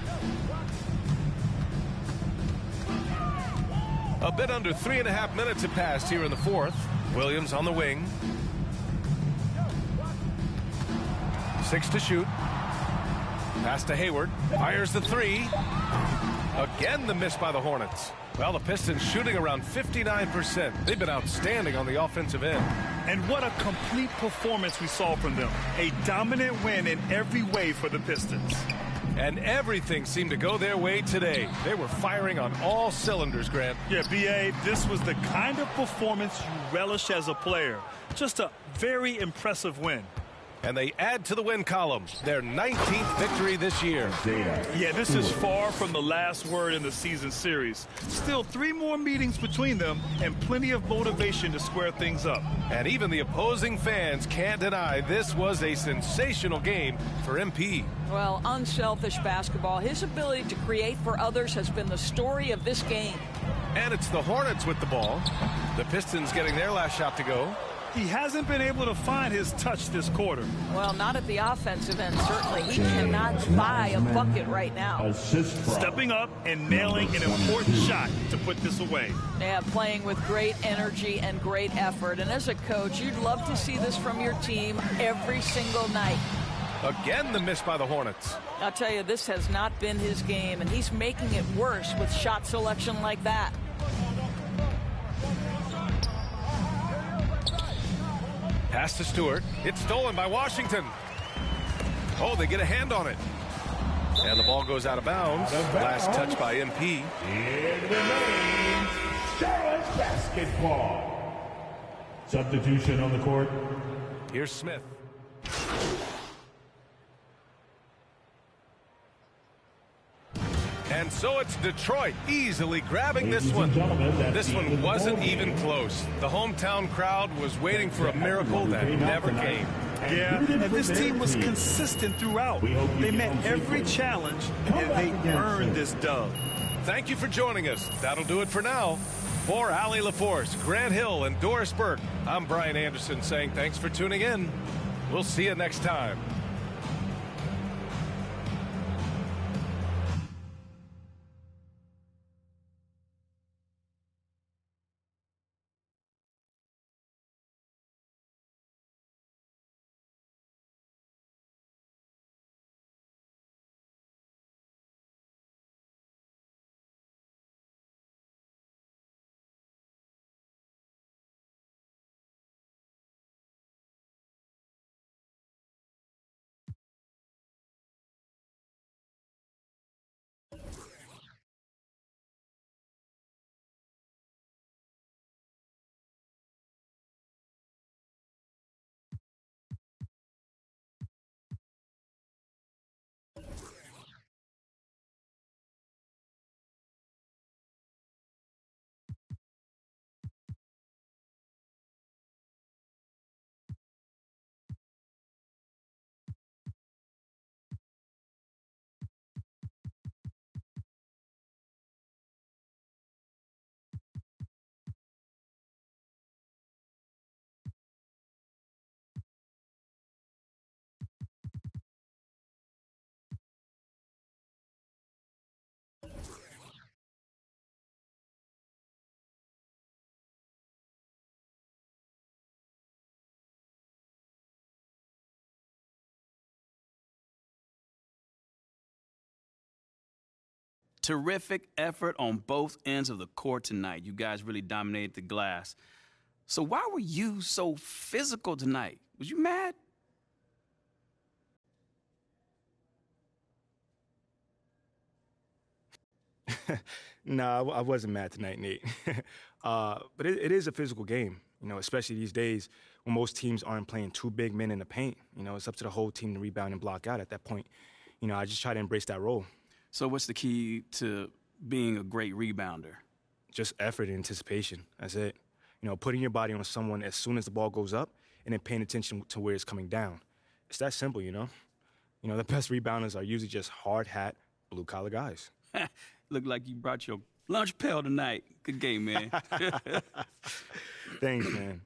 A bit under 3.5 minutes have passed here in the fourth. Williams on the wing. 6 to shoot. Pass to Hayward. Fires the 3. Again, the miss by the Hornets. Well, the Pistons shooting around 59%. They've been outstanding on the offensive end. And what a complete performance we saw from them. A dominant win in every way for the Pistons. And everything seemed to go their way today. They were firing on all cylinders, Grant. Yeah, B.A., this was the kind of performance you relish as a player. Just a very impressive win. And they add to the win column, their 19th victory this year. Yeah, this is far from the last word in the season series. Still 3 more meetings between them and plenty of motivation to square things up. And even the opposing fans can't deny this was a sensational game for MP. Well, unselfish basketball. His ability to create for others has been the story of this game. And it's the Hornets with the ball. The Pistons getting their last shot to go. He hasn't been able to find his touch this quarter. Well, not at the offensive end, certainly. He cannot buy a bucket right now. Stepping up and nailing an important shot to put this away. Yeah, playing with great energy and great effort. And as a coach, you'd love to see this from your team every single night. Again, the miss by the Hornets. I'll tell you, this has not been his game, and he's making it worse with shot selection like that. Pass to Stewart. It's stolen by Washington. Oh, they get a hand on it. And the ball goes out of bounds. Last touch by MP. It remains Charlotte basketball. Substitution on the court. Here's Smith. And so it's Detroit easily grabbing this one. This one wasn't even close. The hometown crowd was waiting for a miracle that never came. Yeah, and this team was consistent throughout. They met every challenge, and they earned this dub. Thank you for joining us. That'll do it for now. For Allie LaForce, Grant Hill, and Doris Burke, I'm Brian Anderson saying thanks for tuning in. We'll see you next time. Terrific effort on both ends of the court tonight. You guys really dominated the glass. So why were you so physical tonight? Was you mad? No, I wasn't mad tonight, Nate. But it is a physical game, you know, especially these days when most teams aren't playing 2 big men in the paint. You know, it's up to the whole team to rebound and block out at that point. I just try to embrace that role. So what's the key to being a great rebounder? Just effort and anticipation. That's it. Putting your body on someone as soon as the ball goes up and then paying attention to where it's coming down. It's that simple, the best rebounders are usually just hard hat, blue-collar guys. Look like you brought your lunch pail tonight. Good game, man. Thanks, man.